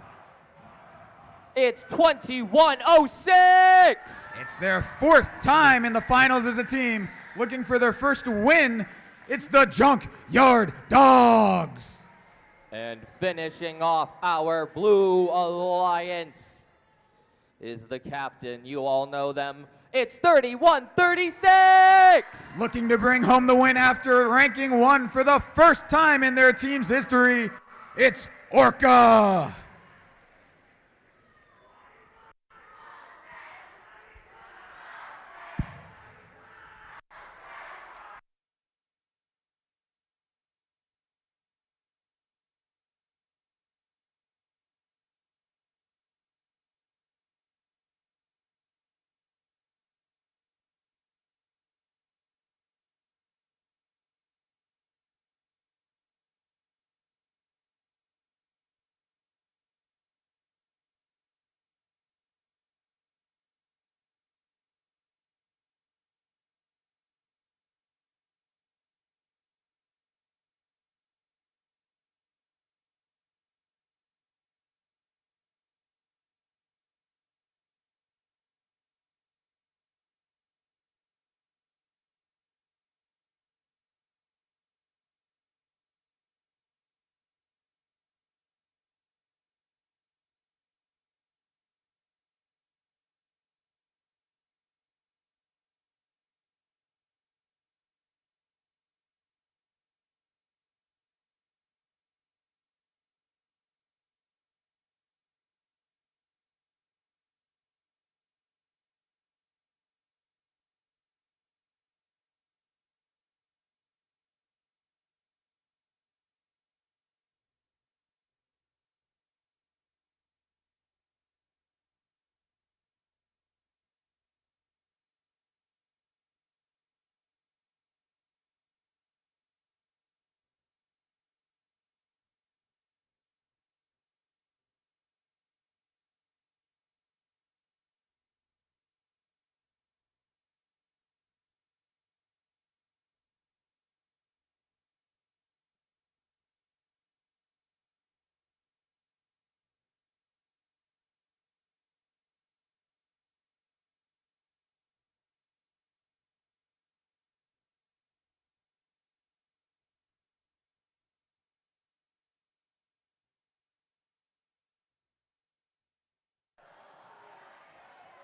it's 2106. It's their 4th time in the finals as a team. Looking for their first win, it's the Junkyard Dogs. And finishing off our Blue Alliance is the captain. You all know them. It's 3136. Looking to bring home the win after ranking 1 for the first time in their team's history, it's Orca.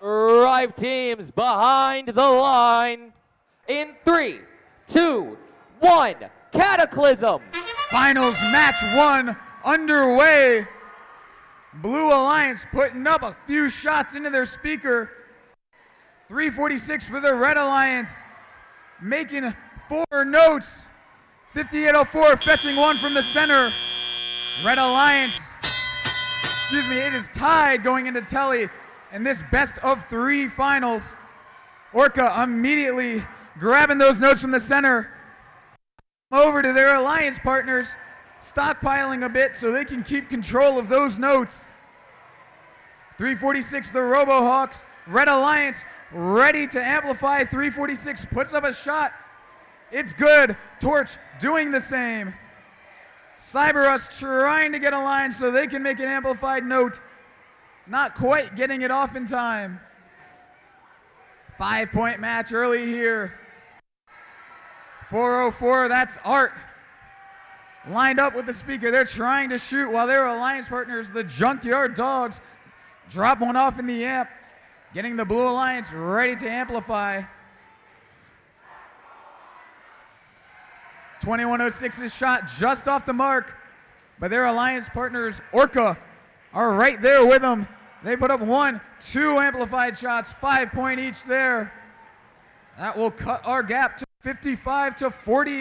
Rive teams behind the line in 3, 2, 1, Cataclysm. Finals match 1 underway. Blue Alliance putting up a few shots into their speaker. 346 for the Red Alliance, making 4 notes. 5804 fetching 1 from the center. Red Alliance, it is tied going into Telly in this best of 3 finals. Orca immediately grabbing those notes from the center over to their alliance partners, stockpiling a bit so they can keep control of those notes. 346 the RoboHawks, Red Alliance ready to amplify. 346 puts up a shot. It's good. Torch doing the same. Cyberus trying to get a line so they can make an amplified note. Not quite getting it off in time. 5-point match early here. 404, that's Art. Lined up with the speaker. They're trying to shoot while their alliance partners, the Junkyard Dogs, drop one off in the amp. Getting the Blue Alliance ready to amplify. 2106's shot just off the mark, but their alliance partners, Orca, are right there with them. They put up 1, 2 amplified shots, 5-point each there. That will cut our gap to 55 to 40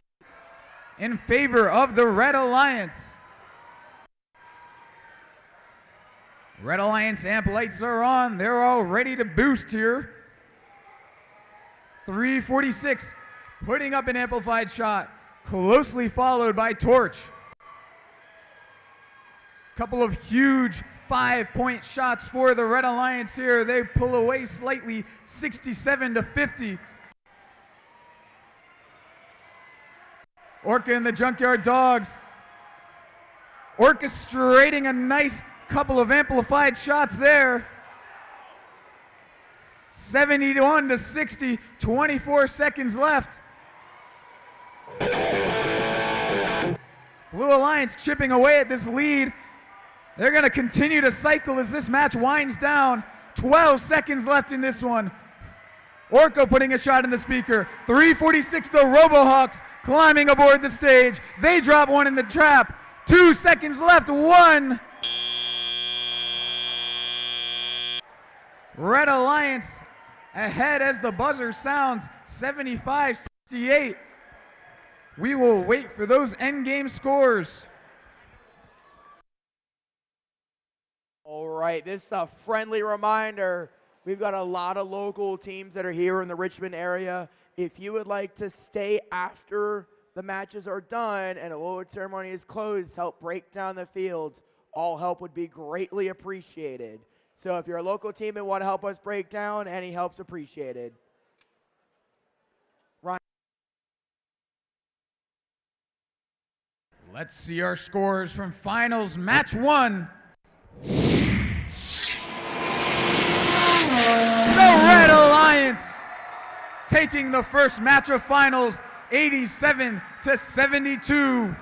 in favor of the Red Alliance. Red Alliance amp lights are on. They're all ready to boost here. 346 putting up an amplified shot, closely followed by Torch. Couple of huge 5-point shots for the Red Alliance here. They pull away slightly, 67 to 50. Orca and the Junkyard Dogs orchestrating a nice couple of amplified shots there. 71 to 60, 24 seconds left. Blue Alliance chipping away at this lead. They're going to continue to cycle as this match winds down. 12 seconds left in this one. Orca putting a shot in the speaker. 346, the Robohawks climbing aboard the stage. They drop one in the trap. 2 seconds left, 1. Red Alliance ahead as the buzzer sounds, 75-68. We will wait for those endgame scores. All right, this is a friendly reminder. We've got a lot of local teams that are here in the Richmond area. If you would like to stay after the matches are done and a award ceremony is closed, help break down the fields, all help would be greatly appreciated. So if you're a local team and want to help us break down, any help's appreciated. Ryan. Let's see our scores from finals match 1. The Red Alliance taking the first match of finals, 87 to 72.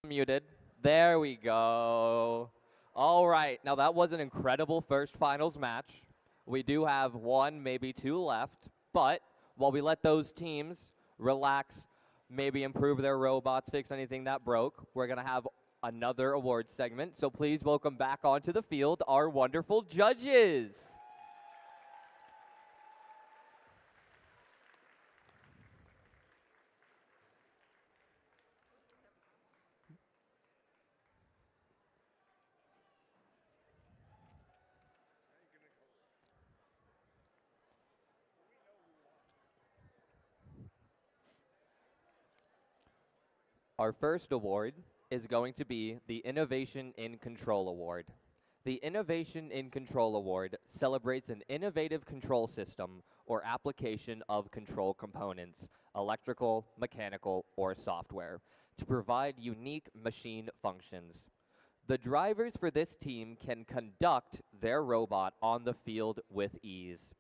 Muted. There we go. All right, now that was an incredible first finals match. We do have 1, maybe 2 left, but while we let those teams relax, maybe improve their robots, fix anything that broke, we're gonna have another award segment. So please welcome back onto the field our wonderful judges. Our first award is going to be the Innovation in Control Award. The Innovation in Control Award celebrates an innovative control system or application of control components, electrical, mechanical, or software, to provide unique machine functions. The drivers for this team can conduct their robot on the field with ease.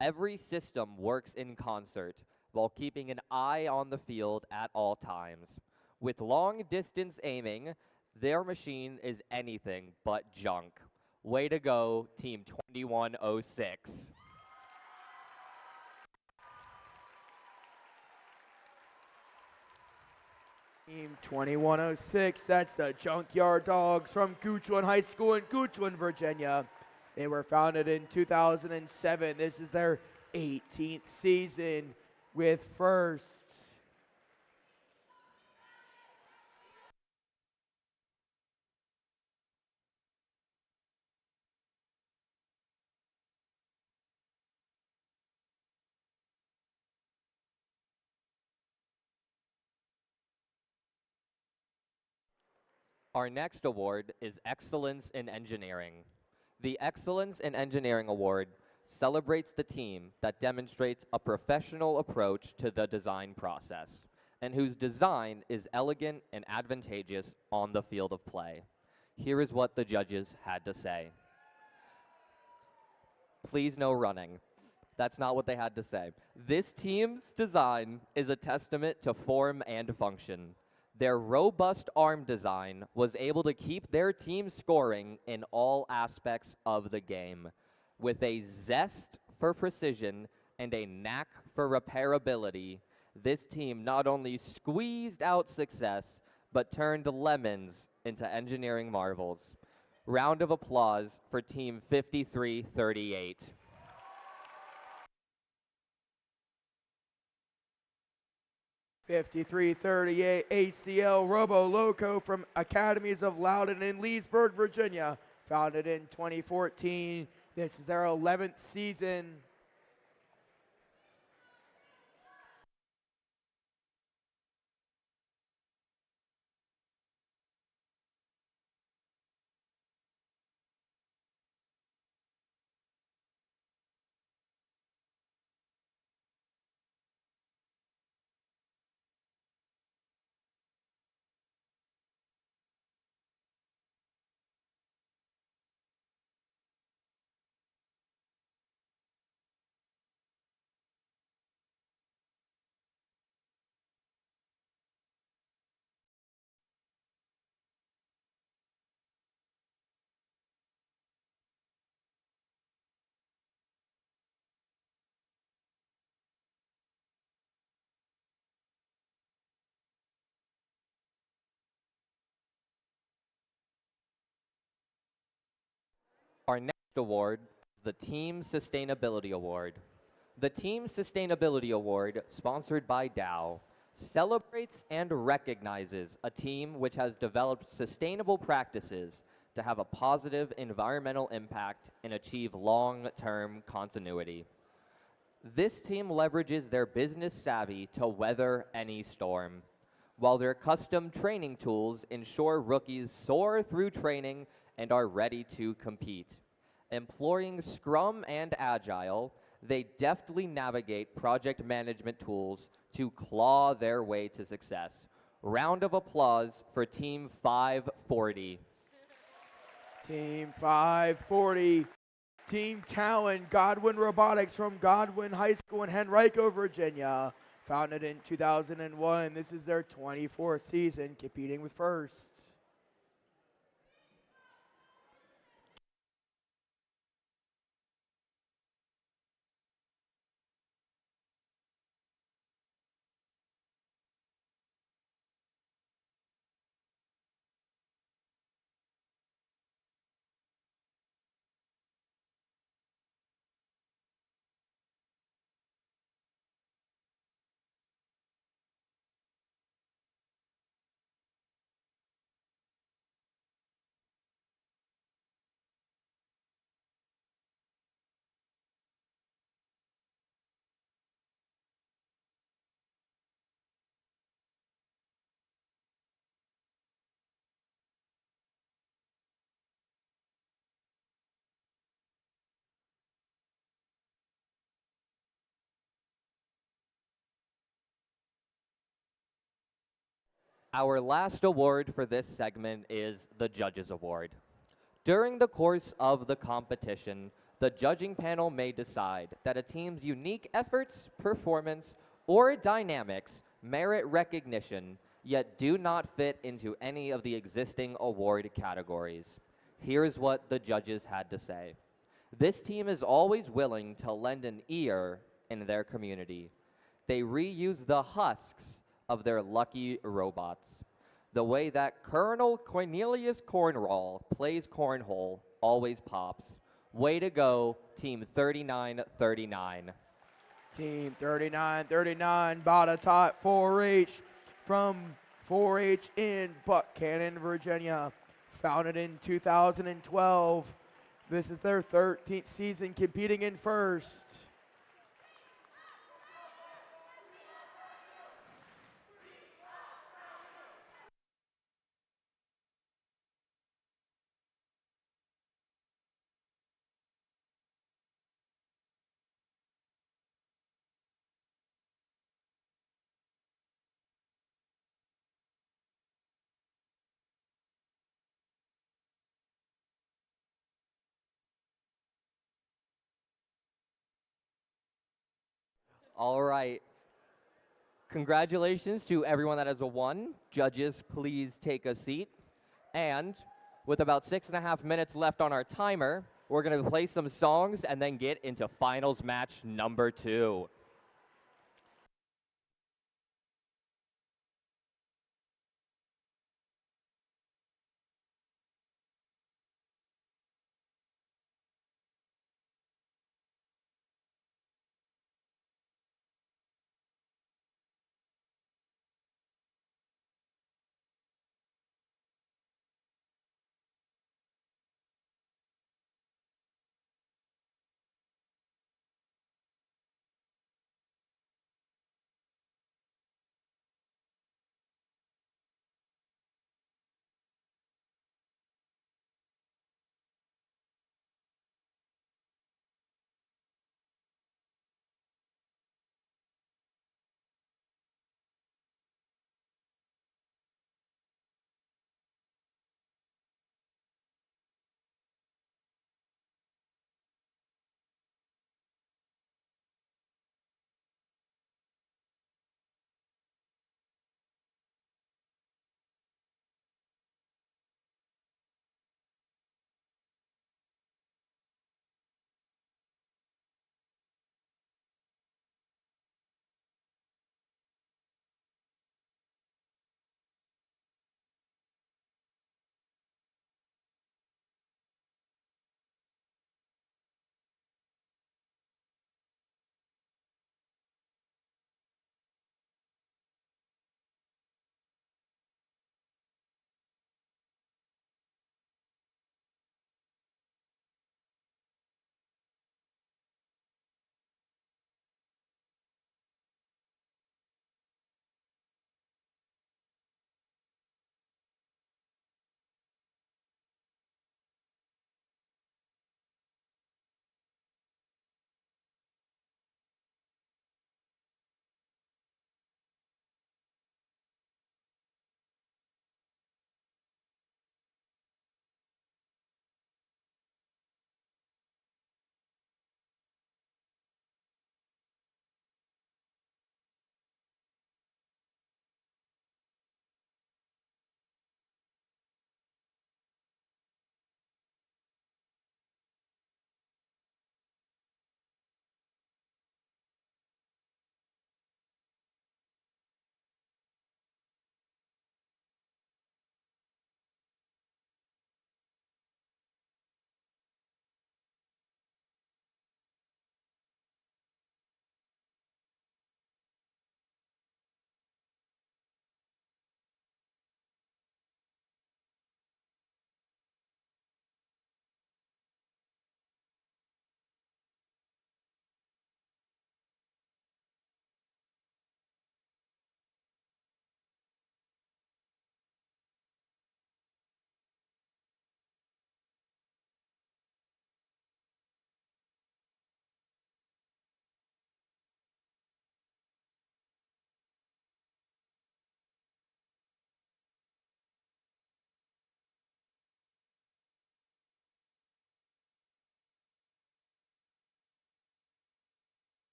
Every system works in concert while keeping an eye on the field at all times. With long distance aiming, their machine is anything but junk. Way to go, Team 2106. Team 2106, that's the Junkyard Dogs from Goochland High School in Goochland, Virginia. They were founded in 2007. This is their 18th season with first. Our next award is Excellence in Engineering. The Excellence in Engineering Award celebrates the team that demonstrates a professional approach to the design process and whose design is elegant and advantageous on the field of play. Here is what the judges had to say. Please no running. That's not what they had to say. This team's design is a testament to form and function. Their robust arm design was able to keep their team scoring in all aspects of the game. With a zest for precision and a knack for repairability, this team not only squeezed out success, but turned lemons into engineering marvels. Round of applause for Team 5338. '53-38 ACL Robo Loco from Academies of Loudon in Leesburg, Virginia, founded in 2014. This is their 11th season. Our next award is the Team Sustainability Award. The Team Sustainability Award, sponsored by Dow, celebrates and recognizes a team which has developed sustainable practices to have a positive environmental impact and achieve long-term continuity. This team leverages their business savvy to weather any storm, while their custom training tools ensure rookies soar through training and are ready to compete. Employing Scrum and Agile, they deftly navigate project management tools to claw their way to success. Round of applause for Team 540. Team 540. Team Talon, Godwin Robotics from Godwin High School in Henrico, Virginia. Founded in 2001. This is their 24th season competing with firsts. Our last award for this segment is the Judges Award. During the course of the competition, the judging panel may decide that a team's unique efforts, performance, or dynamics merit recognition, yet do not fit into any of the existing award categories. Here's what the judges had to say. This team is always willing to lend an ear in their community. They reuse the husks of their lucky robots. The way that Colonel Cornelius Cornwall plays cornhole always pops. Way to go, Team 3939. Team 3939 bought a top 4-H from 4-H in Buchanan, Virginia. Founded in 2012. This is their 13th season competing in first. All right. Congratulations to everyone that has won. Judges, please take a seat. And with about 6.5 minutes left on our timer, we're going to play some songs and then get into finals match number 2.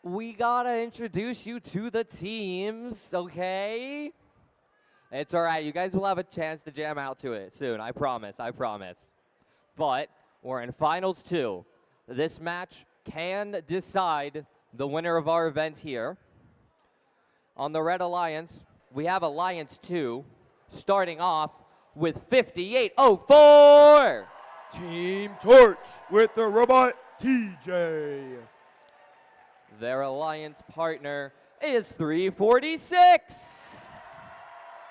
we gotta introduce you to the teams, okay? It's all right. You guys will have a chance to jam out to it soon. I promise. I promise. But we're in finals 2. This match can decide the winner of our event here. On the Red Alliance, we have Alliance 2 starting off with 5804. Team Torch with the robot TJ. Their alliance partner is 346.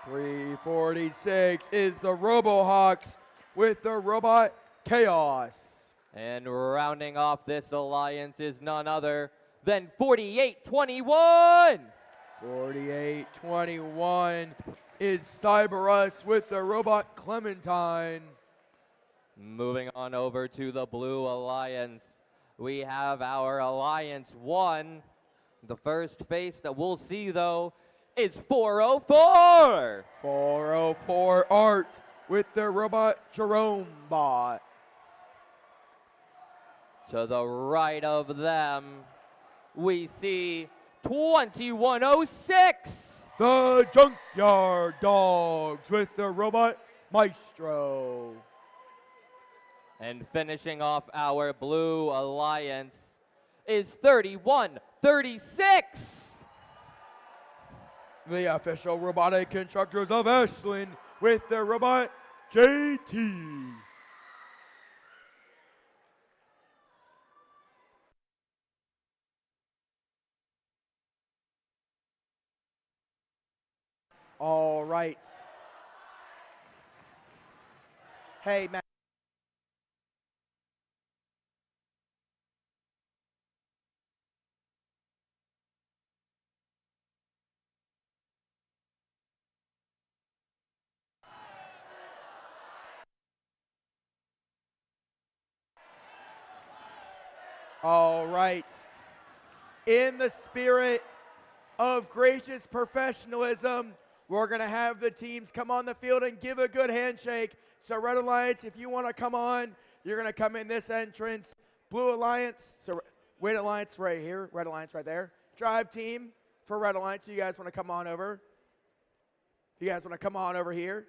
346 is the RoboHawks with the robot Chaos. And rounding off this alliance is none other than 4821. 4821 is Cyberus with the robot Clementine. Moving on over to the Blue Alliance, we have our Alliance 1. The first face that we'll see, though, is 404. 404 Art with the robot Jerome Bot. To the right of them, we see 2106. The Junkyard Dogs with the robot Maestro. And finishing off our Blue Alliance is 3136. The official robotic constructors of Ashland with the robot JT. All right. Hey, Matt. All right. In the spirit of gracious professionalism, we're going to have the teams come on the field and give a good handshake. So Red Alliance, if you want to come on, you're going to come in this entrance. Blue Alliance, so Red Alliance right here, Red Alliance right there. Drive team for Red Alliance, you guys want to come on over? You guys want to come on over here?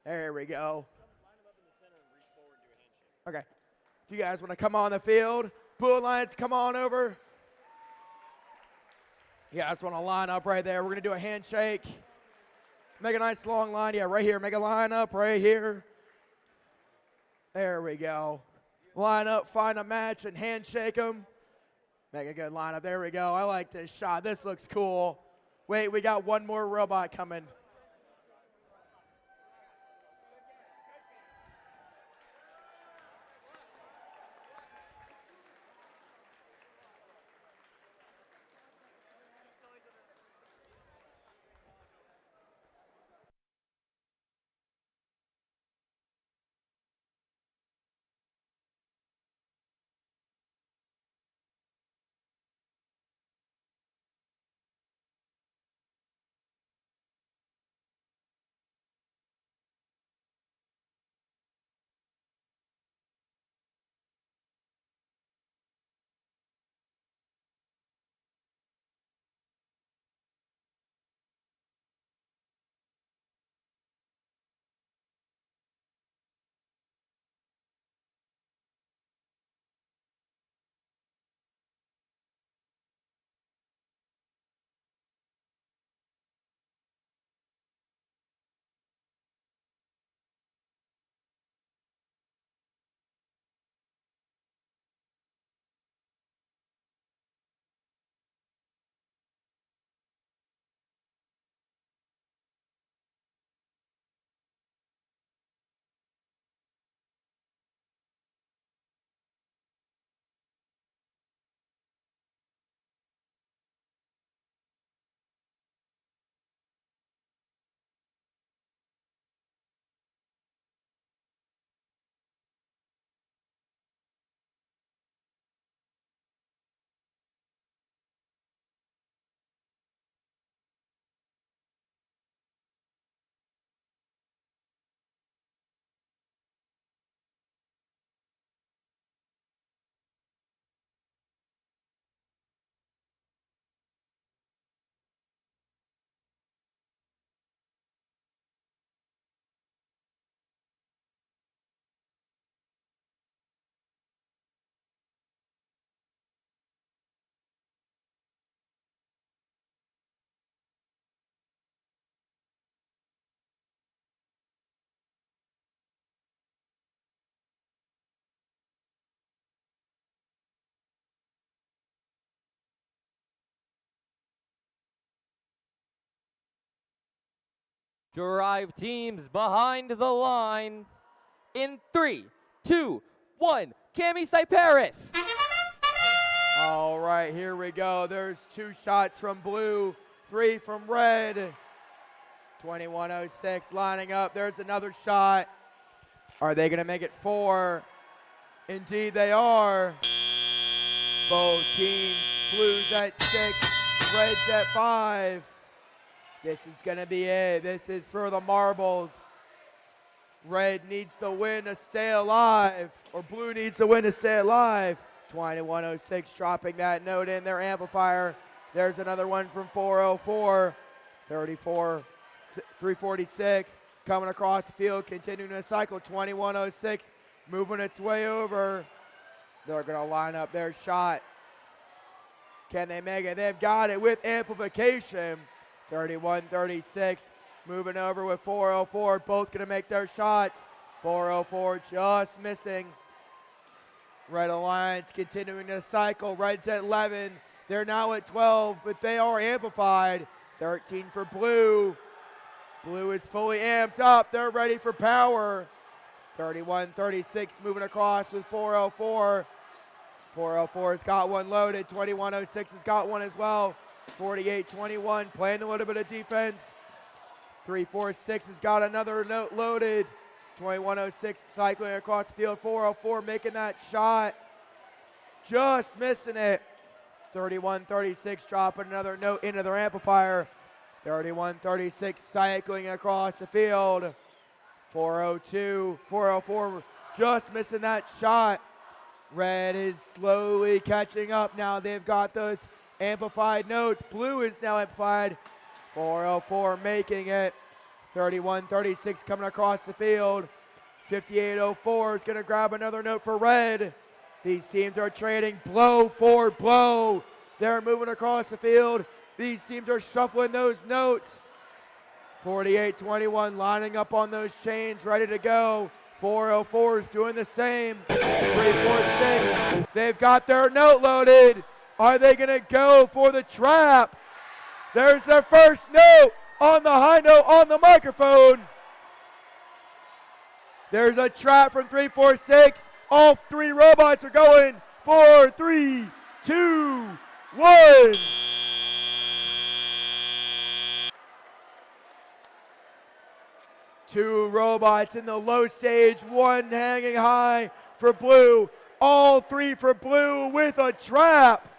There we go. Okay. If you guys want to come on the field, Blue Alliance, come on over. You guys want to line up right there. We're going to do a handshake. Make a nice long line. Yeah, right here. Make a line up right here. There we go. Line up, find a match, and handshake them. Make a good lineup. There we go. I like this shot. This looks cool. Wait, we got one more robot coming. Drive teams behind the line. In 3, 2, 1, Cami Cyparis. All right, here we go. There's 2 shots from blue, 3 from red. 21:06 lining up. There's another shot. Are they going to make it 4? Indeed they are. Both teams, blues at 6, reds at 5. This is going to be it. This is for the marbles. Red needs to win to stay alive, or blue needs to win to stay alive. 21:06 dropping that note in their amplifier. There's another one from 404. 346 coming across the field, continuing to cycle. 21:06 moving its way over. They're going to line up their shot. Can they make it? They've got it with amplification. 31:36 moving over with 404. Both going to make their shots. 404 just missing. Red Alliance continuing to cycle. Red's at 11. They're now at 12, but they are amplified. 13 for blue. Blue is fully amped up. They're ready for power. 31:36 moving across with 404. 404's got one loaded. 21:06 has got one as well. 48:21 playing a little bit of defense. 346 has got another note loaded. 21:06 cycling across the field. 404 making that shot. Just missing it. 31:36 dropping another note into their amplifier. 31:36 cycling across the field. 404 just missing that shot. Red is slowly catching up now. They've got those amplified notes. Blue is now amplified. 404 making it. 31:36 coming across the field. 58:04 is going to grab another note for red. These teams are trading blow for blow. They're moving across the field. These teams are shuffling those notes. 48:21 lining up on those chains, ready to go. 404 is doing the same. 346, they've got their note loaded. Are they going to go for the trap? There's their first note on the high note on the microphone. There's a trap from 346. All 3 robots are going. 4, 3, 2, 1. Two robots in the low stage, 1 hanging high for blue. All 3 for blue with a trap.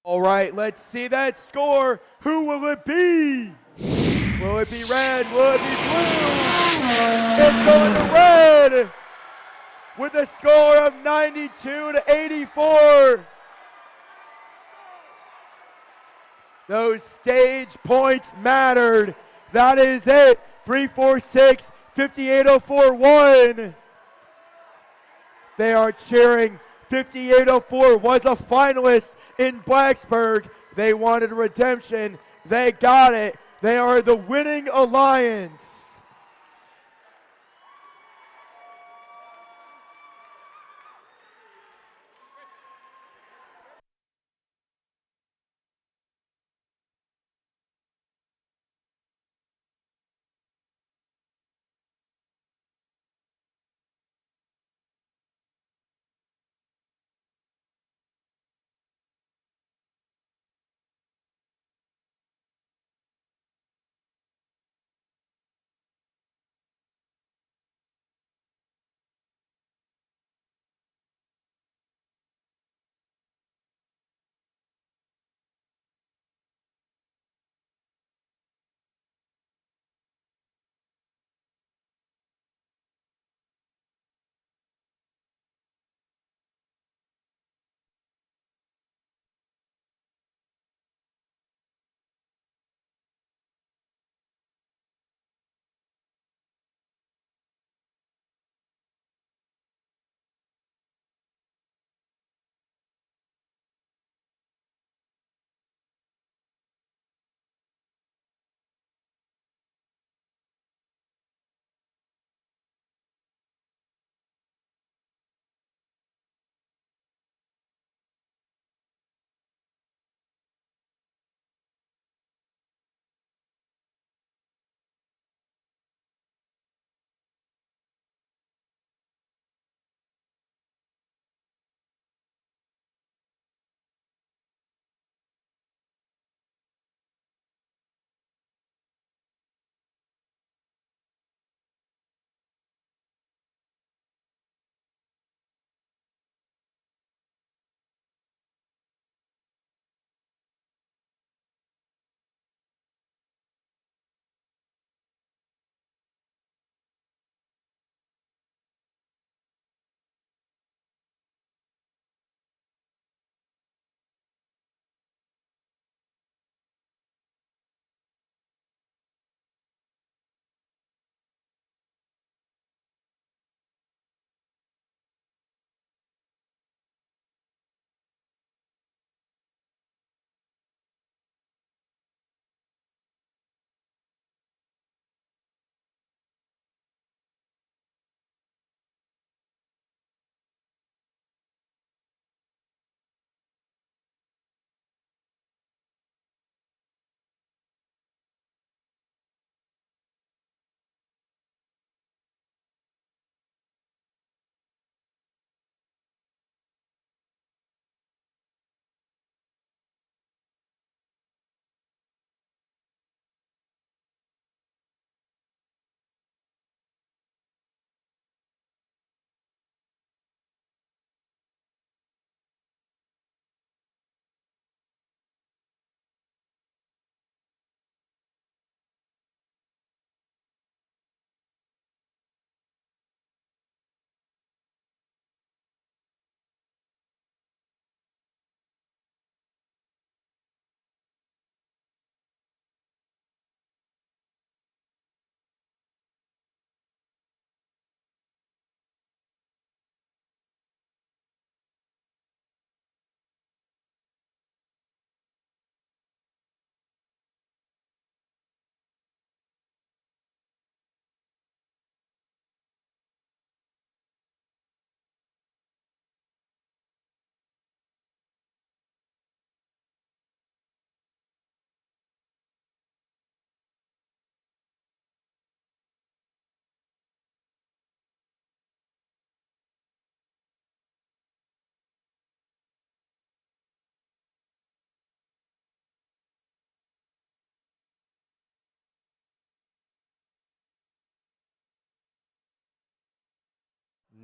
All right, let's see that score. Who will it be? Will it be red? Will it be blue? It's going to red with a score of 92-84. Those stage points mattered. That is it. 346, 58:04 won. They are cheering. 58:04 was a finalist in Blacksburg. They wanted redemption. They got it. They are the winning alliance.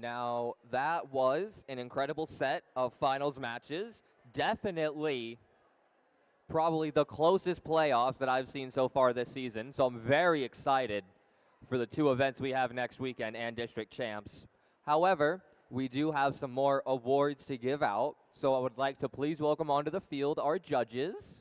Now, that was an incredible set of finals matches. Definitely probably the closest playoffs that I've seen so far this season. So I'm very excited for the two events we have next weekend and district champs. However, we do have some more awards to give out. So I would like to please welcome onto the field our judges.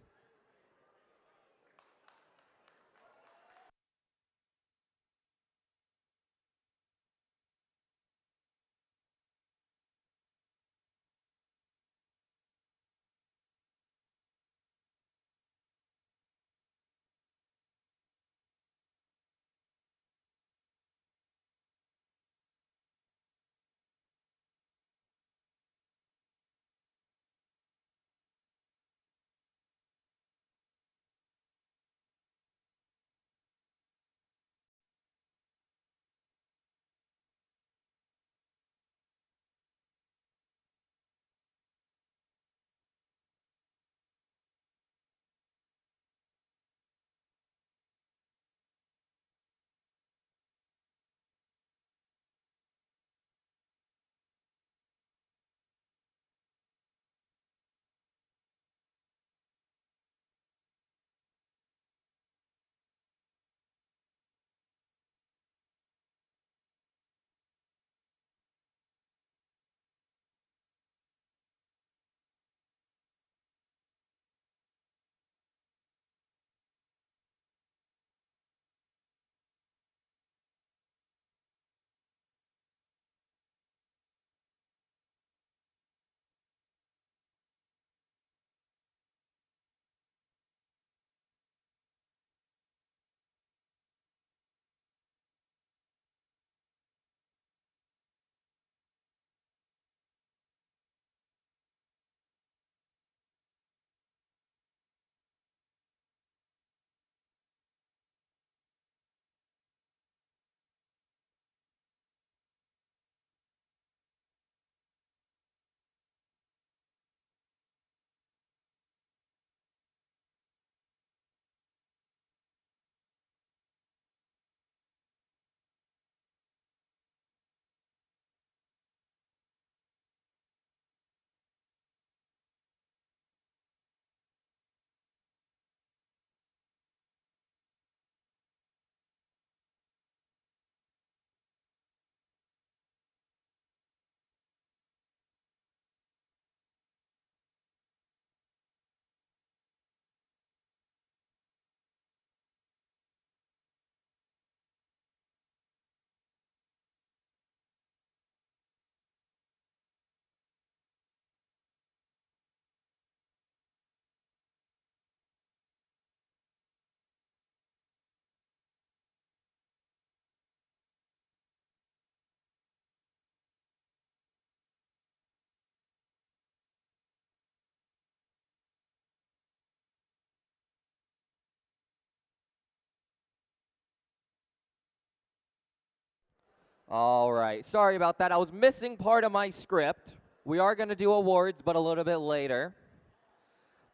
All right. Sorry about that. I was missing part of my script. We are going to do awards, but a little bit later.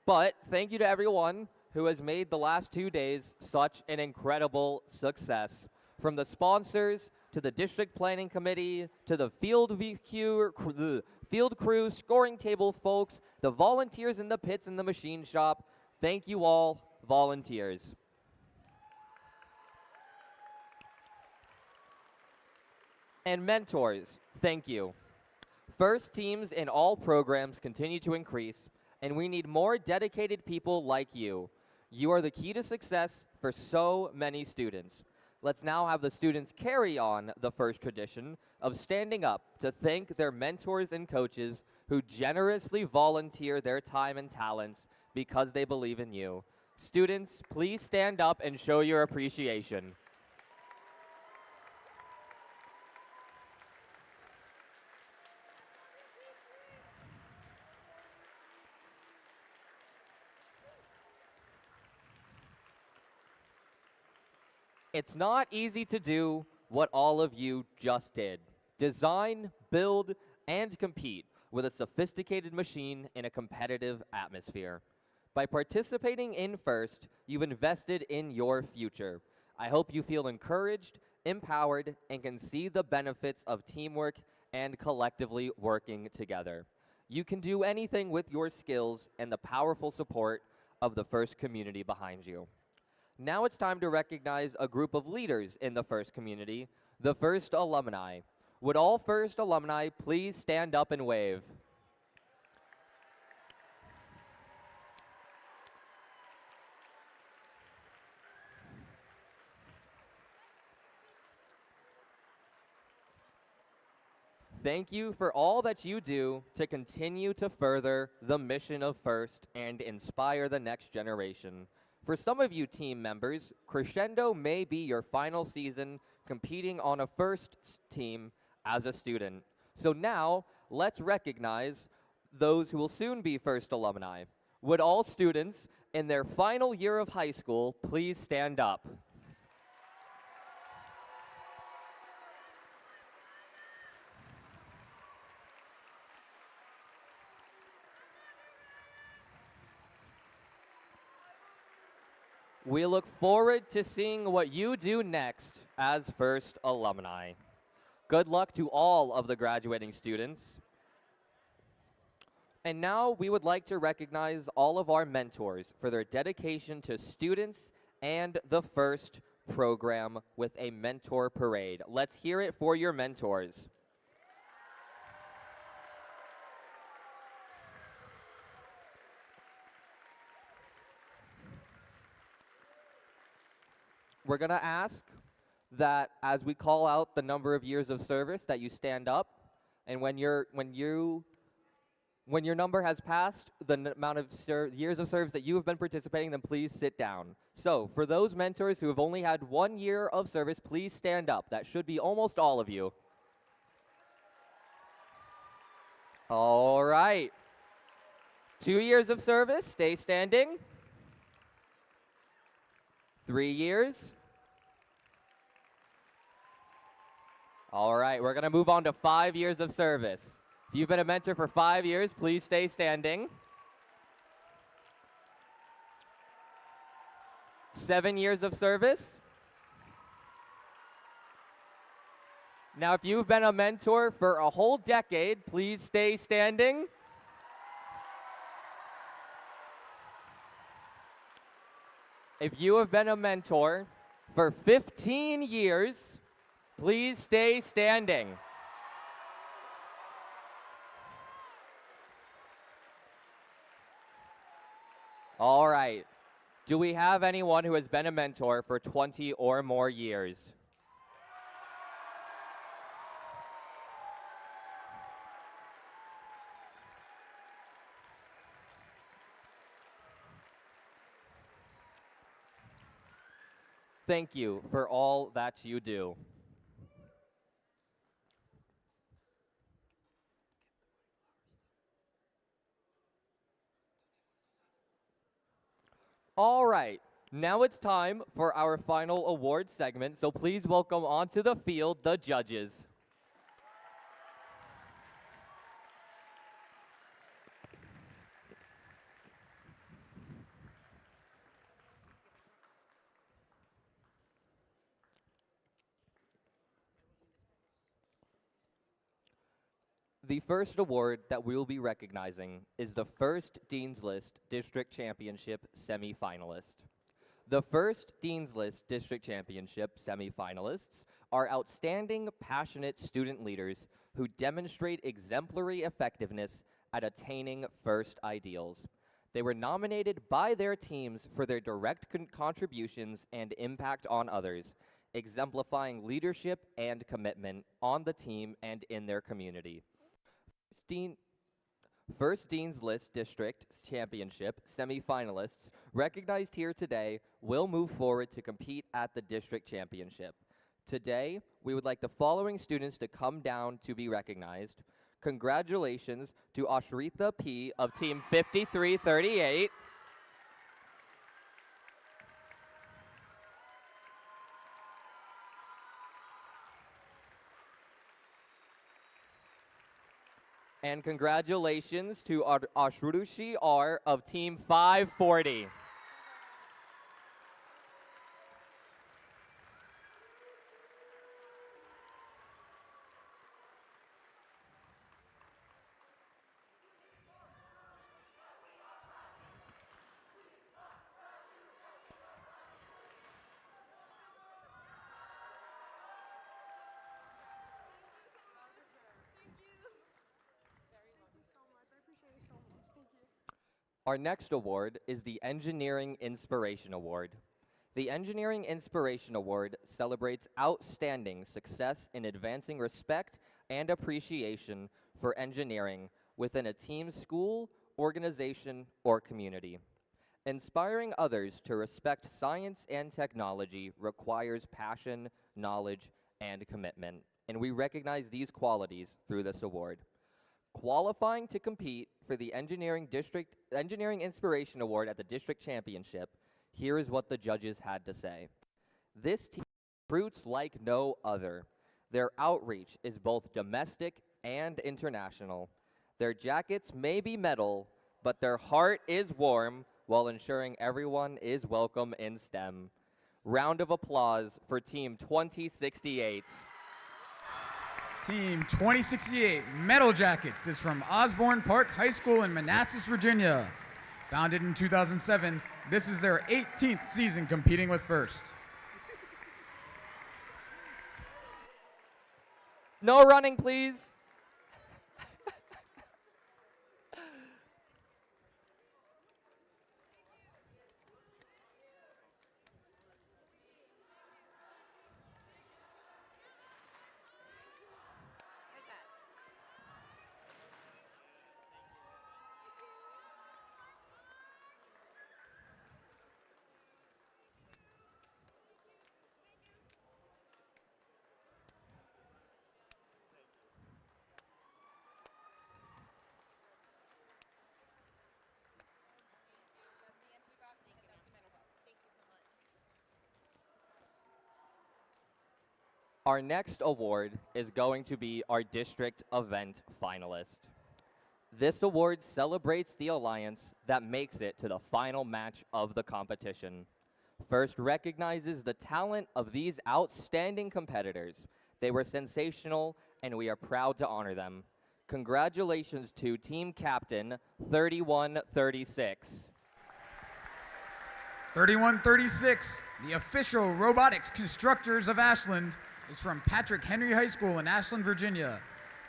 But thank you to everyone who has made the last 2 days such an incredible success. From the sponsors to the district planning committee to the field crew, scoring table folks, the volunteers in the pits and the machine shop. Thank you all, volunteers. And mentors, thank you. First teams in all programs continue to increase, and we need more dedicated people like you. You are the key to success for so many students. Let's now have the students carry on the first tradition of standing up to thank their mentors and coaches who generously volunteer their time and talents because they believe in you. Students, please stand up and show your appreciation. It's not easy to do what all of you just did. Design, build, and compete with a sophisticated machine in a competitive atmosphere. By participating in FIRST, you've invested in your future. I hope you feel encouraged, empowered, and can see the benefits of teamwork and collectively working together. You can do anything with your skills and the powerful support of the FIRST community behind you. Now it's time to recognize a group of leaders in the FIRST community, the FIRST alumni. Would all FIRST alumni please stand up and wave? Thank you for all that you do to continue to further the mission of FIRST and inspire the next generation. For some of you team members, Crescendo may be your final season competing on a FIRST team as a student. So now, let's recognize those who will soon be FIRST alumni. Would all students in their final year of high school please stand up? We look forward to seeing what you do next as FIRST alumni. Good luck to all of the graduating students. And now we would like to recognize all of our mentors for their dedication to students and the FIRST program with a mentor parade. Let's hear it for your mentors. We're going to ask that as we call out the number of years of service that you stand up, and when your number has passed the amount of years of service that you have been participating, then please sit down. So for those mentors who have only had 1 year of service, please stand up. That should be almost all of you. All right. 2 years of service, stay standing. 3 years. All right, we're going to move on to 5 years of service. If you've been a mentor for 5 years, please stay standing. 7 years of service. Now, if you've been a mentor for a whole decade, please stay standing. If you have been a mentor for 15 years, please stay standing. All right. Do we have anyone who has been a mentor for 20 or more years? Thank you for all that you do. All right, now it's time for our final award segment, so please welcome onto the field the judges. The first award that we'll be recognizing is the first Dean's List District Championship semifinalist. The first Dean's List District Championship semifinalists are outstanding, passionate student leaders who demonstrate exemplary effectiveness at attaining first ideals. They were nominated by their teams for their direct contributions and impact on others, exemplifying leadership and commitment on the team and in their community. First Dean's List District Championship semifinalists recognized here today will move forward to compete at the District Championship. Today, we would like the following students to come down to be recognized. Congratulations to Ashrita P. of Team 5338. And congratulations to Ashrushi R. of Team 540. Our next award is the Engineering Inspiration Award. The Engineering Inspiration Award celebrates outstanding success in advancing respect and appreciation for engineering within a team, school, organization, or community. Inspiring others to respect science and technology requires passion, knowledge, and commitment, and we recognize these qualities through this award. Qualifying to compete for the Engineering Inspiration Award at the District Championship, here is what the judges had to say. This team recruits like no other. Their outreach is both domestic and international. Their jackets may be metal, but their heart is warm while ensuring everyone is welcome in STEM. Round of applause for Team 2068. Team 2068 Metal Jackets is from Osborne Park High School in Manassas, Virginia. Founded in 2007, this is their 18th season competing with First. No running, please. Our next award is going to be our district event finalist. This award celebrates the alliance that makes it to the final match of the competition. First recognizes the talent of these outstanding competitors. They were sensational, and we are proud to honor them. Congratulations to Team Captain 3136. 3136, the official robotics constructors of Ashland, is from Patrick Henry High School in Ashland, Virginia.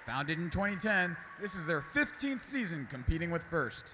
Founded in 2010, this is their 15th season competing with First.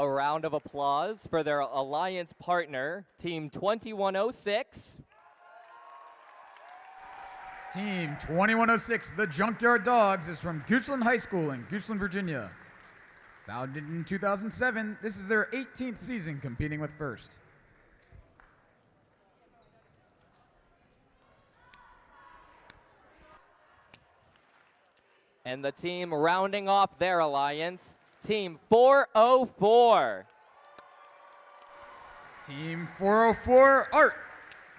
a round of applause for their alliance partner, Team 2106. Team 2106, the Junkyard Dogs, is from Goochland High School in Goochland, Virginia. Founded in 2007, this is their 18th season competing with First. And the team rounding off their alliance, Team 404. Team 404, Art,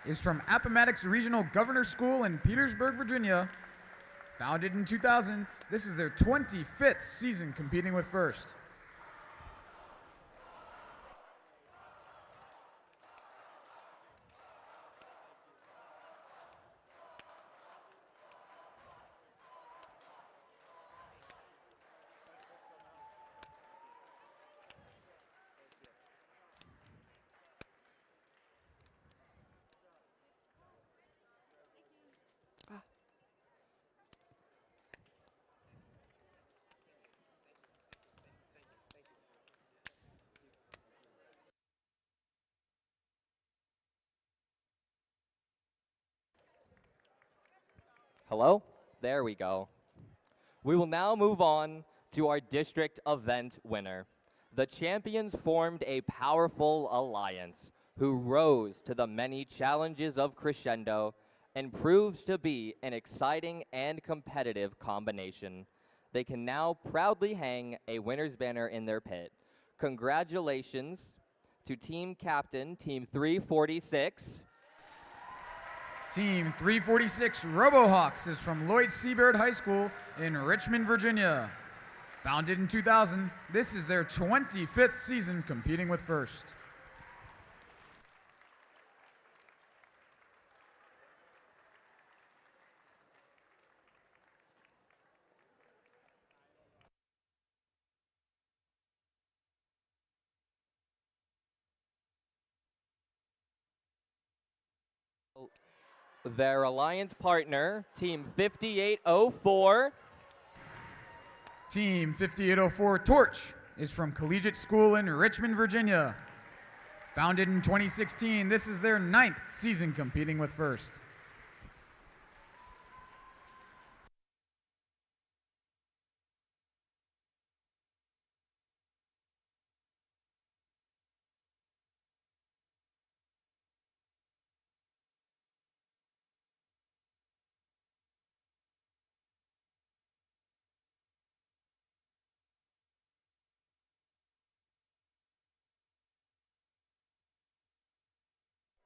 is from Appomattox Regional Governor School in Petersburg, Virginia. Founded in 2000, this is their 25th season competing with First. Hello? There we go. We will now move on to our district event winner. The champions formed a powerful alliance who rose to the many challenges of Crescendo and proves to be an exciting and competitive combination. They can now proudly hang a winner's banner in their pit. Congratulations to team captain, Team 346. Team 346 RoboHawks is from Lloyd Seabaird High School in Richmond, Virginia. Founded in 2000, this is their 25th season competing with First. Their alliance partner, Team 5804. Team 5804 Torch is from Collegiate School in Richmond, Virginia. Founded in 2016, this is their 9th season competing with First.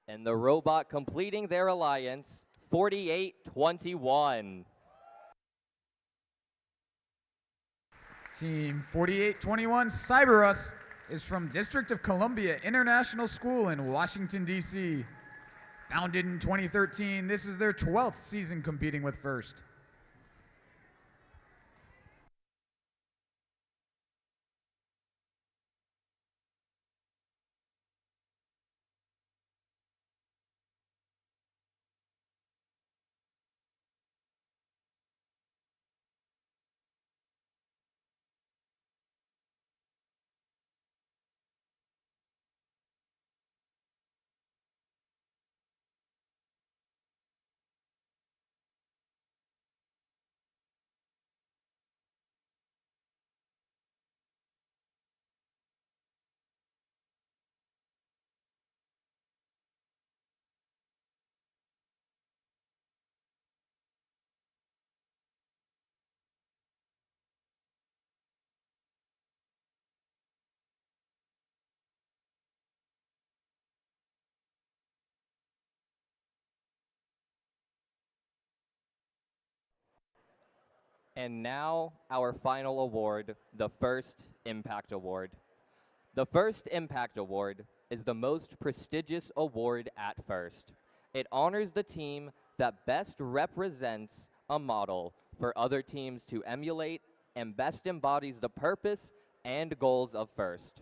And the robot completing their alliance, 4821. Team 4821 Cyberus is from District of Columbia International School in Washington, D.C. Founded in 2013, this is their 12th season competing with First. And now our final award, the First Impact Award. The First Impact Award is the most prestigious award at First. It honors the team that best represents a model for other teams to emulate and best embodies the purpose and goals of First.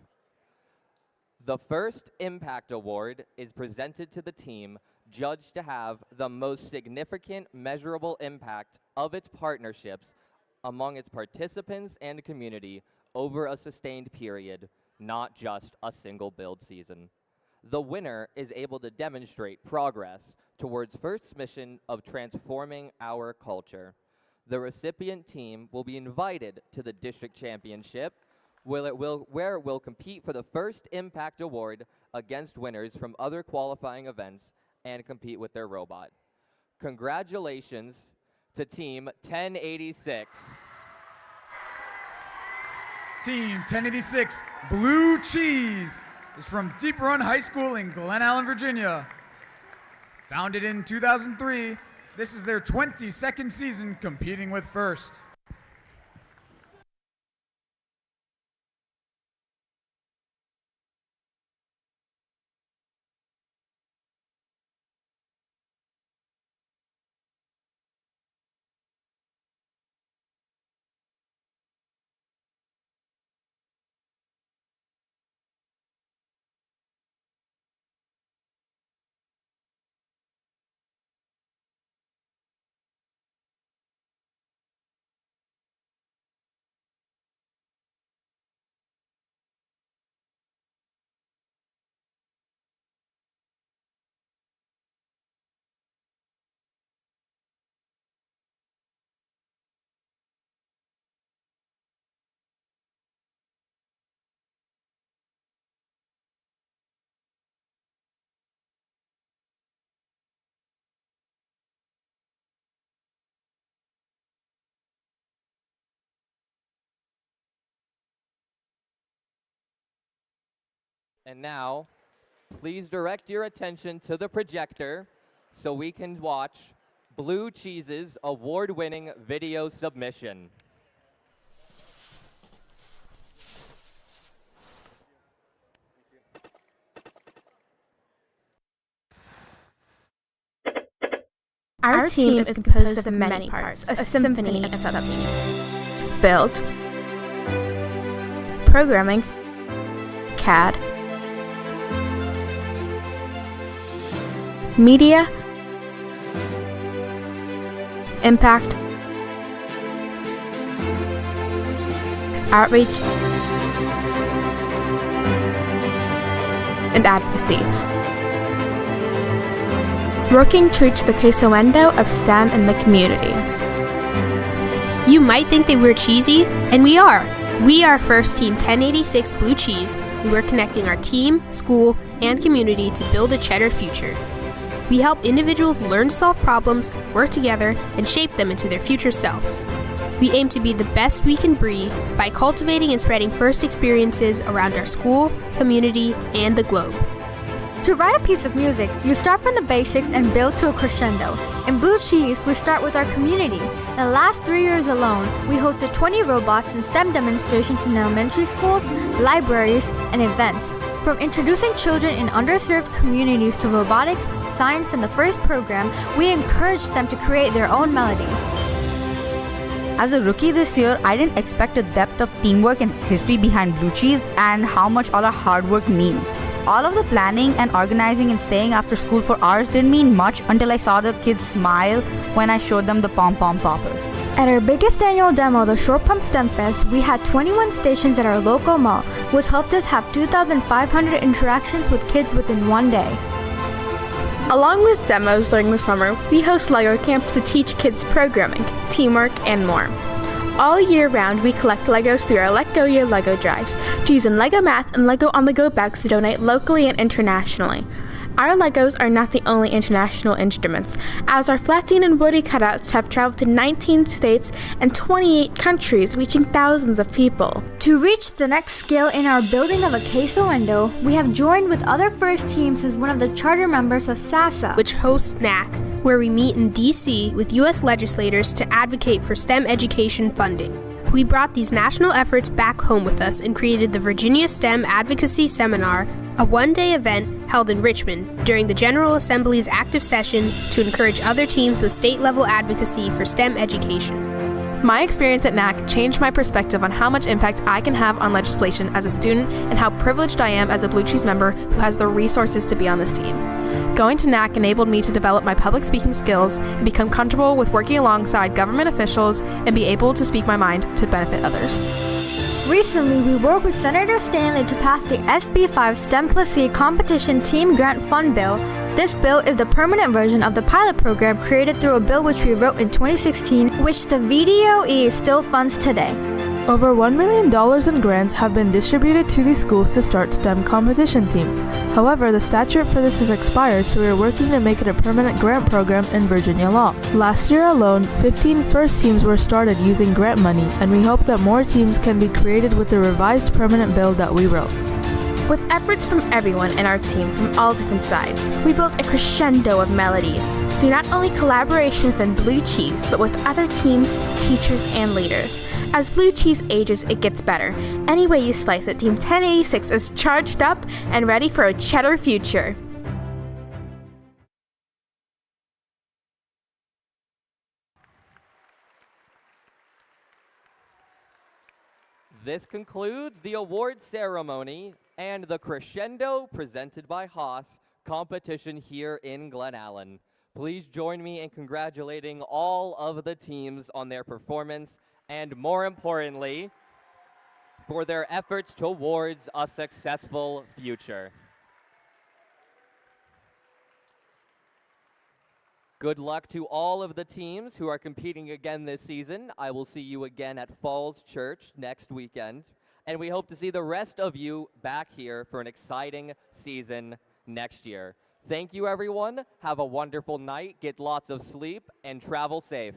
The First Impact Award is presented to the team judged to have the most significant measurable impact of its partnerships among its participants and community over a sustained period, not just a single build season. The winner is able to demonstrate progress towards first mission of transforming our culture. The recipient team will be invited to the district championship, where it will compete for the first impact award against winners from other qualifying events and compete with their robot. Congratulations to Team 1086. Team 1086 Blue Cheese is from Deep Run High School in Glen Allen, Virginia. Founded in 2003, this is their 22nd season competing with First. And now, please direct your attention to the projector so we can watch Blue Cheese's award-winning video submission. Our team is composed of many parts, a symphony of subteams. Build, programming, CAD, media, impact, outreach, and advocacy. Working to reach the crescendo of STEM in the community. You might think that we're cheesy, and we are. We are First Team 1086 Blue Cheese, and we're connecting our team, school, and community to build a cheddar future. We help individuals learn to solve problems, work together, and shape them into their future selves. We aim to be the best we can be by cultivating and spreading first experiences around our school, community, and the globe. To write a piece of music, you start from the basics and build to a crescendo. In Blue Cheese, we start with our community. In the last 3 years alone, we hosted 20 robots and STEM demonstrations in elementary schools, libraries, and events. From introducing children in underserved communities to robotics, science, and the FIRST program, we encouraged them to create their own melody. As a rookie this year, I didn't expect the depth of teamwork and history behind Blue Cheese and how much all our hard work means. All of the planning and organizing and staying after school for hours didn't mean much until I saw the kids smile when I showed them the pom-pom poppers. At our biggest annual demo, the Short Pump STEM Fest, we had 21 stations at our local mall, which helped us have 2,500 interactions with kids within one day. Along with demos during the summer, we host LEGO camps to teach kids programming, teamwork, and more. All year round, we collect Legos through our Let Go Your Lego drives to use in LEGO Math and LEGO On The Go bags to donate locally and internationally. Our Legos are not the only international instruments, as our Flatine and Woody cutouts have traveled to 19 states and 28 countries, reaching thousands of people. To reach the next scale in our building of a queso-endo, we have joined with other FIRST teams as one of the charter members of SASA, which hosts NAC, where we meet in DC with U.S. legislators to advocate for STEM education funding. We brought these national efforts back home with us and created the Virginia STEM Advocacy Seminar, a one-day event held in Richmond during the General Assembly's active session to encourage other teams with state-level advocacy for STEM education. My experience at NAC changed my perspective on how much impact I can have on legislation as a student and how privileged I am as a Blue Cheese member who has the resources to be on this team. Going to NAC enabled me to develop my public speaking skills and become comfortable with working alongside government officials and be able to speak my mind to benefit others. Recently, we worked with Senator Stanley to pass the SB5 STEM plus C Competition Team Grant Fund Bill. This bill is the permanent version of the pilot program created through a bill which we wrote in 2016, which the VDOE still funds today. Over $1 million in grants have been distributed to these schools to start STEM competition teams. However, the statute for this has expired, so we are working to make it a permanent grant program in Virginia law. Last year alone, 15 FIRST teams were started using grant money, and we hope that more teams can be created with the revised permanent bill that we wrote. With efforts from everyone in our team from all different sides, we built a crescendo of melodies through not only collaboration within Blue Cheese, but with other teams, teachers, and leaders. As Blue Cheese ages, it gets better. Any way you slice it, Team 1086 is charged up and ready for a cheddar future. This concludes the award ceremony and the crescendo presented by Haas competition here in Glen Allen. Please join me in congratulating all of the teams on their performance and, more importantly, for their efforts towards a successful future. Good luck to all of the teams who are competing again this season. I will see you again at Falls Church next weekend, and we hope to see the rest of you back here for an exciting season next year. Thank you, everyone. Have a wonderful night, get lots of sleep, and travel safe.